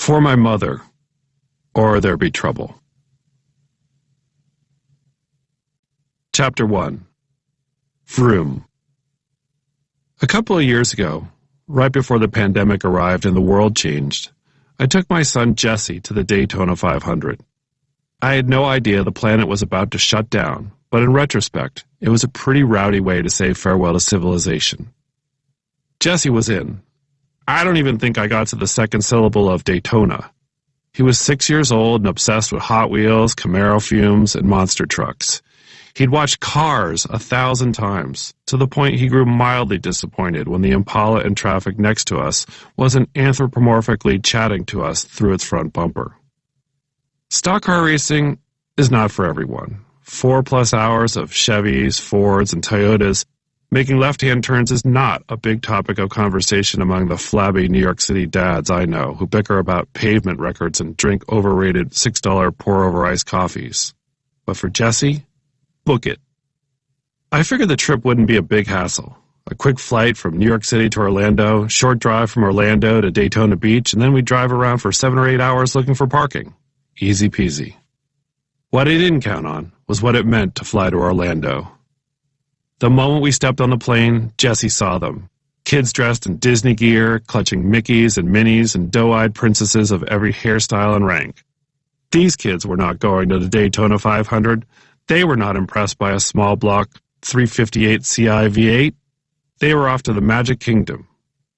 For my mother, or there be trouble. Chapter 1. Vroom. A couple of years ago, right before the pandemic arrived and the world changed, I took my son Jesse to the Daytona 500. I had no idea the planet was about to shut down, but in retrospect, it was a pretty rowdy way to say farewell to civilization. Jesse was in. I don't even think I got to the second syllable of Daytona. He was 6 years old and obsessed with Hot Wheels, Camaro fumes, and monster trucks. He'd watched Cars 1,000 times, to the point he grew mildly disappointed when the Impala in traffic next to us wasn't anthropomorphically chatting to us through its front bumper. Stock car racing is not for everyone. 4+ hours of Chevys, Fords, and Toyotas making left-hand turns is not a big topic of conversation among the flabby New York City dads I know who bicker about pavement records and drink overrated $6 pour-over-ice coffees. But for Jesse, book it. I figured the trip wouldn't be a big hassle. A quick flight from New York City to Orlando, short drive from Orlando to Daytona Beach, and then we'd drive around for 7 or 8 hours looking for parking. Easy peasy. What I didn't count on was what it meant to fly to Orlando. The moment we stepped on the plane, Jesse saw them. Kids dressed in Disney gear, clutching Mickeys and Minnies and doe-eyed princesses of every hairstyle and rank. These kids were not going to the Daytona 500. They were not impressed by a small block 358 Ci V8. They were off to the Magic Kingdom,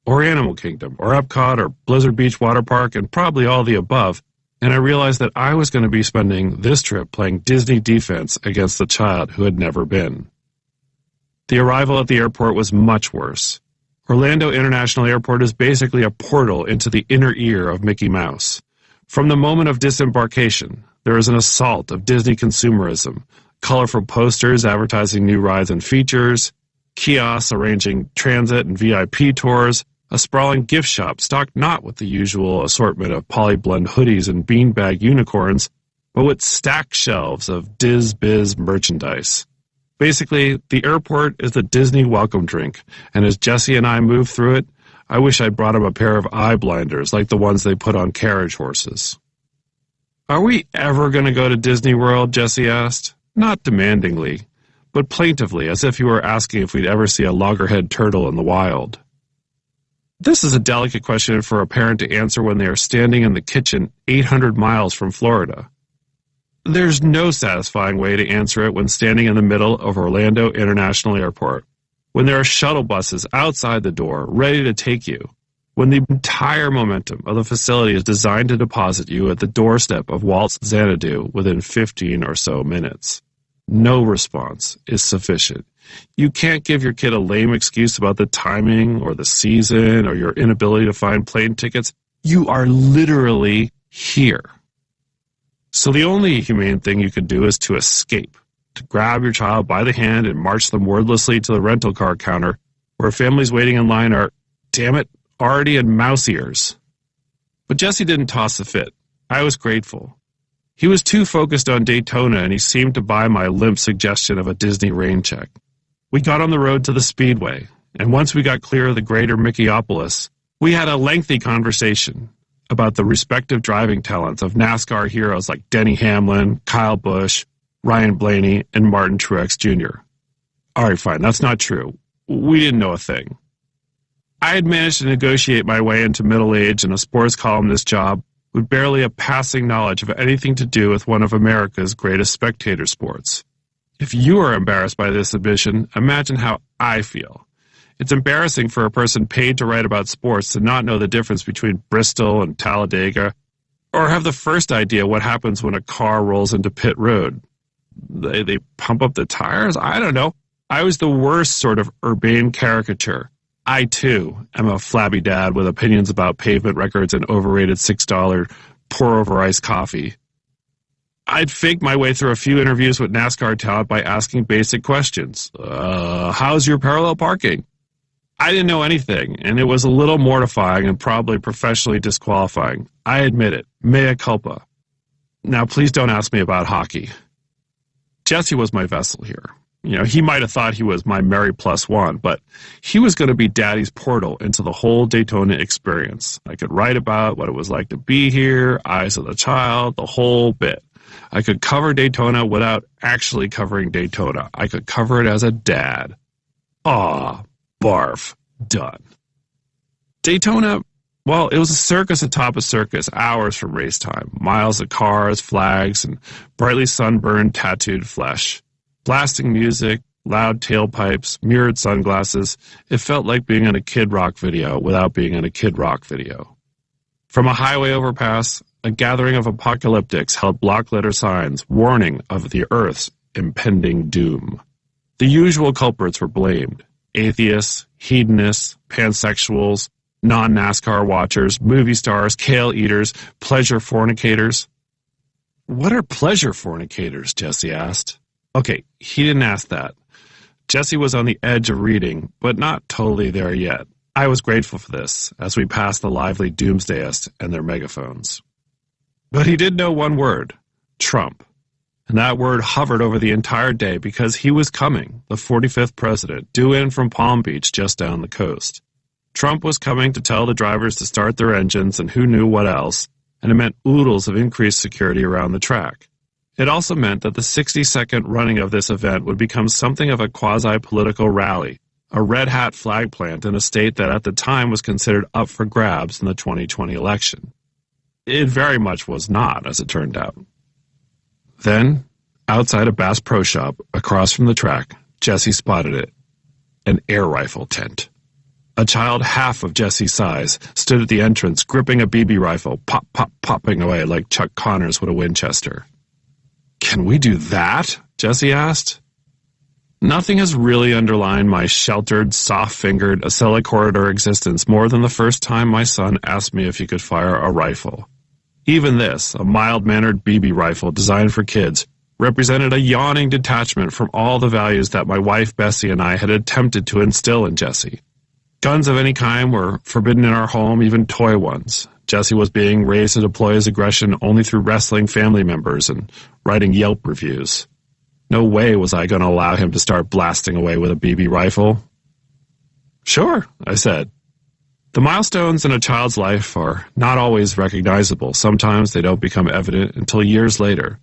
or Animal Kingdom, or Epcot, or Blizzard Beach Water Park, and probably all the above, and I realized that I was going to be spending this trip playing Disney defense against the child who had never been. The arrival at the airport was much worse. Orlando International Airport is basically a portal into the inner ear of Mickey Mouse. From the moment of disembarkation, there is an assault of Disney consumerism, colorful posters advertising new rides and features, kiosks arranging transit and VIP tours, a sprawling gift shop stocked not with the usual assortment of polyblend hoodies and beanbag unicorns, but with stacked shelves of Diz-Biz merchandise. Basically, the airport is the Disney welcome drink, and as Jesse and I move through it, I wish I'd brought him a pair of eye blinders like the ones they put on carriage horses. "Are we ever going to go to Disney World?" Jesse asked, not demandingly, but plaintively, as if he were asking if we'd ever see a loggerhead turtle in the wild. This is a delicate question for a parent to answer when they are standing in the kitchen 800 miles from Florida. There's no satisfying way to answer it when standing in the middle of Orlando International Airport, when there are shuttle buses outside the door ready to take you, when the entire momentum of the facility is designed to deposit you at the doorstep of Walt Xanadu within 15 or so minutes. No response is sufficient. You can't give your kid a lame excuse about the timing or the season or your inability to find plane tickets. You are literally here. So the only humane thing you can do is to escape, to grab your child by the hand and march them wordlessly to the rental car counter where families waiting in line are, damn it, already in mouse ears. But Jesse didn't toss a fit. I was grateful. He was too focused on Daytona, and he seemed to buy my limp suggestion of a Disney rain check. We got on the road to the Speedway, and once we got clear of the greater Mickeypolis, we had a lengthy conversation about the respective driving talents of NASCAR heroes like Denny Hamlin, Kyle Busch, Ryan Blaney, and Martin Truex Jr. All right, fine, that's not true. We didn't know a thing. I had managed to negotiate my way into middle age and a sports columnist job with barely a passing knowledge of anything to do with one of America's greatest spectator sports. If you are embarrassed by this admission, imagine how I feel. It's embarrassing for a person paid to write about sports to not know the difference between Bristol and Talladega, or have the first idea what happens when a car rolls into pit road. They pump up the tires? I don't know. I was the worst sort of urbane caricature. I, too, am a flabby dad with opinions about pavement records and overrated $6 pour-over-ice coffee. I'd faked my way through a few interviews with NASCAR talent by asking basic questions. How's your parallel parking? I didn't know anything, and it was a little mortifying and probably professionally disqualifying. I admit it. Mea culpa. Now, please don't ask me about hockey. Jesse was my vessel here. He might have thought he was my merry plus one, but he was going to be Daddy's portal into the whole Daytona experience. I could write about what it was like to be here, eyes of the child, the whole bit. I could cover Daytona without actually covering Daytona. I could cover it as a dad. Aw, barf, done. Daytona, well, it was a circus atop a circus, hours from race time, miles of cars, flags, and brightly sunburned, tattooed flesh. Blasting music, loud tailpipes, mirrored sunglasses. It felt like being in a Kid Rock video without being in a Kid Rock video. From a highway overpass, a gathering of apocalyptics held block letter signs warning of the Earth's impending doom. The usual culprits were blamed: atheists, hedonists, pansexuals, non-NASCAR watchers, movie stars, kale eaters, pleasure fornicators. What are pleasure fornicators? Jesse asked. Okay, he didn't ask that. Jesse was on the edge of reading, but not totally there yet. I was grateful for this, as we passed the lively doomsdayists and their megaphones. But he did know one word: Trump. And that word hovered over the entire day because he was coming, the 45th president, due in from Palm Beach just down the coast. Trump was coming to tell the drivers to start their engines and who knew what else, and it meant oodles of increased security around the track. It also meant that the 60-second running of this event would become something of a quasi-political rally, a red hat flag plant in a state that at the time was considered up for grabs in the 2020 election. It very much was not, as it turned out. Then, outside a Bass Pro Shop across from the track, Jesse spotted it. An air rifle tent. A child half of Jesse's size stood at the entrance, gripping a BB rifle, pop, pop, popping away like Chuck Connors would a Winchester. Can we do that? Jesse asked. Nothing has really underlined my sheltered, soft-fingered, Acela corridor existence more than the first time my son asked me if he could fire a rifle. Even this, a mild-mannered BB rifle designed for kids, represented a yawning detachment from all the values that my wife Bessie and I had attempted to instill in Jesse. Guns of any kind were forbidden in our home, even toy ones. Jesse was being raised to deploy his aggression only through wrestling family members and writing Yelp reviews. No way was I going to allow him to start blasting away with a BB rifle. Sure, I said. The milestones in a child's life are not always recognizable. Sometimes they don't become evident until years later.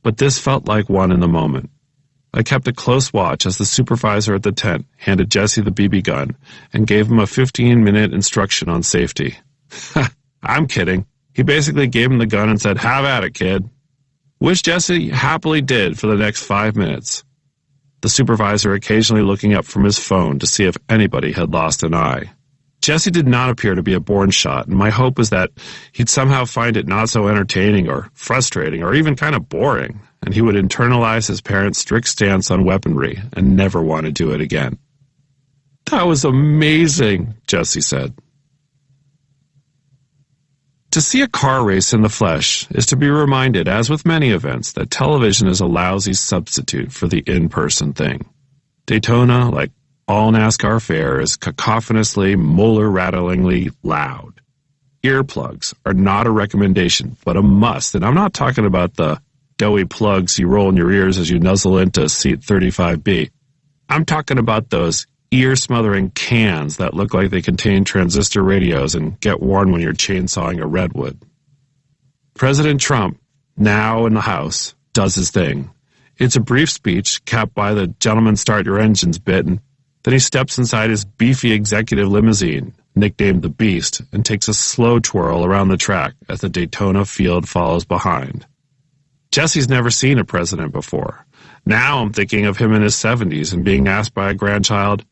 But this felt like one in the moment. I kept a close watch as the supervisor at the tent handed Jesse the BB gun and gave him a 15-minute instruction on safety. I'm kidding. He basically gave him the gun and said, "Have at it, kid." Which Jesse happily did for the next 5 minutes. The supervisor occasionally looking up from his phone to see if anybody had lost an eye. Jesse did not appear to be a born shot, and my hope was that he'd somehow find it not so entertaining or frustrating or even kind of boring, and he would internalize his parents' strict stance on weaponry and never want to do it again. That was amazing, Jesse said. To see a car race in the flesh is to be reminded, as with many events, that television is a lousy substitute for the in-person thing. Daytona, like all NASCAR fair, is cacophonously, molar-rattlingly loud. Earplugs are not a recommendation, but a must, and I'm not talking about the doughy plugs you roll in your ears as you nuzzle into seat 35B. I'm talking about those ear-smothering cans that look like they contain transistor radios and get worn when you're chainsawing a redwood. President Trump, now in the House, does his thing. It's a brief speech capped by the "gentlemen start your engines" bit, and then he steps inside his beefy executive limousine, nicknamed the Beast, and takes a slow twirl around the track as the Daytona field follows behind. Jesse's never seen a president before. Now I'm thinking of him in his 70s and being asked by a grandchild,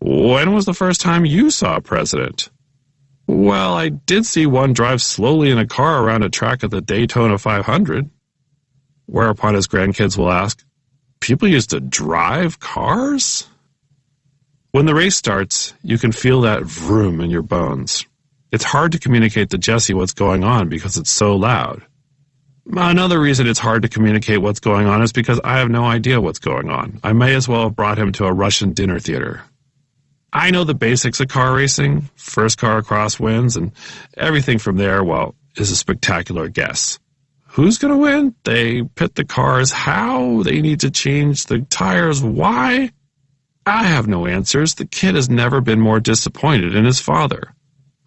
"When was the first time you saw a president?" "Well, I did see one drive slowly in a car around a track at the Daytona 500. Whereupon his grandkids will ask, "People used to drive cars?" When the race starts, you can feel that vroom in your bones. It's hard to communicate to Jesse what's going on because it's so loud. Another reason it's hard to communicate what's going on is because I have no idea what's going on. I may as well have brought him to a Russian dinner theater. I know the basics of car racing, first car across wins, and everything from there, well, is a spectacular guess. Who's going to win? They pit the cars. How? They need to change the tires. Why? I have no answers. The kid has never been more disappointed in his father.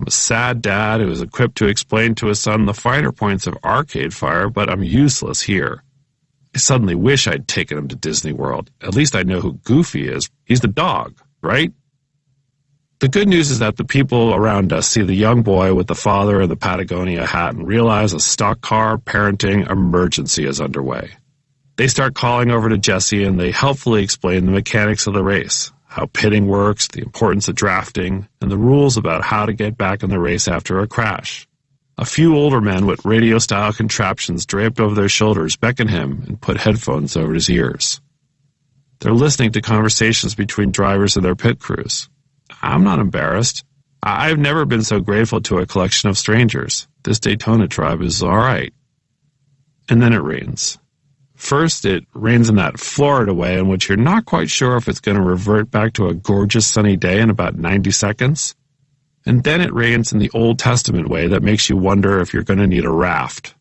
I'm a sad dad who is equipped to explain to his son the finer points of Arcade Fire, but I'm useless here. I suddenly wish I'd taken him to Disney World. At least I know who Goofy is. He's the dog, right? The good news is that the people around us see the young boy with the father in the Patagonia hat and realize a stock car parenting emergency is underway. They start calling over to Jesse and they helpfully explain the mechanics of the race, how pitting works, the importance of drafting, and the rules about how to get back in the race after a crash. A few older men with radio-style contraptions draped over their shoulders beckon him and put headphones over his ears. They're listening to conversations between drivers and their pit crews. I'm not embarrassed. I've never been so grateful to a collection of strangers. This Daytona tribe is all right. And then it rains. First, it rains in that Florida way in which you're not quite sure if it's going to revert back to a gorgeous sunny day in about 90 seconds. And then it rains in the Old Testament way that makes you wonder if you're going to need a raft.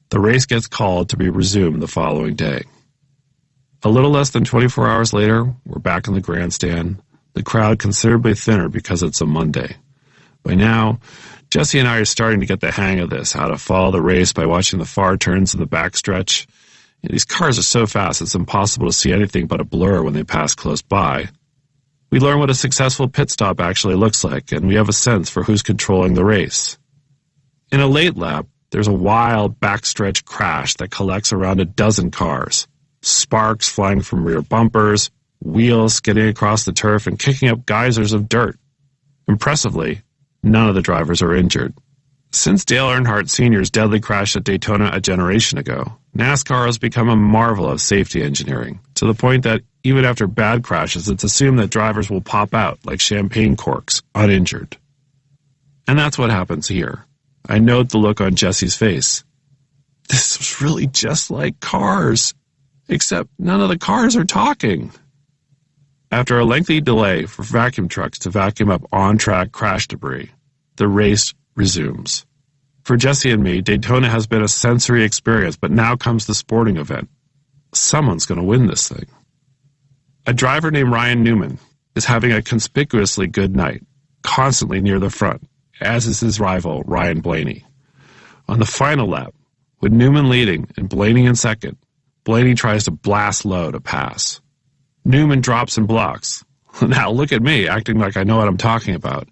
The race gets called to be resumed the following day. A little less than 24 hours later, we're back in the grandstand, the crowd considerably thinner because it's a Monday. By now, Jesse and I are starting to get the hang of this, how to follow the race by watching the far turns in the backstretch. These cars are so fast it's impossible to see anything but a blur when they pass close by. We learn what a successful pit stop actually looks like, and we have a sense for who's controlling the race. In a late lap, there's a wild backstretch crash that collects around a dozen cars. Sparks flying from rear bumpers, wheels skidding across the turf and kicking up geysers of dirt. Impressively, none of the drivers are injured. Since Dale Earnhardt Sr.'s deadly crash at Daytona a generation ago, NASCAR has become a marvel of safety engineering, to the point that even after bad crashes, it's assumed that drivers will pop out like champagne corks, uninjured. And that's what happens here. I note the look on Jesse's face. This was really just like Cars, except none of the cars are talking. After a lengthy delay for vacuum trucks to vacuum up on-track crash debris, the race resumes. For Jesse and me, Daytona has been a sensory experience, but now comes the sporting event. Someone's going to win this thing. A driver named Ryan Newman is having a conspicuously good night, constantly near the front, as is his rival, Ryan Blaney. On the final lap, with Newman leading and Blaney in second, Blaney tries to blast low to pass. Newman drops and blocks. Now look at me, acting like I know what I'm talking about.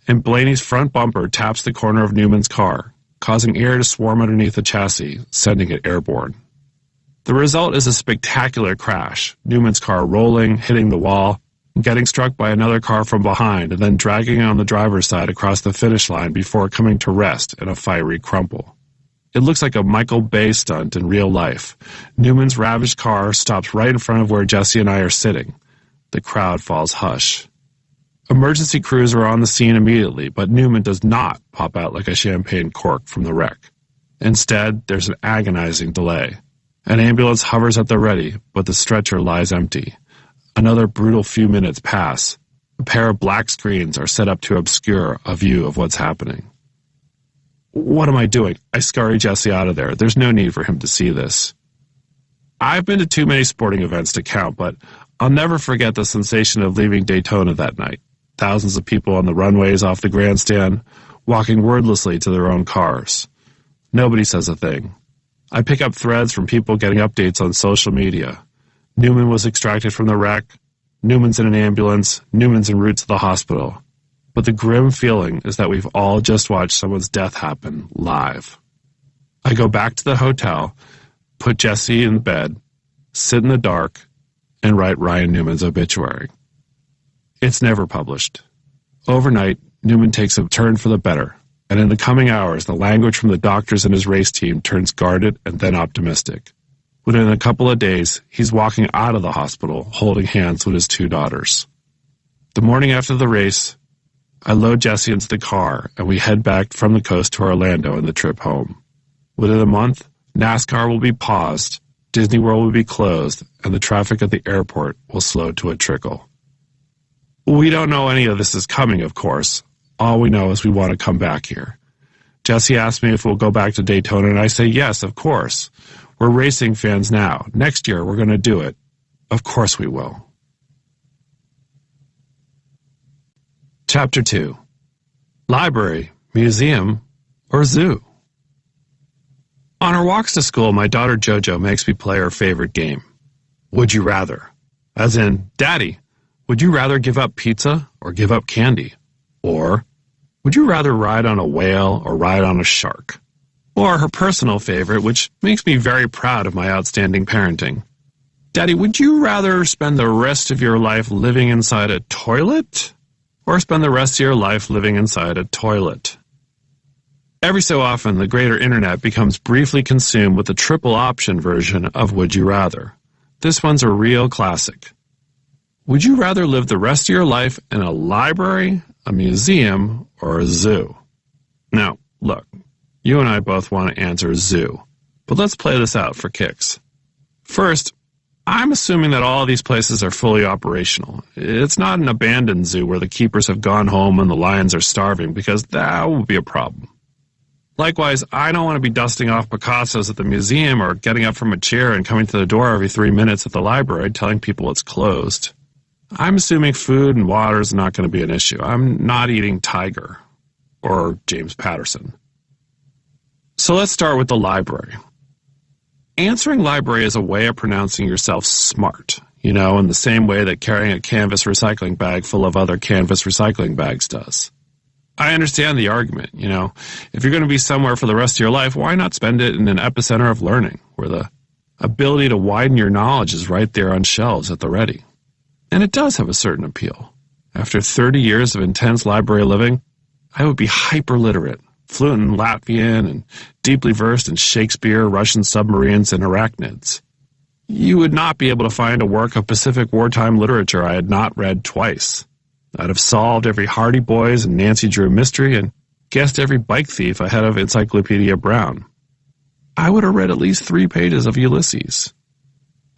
And Blaney's front bumper taps the corner of Newman's car, causing air to swarm underneath the chassis, sending it airborne. The result is a spectacular crash, Newman's car rolling, hitting the wall, getting struck by another car from behind, and then dragging on the driver's side across the finish line before coming to rest in a fiery crumple. It looks like a Michael Bay stunt in real life. Newman's ravaged car stops right in front of where Jesse and I are sitting. The crowd falls hush. Emergency crews are on the scene immediately, but Newman does not pop out like a champagne cork from the wreck. Instead, there's an agonizing delay. An ambulance hovers at the ready, but the stretcher lies empty. Another brutal few minutes pass. A pair of black screens are set up to obscure a view of what's happening. What am I doing? I scurry Jesse out of there. There's no need for him to see this. I've been to too many sporting events to count, but I'll never forget the sensation of leaving Daytona that night. Thousands of people on the runways off the grandstand, walking wordlessly to their own cars. Nobody says a thing. I pick up threads from people getting updates on social media. Newman was extracted from the wreck. Newman's in an ambulance. Newman's en route to the hospital. But the grim feeling is that we've all just watched someone's death happen live. I go back to the hotel, put Jesse in bed, sit in the dark, and write Ryan Newman's obituary. It's never published. Overnight, Newman takes a turn for the better, and in the coming hours, the language from the doctors and his race team turns guarded and then optimistic. Within a couple of days, he's walking out of the hospital, holding hands with his two daughters. The morning after the race, I load Jesse into the car, and we head back from the coast to Orlando and the trip home. Within a month, NASCAR will be paused, Disney World will be closed, and the traffic at the airport will slow to a trickle. We don't know any of this is coming, of course. All we know is we want to come back here. Jesse asked me if we'll go back to Daytona, and I say, yes, of course. We're racing fans now. Next year, we're going to do it. Of course we will. Chapter 2. Library, museum, or zoo? On our walks to school, my daughter Jojo makes me play her favorite game. Would you rather? As in, Daddy, would you rather give up pizza or give up candy? Or, would you rather ride on a whale or ride on a shark? Or her personal favorite, which makes me very proud of my outstanding parenting. Daddy, would you rather spend the rest of your life living inside a toilet? Or spend the rest of your life living inside a toilet? Every so often, the greater internet becomes briefly consumed with the triple option version of Would You Rather. This one's a real classic. Would you rather live the rest of your life in a library, a museum, or a zoo? Now, look, you and I both want to answer zoo, but let's play this out for kicks. First, I'm assuming that all of these places are fully operational. It's not an abandoned zoo where the keepers have gone home and the lions are starving, because that would be a problem. Likewise, I don't want to be dusting off Picasso's at the museum or getting up from a chair and coming to the door every 3 minutes at the library telling people it's closed. I'm assuming food and water is not going to be an issue. I'm not eating tiger or James Patterson. So let's start with the library. Answering library is a way of pronouncing yourself smart, in the same way that carrying a canvas recycling bag full of other canvas recycling bags does. I understand the argument, if you're going to be somewhere for the rest of your life, why not spend it in an epicenter of learning, where the ability to widen your knowledge is right there on shelves at the ready. And it does have a certain appeal. After 30 years of intense library living, I would be hyper-literate, fluent in Latvian and deeply versed in Shakespeare, Russian submarines, and arachnids. You would not be able to find a work of Pacific wartime literature I had not read twice. I'd have solved every Hardy Boys and Nancy Drew mystery and guessed every bike thief ahead of Encyclopedia Brown. I would have read at least 3 pages of Ulysses.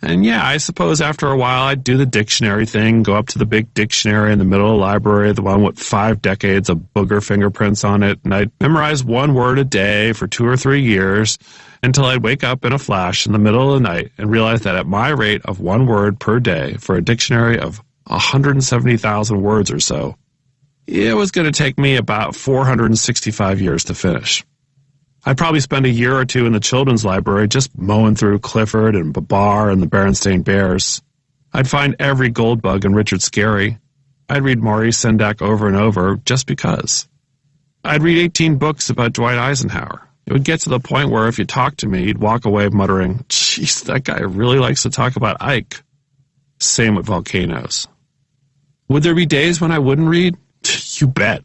And yeah, I suppose after a while I'd do the dictionary thing, go up to the big dictionary in the middle of the library, the one with 5 decades of booger fingerprints on it, and I'd memorize 1 word a day for 2 or 3 years until I'd wake up in a flash in the middle of the night and realize that at my rate of 1 word per day for a dictionary of 170,000 words or so, it was going to take me about 465 years to finish. I'd probably spend a year or 2 in the children's library just mowing through Clifford and Babar and the Berenstain Bears. I'd find every gold bug in Richard Scarry. I'd read Maurice Sendak over and over just because. I'd read 18 books about Dwight Eisenhower. It would get to the point where if you talked to me, you'd walk away muttering, "Geez, that guy really likes to talk about Ike." Same with volcanoes. Would there be days when I wouldn't read? You bet.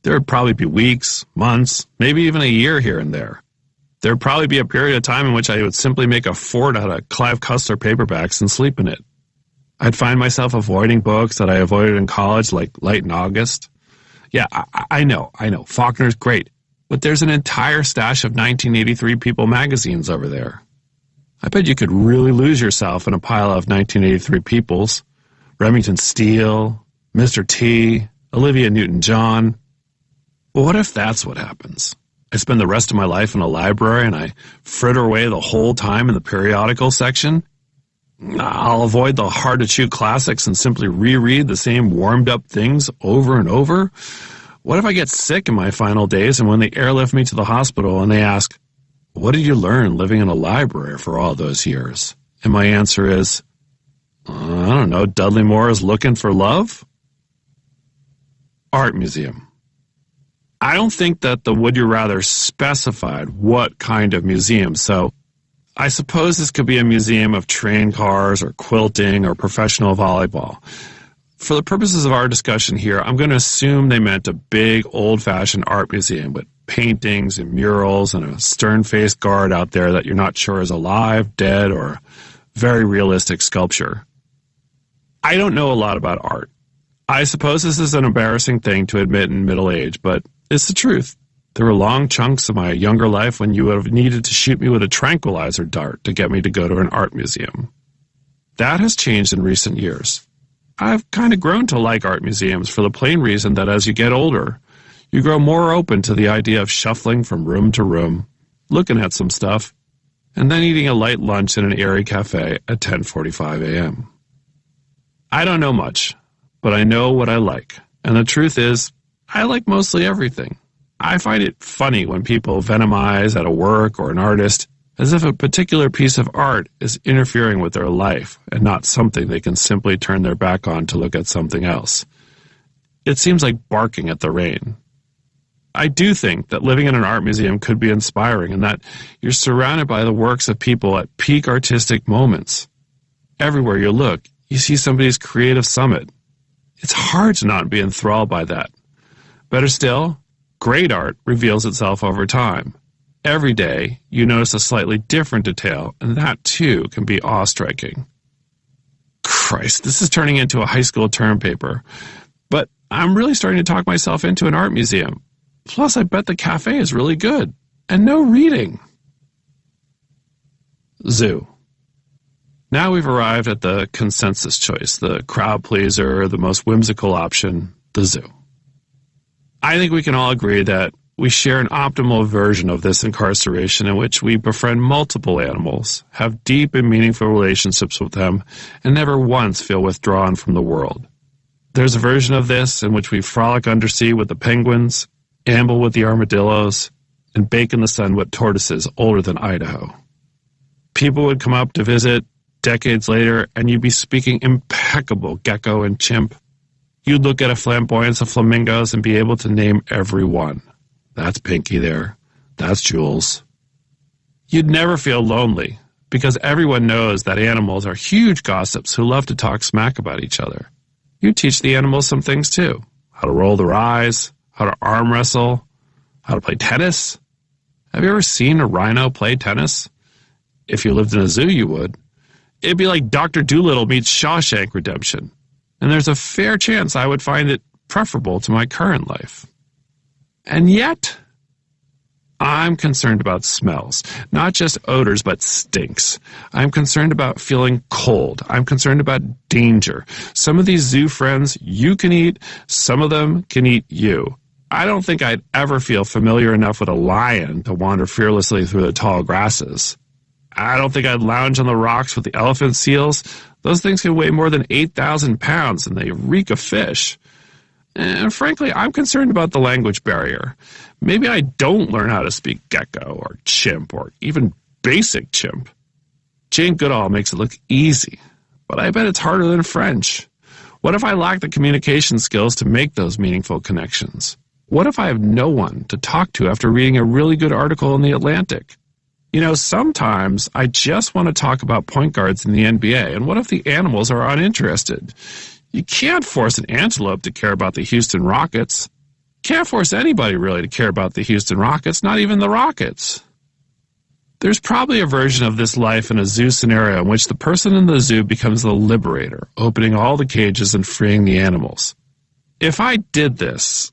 There would probably be weeks, months, maybe even a year here and there. There would probably be a period of time in which I would simply make a fort out of Clive Cussler paperbacks and sleep in it. I'd find myself avoiding books that I avoided in college, like Light in August. Yeah, I know, Faulkner's great, but there's an entire stash of 1983 People magazines over there. I bet you could really lose yourself in a pile of 1983 Peoples. Remington Steele, Mr. T, Olivia Newton-John. But what if that's what happens? I spend the rest of my life in a library and I fritter away the whole time in the periodical section? I'll avoid the hard-to-chew classics and simply reread the same warmed-up things over and over? What if I get sick in my final days and when they airlift me to the hospital and they ask, "What did you learn living in a library for all those years?" And my answer is, I don't know, Dudley Moore is looking for love? Art museum. I don't think that the Would You Rather specified what kind of museum, so I suppose this could be a museum of train cars or quilting or professional volleyball. For the purposes of our discussion here, I'm going to assume they meant a big, old-fashioned art museum with paintings and murals and a stern-faced guard out there that you're not sure is alive, dead, or very realistic sculpture. I don't know a lot about art. I suppose this is an embarrassing thing to admit in middle age, but it's the truth. There were long chunks of my younger life when you would have needed to shoot me with a tranquilizer dart to get me to go to an art museum. That has changed in recent years. I've kind of grown to like art museums for the plain reason that as you get older, You grow more open to the idea of shuffling from room to room, looking at some stuff, and then eating a light lunch in an airy cafe at 10:45 a.m. I don't know much, but I know what I like. And the truth is, I like mostly everything. I find it funny when people venomize at a work or an artist as if a particular piece of art is interfering with their life and not something they can simply turn their back on to look at something else. It seems like barking at the rain. I do think that living in an art museum could be inspiring and that you're surrounded by the works of people at peak artistic moments. Everywhere you look, you see somebody's creative summit. It's hard to not be enthralled by that. Better still, great art reveals itself over time. Every day, you notice a slightly different detail, and that too can be awe-striking. Christ, this is turning into a high school term paper. But I'm really starting to talk myself into an art museum. Plus, I bet the cafe is really good. And no reading. Zoo. Now we've arrived at the consensus choice, the crowd pleaser, the most whimsical option, the zoo. I think we can all agree that we share an optimal version of this incarceration in which we befriend multiple animals, have deep and meaningful relationships with them, and never once feel withdrawn from the world. There's a version of this in which we frolic undersea with the penguins, amble with the armadillos, and bake in the sun with tortoises older than Idaho. People would come up to visit decades later, and you'd be speaking impeccable gecko and chimp. You'd look at a flamboyance of flamingos and be able to name every one. That's Pinky there. That's Jules. You'd never feel lonely, because everyone knows that animals are huge gossips who love to talk smack about each other. You teach the animals some things too. How to roll their eyes, how to arm wrestle, how to play tennis. Have you ever seen a rhino play tennis? If you lived in a zoo, you would. It'd be like Dr. Dolittle meets Shawshank Redemption. And there's a fair chance I would find it preferable to my current life. And yet, I'm concerned about smells, not just odors, but stinks. I'm concerned about feeling cold. I'm concerned about danger. Some of these zoo friends you can eat, some of them can eat you. I don't think I'd ever feel familiar enough with a lion to wander fearlessly through the tall grasses. I don't think I'd lounge on the rocks with the elephant seals. Those things can weigh more than 8,000 pounds and they reek of fish. And frankly, I'm concerned about the language barrier. Maybe I don't learn how to speak gecko or chimp or even basic chimp. Jane Goodall makes it look easy, but I bet it's harder than French. What if I lack the communication skills to make those meaningful connections? What if I have no one to talk to after reading a really good article in The Atlantic? You know, sometimes I just want to talk about point guards in the NBA, and what if the animals are uninterested? You can't force an antelope to care about the Houston Rockets. Can't force anybody really to care about the Houston Rockets, not even the Rockets. There's probably a version of this life in a zoo scenario in which the person in the zoo becomes the liberator, opening all the cages and freeing the animals. If I did this,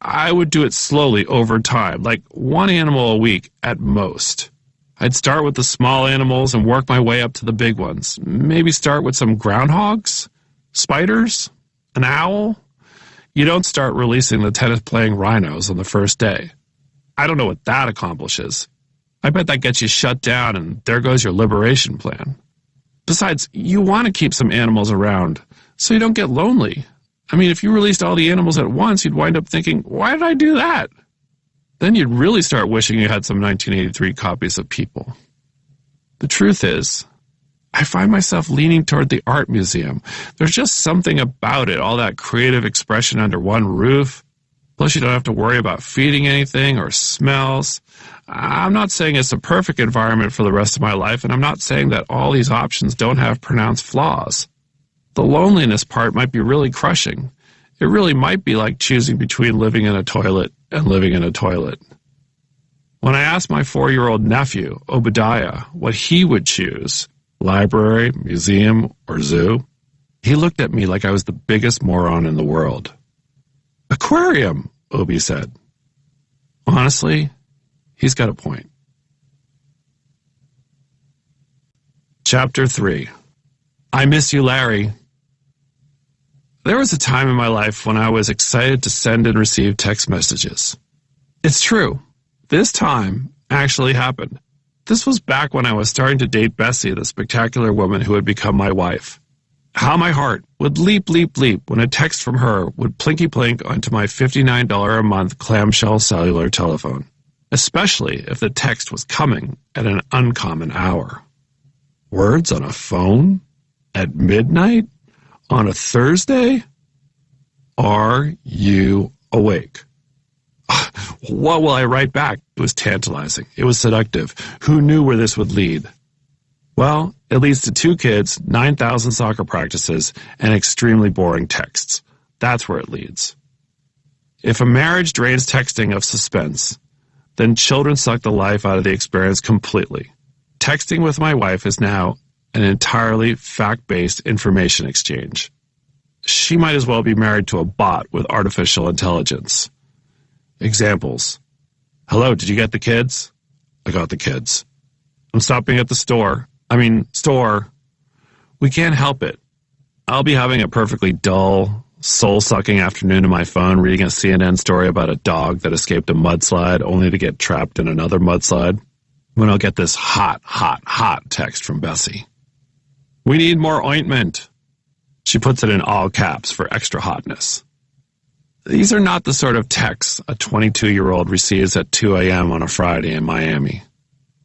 I would do it slowly over time, like one animal a week at most. I'd start with the small animals and work my way up to the big ones. Maybe start with some groundhogs, spiders, an owl. You don't start releasing the tennis-playing rhinos on the first day. I don't know what that accomplishes. I bet that gets you shut down, and there goes your liberation plan. Besides, you want to keep some animals around so you don't get lonely. I mean, if you released all the animals at once, you'd wind up thinking, why did I do that? Then you'd really start wishing you had some 1983 copies of People. The truth is, I find myself leaning toward the art museum. There's just something about it, all that creative expression under one roof. Plus, you don't have to worry about feeding anything or smells. I'm not saying it's a perfect environment for the rest of my life, and I'm not saying that all these options don't have pronounced flaws. The loneliness part might be really crushing. It really might be like choosing between living in a toilet and living in a toilet. When I asked my 4-year-old nephew, Obadiah, what he would choose, library, museum, or zoo, he looked at me like I was the biggest moron in the world. Aquarium, Obi said. Honestly, he's got a point. Chapter 3. I Miss You, Larry. There was a time in my life when I was excited to send and receive text messages. It's true. This time actually happened. This was back when I was starting to date Bessie, the spectacular woman who had become my wife. How my heart would leap, leap, leap when a text from her would plinky-plink onto my $59 a month clamshell cellular telephone, especially if the text was coming at an uncommon hour. Words on a phone? At midnight? On a Thursday? Are you awake? What will I write back? It was tantalizing. It was seductive. Who knew where this would lead? Well, it leads to 2 kids, 9,000 soccer practices, and extremely boring texts. That's where it leads. If a marriage drains texting of suspense, then children suck the life out of the experience completely. Texting with my wife is now an entirely fact-based information exchange. She might as well be married to a bot with artificial intelligence. Examples. Hello, did you get the kids? I got the kids. I'm stopping at the store. Store. We can't help it. I'll be having a perfectly dull, soul-sucking afternoon on my phone reading a CNN story about a dog that escaped a mudslide only to get trapped in another mudslide, when I'll get this hot text from Bessie. We need more ointment. She puts it in all caps for extra hotness. These are not the sort of texts a 22-year-old receives at 2 a.m. on a Friday in Miami.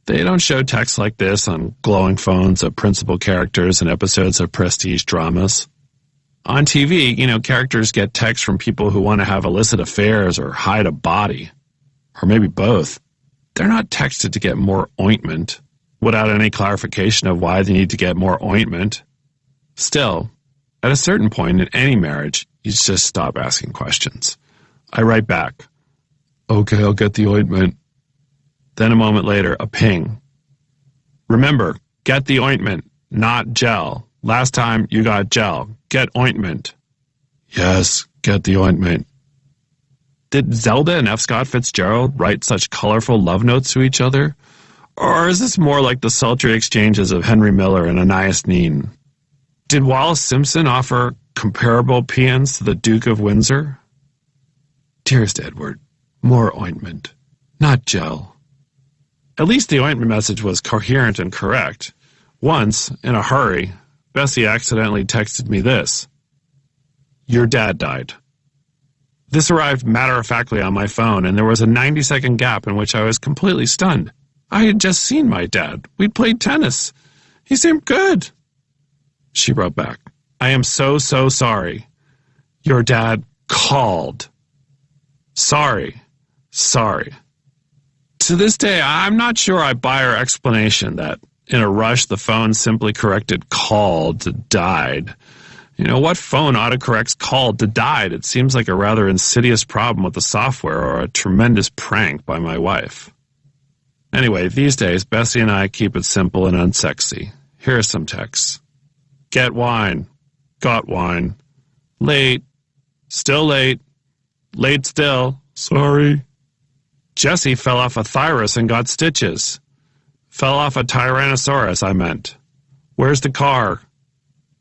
They don't show texts like this on glowing phones of principal characters in episodes of prestige dramas. On TV, characters get texts from people who want to have illicit affairs or hide a body. Or maybe both. They're not texted to get more ointment, without any clarification of why they need to get more ointment. Still, at a certain point in any marriage, you just stop asking questions. I write back, okay, I'll get the ointment. Then a moment later, a ping. Remember, get the ointment, not gel. Last time you got gel. Get ointment. Yes, get the ointment. Did Zelda and F. Scott Fitzgerald write such colorful love notes to each other? Or is this more like the sultry exchanges of Henry Miller and Anais Nin? Did Wallace Simpson offer comparable paeans to the Duke of Windsor? Dearest Edward, more ointment, not gel. At least the ointment message was coherent and correct. Once, in a hurry, Bessie accidentally texted me this. Your dad died. This arrived matter-of-factly on my phone, and there was a 90-second gap in which I was completely stunned. I had just seen my dad. We'd played tennis. He seemed good. She wrote back, I am so sorry. Your dad called. Sorry. To this day, I'm not sure I buy her explanation that, in a rush, the phone simply corrected called to died. What phone autocorrects called to died? It seems like a rather insidious problem with the software or a tremendous prank by my wife. Anyway, these days, Bessie and I keep it simple and unsexy. Here are some texts. Get wine. Got wine. Late. Still late. Late still. Sorry. Jessie fell off a thyrus and got stitches. Fell off a Tyrannosaurus, I meant. Where's the car?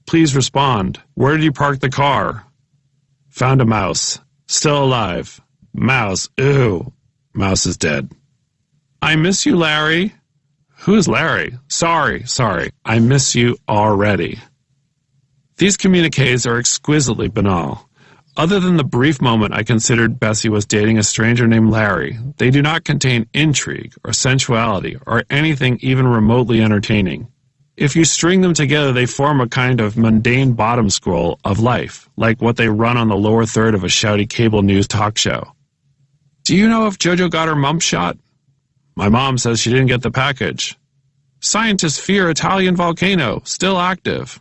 Please respond. Where did you park the car? Found a mouse. Still alive. Mouse. Ew. Mouse is dead. I miss you, Larry. Who's Larry? Sorry. I miss you already. These communiques are exquisitely banal. Other than the brief moment I considered Bessie was dating a stranger named Larry, they do not contain intrigue or sensuality or anything even remotely entertaining. If you string them together, they form a kind of mundane bottom scroll of life, like what they run on the lower third of a shouty cable news talk show. Do you know if JoJo got her mump shot? My mom says she didn't get the package. Scientists fear Italian volcano, still active.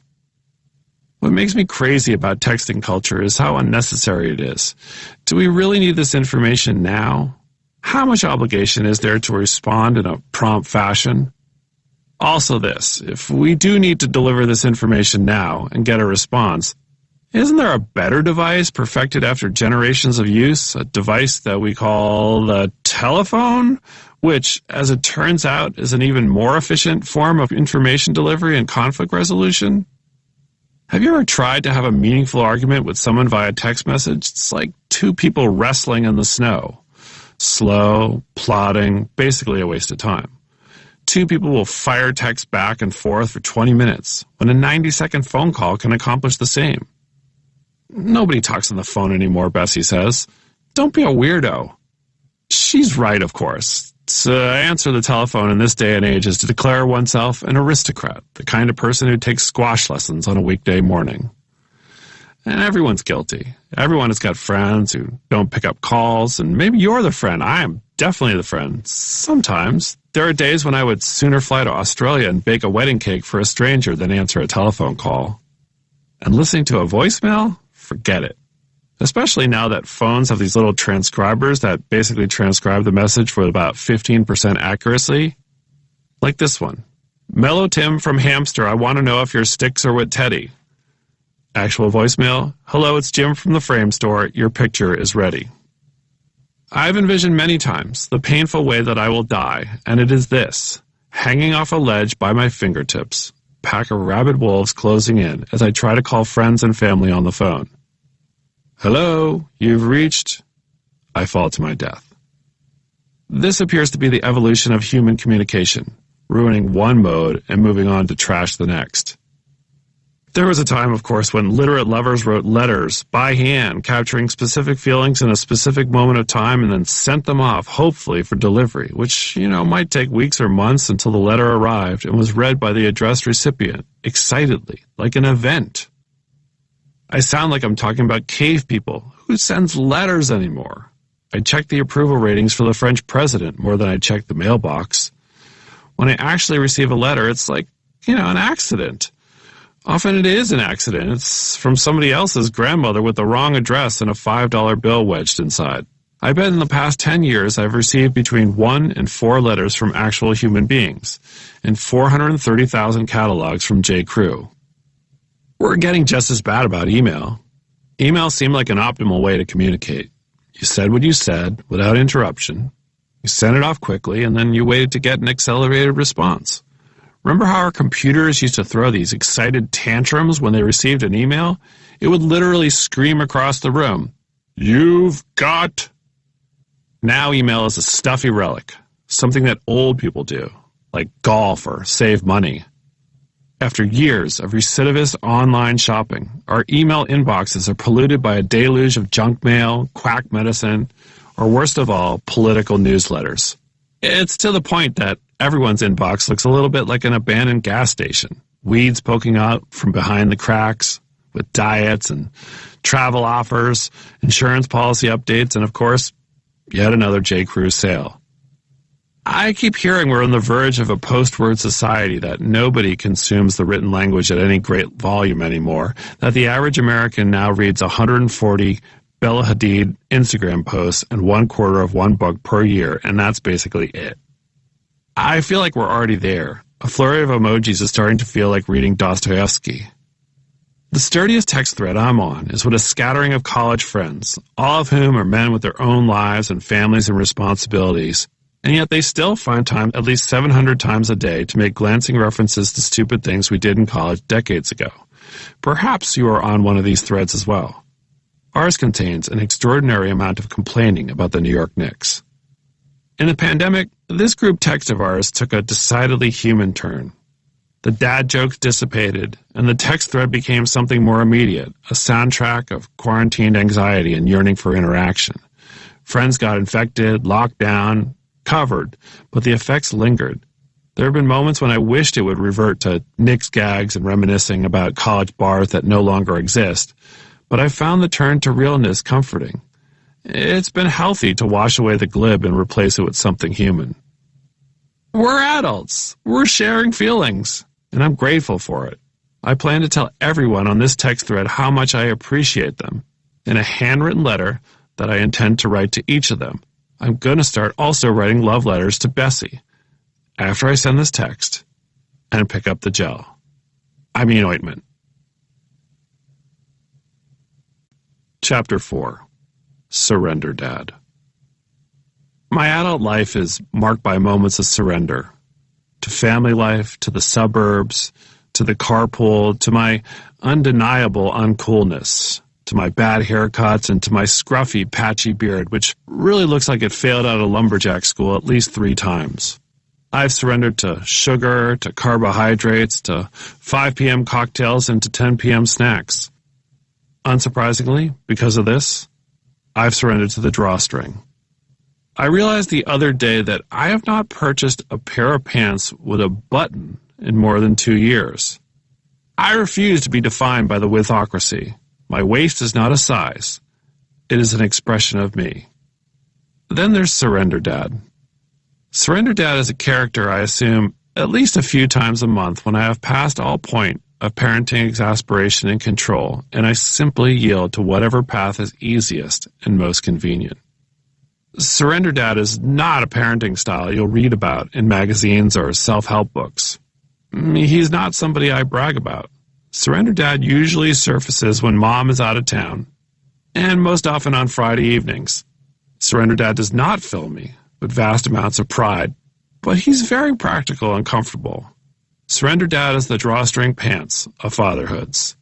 What makes me crazy about texting culture is how unnecessary it is. Do we really need this information now? How much obligation is there to respond in a prompt fashion? Also this, if we do need to deliver this information now and get a response, isn't there a better device perfected after generations of use, a device that we call the telephone, which, as it turns out, is an even more efficient form of information delivery and conflict resolution? Have you ever tried to have a meaningful argument with someone via text message? It's like two people wrestling in the snow. Slow, plodding, basically a waste of time. Two people will fire text back and forth for 20 minutes, when a 90-second phone call can accomplish the same. Nobody talks on the phone anymore, Bessie says. Don't be a weirdo. She's right, of course. To answer the telephone in this day and age is to declare oneself an aristocrat, the kind of person who takes squash lessons on a weekday morning. And everyone's guilty. Everyone has got friends who don't pick up calls, and maybe you're the friend. I am definitely the friend. Sometimes. There are days when I would sooner fly to Australia and bake a wedding cake for a stranger than answer a telephone call. And listening to a voicemail? Forget it. Especially now that phones have these little transcribers that basically transcribe the message with about 15% accuracy. Like this one. Mellow Tim from Hamster, I want to know if your sticks are with Teddy. Actual voicemail, hello, it's Jim from the frame store. Your picture is ready. I've envisioned many times the painful way that I will die, and it is this, hanging off a ledge by my fingertips, pack of rabid wolves closing in as I try to call friends and family on the phone. Hello, you've reached... I fall to my death. This appears to be the evolution of human communication, ruining one mode and moving on to trash the next. There was a time, of course, when literate lovers wrote letters by hand, capturing specific feelings in a specific moment of time and then sent them off, hopefully for delivery, which, might take weeks or months until the letter arrived and was read by the addressed recipient, excitedly, like an event. I sound like I'm talking about cave people. Who sends letters anymore? I check the approval ratings for the French president more than I check the mailbox. When I actually receive a letter, it's like, an accident. Often it is an accident. It's from somebody else's grandmother with the wrong address and a $5 bill wedged inside. I bet in the past 10 years I've received between 1 and 4 letters from actual human beings, and 430,000 catalogs from J. Crew. We're getting just as bad about email. Email seemed like an optimal way to communicate. You said what you said without interruption. You sent it off quickly, and then you waited to get an accelerated response. Remember how our computers used to throw these excited tantrums when they received an email? It would literally scream across the room, "You've got..." Now email is a stuffy relic, something that old people do, like golf or save money. After years of recidivist online shopping, our email inboxes are polluted by a deluge of junk mail, quack medicine, or worst of all, political newsletters. It's to the point that everyone's inbox looks a little bit like an abandoned gas station. Weeds poking out from behind the cracks, with diets and travel offers, insurance policy updates, and of course, yet another J. Crew sale. I keep hearing we're on the verge of a post-word society, that nobody consumes the written language at any great volume anymore, that the average American now reads 140 Bella Hadid Instagram posts and 1/4 of one book per year, and that's basically it. I feel like we're already there. A flurry of emojis is starting to feel like reading Dostoevsky. The sturdiest text thread I'm on is with a scattering of college friends, all of whom are men with their own lives and families and responsibilities, and yet they still find time at least 700 times a day to make glancing references to stupid things we did in college decades ago. Perhaps you are on one of these threads as well. Ours contains an extraordinary amount of complaining about the New York Knicks. In the pandemic, this group text of ours took a decidedly human turn. The dad jokes dissipated, and the text thread became something more immediate, a soundtrack of quarantined anxiety and yearning for interaction. Friends got infected, locked down, covered, but the effects lingered. There have been moments when I wished it would revert to Knicks gags and reminiscing about college bars that no longer exist, but I found the turn to realness comforting. It's been healthy to wash away the glib and replace it with something human. We're adults. We're sharing feelings, and I'm grateful for it. I plan to tell everyone on this text thread how much I appreciate them in a handwritten letter that I intend to write to each of them. I'm going to start also writing love letters to Bessie after I send this text and pick up the ointment. Chapter 4. Surrender Dad. My adult life is marked by moments of surrender. To family life, to the suburbs, to the carpool, to my undeniable uncoolness, to my bad haircuts, and to my scruffy, patchy beard, which really looks like it failed out of lumberjack school at least 3 times. I've surrendered to sugar, to carbohydrates, to 5 p.m. cocktails, and to 10 p.m. snacks. Unsurprisingly, because of this, I've surrendered to the drawstring. I realized the other day that I have not purchased a pair of pants with a button in more than 2 years. I refuse to be defined by the withocracy. My waist is not a size. It is an expression of me. Then there's Surrender Dad. Surrender Dad is a character I assume at least a few times a month when I have passed all point of parenting exasperation and control, and I simply yield to whatever path is easiest and most convenient. Surrender Dad is not a parenting style you'll read about in magazines or self-help books. He's not somebody I brag about. Surrender Dad usually surfaces when mom is out of town, and most often on Friday evenings. Surrender Dad does not fill me with vast amounts of pride, but he's very practical and comfortable. Surrender Dad is the drawstring pants of fatherhoods.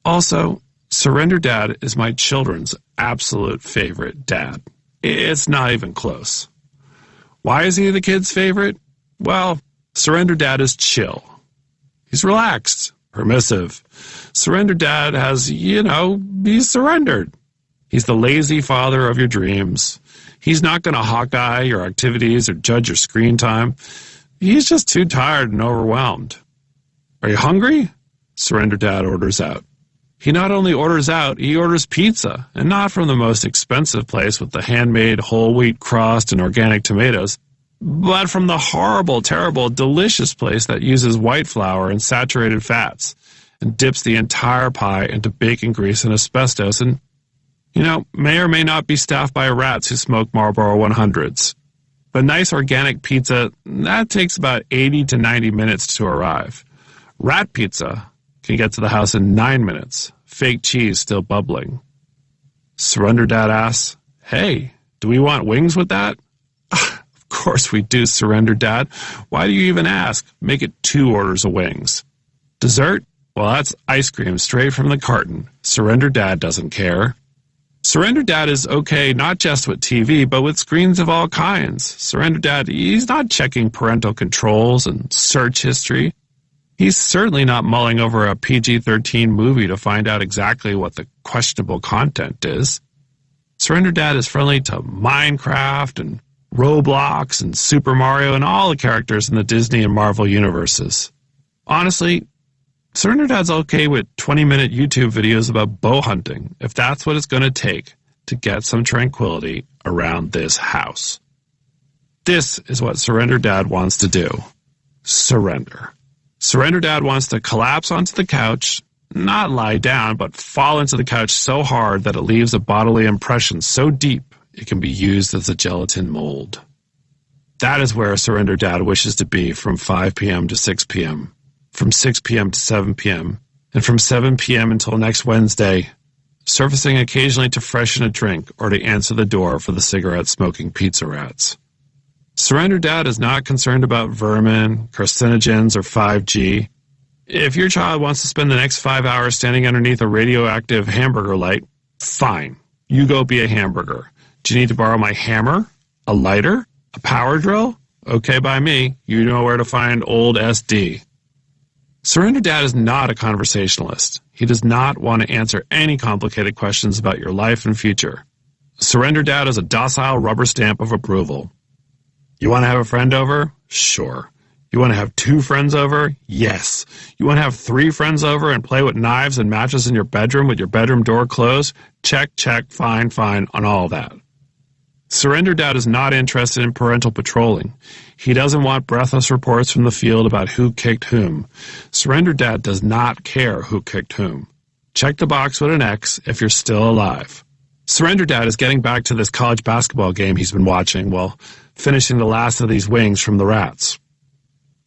Also, Surrender Dad is my children's absolute favorite dad. It's not even close. Why is he the kids' favorite? Well, Surrender Dad is chill. He's relaxed, permissive. Surrender Dad has, he's surrendered. He's the lazy father of your dreams. He's not going to Hawkeye your activities or judge your screen time. He's just too tired and overwhelmed. Are you hungry? Surrender Dad orders out. He not only orders out, he orders pizza, and not from the most expensive place with the handmade whole wheat crust and organic tomatoes, but from the horrible, terrible, delicious place that uses white flour and saturated fats and dips the entire pie into bacon grease and asbestos and, may or may not be staffed by rats who smoke Marlboro 100s. But nice organic pizza, that takes about 80 to 90 minutes to arrive. Rat pizza can get to the house in 9 minutes, fake cheese still bubbling. Surrender Dad asks, "Hey, do we want wings with that?" Of course we do, Surrender Dad. Why do you even ask? Make it 2 orders of wings. Dessert? Well, that's ice cream straight from the carton. Surrender Dad doesn't care. Surrender Dad is okay not just with TV, but with screens of all kinds. Surrender Dad, he's not checking parental controls and search history. He's certainly not mulling over a PG-13 movie to find out exactly what the questionable content is. Surrender Dad is friendly to Minecraft and Roblox and Super Mario and all the characters in the Disney and Marvel universes. Honestly, Surrender Dad's okay with 20-minute YouTube videos about bow hunting, if that's what it's going to take to get some tranquility around this house. This is what Surrender Dad wants to do. Surrender. Surrender Dad wants to collapse onto the couch, not lie down, but fall into the couch so hard that it leaves a bodily impression so deep it can be used as a gelatin mold. That is where Surrender Dad wishes to be from 5 p.m. to 6 p.m., from 6 p.m. to 7 p.m., and from 7 p.m. until next Wednesday, surfacing occasionally to freshen a drink or to answer the door for the cigarette-smoking pizza rats. Surrender Dad is not concerned about vermin, carcinogens, or 5G. If your child wants to spend the next 5 hours standing underneath a radioactive hamburger light, fine. You go be a hamburger. Do you need to borrow my hammer? A lighter? A power drill? Okay by me. You know where to find old SD. Surrender Dad is not a conversationalist. He does not want to answer any complicated questions about your life and future. Surrender Dad is a docile rubber stamp of approval. You want to have a friend over? Sure. You want to have 2 friends over? Yes. You want to have 3 friends over and play with knives and matches in your bedroom with your bedroom door closed? Check, fine on all that. Surrender Dad is not interested in parental patrolling. He doesn't want breathless reports from the field about who kicked whom. Surrender Dad does not care who kicked whom. Check the box with an X if you're still alive. Surrender Dad is getting back to this college basketball game he's been watching while finishing the last of these wings from the rats.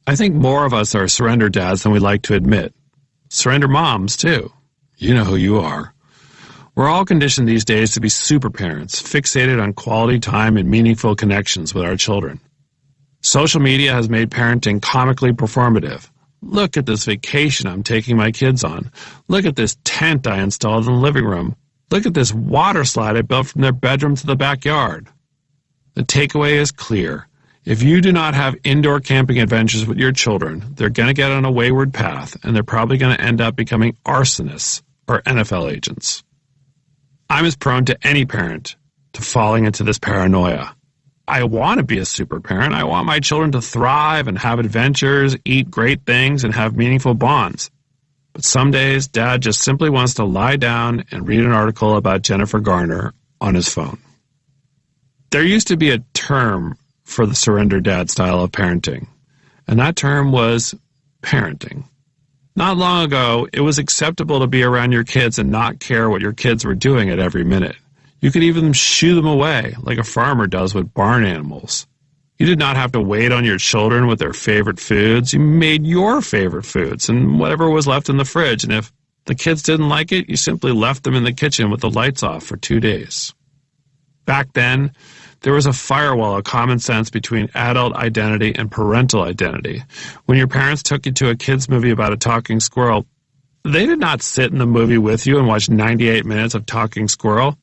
I think more of us are Surrender Dads than we like to admit. Surrender Moms, too. You know who you are. We're all conditioned these days to be super parents, fixated on quality time and meaningful connections with our children. Social media has made parenting comically performative. Look at this vacation I'm taking my kids on. Look at this tent I installed in the living room. Look at this water slide I built from their bedroom to the backyard. The takeaway is clear. If you do not have indoor camping adventures with your children, they're going to get on a wayward path, and they're probably going to end up becoming arsonists or NFL agents. I'm as prone to any parent to falling into this paranoia. I want to be a super parent. I want my children to thrive and have adventures, eat great things, and have meaningful bonds. But some days, Dad just simply wants to lie down and read an article about Jennifer Garner on his phone. There used to be a term for the surrender dad style of parenting, and that term was parenting. Not long ago, it was acceptable to be around your kids and not care what your kids were doing at every minute. You could even shoo them away, like a farmer does with barn animals. You did not have to wait on your children with their favorite foods. You made your favorite foods and whatever was left in the fridge, and if the kids didn't like it, you simply left them in the kitchen with the lights off for 2 days. Back then, there was a firewall of common sense between adult identity and parental identity. When your parents took you to a kids' movie about a talking squirrel, they did not sit in the movie with you and watch 98 minutes of talking squirrel.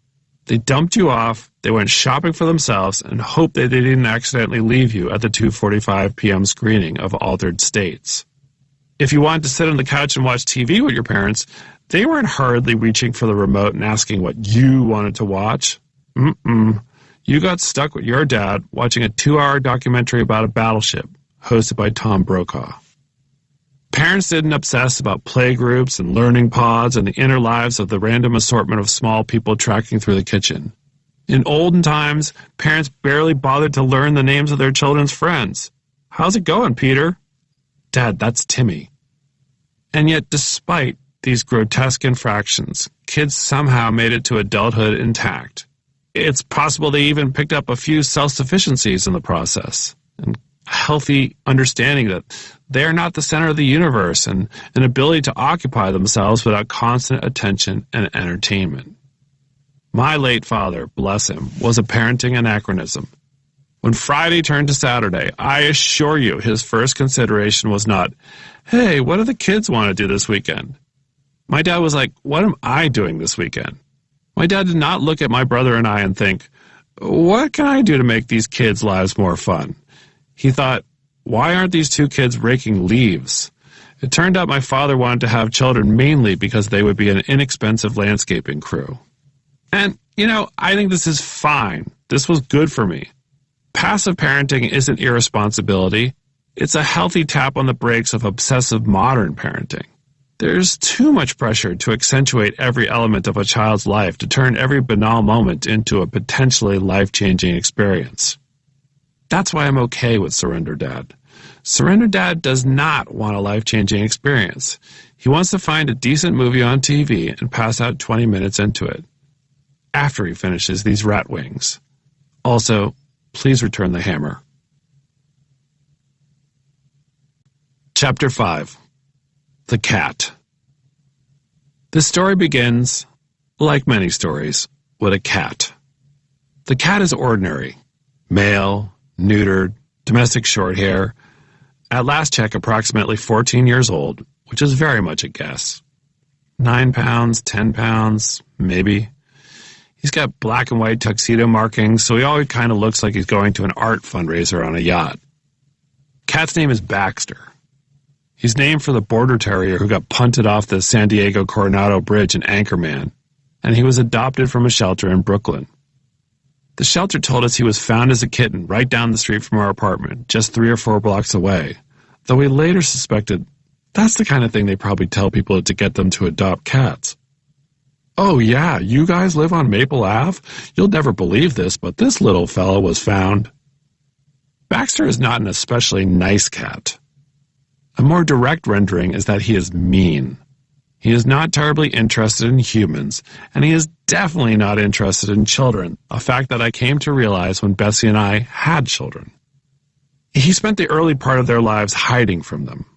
They dumped you off, they went shopping for themselves, and hoped that they didn't accidentally leave you at the 2:45 p.m. screening of Altered States. If you wanted to sit on the couch and watch TV with your parents, they weren't hurriedly reaching for the remote and asking what you wanted to watch. You got stuck with your dad watching a 2-hour documentary about a battleship hosted by Tom Brokaw. Parents didn't obsess about playgroups and learning pods and the inner lives of the random assortment of small people tracking through the kitchen. In olden times, parents barely bothered to learn the names of their children's friends. How's it going, Peter? Dad, that's Timmy. And yet, despite these grotesque infractions, kids somehow made it to adulthood intact. It's possible they even picked up a few self-sufficiencies in the process, and a healthy understanding that they are not the center of the universe, and an ability to occupy themselves without constant attention and entertainment. My late father, bless him, was a parenting anachronism. When Friday turned to Saturday, I assure you his first consideration was not, hey, what do the kids want to do this weekend? My dad was like, what am I doing this weekend? My dad did not look at my brother and I and think, what can I do to make these kids' lives more fun? He thought, why aren't these 2 kids raking leaves? It turned out my father wanted to have children mainly because they would be an inexpensive landscaping crew. And, I think this is fine. This was good for me. Passive parenting isn't irresponsibility. It's a healthy tap on the brakes of obsessive modern parenting. There's too much pressure to accentuate every element of a child's life to turn every banal moment into a potentially life-changing experience. That's why I'm okay with Surrender Dad. Surrender Dad does not want a life-changing experience. He wants to find a decent movie on TV and pass out 20 minutes into it, after he finishes these rat wings. Also, please return the hammer. Chapter 5. The Cat. This story begins, like many stories, with a cat. The cat is ordinary. Male, neutered, domestic short hair. At last check, approximately 14 years old, which is very much a guess. 9 pounds, 10 pounds, maybe. He's got black and white tuxedo markings, so he always kind of looks like he's going to an art fundraiser on a yacht. Cat's name is Baxter. He's named for the border terrier who got punted off the San Diego Coronado Bridge in Anchorman, and he was adopted from a shelter in Brooklyn. The shelter told us he was found as a kitten right down the street from our apartment, just 3 or 4 blocks away, though we later suspected that's the kind of thing they probably tell people to get them to adopt cats. Oh yeah, you guys live on Maple Ave? You'll never believe this, but this little fellow was found. Baxter is not an especially nice cat. A more direct rendering is that he is mean. He is not terribly interested in humans, and he is definitely not interested in children, a fact that I came to realize when Bessie and I had children. He spent the early part of their lives hiding from them.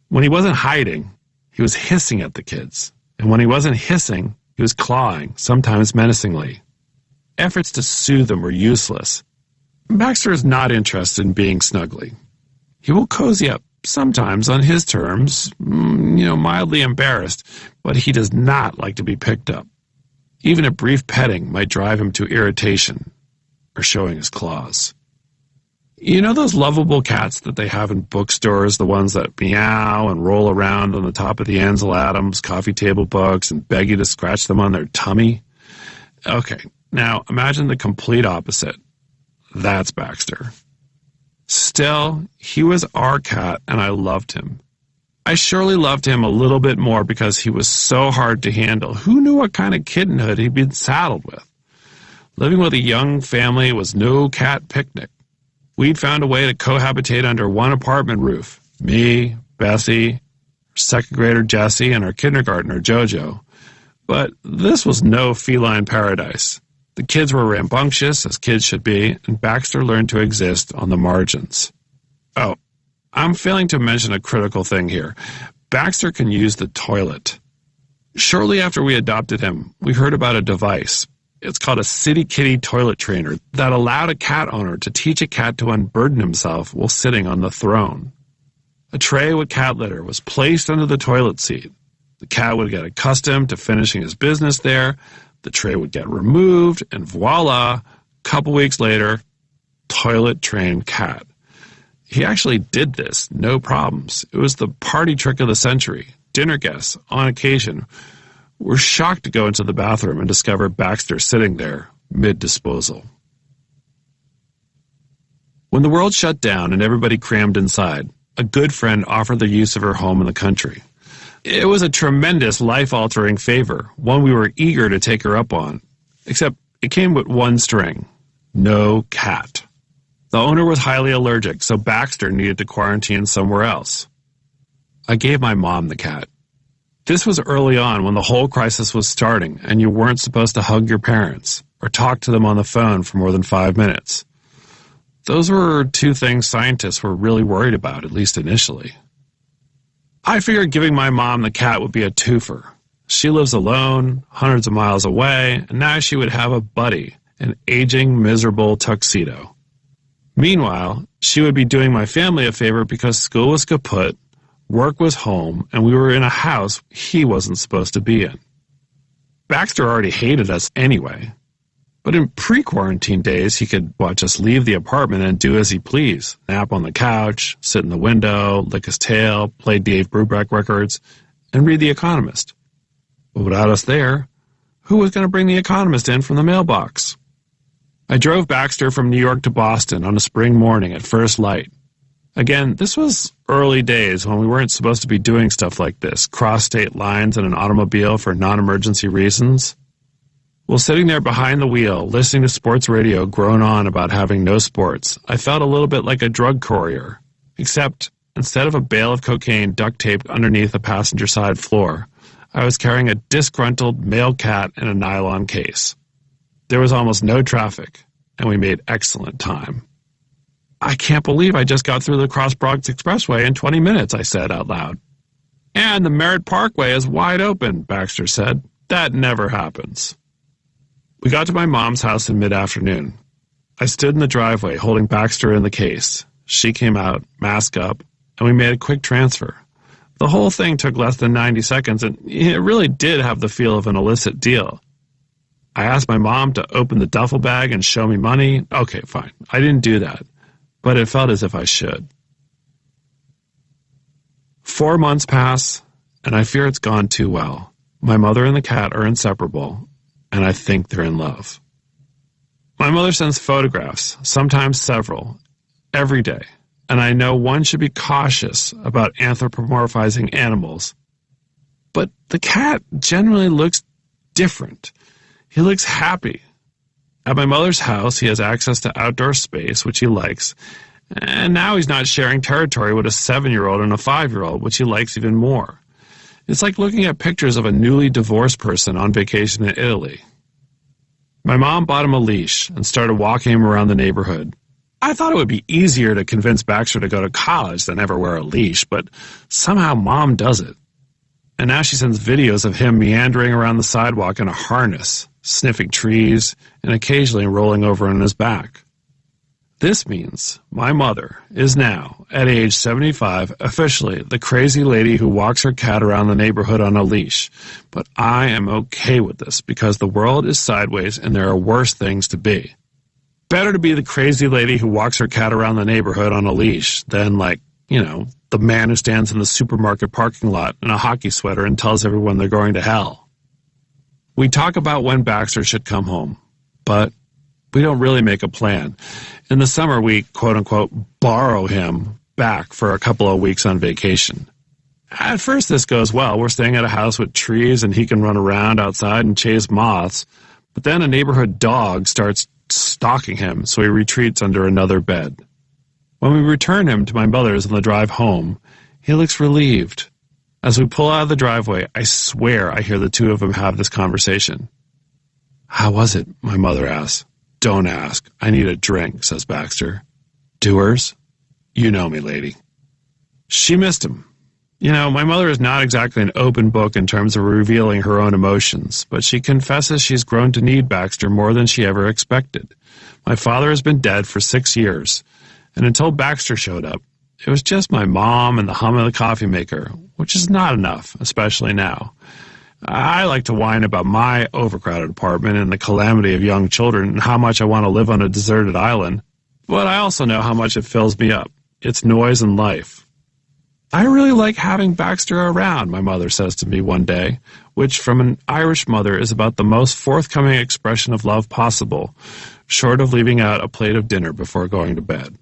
When he wasn't hiding, he was hissing at the kids, and when he wasn't hissing, he was clawing, sometimes menacingly. Efforts to soothe them were useless. Baxter is not interested in being snuggly. He will cozy up, sometimes on his terms, mildly embarrassed, but he does not like to be picked up. Even a brief petting might drive him to irritation or showing his claws. You know those lovable cats that they have in bookstores, the ones that meow and roll around on the top of the Ansel Adams coffee table books and beg you to scratch them on their tummy? Okay, now imagine the complete opposite. That's Baxter. Still, he was our cat and I loved him. I surely loved him a little bit more because he was so hard to handle. Who knew what kind of kittenhood he'd been saddled with? Living with a young family was no cat picnic. We'd found a way to cohabitate under one apartment roof. Me, Bessie, second grader Jessie, and our kindergartner Jojo. But this was no feline paradise. The kids were rambunctious, as kids should be, and Baxter learned to exist on the margins. Oh, I'm failing to mention a critical thing here. Baxter can use the toilet. Shortly after we adopted him, we heard about a device. It's called a city kitty toilet trainer that allowed a cat owner to teach a cat to unburden himself while sitting on the throne. A tray with cat litter was placed under the toilet seat. The cat would get accustomed to finishing his business there. The tray would get removed, and voila, a couple weeks later, toilet-trained cat. He actually did this, no problems. It was the party trick of the century. Dinner guests, on occasion, were shocked to go into the bathroom and discover Baxter sitting there, mid-disposal. When the world shut down and everybody crammed inside, a good friend offered the use of her home in the country. It was a tremendous life-altering favor, one we were eager to take her up on, except it came with one string: no cat. The owner was highly allergic, so Baxter needed to quarantine somewhere else. I gave my mom the cat. This was early on when the whole crisis was starting and you weren't supposed to hug your parents or talk to them on the phone for more than 5 minutes. Those were two things scientists were really worried about, at least initially. I figured giving my mom the cat would be a twofer. She lives alone, hundreds of miles away, and now she would have a buddy, an aging, miserable tuxedo. Meanwhile, she would be doing my family a favor because school was kaput, work was home, and we were in a house he wasn't supposed to be in. Baxter already hated us anyway. But in pre-quarantine days, he could watch us leave the apartment and do as he pleased. Nap on the couch, sit in the window, lick his tail, play Dave Brubeck records, and read The Economist. But without us there, who was going to bring The Economist in from the mailbox? I drove Baxter from New York to Boston on a spring morning at first light. Again, this was early days when we weren't supposed to be doing stuff like this, cross state lines in an automobile for non-emergency reasons. While sitting there behind the wheel, listening to sports radio drone on about having no sports, I felt a little bit like a drug courier. Except, instead of a bale of cocaine duct taped underneath the passenger side floor, I was carrying a disgruntled male cat in a nylon case. There was almost no traffic, and we made excellent time. I can't believe I just got through the Cross Bronx Expressway in 20 minutes, I said out loud. And the Merritt Parkway is wide open, Baxter said. That never happens. We got to my mom's house in mid-afternoon. I stood in the driveway holding Baxter in the case. She came out, mask up, and we made a quick transfer. The whole thing took less than 90 seconds, and it really did have the feel of an illicit deal. I asked my mom to open the duffel bag and show me money. Okay, fine. I didn't do that, but it felt as if I should. 4 months pass, and I fear it's gone too well. My mother and the cat are inseparable, and I think they're in love. My mother sends photographs, sometimes several, every day, and I know one should be cautious about anthropomorphizing animals. But the cat generally looks different. He looks happy. At my mother's house, he has access to outdoor space, which he likes, and now he's not sharing territory with a 7-year-old and a 5-year-old, which he likes even more. It's like looking at pictures of a newly divorced person on vacation in Italy. My mom bought him a leash and started walking him around the neighborhood. I thought it would be easier to convince Baxter to go to college than ever wear a leash, but somehow Mom does it. And now she sends videos of him meandering around the sidewalk in a harness, sniffing trees, and occasionally rolling over on his back. This means my mother is now, at age 75, officially the crazy lady who walks her cat around the neighborhood on a leash. But I am okay with this because the world is sideways and there are worse things to be. Better to be the crazy lady who walks her cat around the neighborhood on a leash than, the man who stands in the supermarket parking lot in a hockey sweater and tells everyone they're going to hell. We talk about when Baxter should come home, but we don't really make a plan. In the summer, we, quote-unquote, borrow him back for a couple of weeks on vacation. At first, this goes well. We're staying at a house with trees, and he can run around outside and chase moths. But then a neighborhood dog starts stalking him, so he retreats under another bed. When we return him to my mother's on the drive home, he looks relieved. As we pull out of the driveway, I swear I hear the two of them have this conversation. "How was it?" my mother asks. "Don't ask. I need a drink," says Baxter. "Doers? You know me, lady." She missed him. My mother is not exactly an open book in terms of revealing her own emotions, but she confesses she's grown to need Baxter more than she ever expected. My father has been dead for 6 years, and until Baxter showed up, it was just my mom and the hum of the coffee maker, which is not enough, especially now. I like to whine about my overcrowded apartment and the calamity of young children and how much I want to live on a deserted island, but I also know how much it fills me up. It's noise and life. "I really like having Baxter around," my mother says to me one day, which from an Irish mother is about the most forthcoming expression of love possible, short of leaving out a plate of dinner before going to bed.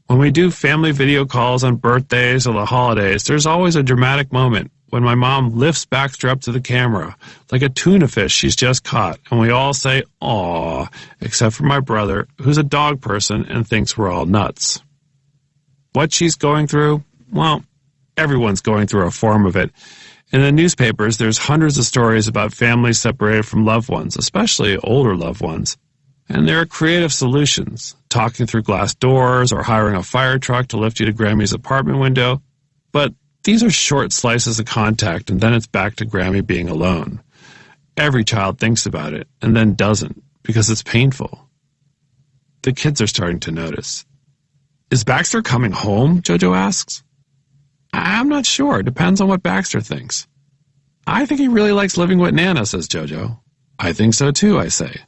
When we do family video calls on birthdays or the holidays, there's always a dramatic moment when my mom lifts Baxter up to the camera, like a tuna fish she's just caught, and we all say, "Aw," except for my brother, who's a dog person and thinks we're all nuts. What she's going through? Well, everyone's going through a form of it. In the newspapers, there's hundreds of stories about families separated from loved ones, especially older loved ones. And there are creative solutions, talking through glass doors or hiring a fire truck to lift you to Grammy's apartment window. But these are short slices of contact, and then it's back to Grammy being alone. Every child thinks about it, and then doesn't, because it's painful. The kids are starting to notice. "Is Baxter coming home?" Jojo asks. "I'm not sure. Depends on what Baxter thinks." "I think he really likes living with Nana," says Jojo. "I think so too," I say.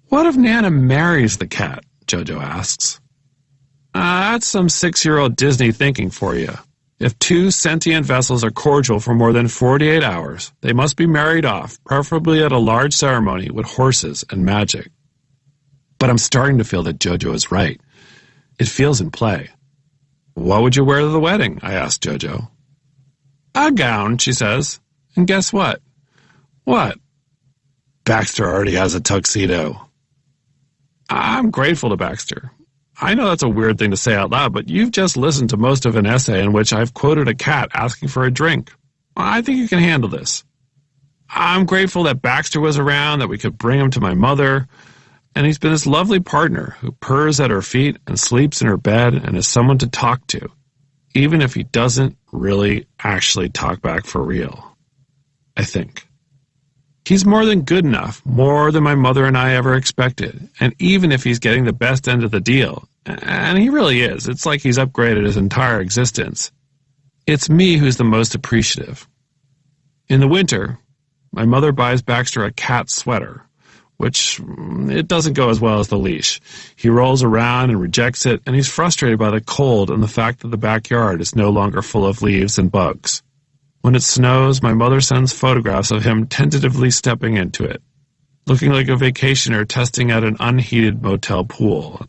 "What if Nana marries the cat?" Jojo asks. That's some 6-year-old Disney thinking for you. If two sentient vessels are cordial for more than 48 hours, they must be married off, preferably at a large ceremony with horses and magic. But I'm starting to feel that Jojo is right. It feels in play. "What would you wear to the wedding?" I asked Jojo. "A gown," she says. "And guess what?" "What?" "Baxter already has a tuxedo." I'm grateful to Baxter. I know that's a weird thing to say out loud, but you've just listened to most of an essay in which I've quoted a cat asking for a drink. I think you can handle this. I'm grateful that Baxter was around, that we could bring him to my mother, and he's been this lovely partner who purrs at her feet and sleeps in her bed and is someone to talk to, even if he doesn't really actually talk back for real. I think. He's more than good enough, more than my mother and I ever expected, and even if he's getting the best end of the deal, and he really is, it's like he's upgraded his entire existence, it's me who's the most appreciative. In the winter, my mother buys Baxter a cat sweater, which it doesn't go as well as the leash. He rolls around and rejects it, and he's frustrated by the cold and the fact that the backyard is no longer full of leaves and bugs. When it snows, my mother sends photographs of him tentatively stepping into it, looking like a vacationer testing out an unheated motel pool.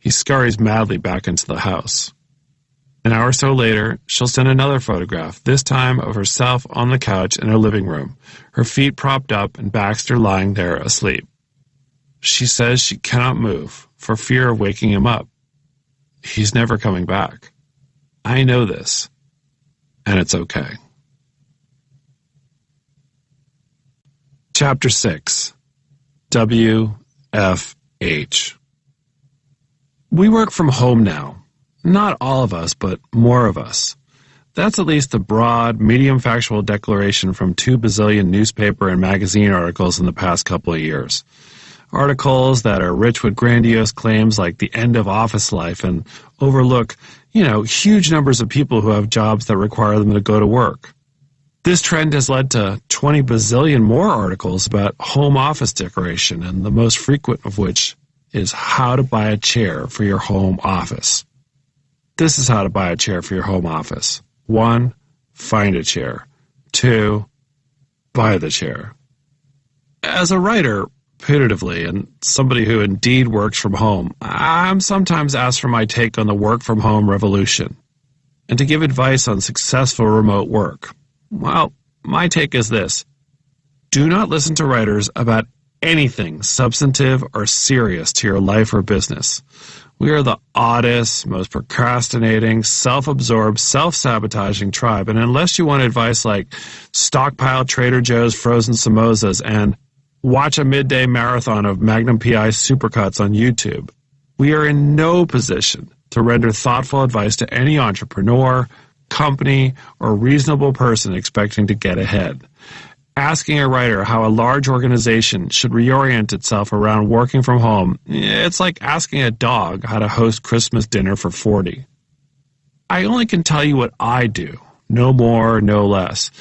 He scurries madly back into the house. An hour or so later, she'll send another photograph, this time of herself on the couch in her living room, her feet propped up and Baxter lying there asleep. She says she cannot move for fear of waking him up. He's never coming back. I know this, and it's okay. Chapter 6. WFH. We work from home now. Not all of us, but more of us. That's at least the broad, medium factual declaration from 2 bazillion newspaper and magazine articles in the past couple of years. Articles that are rich with grandiose claims like the end of office life and overlook, huge numbers of people who have jobs that require them to go to work. This trend has led to 20 bazillion more articles about home office decoration, and the most frequent of which is how to buy a chair for your home office. This is how to buy a chair for your home office. 1. Find a chair. 2. Buy the chair. As a writer, putatively, and somebody who indeed works from home, I'm sometimes asked for my take on the work-from-home revolution, and to give advice on successful remote work. Well, my take is this. Do not listen to writers about anything substantive or serious to your life or business. We are the oddest, most procrastinating, self-absorbed, self-sabotaging tribe, and unless you want advice like stockpile Trader Joe's frozen samosas and watch a midday marathon of Magnum PI supercuts on YouTube, we are in no position to render thoughtful advice to any entrepreneur, company, or reasonable person expecting to get ahead. Asking a writer how a large organization should reorient itself around working from home, it's like asking a dog how to host Christmas dinner for 40. I only can tell you what I do, no more, no less.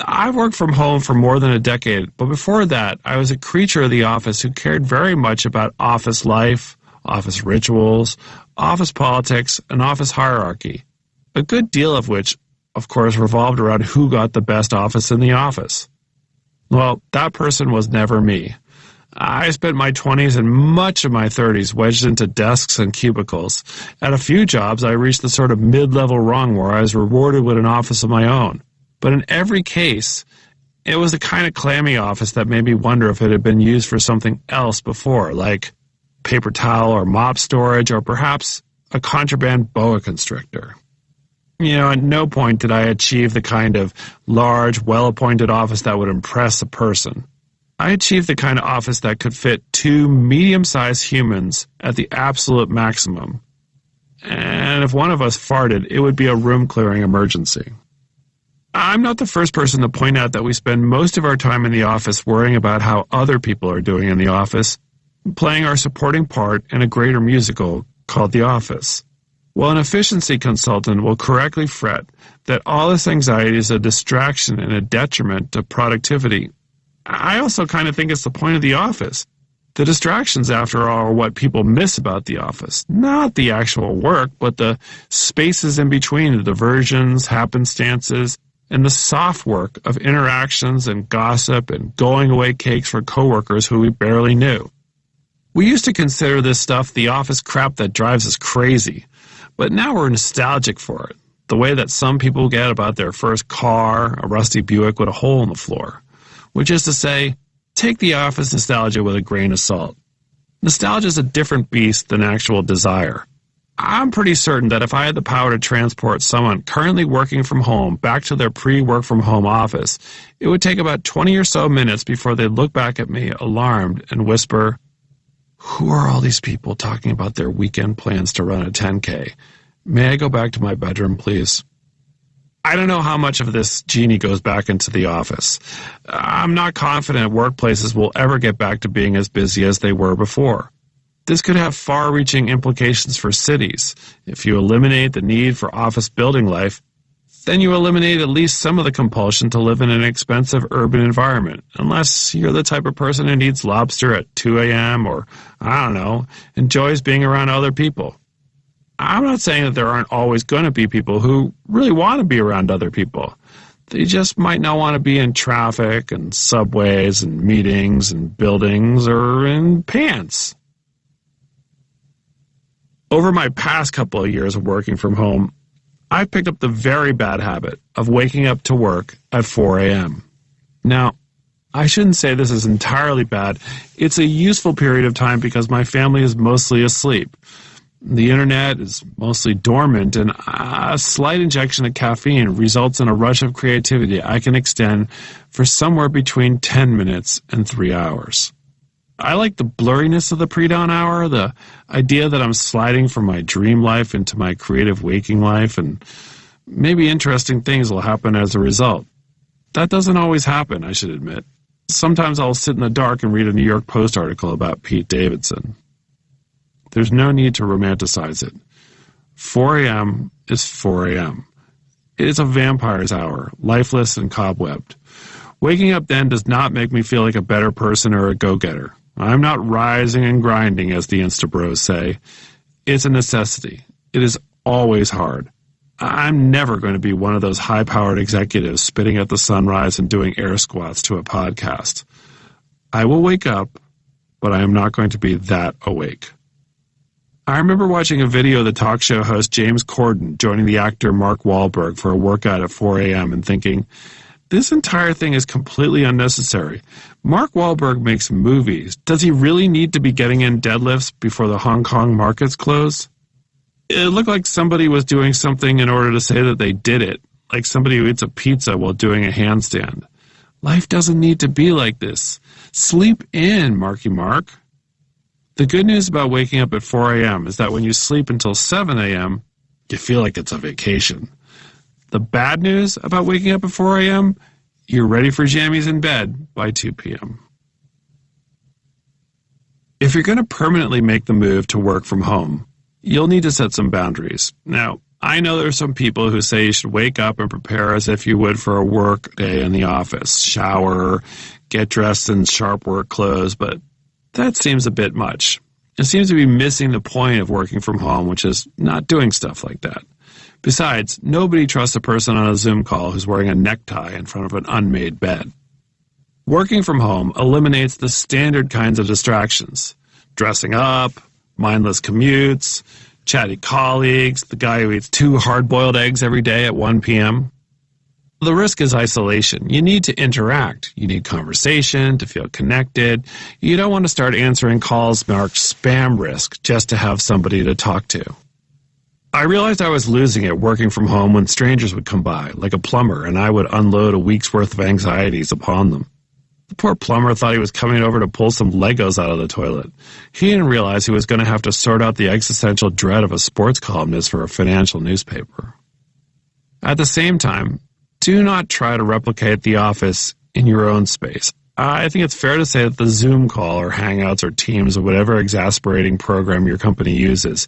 I've worked from home for more than a decade, but before that, I was a creature of the office who cared very much about office life, office rituals, office politics, and office hierarchy, a good deal of which, of course, revolved around who got the best office in the office. Well, that person was never me. I spent my 20s and much of my 30s wedged into desks and cubicles. At a few jobs, I reached the sort of mid-level rung where I was rewarded with an office of my own. But in every case, it was the kind of clammy office that made me wonder if it had been used for something else before, like paper towel or mop storage, or perhaps a contraband boa constrictor. At no point did I achieve the kind of large, well-appointed office that would impress a person. I achieved the kind of office that could fit 2 medium-sized humans at the absolute maximum. And if one of us farted, it would be a room-clearing emergency. I'm not the first person to point out that we spend most of our time in the office worrying about how other people are doing in the office, playing our supporting part in a greater musical called The Office. While an efficiency consultant will correctly fret that all this anxiety is a distraction and a detriment to productivity, I also kind of think it's the point of the office. The distractions, after all, are what people miss about the office. Not the actual work, but the spaces in between, the diversions, happenstances, and the soft work of interactions and gossip and going-away cakes for coworkers who we barely knew. We used to consider this stuff the office crap that drives us crazy, but now we're nostalgic for it, the way that some people get about their first car, a rusty Buick with a hole in the floor. Which is to say, take the office nostalgia with a grain of salt. Nostalgia is a different beast than actual desire. I'm pretty certain that if I had the power to transport someone currently working from home back to their pre-work-from-home office, it would take about 20 or so minutes before they'd look back at me, alarmed, and whisper, "Who are all these people talking about their weekend plans to run a 10K? May I go back to my bedroom, please?" I don't know how much of this genie goes back into the office. I'm not confident workplaces will ever get back to being as busy as they were before. This could have far-reaching implications for cities. If you eliminate the need for office building life, then you eliminate at least some of the compulsion to live in an expensive urban environment, unless you're the type of person who needs lobster at 2 a.m. or, I don't know, enjoys being around other people. I'm not saying that there aren't always going to be people who really want to be around other people. They just might not want to be in traffic and subways and meetings and buildings or in pants. Over my past couple of years of working from home, I've picked up the very bad habit of waking up to work at 4 a.m. Now, I shouldn't say this is entirely bad. It's a useful period of time because my family is mostly asleep. The internet is mostly dormant, and a slight injection of caffeine results in a rush of creativity I can extend for somewhere between 10 minutes and 3 hours. I like the blurriness of the pre-dawn hour, the idea that I'm sliding from my dream life into my creative waking life, and maybe interesting things will happen as a result. That doesn't always happen, I should admit. Sometimes I'll sit in the dark and read a New York Post article about Pete Davidson. There's no need to romanticize it. 4 a.m. is 4 a.m. It is a vampire's hour, lifeless and cobwebbed. Waking up then does not make me feel like a better person or a go-getter. I'm not rising and grinding, as the Instabros say. It's a necessity. It is always hard. I'm never going to be one of those high-powered executives spitting at the sunrise and doing air squats to a podcast. I will wake up, but I am not going to be that awake. I remember watching a video of the talk show host James Corden joining the actor Mark Wahlberg for a workout at 4 a.m. and thinking, this entire thing is completely unnecessary. Mark Wahlberg makes movies. Does he really need to be getting in deadlifts before the Hong Kong markets close? It looked like somebody was doing something in order to say that they did it, like somebody who eats a pizza while doing a handstand. Life doesn't need to be like this. Sleep in, Marky Mark. The good news about waking up at 4 a.m. is that when you sleep until 7 a.m., you feel like it's a vacation. The bad news about waking up at 4 a.m., you're ready for jammies in bed by 2 p.m. If you're going to permanently make the move to work from home, you'll need to set some boundaries. Now, I know there are some people who say you should wake up and prepare as if you would for a work day in the office, shower, get dressed in sharp work clothes, but that seems a bit much. It seems to be missing the point of working from home, which is not doing stuff like that. Besides, nobody trusts a person on a Zoom call who's wearing a necktie in front of an unmade bed. Working from home eliminates the standard kinds of distractions. Dressing up, mindless commutes, chatty colleagues, the guy who eats 2 hard-boiled eggs every day at 1 p.m. The risk is isolation. You need to interact. You need conversation to feel connected. You don't want to start answering calls marked spam risk just to have somebody to talk to. I realized I was losing it working from home when strangers would come by, like a plumber, and I would unload a week's worth of anxieties upon them. The poor plumber thought he was coming over to pull some Legos out of the toilet. He didn't realize he was going to have to sort out the existential dread of a sports columnist for a financial newspaper. At the same time, do not try to replicate the office in your own space. I think it's fair to say that the Zoom call or Hangouts or Teams or whatever exasperating program your company uses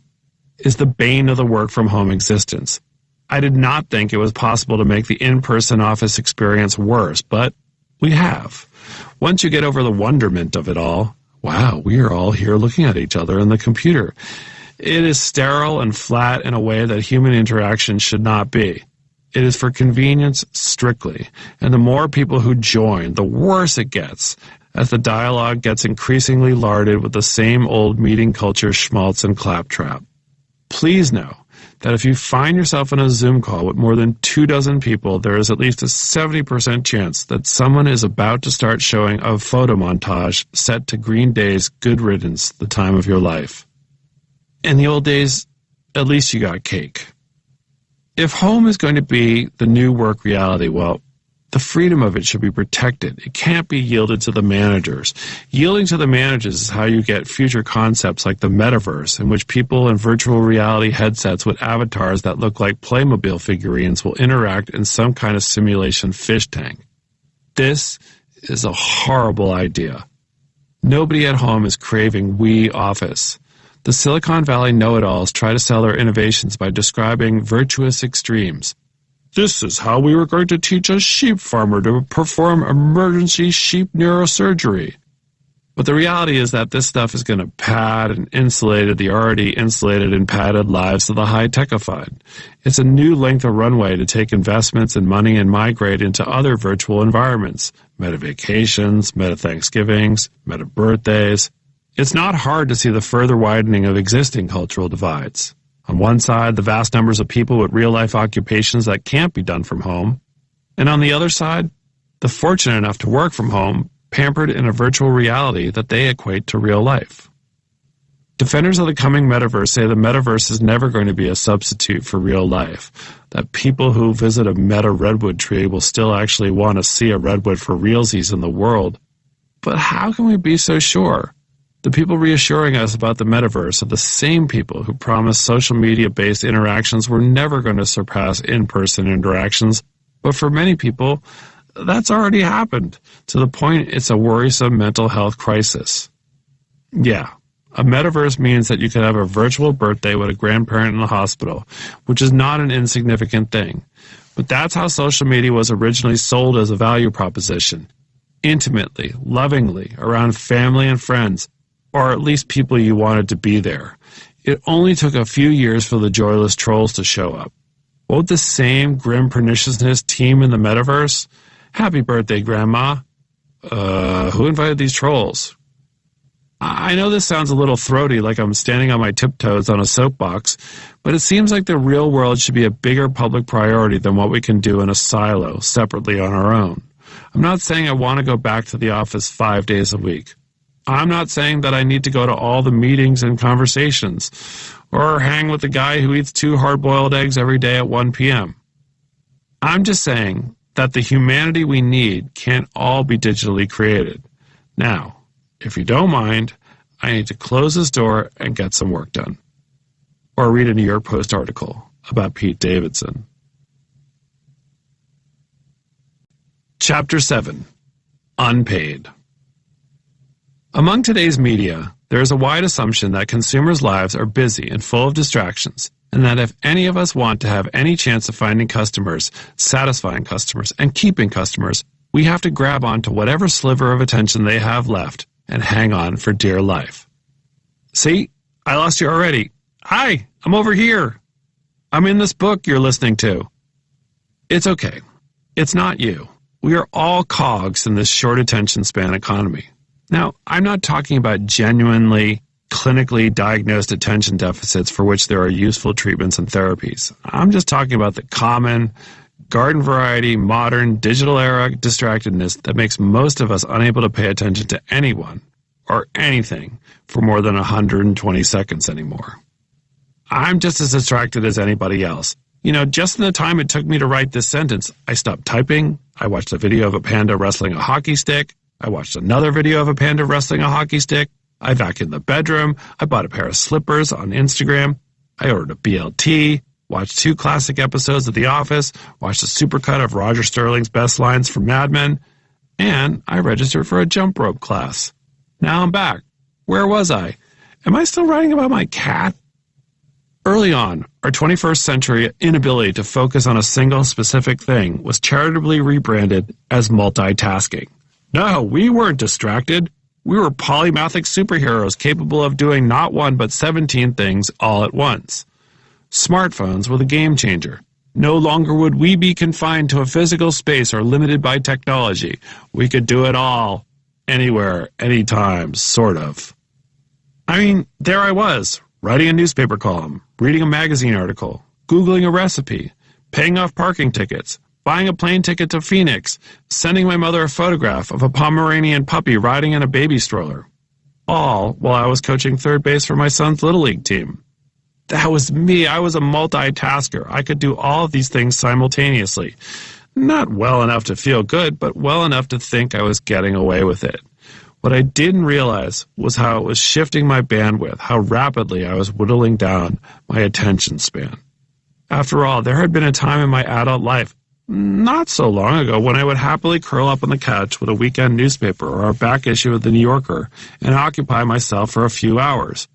is the bane of the work-from-home existence. I did not think it was possible to make the in-person office experience worse, but we have. Once you get over the wonderment of it all, wow, we are all here looking at each other in the computer. It is sterile and flat in a way that human interaction should not be. It is for convenience strictly, and the more people who join, the worse it gets, as the dialogue gets increasingly larded with the same old meeting culture schmaltz and claptrap. Please know that if you find yourself in a Zoom call with more than 24 people, there is at least a 70% chance that someone is about to start showing a photo montage set to Green Day's Good Riddance, the time of your life. In the old days, at least you got cake. If home is going to be the new work reality, well, the freedom of it should be protected. It can't be yielded to the managers. Yielding to the managers is how you get future concepts like the metaverse, in which people in virtual reality headsets with avatars that look like Playmobil figurines will interact in some kind of simulation fish tank. This is a horrible idea. Nobody at home is craving Wii Office. The Silicon Valley know-it-alls try to sell their innovations by describing virtuous extremes. This is how we were going to teach a sheep farmer to perform emergency sheep neurosurgery. But the reality is that this stuff is going to pad and insulate the already insulated and padded lives of the high-techified. It's a new length of runway to take investments and money and migrate into other virtual environments. Meta vacations, meta Thanksgivings, meta birthdays. It's not hard to see the further widening of existing cultural divides. On one side, the vast numbers of people with real-life occupations that can't be done from home. And on the other side, the fortunate enough to work from home, pampered in a virtual reality that they equate to real life. Defenders of the coming metaverse say the metaverse is never going to be a substitute for real life, that people who visit a meta redwood tree will still actually want to see a redwood for realsies in the world. But how can we be so sure? The people reassuring us about the metaverse are the same people who promised social media-based interactions were never going to surpass in-person interactions, but for many people, That's already happened, to the point it's a worrisome mental health crisis. Yeah, a metaverse means that you can have a virtual birthday with a grandparent in the hospital, which is not an insignificant thing. But that's how social media was originally sold as a value proposition. Intimately, lovingly, around family and friends, or at least people you wanted to be there. It only took a few years for the joyless trolls to show up. Won't the same grim perniciousness teem in the metaverse? Happy birthday, Grandma. Who invited these trolls? I know this sounds a little throaty, like I'm standing on my tiptoes on a soapbox, but it seems like the real world should be a bigger public priority than what we can do in a silo, separately on our own. I'm not saying I want to go back to the office 5 days a week. I'm not saying that I need to go to all the meetings and conversations, or hang with the guy who eats 2 hard-boiled eggs every day at 1 p.m. I'm just saying that the humanity we need can't all be digitally created. Now, if you don't mind, I need to close this door and get some work done. Or read a New York Post article about Pete Davidson. Chapter 7. Unpaid. Among today's media, there is a wide assumption that consumers' lives are busy and full of distractions, and that if any of us want to have any chance of finding customers, satisfying customers, and keeping customers, we have to grab onto whatever sliver of attention they have left and hang on for dear life. See, I lost you already. Hi, I'm over here. I'm in this book you're listening to. It's okay. It's not you. We are all cogs in this short attention span economy. Now, I'm not talking about genuinely, clinically diagnosed attention deficits for which there are useful treatments and therapies. I'm just talking about the common, garden variety, modern, digital era distractedness that makes most of us unable to pay attention to anyone or anything for more than 120 seconds anymore. I'm just as distracted as anybody else. You know, just in the time it took me to write this sentence, I stopped typing, I watched a video of a panda wrestling a hockey stick, I watched another video of a panda wrestling a hockey stick, I vacuumed the bedroom, I bought a pair of slippers on Instagram, I ordered a BLT, watched 2 classic episodes of The Office, watched a supercut of Roger Sterling's best lines from Mad Men, and I registered for a jump rope class. Now I'm back. Where was I? Am I still writing about my cat? Early on, our 21st century inability to focus on a single specific thing was charitably rebranded as multitasking. No, we weren't distracted. We were polymathic superheroes capable of doing not 1 but 17 things all at once. Smartphones were the game changer. No longer would we be confined to a physical space or limited by technology. We could do it all, anywhere, anytime, sort of. I mean, there I was, writing a newspaper column, reading a magazine article, Googling a recipe, paying off parking tickets, buying a plane ticket to Phoenix, sending my mother a photograph of a Pomeranian puppy riding in a baby stroller. All while I was coaching third base for my son's Little League team. That was me. I was a multitasker. I could do all of these things simultaneously. Not well enough to feel good, but well enough to think I was getting away with it. What I didn't realize was how it was shifting my bandwidth, how rapidly I was whittling down my attention span. After all, there had been a time in my adult life, not so long ago, when I would happily curl up on the couch with a weekend newspaper or a back issue of The New Yorker and occupy myself for a few hours.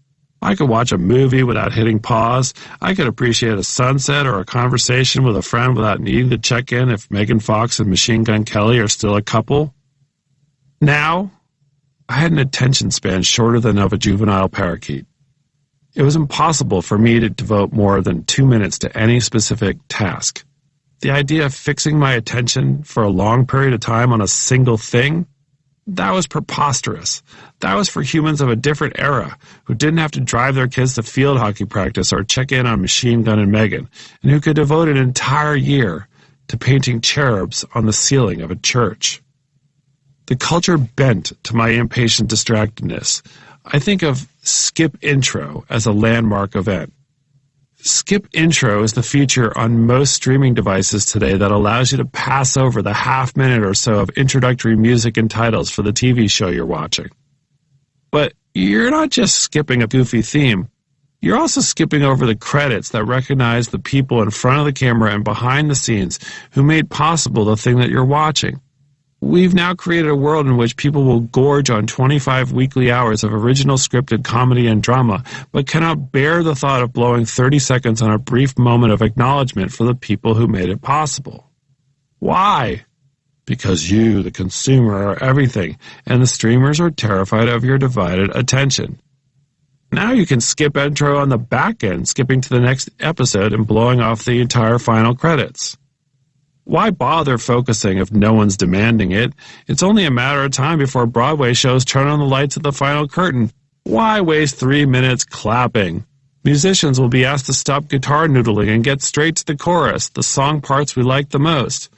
I could watch a movie without hitting pause. I could appreciate a sunset or a conversation with a friend without needing to check in if Megan Fox and Machine Gun Kelly are still a couple. Now, I had an attention span shorter than of a juvenile parakeet. It was impossible for me to devote more than 2 minutes to any specific task. The idea of fixing my attention for a long period of time on a single thing, that was preposterous. That was for humans of a different era who didn't have to drive their kids to field hockey practice or check in on Machine Gun and Megan, and who could devote an entire year to painting cherubs on the ceiling of a church. The culture bent to my impatient distractedness. I think of Skip Intro as a landmark event. Skip Intro is the feature on most streaming devices today that allows you to pass over the half-minute or so of introductory music and titles for the TV show you're watching. But you're not just skipping a goofy theme. You're also skipping over the credits that recognize the people in front of the camera and behind the scenes who made possible the thing that you're watching. We've now created a world in which people will gorge on 25 weekly hours of original scripted comedy and drama, but cannot bear the thought of blowing 30 seconds on a brief moment of acknowledgement for the people who made it possible. Why? Because you, the consumer, are everything, and the streamers are terrified of your divided attention. Now you can skip intro on the back end, skipping to the next episode and blowing off the entire final credits. Why bother focusing if no one's demanding it? It's only a matter of time before Broadway shows turn on the lights at the final curtain. Why waste 3 minutes clapping? Musicians will be asked to stop guitar noodling and get straight to the chorus, the song parts we like the most.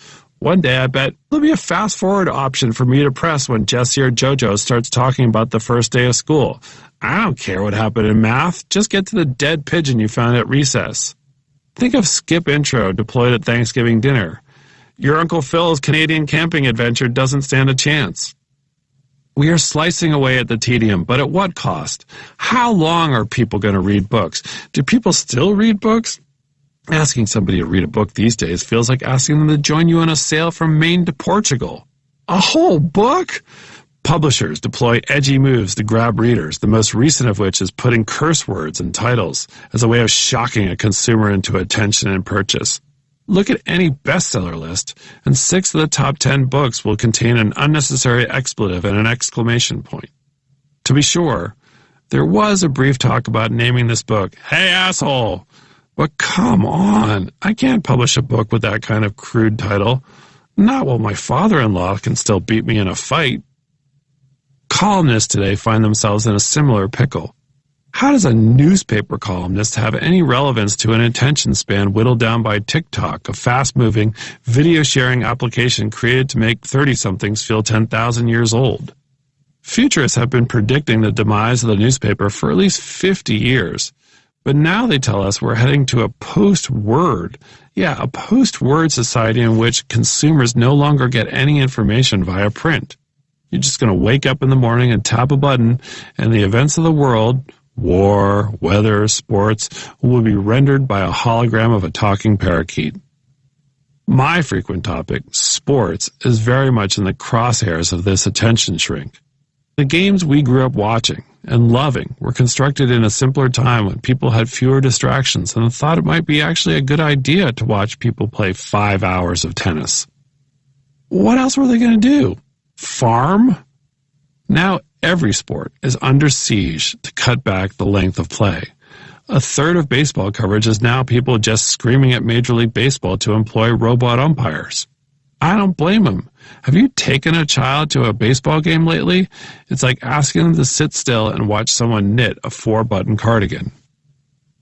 One day, I bet, there'll be a fast-forward option for me to press when Jessie or JoJo starts talking about the first day of school. I don't care what happened in math. Just get to the dead pigeon you found at recess. Think of skip intro deployed at Thanksgiving dinner. Your Uncle Phil's Canadian camping adventure doesn't stand a chance. We are slicing away at the tedium, but at what cost? How long are people going to read books? Do people still read books? Asking somebody to read a book these days feels like asking them to join you on a sail from Maine to Portugal. A whole book? Publishers deploy edgy moves to grab readers, the most recent of which is putting curse words in titles as a way of shocking a consumer into attention and purchase. Look at any bestseller list, and 6 of the top 10 books will contain an unnecessary expletive and an exclamation point. To be sure, there was a brief talk about naming this book, "Hey Asshole!" But come on, I can't publish a book with that kind of crude title. Not while my father-in-law can still beat me in a fight. Columnists today find themselves in a similar pickle. How does a newspaper columnist have any relevance to an attention span whittled down by TikTok, a fast-moving, video-sharing application created to make 30-somethings feel 10,000 years old? Futurists have been predicting the demise of the newspaper for at least 50 years, but now they tell us we're heading to a post-word, a post-word society in which consumers no longer get any information via print. You're just going to wake up in the morning and tap a button, and the events of the world, war, weather, sports, will be rendered by a hologram of a talking parakeet. My frequent topic, sports, is very much in the crosshairs of this attention shrink. The games we grew up watching and loving were constructed in a simpler time when people had fewer distractions and thought it might be actually a good idea to watch people play 5 hours of tennis. What else were they going to do? Farm? Now every sport is under siege to cut back the length of play. A third of baseball coverage is now people just screaming at Major League Baseball to employ robot umpires. I don't blame them. Have you taken a child to a baseball game lately? It's like asking them to sit still and watch someone knit a 4-button cardigan.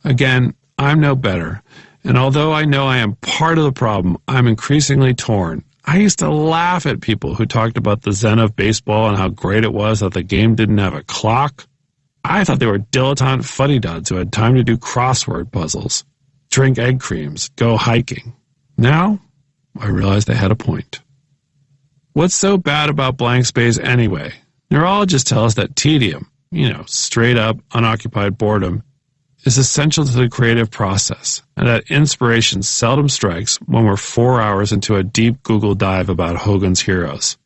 Again, I'm no better, and although I know I am part of the problem, I'm increasingly torn. I used to laugh at people who talked about the zen of baseball and how great it was that the game didn't have a clock. I thought they were dilettante fuddy-duds who had time to do crossword puzzles, drink egg creams, go hiking. Now, I realize they had a point. What's so bad about blank space anyway? Neurologists tell us that tedium, straight up, unoccupied boredom, is essential to the creative process, and that inspiration seldom strikes when we're 4 hours into a deep Google dive about Hogan's Heroes.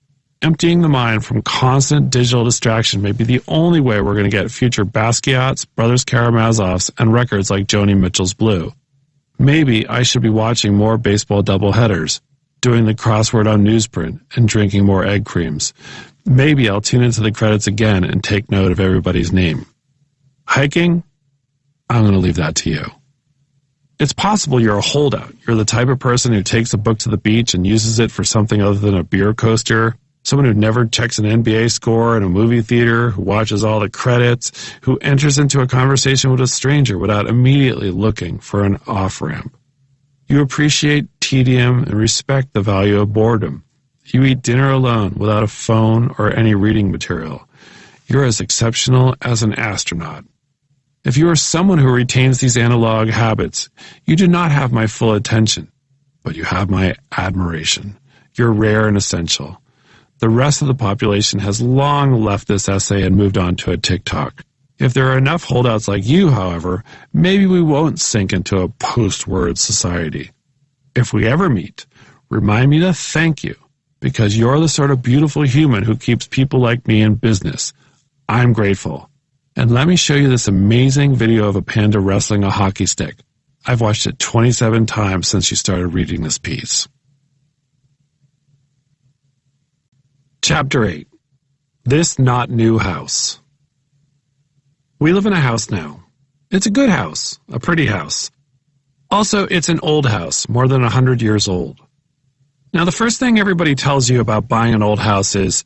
Emptying the mind from constant digital distraction may be the only way we're going to get future Basquiat's, Brothers Karamazov's, and records like Joni Mitchell's Blue. Maybe I should be watching more baseball doubleheaders, doing the crossword on newsprint, and drinking more egg creams. Maybe I'll tune into the credits again and take note of everybody's name. Hiking? I'm going to leave that to you. It's possible you're a holdout. You're the type of person who takes a book to the beach and uses it for something other than a beer coaster. Someone who never checks an NBA score in a movie theater, who watches all the credits, who enters into a conversation with a stranger without immediately looking for an off-ramp. You appreciate tedium and respect the value of boredom. You eat dinner alone without a phone or any reading material. You're as exceptional as an astronaut. If you are someone who retains these analog habits, you do not have my full attention, but you have my admiration. You're rare and essential. The rest of the population has long left this essay and moved on to a TikTok. If there are enough holdouts like you, however, maybe we won't sink into a post-word society. If we ever meet, remind me to thank you because you're the sort of beautiful human who keeps people like me in business. I'm grateful. And let me show you this amazing video of a panda wrestling a hockey stick. I've watched it 27 times since you started reading this piece. Chapter 8. This Not New House. We live in a house now. It's a good house, a pretty house. Also, it's an old house, more than 100 years old. Now, the first thing everybody tells you about buying an old house is,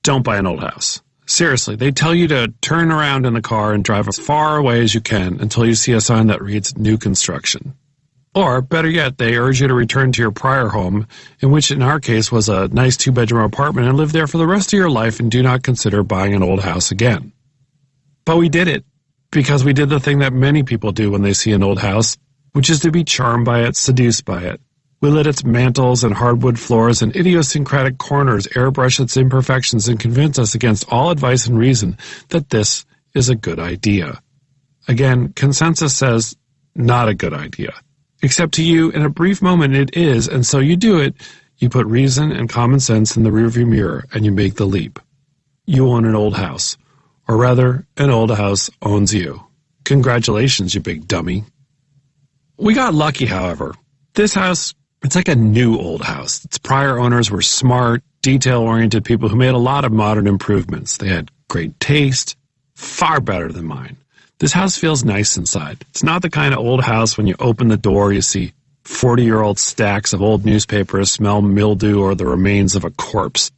don't buy an old house. Seriously, they tell you to turn around in the car and drive as far away as you can until you see a sign that reads new construction. Or, better yet, they urge you to return to your prior home, in which in our case was a nice 2-bedroom apartment, and live there for the rest of your life and do not consider buying an old house again. But we did it, because we did the thing that many people do when they see an old house, which is to be charmed by it, seduced by it. We let its mantels and hardwood floors and idiosyncratic corners airbrush its imperfections and convince us against all advice and reason that this is a good idea. Again, consensus says, not a good idea. Except to you, in a brief moment, it is, and so you do it. You put reason and common sense in the rearview mirror, and you make the leap. You own an old house. Or rather, an old house owns you. Congratulations, you big dummy. We got lucky, however. This house, it's like a new old house. Its prior owners were smart, detail-oriented people who made a lot of modern improvements. They had great taste, far better than mine. This house feels nice inside. It's not the kind of old house when you open the door you see 40-year-old stacks of old newspapers smell mildew or the remains of a corpse.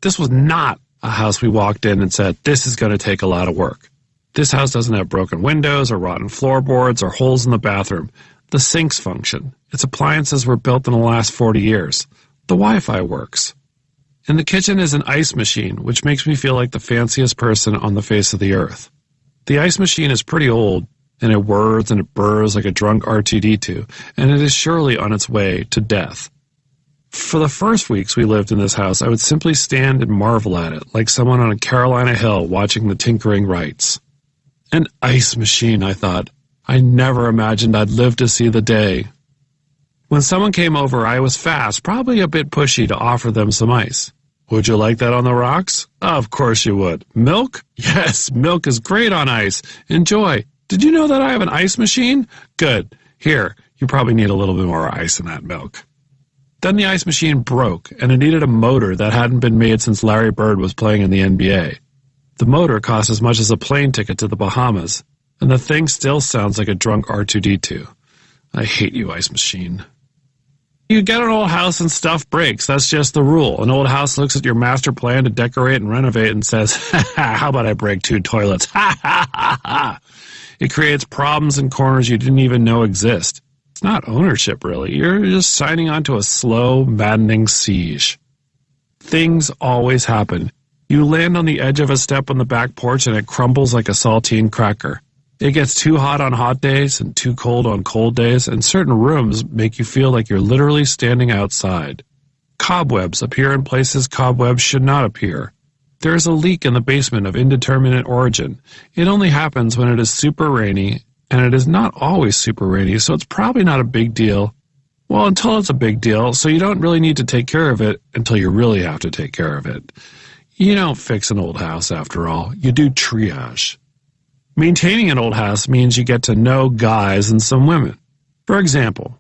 This was not a house we walked in and said, this is going to take a lot of work. This house doesn't have broken windows or rotten floorboards or holes in the bathroom. The sinks function. Its appliances were built in the last 40 years. The Wi-Fi works. In the kitchen is an ice machine, which makes me feel like the fanciest person on the face of the earth. The ice machine is pretty old, and it whirs and it burrs like a drunk R2-D2, and it is surely on its way to death. For the first weeks we lived in this house, I would simply stand and marvel at it, like someone on a Carolina hill watching the tinkering rites. An ice machine, I thought. I never imagined I'd live to see the day. When someone came over, I was fast, probably a bit pushy, to offer them some ice. Would you like that on the rocks? Of course you would. Milk? Yes, milk is great on ice. Enjoy. Did you know that I have an ice machine? Good. Here, you probably need a little bit more ice in that milk. Then the ice machine broke, and it needed a motor that hadn't been made since Larry Bird was playing in the NBA. The motor cost as much as a plane ticket to the Bahamas, and the thing still sounds like a drunk R2-D2. I hate you, ice machine. You get an old house and stuff breaks. That's just the rule. An old house looks at your master plan to decorate and renovate and says, how about I break 2 toilets? Ha ha ha ha. It creates problems in corners you didn't even know exist. It's not ownership, really. You're just signing on to a slow, maddening siege. Things always happen. You land on the edge of a step on the back porch and it crumbles like a saltine cracker. It gets too hot on hot days and too cold on cold days, and certain rooms make you feel like you're literally standing outside. Cobwebs appear in places cobwebs should not appear. There is a leak in the basement of indeterminate origin. It only happens when it is super rainy, and it is not always super rainy, so it's probably not a big deal. Well, until it's a big deal, so you don't really need to take care of it until you really have to take care of it. You don't fix an old house, after all. You do triage. Maintaining an old house means you get to know guys and some women. For example,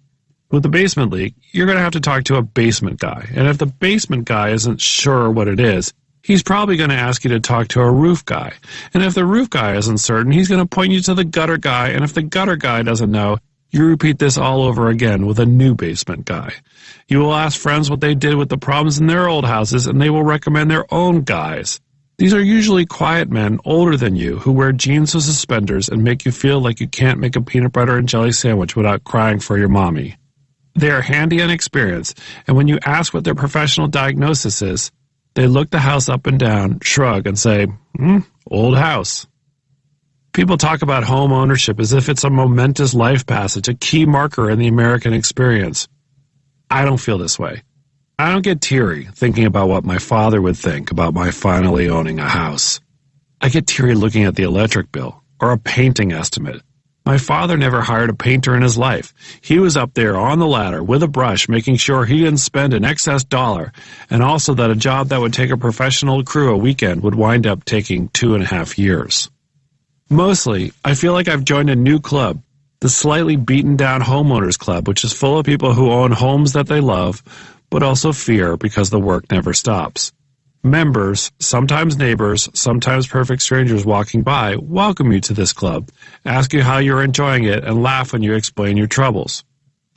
with the basement leak, you're going to have to talk to a basement guy. And if the basement guy isn't sure what it is, he's probably going to ask you to talk to a roof guy. And if the roof guy isn't certain, he's going to point you to the gutter guy. And if the gutter guy doesn't know, you repeat this all over again with a new basement guy. You will ask friends what they did with the problems in their old houses, and they will recommend their own guys. These are usually quiet men older than you who wear jeans with suspenders and make you feel like you can't make a peanut butter and jelly sandwich without crying for your mommy. They are handy and experienced, and when you ask what their professional diagnosis is, they look the house up and down, shrug, and say, old house. People talk about home ownership as if it's a momentous life passage, a key marker in the American experience. I don't feel this way. I don't get teary thinking about what my father would think about my finally owning a house. I get teary looking at the electric bill or a painting estimate. My father never hired a painter in his life. He was up there on the ladder with a brush, making sure he didn't spend an excess dollar, and also that a job that would take a professional crew a weekend would wind up taking 2.5 years. Mostly, I feel like I've joined a new club, the slightly beaten-down homeowners club, which is full of people who own homes that they love, but also fear because the work never stops. Members, sometimes neighbors, sometimes perfect strangers walking by, welcome you to this club, ask you how you're enjoying it, and laugh when you explain your troubles.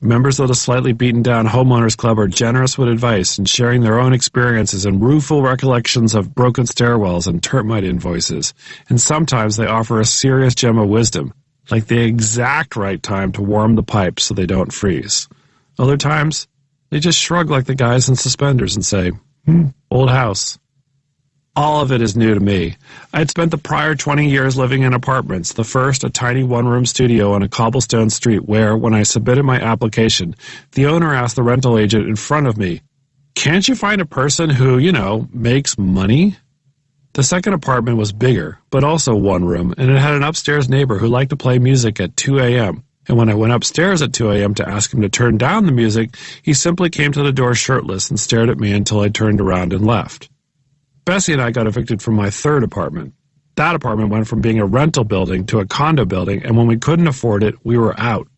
Members of the slightly beaten-down homeowners club are generous with advice and sharing their own experiences and rueful recollections of broken stairwells and termite invoices, and sometimes they offer a serious gem of wisdom, like the exact right time to warm the pipes so they don't freeze. Other times, they just shrug like the guys in suspenders and say, old house. All of it is new to me. I'd spent the prior 20 years living in apartments, the first a tiny one-room studio on a cobblestone street where, when I submitted my application, the owner asked the rental agent in front of me, "Can't you find a person who, makes money?" The second apartment was bigger, but also one room, and it had an upstairs neighbor who liked to play music at 2 a.m., and when I went upstairs at 2 a.m. to ask him to turn down the music, he simply came to the door shirtless and stared at me until I turned around and left. Bessie and I got evicted from my third apartment. That apartment went from being a rental building to a condo building, and when we couldn't afford it, we were out.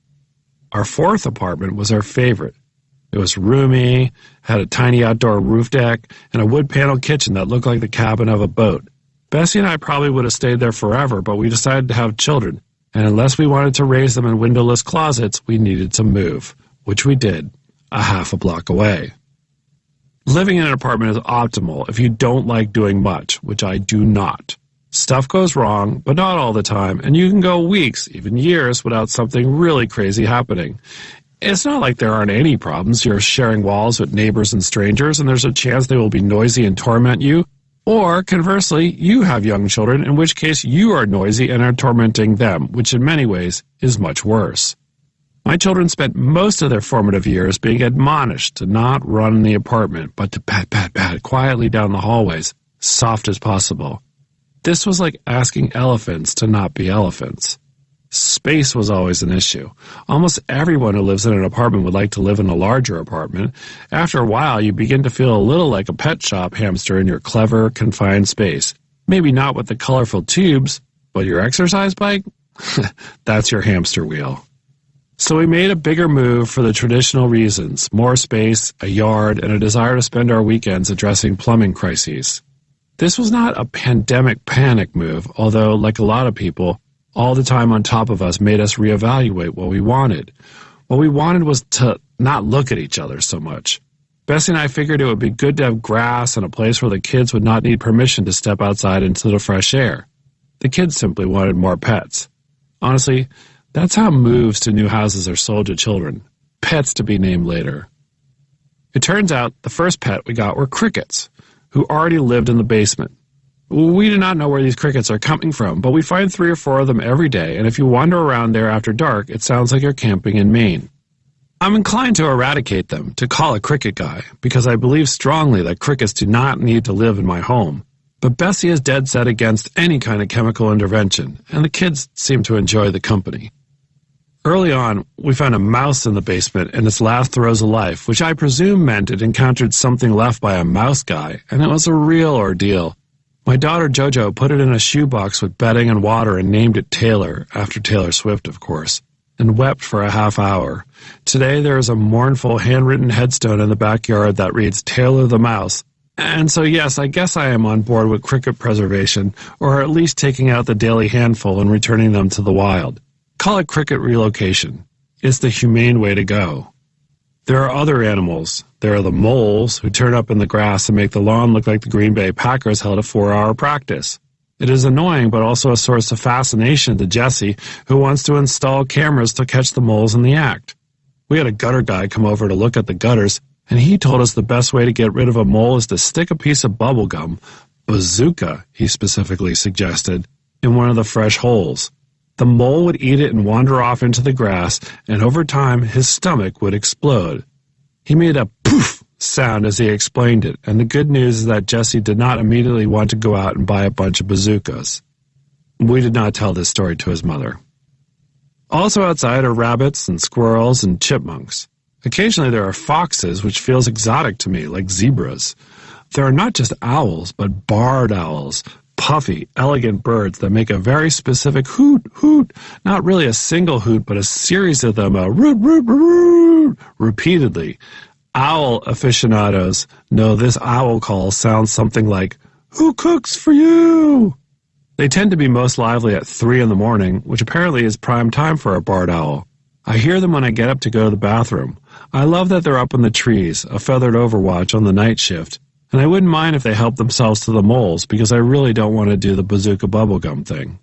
Our fourth apartment was our favorite. It was roomy, had a tiny outdoor roof deck, and a wood panel kitchen that looked like the cabin of a boat. Bessie and I probably would have stayed there forever, but we decided to have children, and unless we wanted to raise them in windowless closets, we needed to move, which we did, a half a block away. Living in an apartment is optimal if you don't like doing much, which I do not. Stuff goes wrong, but not all the time, and you can go weeks, even years, without something really crazy happening. It's not like there aren't any problems. You're sharing walls with neighbors and strangers, and there's a chance they will be noisy and torment you. Or, conversely, you have young children, in which case you are noisy and are tormenting them, which in many ways is much worse. My children spent most of their formative years being admonished to not run in the apartment, but to pat quietly down the hallways, soft as possible. This was like asking elephants to not be elephants. Space was always an issue. Almost everyone who lives in an apartment would like to live in a larger apartment. After a while, you begin to feel a little like a pet shop hamster in your clever, confined space. Maybe not with the colorful tubes, but your exercise bike? That's your hamster wheel. So we made a bigger move for the traditional reasons: more space, a yard, and a desire to spend our weekends addressing plumbing crises. This was not a pandemic panic move, although, like a lot of people, all the time on top of us made us reevaluate what we wanted. What we wanted was to not look at each other so much. Bessie and I figured it would be good to have grass and a place where the kids would not need permission to step outside into the fresh air. The kids simply wanted more pets. Honestly, that's how moves to new houses are sold to children. Pets to be named later. It turns out the first pet we got were crickets, who already lived in the basement. We do not know where these crickets are coming from, but we find 3 or 4 of them every day, and if you wander around there after dark, it sounds like you're camping in Maine. I'm inclined to eradicate them, to call a cricket guy, because I believe strongly that crickets do not need to live in my home. But Bessie is dead set against any kind of chemical intervention, and the kids seem to enjoy the company. Early on, we found a mouse in the basement in its last throes of life, which I presume meant it encountered something left by a mouse guy, and it was a real ordeal. My daughter Jojo put it in a shoebox with bedding and water and named it Taylor, after Taylor Swift, of course, and wept for a half hour. Today there is a mournful handwritten headstone in the backyard that reads Taylor the Mouse. And so yes, I guess I am on board with cricket preservation, or at least taking out the daily handful and returning them to the wild. Call it cricket relocation. It's the humane way to go. There are other animals. There are the moles, who turn up in the grass and make the lawn look like the Green Bay Packers held a 4-hour practice. It is annoying, but also a source of fascination to Jesse, who wants to install cameras to catch the moles in the act. We had a gutter guy come over to look at the gutters, and he told us the best way to get rid of a mole is to stick a piece of bubble gum, bazooka, he specifically suggested, in one of the fresh holes. The mole would eat it and wander off into the grass, and over time his stomach would explode. He made a poof sound as he explained it, and the good news is that Jesse did not immediately want to go out and buy a bunch of bazookas. We did not tell this story to his mother. Also outside are rabbits and squirrels and chipmunks. Occasionally there are foxes, which feels exotic to me, like zebras. There are not just owls, but barred owls, puffy, elegant birds that make a very specific hoot, hoot, not really a single hoot, but a series of them, a root, root, root, repeatedly. Owl aficionados know this owl call sounds something like, "Who cooks for you?" They tend to be most lively at 3 in the morning, which apparently is prime time for a barred owl. I hear them when I get up to go to the bathroom. I love that they're up in the trees, a feathered overwatch on the night shift, and I wouldn't mind if they helped themselves to the moles because I really don't want to do the bazooka bubblegum thing.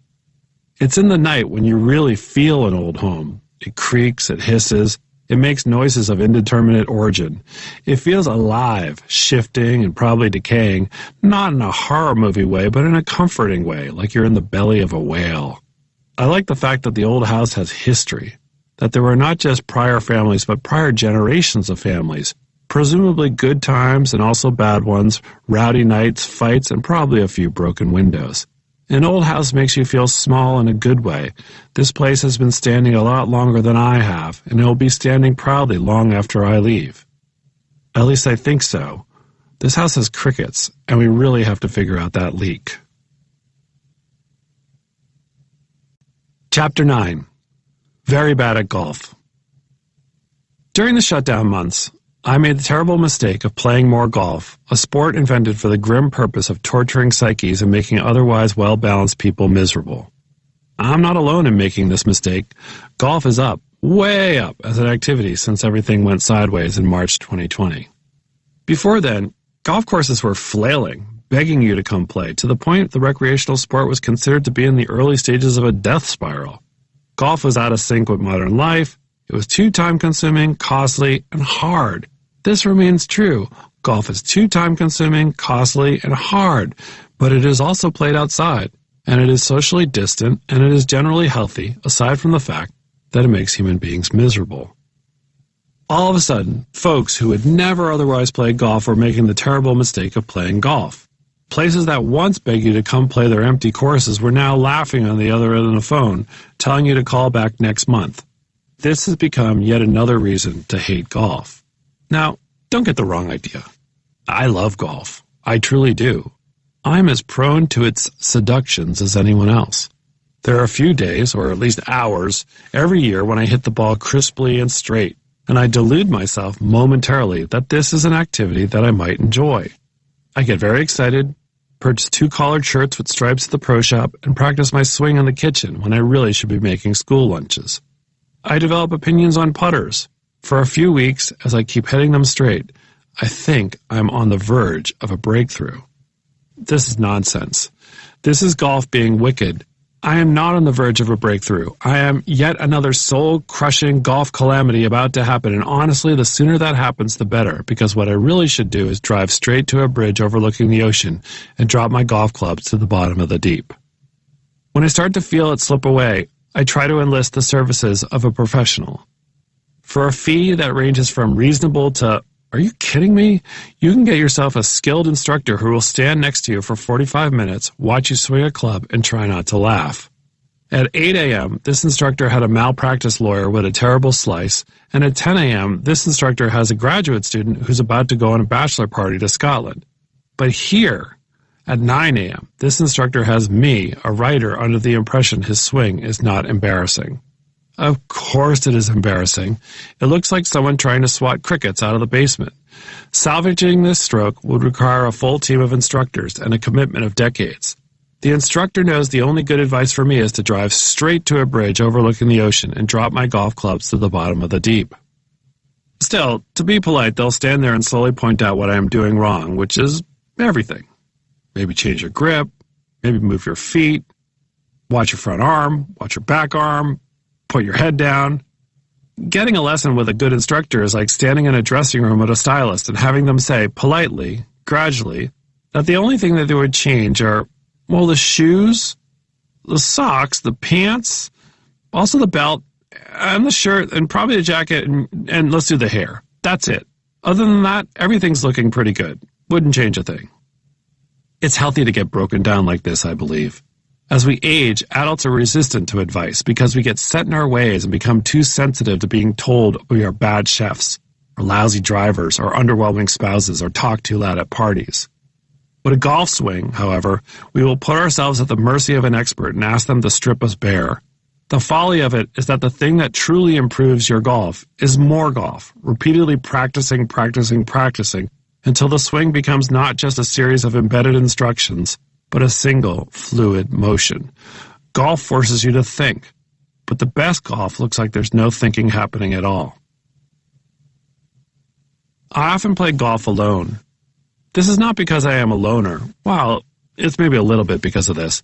It's in the night when you really feel an old home. It creaks, it hisses, it makes noises of indeterminate origin. It feels alive, shifting, and probably decaying, not in a horror movie way, but in a comforting way, like you're in the belly of a whale. I like the fact that the old house has history, that there were not just prior families, but prior generations of families, presumably good times and also bad ones, rowdy nights, fights, and probably a few broken windows. An old house makes you feel small in a good way. This place has been standing a lot longer than I have, and it will be standing proudly long after I leave. At least I think so. This house has crickets, and we really have to figure out that leak. Chapter 9. Very bad at golf. During the shutdown months, I made the terrible mistake of playing more golf, a sport invented for the grim purpose of torturing psyches and making otherwise well-balanced people miserable. I'm not alone in making this mistake. Golf is up, way up, as an activity since everything went sideways in March 2020. Before then, golf courses were flailing, begging you to come play, to the point the recreational sport was considered to be in the early stages of a death spiral. Golf was out of sync with modern life. It was too time-consuming, costly, and hard. This remains true. Golf is too time-consuming, costly, and hard, but it is also played outside, and it is socially distant, and it is generally healthy, aside from the fact that it makes human beings miserable. All of a sudden, folks who would never otherwise play golf were making the terrible mistake of playing golf. Places that once begged you to come play their empty courses were now laughing on the other end of the phone, telling you to call back next month. This has become yet another reason to hate golf. Now, don't get the wrong idea. I love golf. I truly do. I'm as prone to its seductions as anyone else. There are a few days, or at least hours, every year when I hit the ball crisply and straight, and I delude myself momentarily that this is an activity that I might enjoy. I get very excited, purchase 2 collared shirts with stripes at the pro shop, and practice my swing in the kitchen when I really should be making school lunches. I develop opinions on putters. For a few weeks, as I keep hitting them straight, I think I'm on the verge of a breakthrough. This is nonsense. This is golf being wicked. I am not on the verge of a breakthrough. I am yet another soul-crushing golf calamity about to happen, and honestly, the sooner that happens, the better, because what I really should do is drive straight to a bridge overlooking the ocean and drop my golf clubs to the bottom of the deep. When I start to feel it slip away, I try to enlist the services of a professional. For a fee that ranges from reasonable to, "Are you kidding me?" you can get yourself a skilled instructor who will stand next to you for 45 minutes, watch you swing a club, and try not to laugh. At 8 a.m., this instructor had a malpractice lawyer with a terrible slice, and at 10 a.m., this instructor has a graduate student who's about to go on a bachelor party to Scotland. But here, at 9 a.m., this instructor has me, a writer, under the impression his swing is not embarrassing. Of course it is embarrassing. It looks like someone trying to swat crickets out of the basement. Salvaging this stroke would require a full team of instructors and a commitment of decades. The instructor knows the only good advice for me is to drive straight to a bridge overlooking the ocean and drop my golf clubs to the bottom of the deep. Still, to be polite, they'll stand there and slowly point out what I am doing wrong, which is everything. Maybe change your grip, maybe move your feet, watch your front arm, watch your back arm, put your head down. Getting a lesson with a good instructor is like standing in a dressing room with a stylist and having them say, politely, gradually, that the only thing that they would change are, well, the shoes, the socks, the pants, also the belt, and the shirt, and probably the jacket, and let's do the hair. That's it. Other than that, everything's looking pretty good. Wouldn't change a thing. It's healthy to get broken down like this, I believe. As we age, adults are resistant to advice because we get set in our ways and become too sensitive to being told we are bad chefs, or lousy drivers, or underwhelming spouses, or talk too loud at parties. With a golf swing, however, we will put ourselves at the mercy of an expert and ask them to strip us bare. The folly of it is that the thing that truly improves your golf is more golf, repeatedly practicing until the swing becomes not just a series of embedded instructions, but a single, fluid motion. Golf forces you to think, but the best golf looks like there's no thinking happening at all. I often play golf alone. This is not because I am a loner. Well, it's maybe a little bit because of this.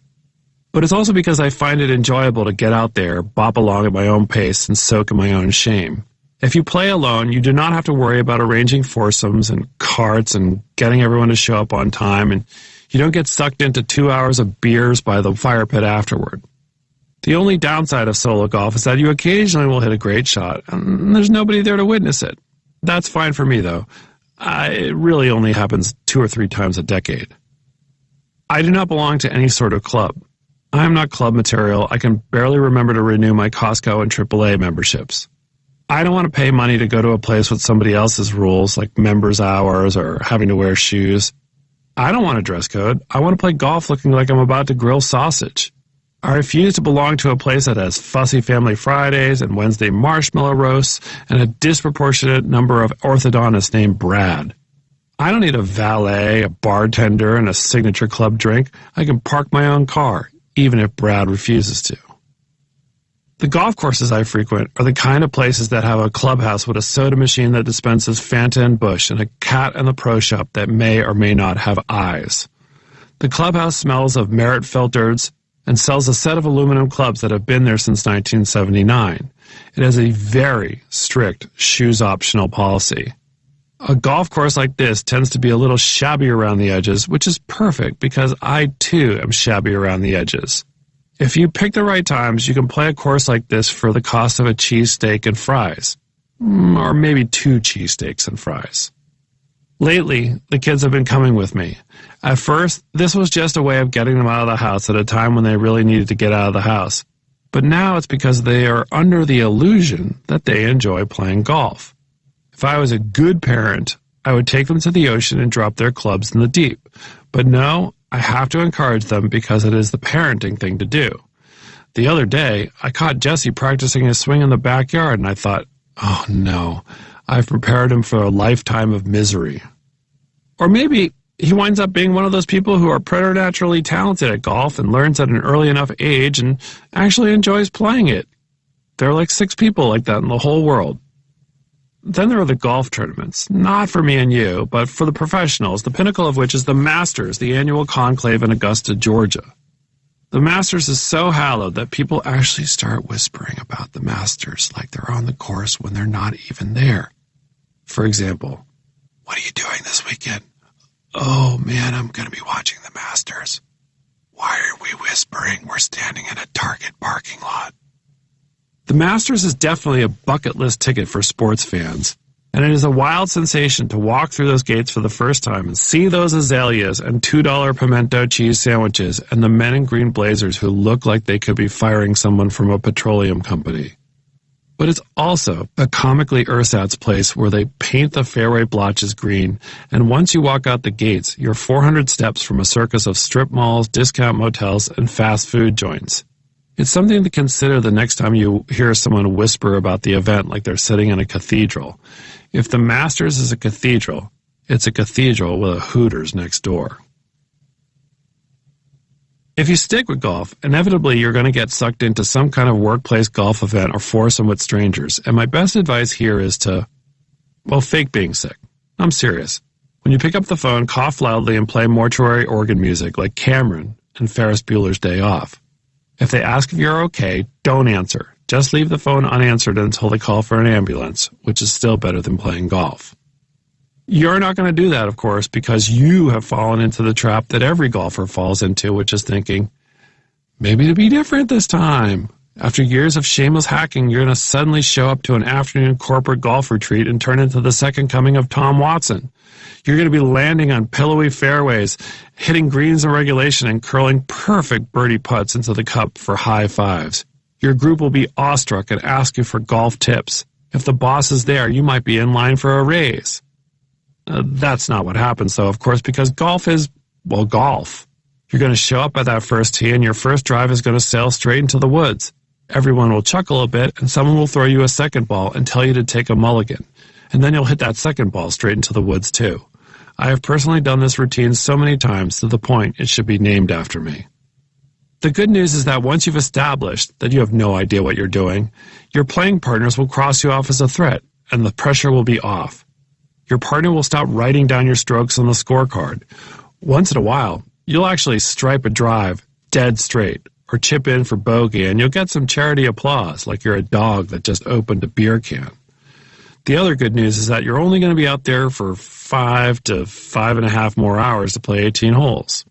But it's also because I find it enjoyable to get out there, bop along at my own pace, and soak in my own shame. If you play alone, you do not have to worry about arranging foursomes and carts and getting everyone to show up on time, and you don't get sucked into 2 hours of beers by the fire pit afterward. The only downside of solo golf is that you occasionally will hit a great shot, and there's nobody there to witness it. That's fine for me, though. It really only happens 2 or 3 times a decade. I do not belong to any sort of club. I am not club material. I can barely remember to renew my Costco and AAA memberships. I don't want to pay money to go to a place with somebody else's rules, like members' hours or having to wear shoes. I don't want a dress code. I want to play golf looking like I'm about to grill sausage. I refuse to belong to a place that has fussy family Fridays and Wednesday marshmallow roasts and a disproportionate number of orthodontists named Brad. I don't need a valet, a bartender, and a signature club drink. I can park my own car, even if Brad refuses to. The golf courses I frequent are the kind of places that have a clubhouse with a soda machine that dispenses Fanta and Busch and a cat in the pro shop that may or may not have eyes. The clubhouse smells of merit filters and sells a set of aluminum clubs that have been there since 1979. It has a very strict shoes-optional policy. A golf course like this tends to be a little shabby around the edges, which is perfect because I, too, am shabby around the edges. If you pick the right times, you can play a course like this for the cost of a cheesesteak and fries. Or maybe 2 cheesesteaks and fries. Lately, the kids have been coming with me. At first, this was just a way of getting them out of the house at a time when they really needed to get out of the house. But now it's because they are under the illusion that they enjoy playing golf. If I was a good parent, I would take them to the ocean and drop their clubs in the deep. But no, I have to encourage them because it is the parenting thing to do. The other day, I caught Jesse practicing his swing in the backyard, and I thought, oh no, I've prepared him for a lifetime of misery. Or maybe he winds up being one of those people who are preternaturally talented at golf and learns at an early enough age and actually enjoys playing it. There are like 6 people like that in the whole world. Then there are the golf tournaments, not for me and you, but for the professionals, the pinnacle of which is the Masters, the annual conclave in Augusta, Georgia. The Masters is so hallowed that people actually start whispering about the Masters like they're on the course when they're not even there. For example, what are you doing this weekend? Oh man, I'm going to be watching the Masters. Why are we whispering? We're standing in a Target parking lot. The Masters is definitely a bucket list ticket for sports fans, and it is a wild sensation to walk through those gates for the first time and see those azaleas and $2 pimento cheese sandwiches and the men in green blazers who look like they could be firing someone from a petroleum company. But it's also a comically ersatz place where they paint the fairway blotches green, and once you walk out the gates, you're 400 steps from a circus of strip malls, discount motels, and fast food joints. It's something to consider the next time you hear someone whisper about the event like they're sitting in a cathedral. If the Masters is a cathedral, it's a cathedral with a Hooters next door. If you stick with golf, inevitably you're going to get sucked into some kind of workplace golf event or foursome with strangers, and my best advice here is to, fake being sick. I'm serious. When you pick up the phone, cough loudly and play mortuary organ music like Cameron and Ferris Bueller's Day Off. If they ask if you're okay, don't answer. Just leave the phone unanswered until they call for an ambulance, which is still better than playing golf. You're not going to do that, of course, because you have fallen into the trap that every golfer falls into, which is thinking, maybe it'll be different this time. After years of shameless hacking, you're going to suddenly show up to an afternoon corporate golf retreat and turn into the second coming of Tom Watson. You're going to be landing on pillowy fairways, hitting greens in regulation, and curling perfect birdie putts into the cup for high fives. Your group will be awestruck and ask you for golf tips. If the boss is there, you might be in line for a raise. That's not what happens, though, of course, because golf is, well, golf. You're going to show up at that first tee, and your first drive is going to sail straight into the woods. Everyone will chuckle a bit, and someone will throw you a second ball and tell you to take a mulligan. And then you'll hit that second ball straight into the woods, too. I have personally done this routine so many times to the point it should be named after me. The good news is that once you've established that you have no idea what you're doing, your playing partners will cross you off as a threat, and the pressure will be off. Your partner will stop writing down your strokes on the scorecard. Once in a while, you'll actually stripe a drive dead straight, or chip in for bogey, and you'll get some charity applause like you're a dog that just opened a beer can. The other good news is that you're only going to be out there for 5 to 5.5 more hours to play 18 holes.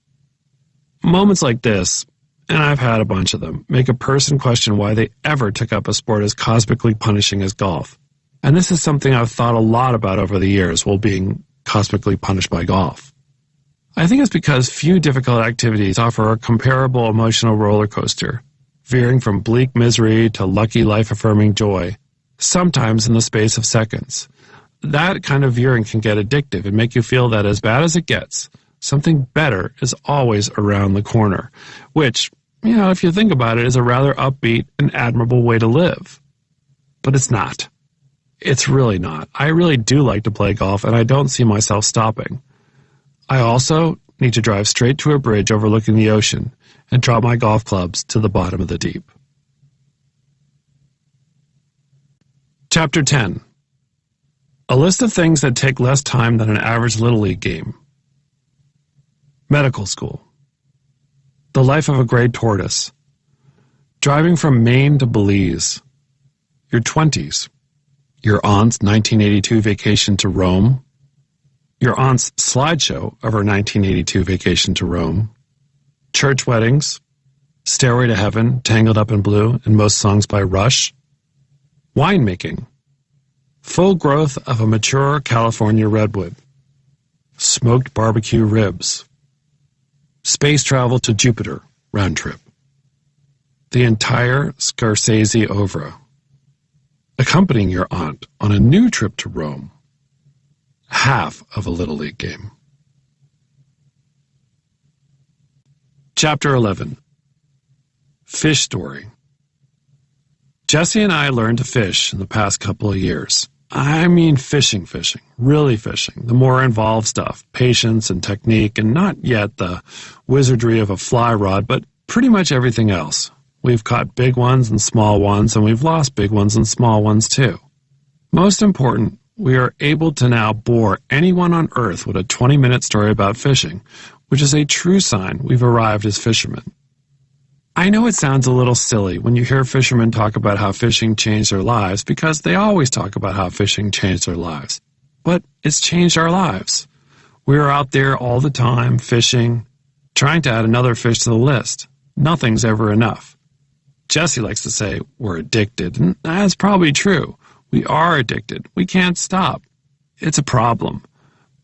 Moments like this, and I've had a bunch of them, make a person question why they ever took up a sport as cosmically punishing as golf. And this is something I've thought a lot about over the years while being cosmically punished by golf. I think it's because few difficult activities offer a comparable emotional roller coaster, veering from bleak misery to lucky life-affirming joy, sometimes in the space of seconds. That kind of veering can get addictive and make you feel that as bad as it gets, something better is always around the corner, which, if you think about it, is a rather upbeat and admirable way to live. But it's not. It's really not. I really do like to play golf, and I don't see myself stopping. I also need to drive straight to a bridge overlooking the ocean and drop my golf clubs to the bottom of the deep. Chapter 10. A list of things that take less time than an average Little League game. Medical school. The life of a gray tortoise. Driving from Maine to Belize. Your 20s. Your aunt's 1982 vacation to Rome. Your aunt's slideshow of her 1982 vacation to Rome. Church weddings. Stairway to Heaven, Tangled Up in Blue, and most songs by Rush. Winemaking. Full growth of a mature California redwood. Smoked barbecue ribs. Space travel to Jupiter, round trip. The entire Scorsese oeuvre. Accompanying your aunt on a new trip to Rome. Half of a Little League game. Chapter 11. Fish story. Jesse and I learned to fish in the past couple of years. I mean fishing, really fishing. The more involved stuff, patience and technique, and not yet the wizardry of a fly rod, but pretty much everything else. We've caught big ones and small ones, and we've lost big ones and small ones too. Most important, we are able to now bore anyone on earth with a 20-minute story about fishing, which is a true sign we've arrived as fishermen. I know it sounds a little silly when you hear fishermen talk about how fishing changed their lives, because they always talk about how fishing changed their lives. But it's changed our lives. We are out there all the time, fishing, trying to add another fish to the list. Nothing's ever enough. Jesse likes to say we're addicted, and that's probably true. We are addicted. We can't stop. It's a problem.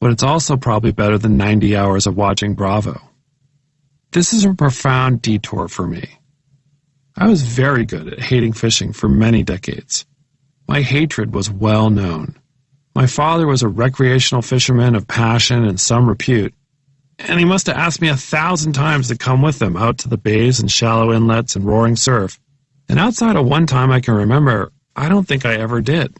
But it's also probably better than 90 hours of watching Bravo. This is a profound detour for me. I was very good at hating fishing for many decades. My hatred was well known. My father was a recreational fisherman of passion and some repute, and he must have asked me 1,000 times to come with him out to the bays and shallow inlets and roaring surf. And outside of one time I can remember, I don't think I ever did.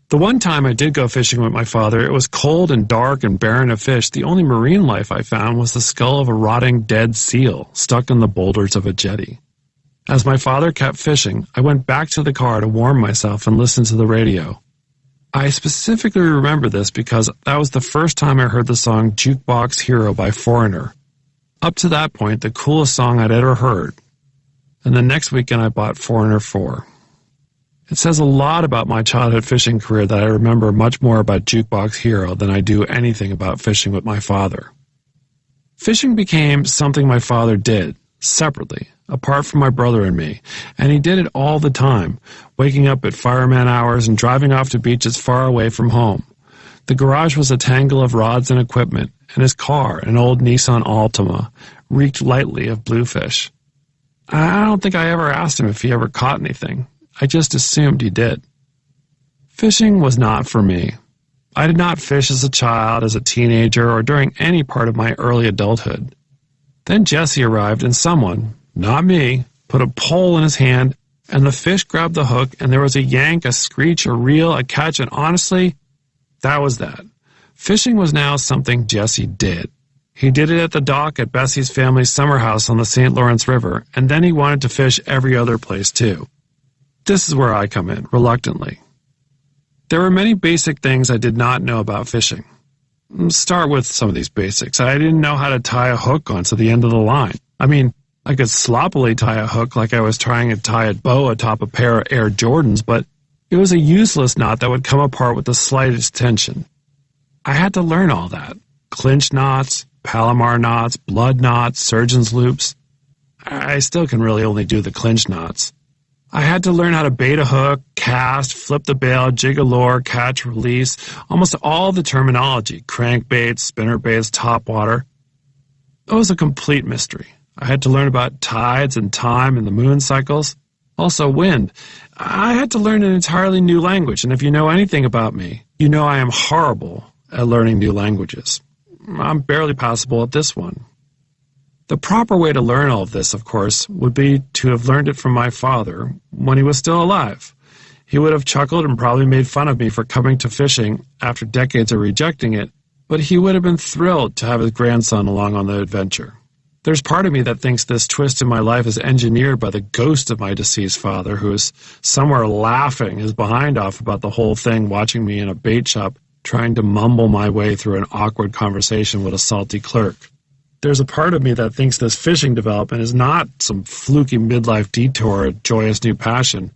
The one time I did go fishing with my father, it was cold and dark and barren of fish. The only marine life I found was the skull of a rotting dead seal stuck in the boulders of a jetty. As my father kept fishing, I went back to the car to warm myself and listen to the radio. I specifically remember this because that was the first time I heard the song Jukebox Hero by Foreigner. Up to that point, the coolest song I'd ever heard. And the next weekend I bought Foreigner 4. It says a lot about my childhood fishing career that I remember much more about Jukebox Hero than I do anything about fishing with my father. Fishing became something my father did, separately, apart from my brother and me, and he did it all the time, waking up at fireman hours and driving off to beaches far away from home. The garage was a tangle of rods and equipment, and his car, an old Nissan Altima, reeked lightly of bluefish. I don't think I ever asked him if he ever caught anything. I just assumed he did. Fishing was not for me. I did not fish as a child, as a teenager, or during any part of my early adulthood. Then Jesse arrived and someone, not me, put a pole in his hand, and the fish grabbed the hook, and there was a yank, a screech, a reel, a catch, and honestly, that was that. Fishing was now something Jesse did. He did it at the dock at Bessie's family's summer house on the St. Lawrence River, and then he wanted to fish every other place too. This is where I come in, reluctantly. There were many basic things I did not know about fishing. Start with some of these basics. I didn't know how to tie a hook onto the end of the line. I mean, I could sloppily tie a hook like I was trying to tie a bow atop a pair of Air Jordans, but it was a useless knot that would come apart with the slightest tension. I had to learn all that. Clinch knots, Palomar knots, blood knots, surgeon's loops. I still can really only do the clinch knots. I had to learn how to bait a hook, cast, flip the bail, jig a lure, catch, release, almost all the terminology, crankbaits, spinnerbaits, topwater. It was a complete mystery. I had to learn about tides and time and the moon cycles. Also wind. I had to learn an entirely new language, and if you know anything about me, you know I am horrible at learning new languages. I'm barely passable at this one. The proper way to learn all of this, of course, would be to have learned it from my father when he was still alive. He would have chuckled and probably made fun of me for coming to fishing after decades of rejecting it, but he would have been thrilled to have his grandson along on the adventure. There's part of me that thinks this twist in my life is engineered by the ghost of my deceased father, who is somewhere laughing his behind off about the whole thing, watching me in a bait shop, trying to mumble my way through an awkward conversation with a salty clerk. There's a part of me that thinks this fishing development is not some fluky midlife detour, a joyous new passion.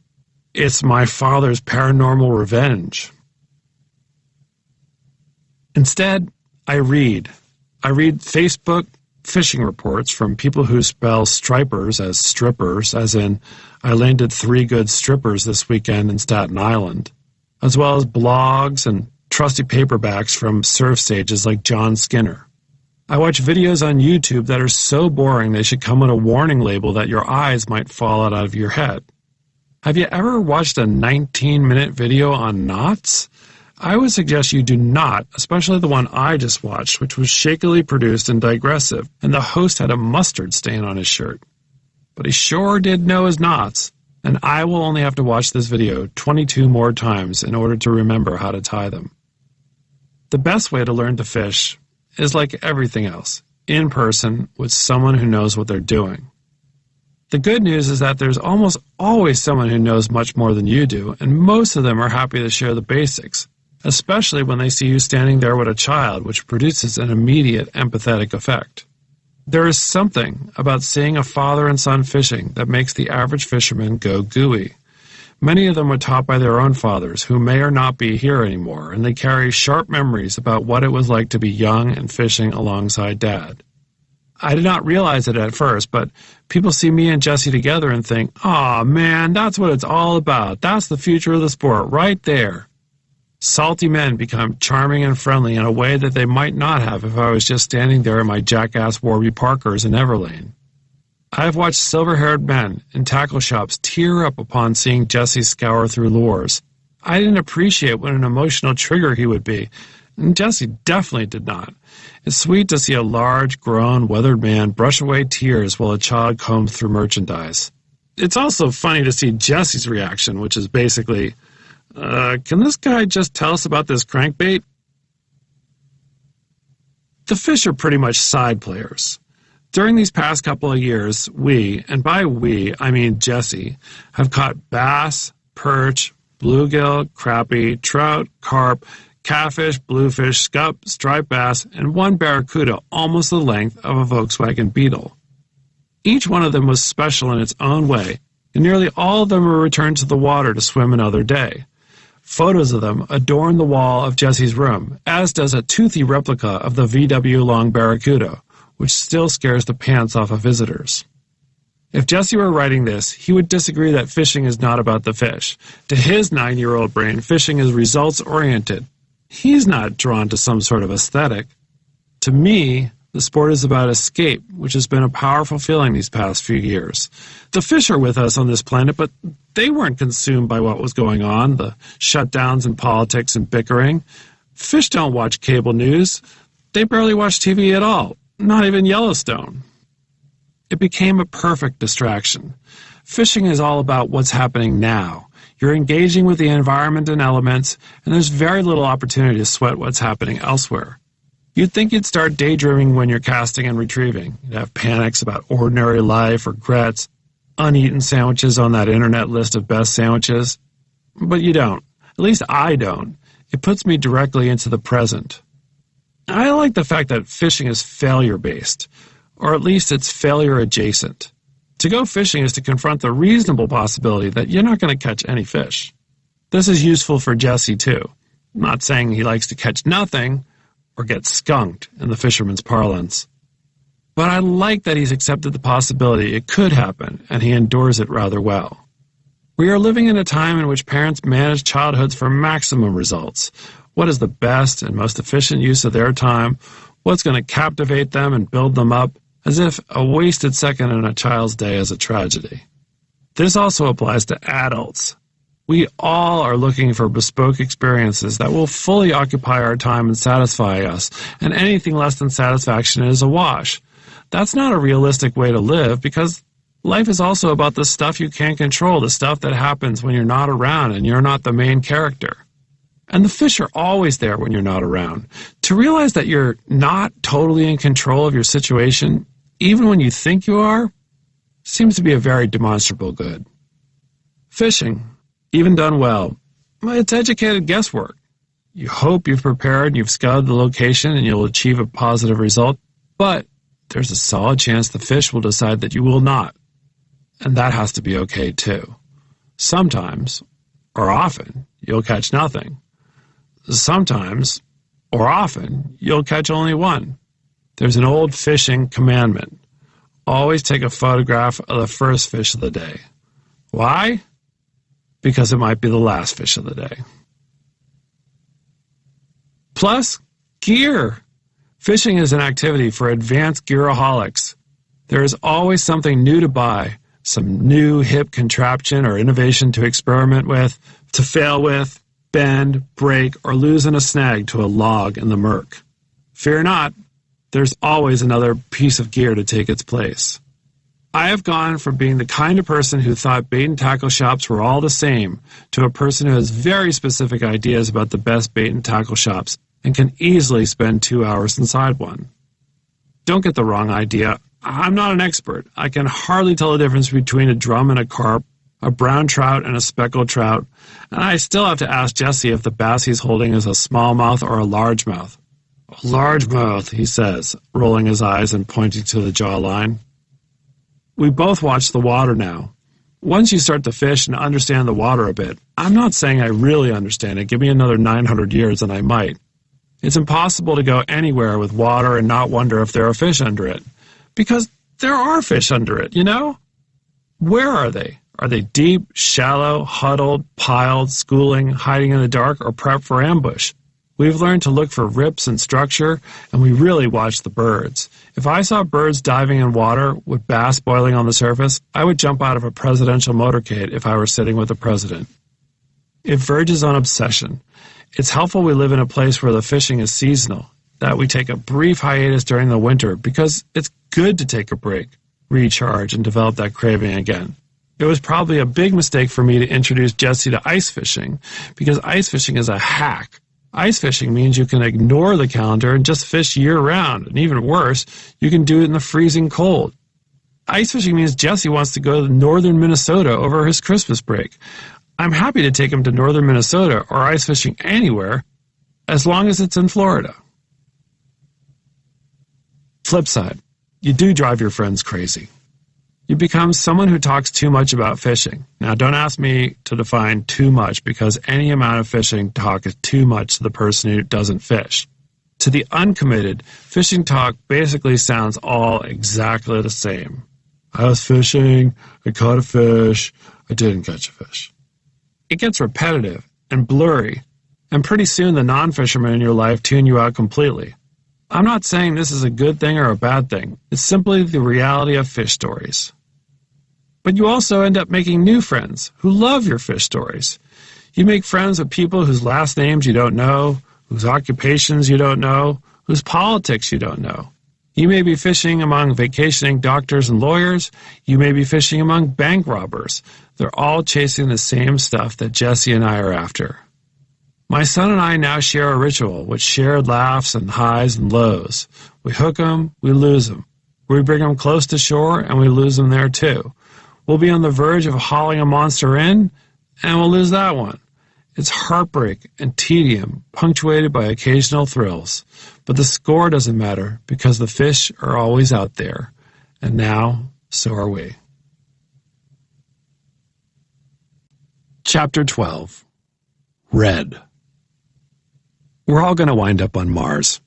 It's my father's paranormal revenge. Instead, I read. I read Facebook fishing reports from people who spell stripers as strippers, as in, I landed 3 good strippers this weekend in Staten Island, as well as blogs and trusty paperbacks from surf stages like John Skinner. I watch videos on YouTube that are so boring they should come with a warning label that your eyes might fall out of your head. Have you ever watched a 19-minute video on knots? I would suggest you do not, especially the one I just watched, which was shakily produced and digressive, and the host had a mustard stain on his shirt. But he sure did know his knots, and I will only have to watch this video 22 more times in order to remember how to tie them. The best way to learn to fish is like everything else, in person with someone who knows what they're doing. The good news is that there's almost always someone who knows much more than you do, and most of them are happy to share the basics, especially when they see you standing there with a child, which produces an immediate empathetic effect. There is something about seeing a father and son fishing that makes the average fisherman go gooey. Many of them were taught by their own fathers, who may or not be here anymore, and they carry sharp memories about what it was like to be young and fishing alongside Dad. I did not realize it at first, but people see me and Jesse together and think, "Aw, man, that's what it's all about. That's the future of the sport, right there." Salty men become charming and friendly in a way that they might not have if I was just standing there in my jackass Warby Parkers in Everlane. I have watched silver-haired men in tackle shops tear up upon seeing Jesse scour through lures. I didn't appreciate what an emotional trigger he would be, and Jesse definitely did not. It's sweet to see a large, grown, weathered man brush away tears while a child combs through merchandise. It's also funny to see Jesse's reaction, which is basically, can this guy just tell us about this crankbait? The fish are pretty much side players. During these past couple of years, we, and by we, I mean Jesse, have caught bass, perch, bluegill, crappie, trout, carp, catfish, bluefish, scup, striped bass, and 1 barracuda almost the length of a Volkswagen Beetle. Each one of them was special in its own way, and nearly all of them were returned to the water to swim another day. Photos of them adorn the wall of Jesse's room, as does a toothy replica of the VW Long Barracuda, which still scares the pants off of visitors. If Jesse were writing this, he would disagree that fishing is not about the fish. To his 9-year-old brain, fishing is results-oriented. He's not drawn to some sort of aesthetic. To me, the sport is about escape, which has been a powerful feeling these past few years. The fish are with us on this planet, but they weren't consumed by what was going on, the shutdowns and politics and bickering. Fish don't watch cable news. They barely watch TV at all, not even Yellowstone. It became a perfect distraction. Fishing is all about what's happening now. You're engaging with the environment and elements, and there's very little opportunity to sweat what's happening elsewhere. You'd think you'd start daydreaming when you're casting and retrieving. You'd have panics about ordinary life, regrets, uneaten sandwiches on that internet list of best sandwiches. But you don't. At least I don't. It puts me directly into the present. I like the fact that fishing is failure-based, or at least it's failure-adjacent. To go fishing is to confront the reasonable possibility that you're not going to catch any fish. This is useful for Jesse, too. I'm not saying he likes to catch nothing, or get skunked, in the fisherman's parlance. But I like that he's accepted the possibility it could happen, and he endures it rather well. We are living in a time in which parents manage childhoods for maximum results. What is the best and most efficient use of their time? What's going to captivate them and build them up? As if a wasted second in a child's day is a tragedy. This also applies to adults. We all are looking for bespoke experiences that will fully occupy our time and satisfy us, and anything less than satisfaction is a wash. That's not a realistic way to live, because life is also about the stuff you can't control, the stuff that happens when you're not around and you're not the main character. And the fish are always there when you're not around. To realize that you're not totally in control of your situation, even when you think you are, seems to be a very demonstrable good. Fishing, even done well, it's educated guesswork. You hope you've prepared, you've scouted the location, and you'll achieve a positive result, but there's a solid chance the fish will decide that you will not. And that has to be okay too. Sometimes, or often, you'll catch nothing. Sometimes, or often, you'll catch only one. There's an old fishing commandment. Always take a photograph of the first fish of the day. Why? Because it might be the last fish of the day. Plus, gear. Fishing is an activity for advanced gearaholics. There is always something new to buy, some new hip contraption or innovation to experiment with, to fail with, bend, break, or lose in a snag to a log in the murk. Fear not, there's always another piece of gear to take its place. I have gone from being the kind of person who thought bait and tackle shops were all the same to a person who has very specific ideas about the best bait and tackle shops and can easily spend 2 hours inside one. Don't get the wrong idea. I'm not an expert. I can hardly tell the difference between a drum and a carp, a brown trout and a speckled trout, and I still have to ask Jesse if the bass he's holding is a smallmouth or a largemouth. A largemouth, he says, rolling his eyes and pointing to the jawline. We both watch the water now. Once you start to fish and understand the water a bit, I'm not saying I really understand it. Give me another 900 years and I might. It's impossible to go anywhere with water and not wonder if there are fish under it. Because there are fish under it, you know? Where are they? Are they deep, shallow, huddled, piled, schooling, hiding in the dark, or prepped for ambush? We've learned to look for rips and structure, and we really watch the birds. If I saw birds diving in water with bass boiling on the surface, I would jump out of a presidential motorcade if I were sitting with the president. It verges on obsession. It's helpful we live in a place where the fishing is seasonal, that we take a brief hiatus during the winter because it's good to take a break, recharge, and develop that craving again. It was probably a big mistake for me to introduce Jesse to ice fishing, because ice fishing is a hack. Ice fishing means you can ignore the calendar and just fish year-round, and even worse, you can do it in the freezing cold. Ice fishing means Jesse wants to go to northern Minnesota over his Christmas break. I'm happy to take him to northern Minnesota or ice fishing anywhere, as long as it's in Florida. Flip side, you do drive your friends crazy. You become someone who talks too much about fishing. Now, don't ask me to define too much, because any amount of fishing talk is too much to the person who doesn't fish. To the uncommitted, fishing talk basically sounds all exactly the same. I was fishing, I caught a fish, I didn't catch a fish. It gets repetitive and blurry, and pretty soon the non-fishermen in your life tune you out completely. I'm not saying this is a good thing or a bad thing. It's simply the reality of fish stories. But you also end up making new friends who love your fish stories. You make friends with people whose last names you don't know, whose occupations you don't know, whose politics you don't know. You may be fishing among vacationing doctors and lawyers. You may be fishing among bank robbers. They're all chasing the same stuff that Jesse and I are after. My son and I now share a ritual with shared laughs and highs and lows. We hook them, we lose them. We bring them close to shore, and we lose them there too. We'll be on the verge of hauling a monster in, and we'll lose that one. It's heartbreak and tedium, punctuated by occasional thrills. But the score doesn't matter, because the fish are always out there. And now, so are we. Chapter 12. Red. We're all going to wind up on Mars.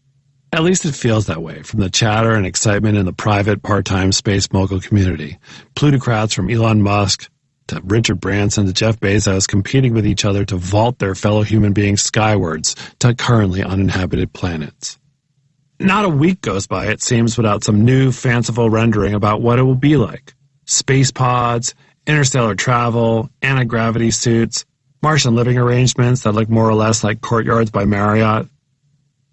At least it feels that way from the chatter and excitement in the private part-time space mogul community. Plutocrats from Elon Musk to Richard Branson to Jeff Bezos competing with each other to vault their fellow human beings skywards to currently uninhabited planets. Not a week goes by, it seems, without some new fanciful rendering about what it will be like. Space pods, interstellar travel, anti-gravity suits, Martian living arrangements that look more or less like courtyards by Marriott.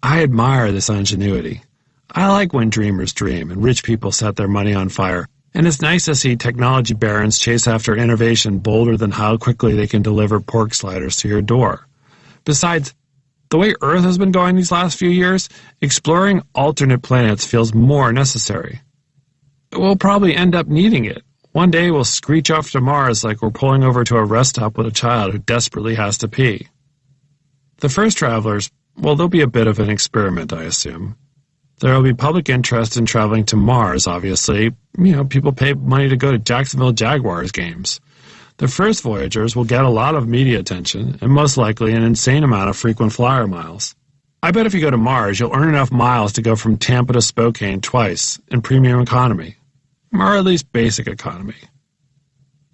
I admire this ingenuity. I like when dreamers dream and rich people set their money on fire. And it's nice to see technology barons chase after innovation bolder than how quickly they can deliver pork sliders to your door. Besides, the way Earth has been going these last few years, exploring alternate planets feels more necessary. We'll probably end up needing it. One day we'll screech off to Mars like we're pulling over to a rest stop with a child who desperately has to pee. The first travelers, well, they'll be a bit of an experiment, I assume. There will be public interest in traveling to Mars, obviously. People pay money to go to Jacksonville Jaguars games. The first voyagers will get a lot of media attention, and most likely an insane amount of frequent flyer miles. I bet if you go to Mars, you'll earn enough miles to go from Tampa to Spokane twice in premium economy, or at least basic economy.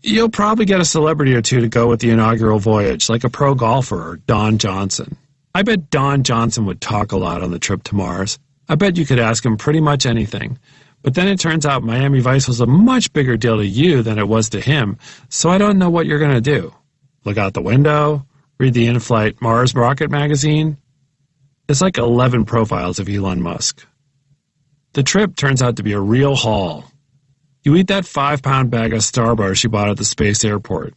You'll probably get a celebrity or two to go with the inaugural voyage, like a pro golfer or Don Johnson. I bet Don Johnson would talk a lot on the trip to Mars. I bet you could ask him pretty much anything. But then it turns out Miami Vice was a much bigger deal to you than it was to him, so I don't know what you're going to do. Look out the window? Read the in-flight Mars rocket magazine? It's like 11 profiles of Elon Musk. The trip turns out to be a real haul. You eat that 5-pound bag of Starburst you bought at the space airport.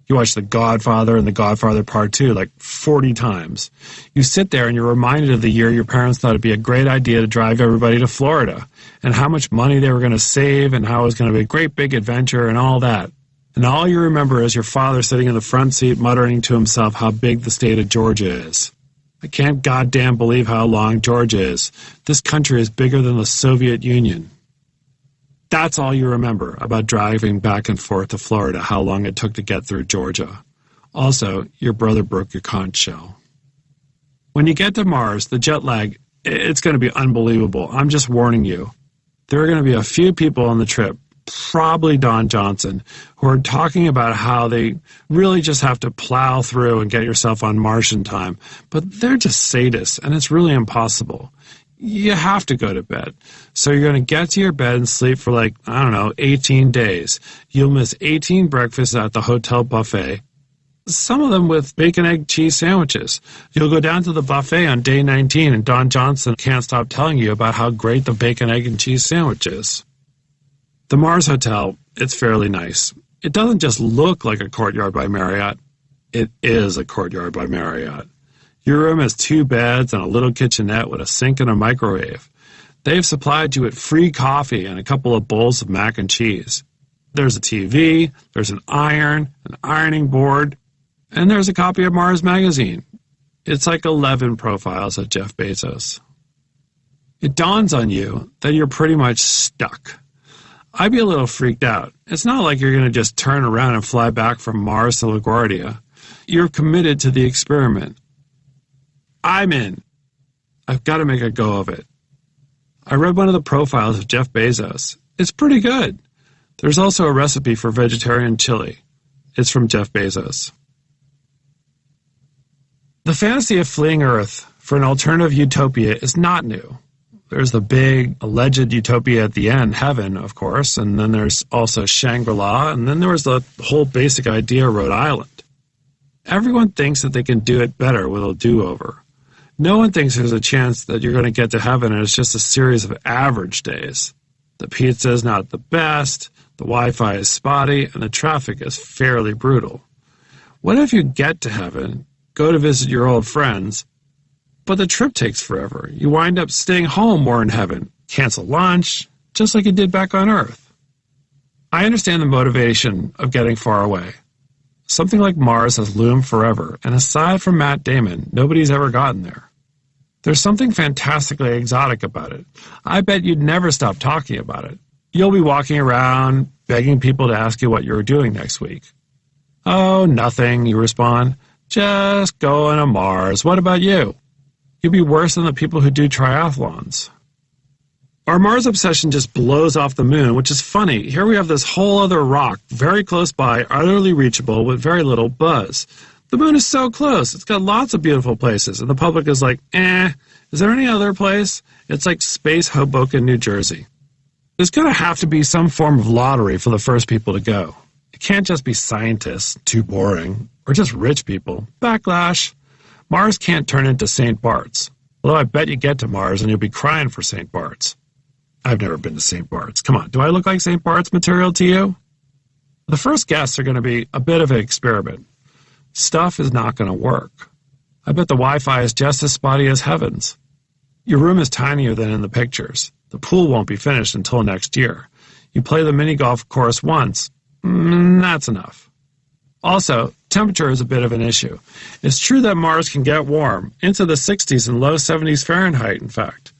You watch The Godfather and The Godfather Part 2 like 40 times. You sit there and you're reminded of the year your parents thought it'd be a great idea to drive everybody to Florida, and how much money they were going to save, and how it was going to be a great big adventure and all that. And all you remember is your father sitting in the front seat muttering to himself how big the state of Georgia is. I can't goddamn believe how long Georgia is. This country is bigger than the Soviet Union. That's all you remember about driving back and forth to Florida, how long it took to get through Georgia. Also, your brother broke your conch shell. When you get to Mars, the jet lag, it's going to be unbelievable. I'm just warning you. There are going to be a few people on the trip, probably Don Johnson, who are talking about how they really just have to plow through and get yourself on Martian time. But they're just sadists, and it's really impossible. You have to go to bed. So you're going to get to your bed and sleep for 18 days. You'll miss 18 breakfasts at the hotel buffet, some of them with bacon, egg, cheese sandwiches. You'll go down to the buffet on day 19, and Don Johnson can't stop telling you about how great the bacon, egg, and cheese sandwich is. The Mars Hotel, it's fairly nice. It doesn't just look like a courtyard by Marriott. It is a courtyard by Marriott. Your room has 2 beds and a little kitchenette with a sink and a microwave. They've supplied you with free coffee and a couple of bowls of mac and cheese. There's a TV, there's an iron, an ironing board, and there's a copy of Mars magazine. It's like 11 profiles of Jeff Bezos. It dawns on you that you're pretty much stuck. I'd be a little freaked out. It's not like you're going to just turn around and fly back from Mars to LaGuardia. You're committed to the experiment. I'm in. I've got to make a go of it. I read one of the profiles of Jeff Bezos. It's pretty good. There's also a recipe for vegetarian chili. It's from Jeff Bezos. The fantasy of fleeing Earth for an alternative utopia is not new. There's the big, alleged utopia at the end, heaven, of course, and then there's also Shangri-La, and then there was the whole basic idea of Rhode Island. Everyone thinks that they can do it better with a do-over. No one thinks there's a chance that you're going to get to heaven and it's just a series of average days. The pizza is not the best, the Wi-Fi is spotty, and the traffic is fairly brutal. What if you get to heaven, go to visit your old friends, but the trip takes forever? You wind up staying home more in heaven, cancel lunch, just like you did back on Earth. I understand the motivation of getting far away. Something like Mars has loomed forever, and aside from Matt Damon, nobody's ever gotten there. There's something fantastically exotic about it. I bet you'd never stop talking about it. You'll be walking around, begging people to ask you what you're doing next week. Oh, nothing, you respond. Just going to Mars. What about you? You'll be worse than the people who do triathlons. Our Mars obsession just blows off the moon, which is funny. Here we have this whole other rock, very close by, utterly reachable, with very little buzz. The moon is so close. It's got lots of beautiful places, and the public is like, is there any other place? It's like Space Hoboken, New Jersey. There's going to have to be some form of lottery for the first people to go. It can't just be scientists, too boring, or just rich people. Backlash. Mars can't turn into St. Bart's. Although I bet you get to Mars and you'll be crying for St. Bart's. I've never been to St. Bart's. Come on, do I look like St. Bart's material to you? The first guests are going to be a bit of an experiment. Stuff is not going to work. I bet the Wi-Fi is just as spotty as heaven's. Your room is tinier than in the pictures. The pool won't be finished until next year. You play the mini golf course once. That's enough. Also, temperature is a bit of an issue. It's true that Mars can get warm, into the 60s and low 70s Fahrenheit, in fact.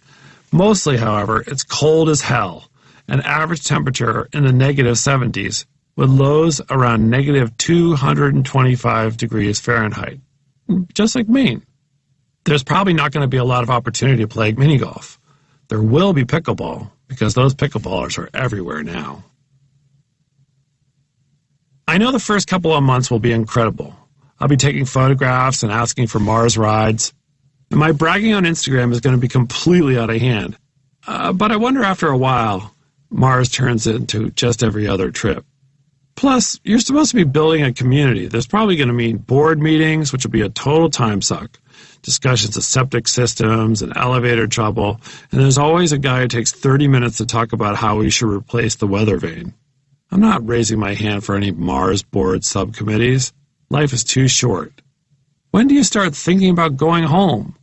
Mostly, however, it's cold as hell, an average temperature in the negative 70s, with lows around negative 225 degrees Fahrenheit. Just like Maine. There's probably not going to be a lot of opportunity to play mini golf. There will be pickleball, because those pickleballers are everywhere now. I know the first couple of months will be incredible. I'll be taking photographs and asking for Mars rides. And my bragging on Instagram is going to be completely out of hand. But I wonder after a while, Mars turns into just every other trip. Plus, you're supposed to be building a community. There's probably going to be board meetings, which will be a total time suck. Discussions of septic systems and elevator trouble. And there's always a guy who takes 30 minutes to talk about how we should replace the weather vane. I'm not raising my hand for any Mars board subcommittees. Life is too short. When do you start thinking about going home?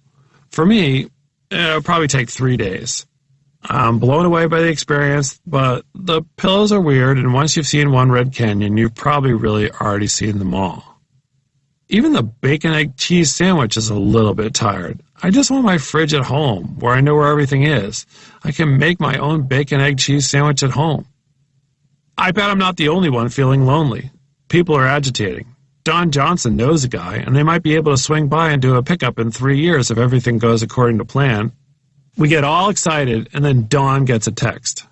For me, it'll probably take 3 days. I'm blown away by the experience, but the pillows are weird, and once you've seen one Red Canyon, you've probably really already seen them all. Even the bacon, egg, cheese sandwich is a little bit tired. I just want my fridge at home, where I know where everything is. I can make my own bacon, egg, cheese sandwich at home. I bet I'm not the only one feeling lonely. People are agitating. Don Johnson knows a guy, and they might be able to swing by and do a pickup in 3 years if everything goes according to plan. We get all excited, and then Don gets a text.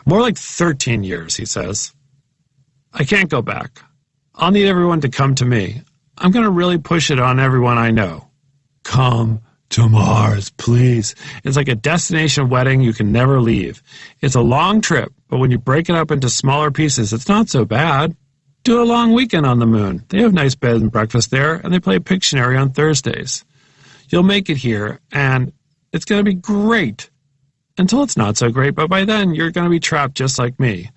More like 13 years, he says. I can't go back. I'll need everyone to come to me. I'm going to really push it on everyone I know. Come to Mars, please. It's like a destination wedding you can never leave. It's a long trip, but when you break it up into smaller pieces, it's not so bad. Do a long weekend on the moon. They have nice bed and breakfast there, and they play Pictionary on Thursdays. You'll make it here, and it's going to be great. Until it's not so great, but by then you're going to be trapped just like me.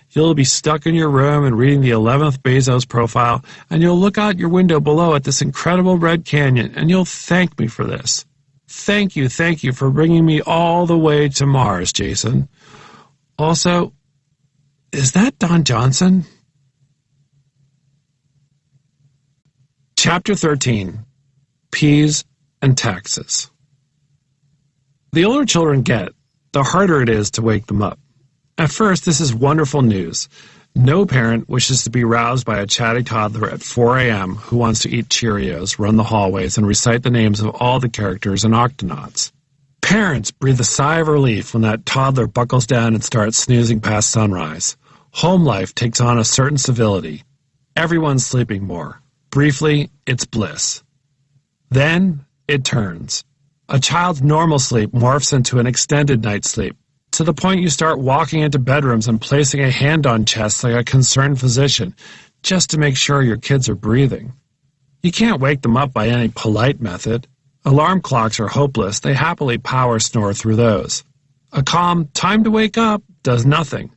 You'll be stuck in your room and reading the 11th Bezos profile, and you'll look out your window below at this incredible Red Canyon, and you'll thank me for this. Thank you for bringing me all the way to Mars, Jason. Also, is that Don Johnson? Chapter 13. Peas and Taxes. The older children get, the harder it is to wake them up. At first, this is wonderful news. No parent wishes to be roused by a chatty toddler at 4 a.m. who wants to eat Cheerios, run the hallways, and recite the names of all the characters in Octonauts. Parents breathe a sigh of relief when that toddler buckles down and starts snoozing past sunrise. Home life takes on a certain civility. Everyone's sleeping more. Briefly, it's bliss. Then, it turns. A child's normal sleep morphs into an extended night's sleep, to the point you start walking into bedrooms and placing a hand on chests like a concerned physician, just to make sure your kids are breathing. You can't wake them up by any polite method. Alarm clocks are hopeless. They happily power snore through those. A calm "time to wake up" does nothing.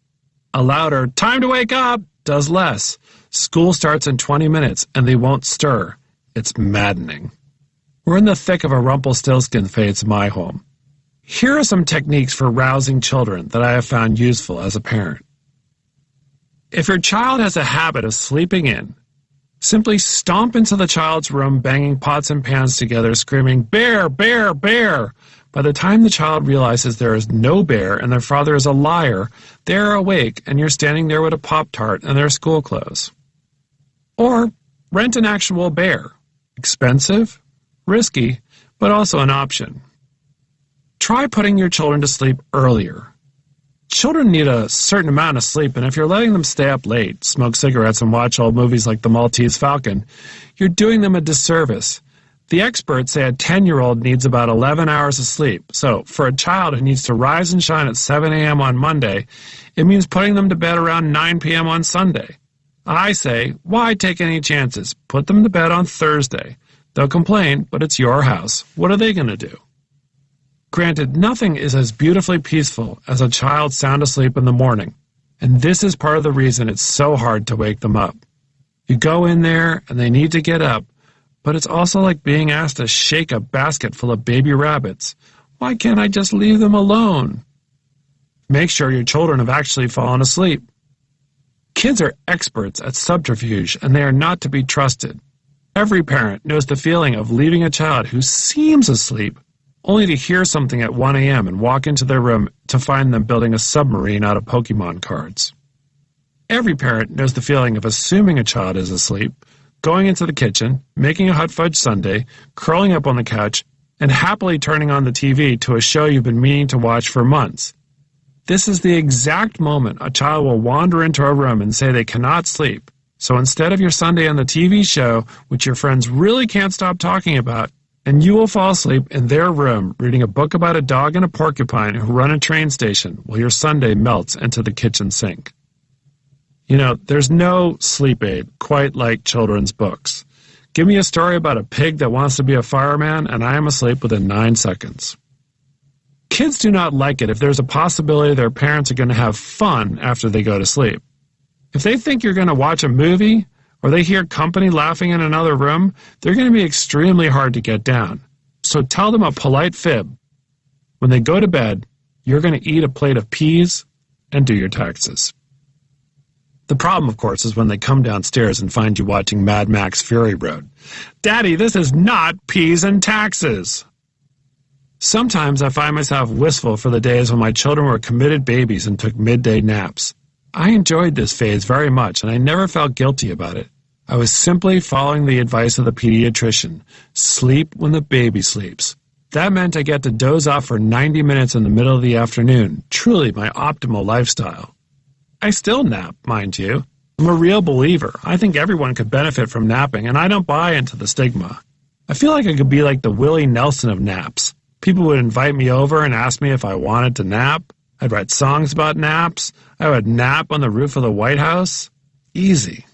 A louder "time to wake up" does less. School starts in 20 minutes and they won't stir. It's maddening. We're in the thick of a Rumpelstiltskin phase in my home. Here are some techniques for rousing children that I have found useful as a parent. If your child has a habit of sleeping in, simply stomp into the child's room, banging pots and pans together, screaming, "Bear, bear, bear!" By the time the child realizes there is no bear and their father is a liar, they are awake and you're standing there with a Pop-Tart and their school clothes. Or rent an actual bear. Expensive, risky, but also an option. Try putting your children to sleep earlier. Children need a certain amount of sleep, and if you're letting them stay up late, smoke cigarettes, and watch old movies like The Maltese Falcon, you're doing them a disservice. The experts say a 10-year-old needs about 11 hours of sleep, so for a child who needs to rise and shine at 7 a.m. on Monday, it means putting them to bed around 9 p.m. on Sunday. I say, why take any chances? Put them to bed on Thursday. They'll complain, but it's your house. What are they going to do? Granted, nothing is as beautifully peaceful as a child sound asleep in the morning, and this is part of the reason it's so hard to wake them up. You go in there and they need to get up, but it's also like being asked to shake a basket full of baby rabbits. Why can't I just leave them alone? Make sure your children have actually fallen asleep. Kids are experts at subterfuge, and they are not to be trusted. Every parent knows the feeling of leaving a child who seems asleep only to hear something at 1 a.m. and walk into their room to find them building a submarine out of Pokemon cards. Every parent knows the feeling of assuming a child is asleep, going into the kitchen, making a hot fudge sundae, curling up on the couch, and happily turning on the TV to a show you've been meaning to watch for months. This is the exact moment a child will wander into a room and say they cannot sleep. So instead of your Sunday on the TV show, which your friends really can't stop talking about, and you will fall asleep in their room reading a book about a dog and a porcupine who run a train station while your Sunday melts into the kitchen sink. You know, there's no sleep aid quite like children's books. Give me a story about a pig that wants to be a fireman, and I am asleep within 9 seconds. Kids do not like it if there's a possibility their parents are going to have fun after they go to sleep. If they think you're going to watch a movie, or they hear company laughing in another room, they're going to be extremely hard to get down. So tell them a polite fib. When they go to bed, you're going to eat a plate of peas and do your taxes. The problem, of course, is when they come downstairs and find you watching Mad Max Fury Road. Daddy, this is not peas and taxes. Sometimes I find myself wistful for the days when my children were committed babies and took midday naps. I enjoyed this phase very much, and I never felt guilty about it. I was simply following the advice of the pediatrician. Sleep when the baby sleeps. That meant I get to doze off for 90 minutes in the middle of the afternoon. Truly my optimal lifestyle. I still nap, mind you. I'm a real believer. I think everyone could benefit from napping, and I don't buy into the stigma. I feel like I could be like the Willie Nelson of naps. People would invite me over and ask me if I wanted to nap. I'd write songs about naps. I would nap on the roof of the White House. Easy.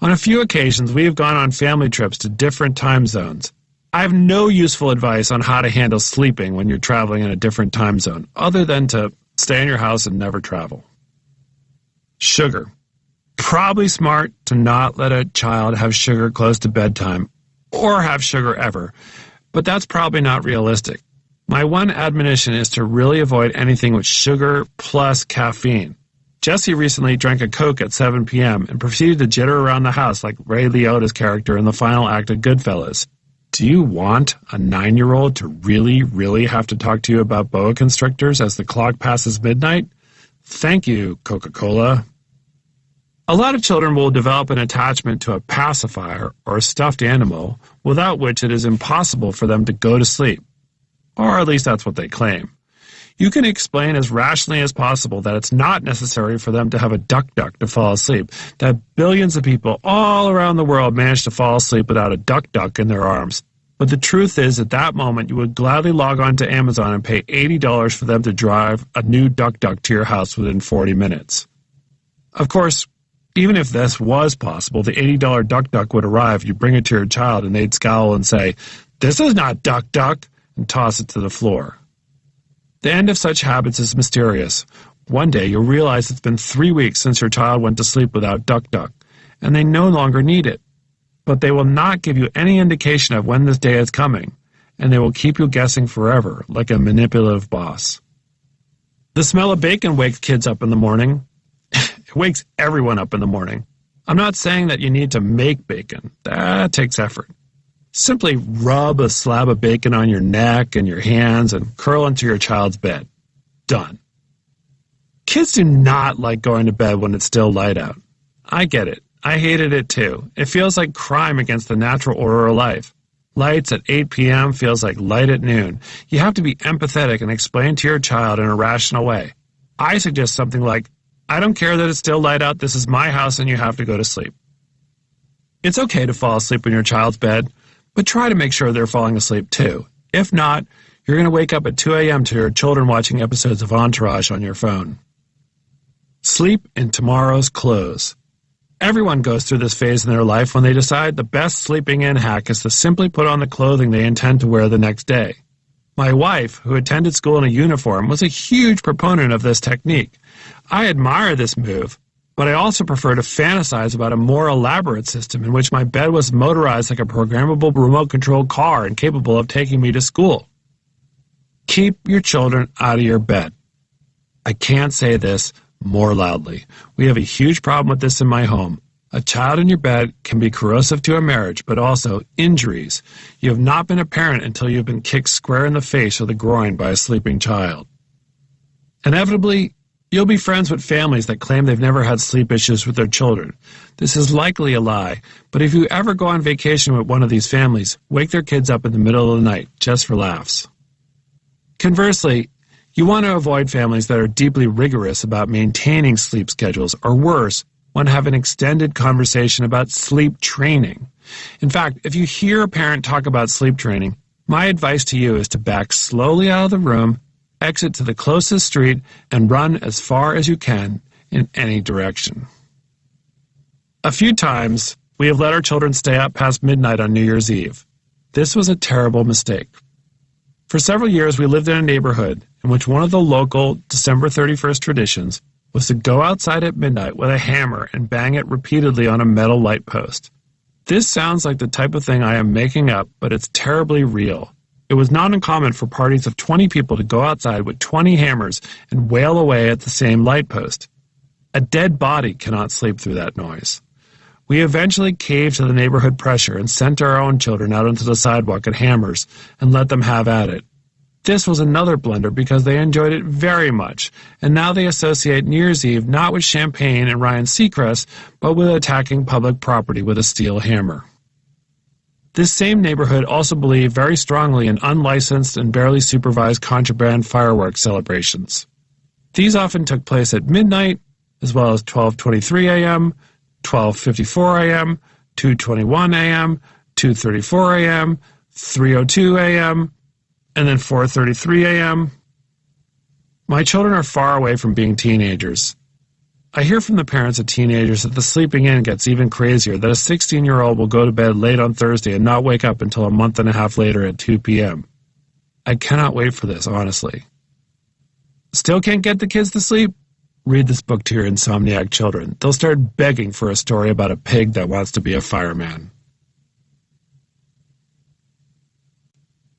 On a few occasions, we have gone on family trips to different time zones. I have no useful advice on how to handle sleeping when you're traveling in a different time zone, other than to stay in your house and never travel. Sugar. Probably smart to not let a child have sugar close to bedtime, or have sugar ever, but that's probably not realistic. My one admonition is to really avoid anything with sugar plus caffeine. Jesse recently drank a Coke at 7 p.m. and proceeded to jitter around the house like Ray Liotta's character in the final act of Goodfellas. Do you want a 9-year-old to really have to talk to you about boa constrictors as the clock passes midnight? Thank you, Coca-Cola. A lot of children will develop an attachment to a pacifier or a stuffed animal, without which it is impossible for them to go to sleep. or at least that's what they claim. You can explain as rationally as possible that it's not necessary for them to have a duck-duck to fall asleep, that billions of people all around the world manage to fall asleep without a duck-duck in their arms. But the truth is, at that moment, you would gladly log on to Amazon and pay $80 for them to drive a new duck-duck to your house within 40 minutes. Of course, even if this was possible, the $80 duck-duck would arrive, you bring it to your child, and they'd scowl and say, "This is not duck-duck," and toss it to the floor. The end of such habits is mysterious. One day you'll realize it's been 3 weeks since your child went to sleep without duck-duck, and they no longer need it. But they will not give you any indication of when this day is coming, and they will keep you guessing forever, like a manipulative boss. The smell of bacon wakes kids up in the morning. It wakes everyone up in the morning. I'm not saying that you need to make bacon. That takes effort. Simply rub a slab of bacon on your neck and your hands and curl into your child's bed. Done. Kids do not like going to bed when it's still light out. I get it. I hated it too. It feels like crime against the natural order of life. Lights at 8 p.m. feels like light at noon. You have to be empathetic and explain to your child in a rational way. I suggest something like, "I don't care that it's still light out. This is my house and you have to go to sleep." It's okay to fall asleep in your child's bed, but try to make sure they're falling asleep too. If not, you're going to wake up at 2 a.m. to your children watching episodes of Entourage on your phone. Sleep in tomorrow's clothes. Everyone goes through this phase in their life when they decide the best sleeping in hack is to simply put on the clothing they intend to wear the next day. My wife, who attended school in a uniform, was a huge proponent of this technique. I admire this move, but I also prefer to fantasize about a more elaborate system in which my bed was motorized like a programmable remote-controlled car and capable of taking me to school. Keep your children out of your bed. I can't say this more loudly. We have a huge problem with this in my home. A child in your bed can be corrosive to a marriage, but also injuries. You have not been a parent until you've been kicked square in the face or the groin by a sleeping child. Inevitably, you'll be friends with families that claim they've never had sleep issues with their children. This is likely a lie, but if you ever go on vacation with one of these families, wake their kids up in the middle of the night, just for laughs. Conversely, you want to avoid families that are deeply rigorous about maintaining sleep schedules, or worse, want to have an extended conversation about sleep training. In fact, if you hear a parent talk about sleep training, my advice to you is to back slowly out of the room, exit to the closest street, and run as far as you can in any direction. A few times, we have let our children stay up past midnight on New Year's Eve. This was a terrible mistake. For several years, we lived in a neighborhood in which one of the local December 31st traditions was to go outside at midnight with a hammer and bang it repeatedly on a metal light post. This sounds like the type of thing I am making up, but it's terribly real. It was not uncommon for parties of 20 people to go outside with 20 hammers and wail away at the same light post. A dead body cannot sleep through that noise. We eventually caved to the neighborhood pressure and sent our own children out onto the sidewalk at hammers and let them have at it. This was another blunder because they enjoyed it very much, and now they associate New Year's Eve not with champagne and Ryan Seacrest, but with attacking public property with a steel hammer. This same neighborhood also believed very strongly in unlicensed and barely supervised contraband fireworks celebrations. These often took place at midnight, as well as 12:23 a.m., 12:54 a.m., 2:21 a.m., 2:34 a.m., 3:02 a.m., and then 4:33 a.m. My children are far away from being teenagers. I hear from the parents of teenagers that the sleeping in gets even crazier, that a 16-year-old will go to bed late on Thursday and not wake up until a month and a half later at 2 p.m. I cannot wait for this, honestly. Still can't get the kids to sleep? Read this book to your insomniac children. They'll start begging for a story about a pig that wants to be a fireman.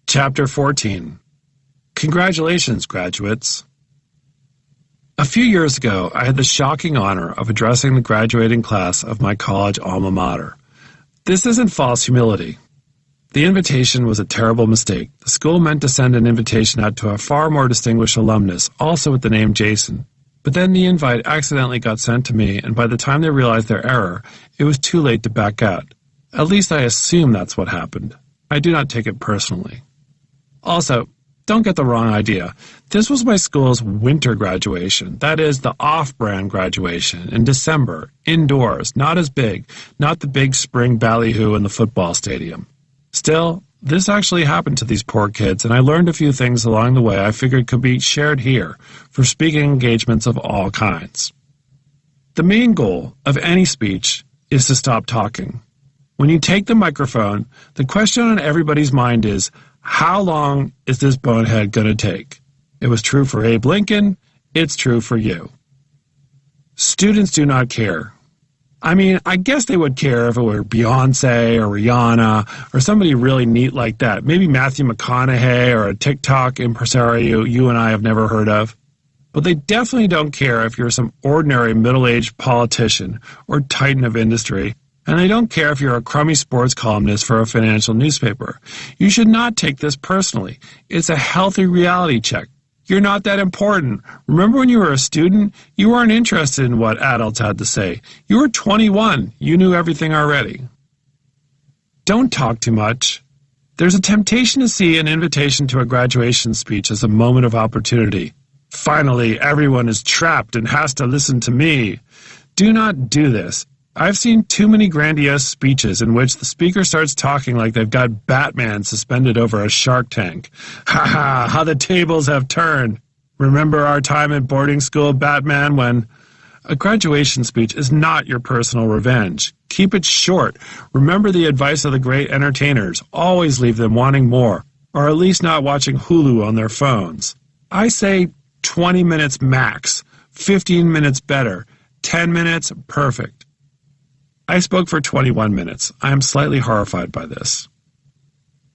Chapter 14. Congratulations, graduates. A few years ago, I had the shocking honor of addressing the graduating class of my college alma mater. This isn't false humility. The invitation was a terrible mistake. The school meant to send an invitation out to a far more distinguished alumnus, also with the name Jason. But then the invite accidentally got sent to me, and by the time they realized their error, it was too late to back out. At least I assume that's what happened. I do not take it personally. Also, Don't get the wrong idea. This was my school's winter graduation. That is, the off-brand graduation, in December, indoors, not as big, not the big spring ballyhoo in the football stadium. Still, this actually happened to these poor kids, and I learned a few things along the way I figured could be shared here for speaking engagements of all kinds. The main goal of any speech is to stop talking. When you take the microphone, the question on everybody's mind is, how long is this bonehead going to take? It was true for Abe Lincoln. It's true for you. Students do not care. I mean, I guess they would care if it were Beyonce or Rihanna or somebody really neat like that. Maybe Matthew McConaughey or a TikTok impresario you and I have never heard of. But they definitely don't care if you're some ordinary middle-aged politician or titan of industry. And they don't care if you're a crummy sports columnist for a financial newspaper. You should not take this personally. It's a healthy reality check. You're not that important. Remember when you were a student? You weren't interested in what adults had to say. You were 21. You knew everything already. Don't talk too much. There's a temptation to see an invitation to a graduation speech as a moment of opportunity. Finally, everyone is trapped and has to listen to me. Do not do this. I've seen too many grandiose speeches in which the speaker starts talking like they've got Batman suspended over a shark tank. Ha ha, how the tables have turned. Remember our time at boarding school, Batman, when... A graduation speech is not your personal revenge. Keep it short. Remember the advice of the great entertainers. Always leave them wanting more, or at least not watching Hulu on their phones. I say 20 minutes max, 15 minutes better, 10 minutes perfect. I spoke for 21 minutes. I am slightly horrified by this.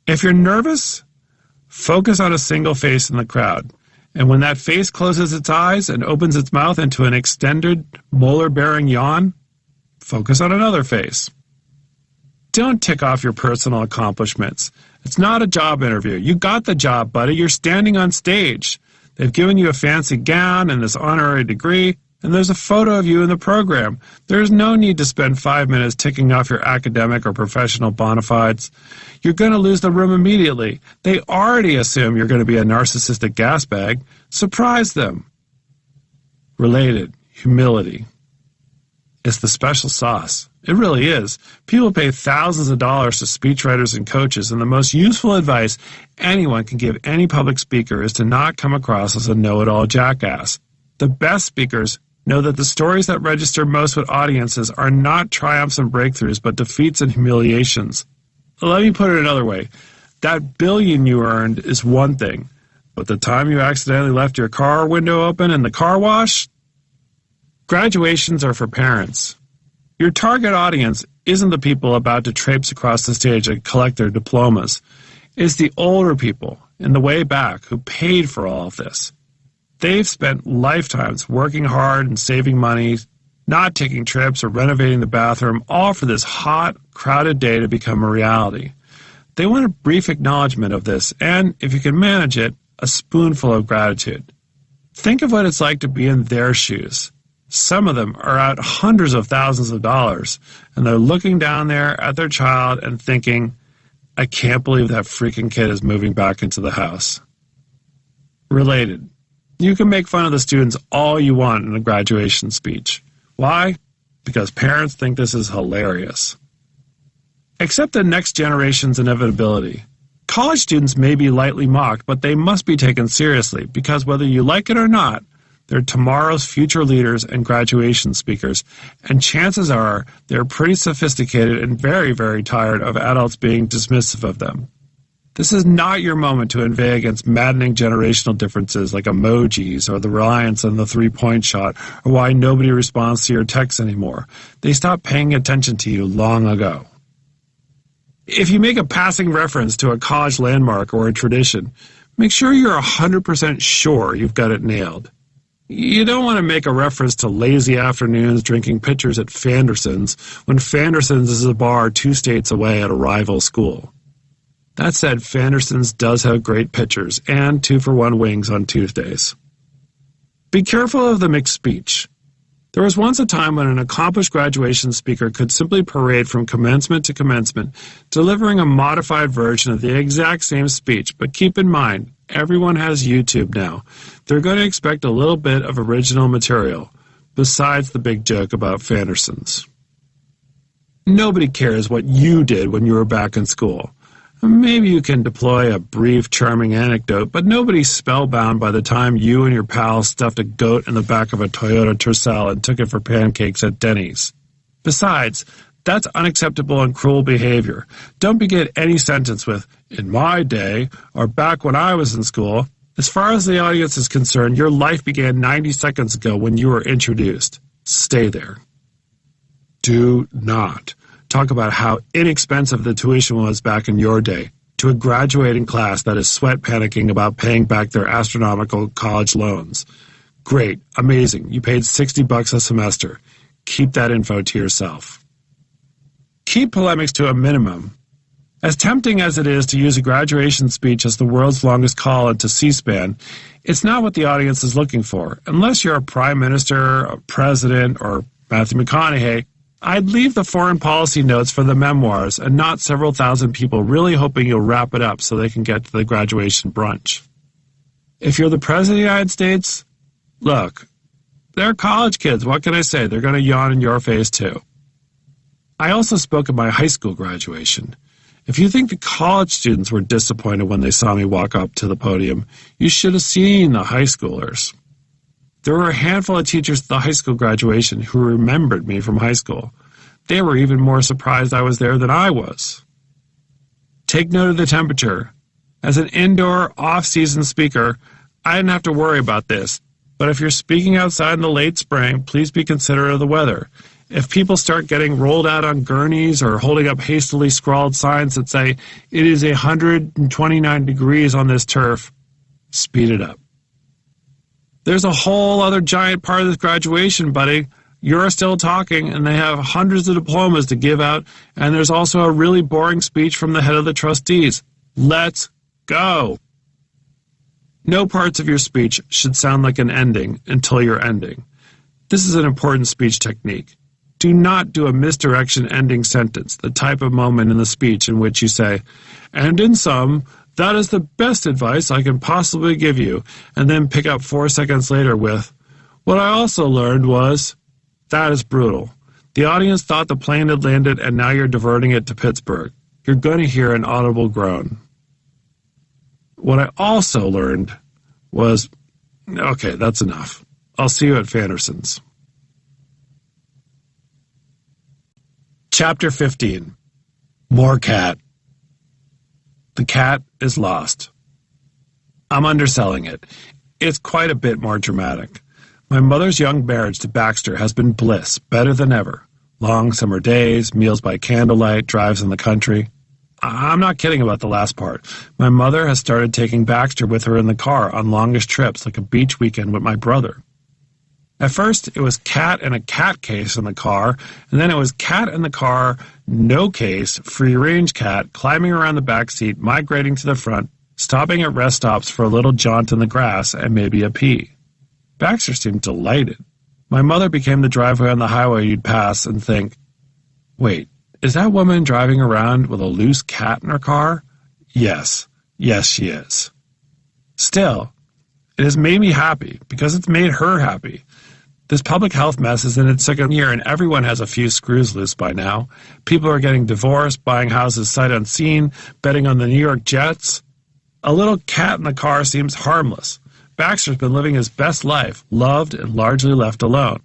If you're nervous, focus on a single face in the crowd. And when that face closes its eyes and opens its mouth into an extended, molar-bearing yawn, focus on another face. Don't tick off your personal accomplishments. It's not a job interview. You got the job, buddy. You're standing on stage. They've given you a fancy gown and this honorary degree, and there's a photo of you in the program. There's no need to spend 5 minutes ticking off your academic or professional bona fides. You're going to lose the room immediately. They already assume you're going to be a narcissistic gas bag. Surprise them. Related, humility. It's the special sauce. It really is. People pay thousands of dollars to speechwriters and coaches, and the most useful advice anyone can give any public speaker is to not come across as a know-it-all jackass. The best speakers know that the stories that register most with audiences are not triumphs and breakthroughs, but defeats and humiliations. Let me put it another way. That billion you earned is one thing, but the time you accidentally left your car window open in the car wash? Graduations are for parents. Your target audience isn't the people about to traipse across the stage and collect their diplomas. It's the older people in the way back who paid for all of this. They've spent lifetimes working hard and saving money, not taking trips or renovating the bathroom, all for this hot, crowded day to become a reality. They want a brief acknowledgement of this and, if you can manage it, a spoonful of gratitude. Think of what it's like to be in their shoes. Some of them are out hundreds of thousands of dollars, and they're looking down there at their child and thinking, I can't believe that freaking kid is moving back into the house. Related. You can make fun of the students all you want in a graduation speech. Why? Because parents think this is hilarious. Accept the next generation's inevitability. College students may be lightly mocked, but they must be taken seriously because whether you like it or not, they're tomorrow's future leaders and graduation speakers, and chances are they're pretty sophisticated and very, very tired of adults being dismissive of them. This is not your moment to inveigh against maddening generational differences like emojis or the reliance on the three-point shot or why nobody responds to your texts anymore. They stopped paying attention to you long ago. If you make a passing reference to a college landmark or a tradition, make sure you're 100% sure you've got it nailed. You don't want to make a reference to lazy afternoons drinking pitchers at Fanderson's when Fanderson's is a bar 2 states away at a rival school. That said, Fanderson's does have great pitchers and 2-for-1 wings on Tuesdays. Be careful of the mixed speech. There was once a time when an accomplished graduation speaker could simply parade from commencement to commencement, delivering a modified version of the exact same speech, but keep in mind, Everyone has YouTube now. They're going to expect a little bit of original material, besides the big joke about Fandersons. Nobody cares what you did when you were back in school. Maybe you can deploy a brief, charming anecdote, but nobody's spellbound by the time you and your pals stuffed a goat in the back of a Toyota Tercel and took it for pancakes at Denny's. Besides, that's unacceptable and cruel behavior. Don't begin any sentence with, "in my day," or "back when I was in school." As far as the audience is concerned, your life began 90 seconds ago when you were introduced. Stay there. Do not talk about how inexpensive the tuition was back in your day to a graduating class that is sweat panicking about paying back their astronomical college loans. Great, amazing, you paid $60 a semester. Keep that info to yourself. Keep polemics to a minimum. As tempting as it is to use a graduation speech as the world's longest call into C-SPAN, it's not what the audience is looking for. Unless you're a prime minister, a president, or Matthew McConaughey, I'd leave the foreign policy notes for the memoirs and not several thousand people really hoping you'll wrap it up so they can get to the graduation brunch. If you're the President of the United States, look, they're college kids. What can I say? They're going to yawn in your face too. I also spoke at my high school graduation. If you think the college students were disappointed when they saw me walk up to the podium, you should have seen the high schoolers. There were a handful of teachers at the high school graduation who remembered me from high school. They were even more surprised I was there than I was. Take note of the temperature. As an indoor, off-season speaker, I didn't have to worry about this, but if you're speaking outside in the late spring, please be considerate of the weather. If people start getting rolled out on gurneys or holding up hastily scrawled signs that say, "It is 129 degrees on this turf," speed it up. There's a whole other giant part of this graduation, buddy. You're still talking, and they have hundreds of diplomas to give out, and there's also a really boring speech from the head of the trustees. Let's go. No parts of your speech should sound like an ending until you're ending. This is an important speech technique. Do not do a misdirection ending sentence, the type of moment in the speech in which you say, "And in sum, that is the best advice I can possibly give you," and then pick up 4 seconds later with, "What I also learned was," that is brutal. The audience thought the plane had landed and now you're diverting it to Pittsburgh. You're going to hear an audible groan. "What I also learned was," okay, that's enough. I'll see you at Fandersons. Chapter 15. More cat. The cat is lost. I'm underselling it. It's quite a bit more dramatic. My mother's young marriage to Baxter has been bliss, better than ever. Long summer days, meals by candlelight, drives in the country. I'm not kidding about the last part. My mother has started taking Baxter with her in the car on longish trips like a beach weekend with my brother. At first, it was cat and a cat case in the car, and then it was cat in the car, no case, free-range cat, climbing around the back seat, migrating to the front, stopping at rest stops for a little jaunt in the grass and maybe a pee. Baxter seemed delighted. My mother became the driveway on the highway you'd pass and think, "Wait, is that woman driving around with a loose cat in her car?" Yes, she is. Still, it has made me happy because it's made her happy. This public health mess is in its second year and everyone has a few screws loose by now. People are getting divorced, buying houses sight unseen, betting on the New York Jets. A little cat in the car seems harmless. Baxter's been living his best life, loved and largely left alone.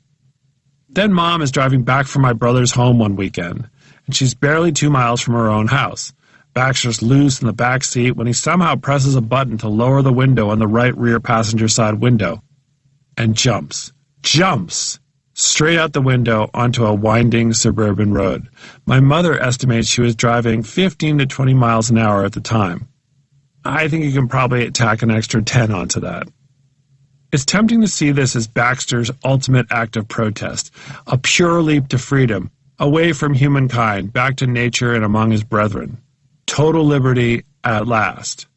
Then Mom is driving back from my brother's home one weekend, and she's barely 2 miles from her own house. Baxter's loose in the back seat when he somehow presses a button to lower the window on the right rear passenger side window and jumps straight out the window onto a winding suburban road. My mother estimates she was driving 15 to 20 miles an hour at the time. I think you can probably tack an extra 10 onto that. It's tempting to see this as Baxter's ultimate act of protest, a pure leap to freedom, away from humankind, back to nature and among his brethren. Total liberty at last.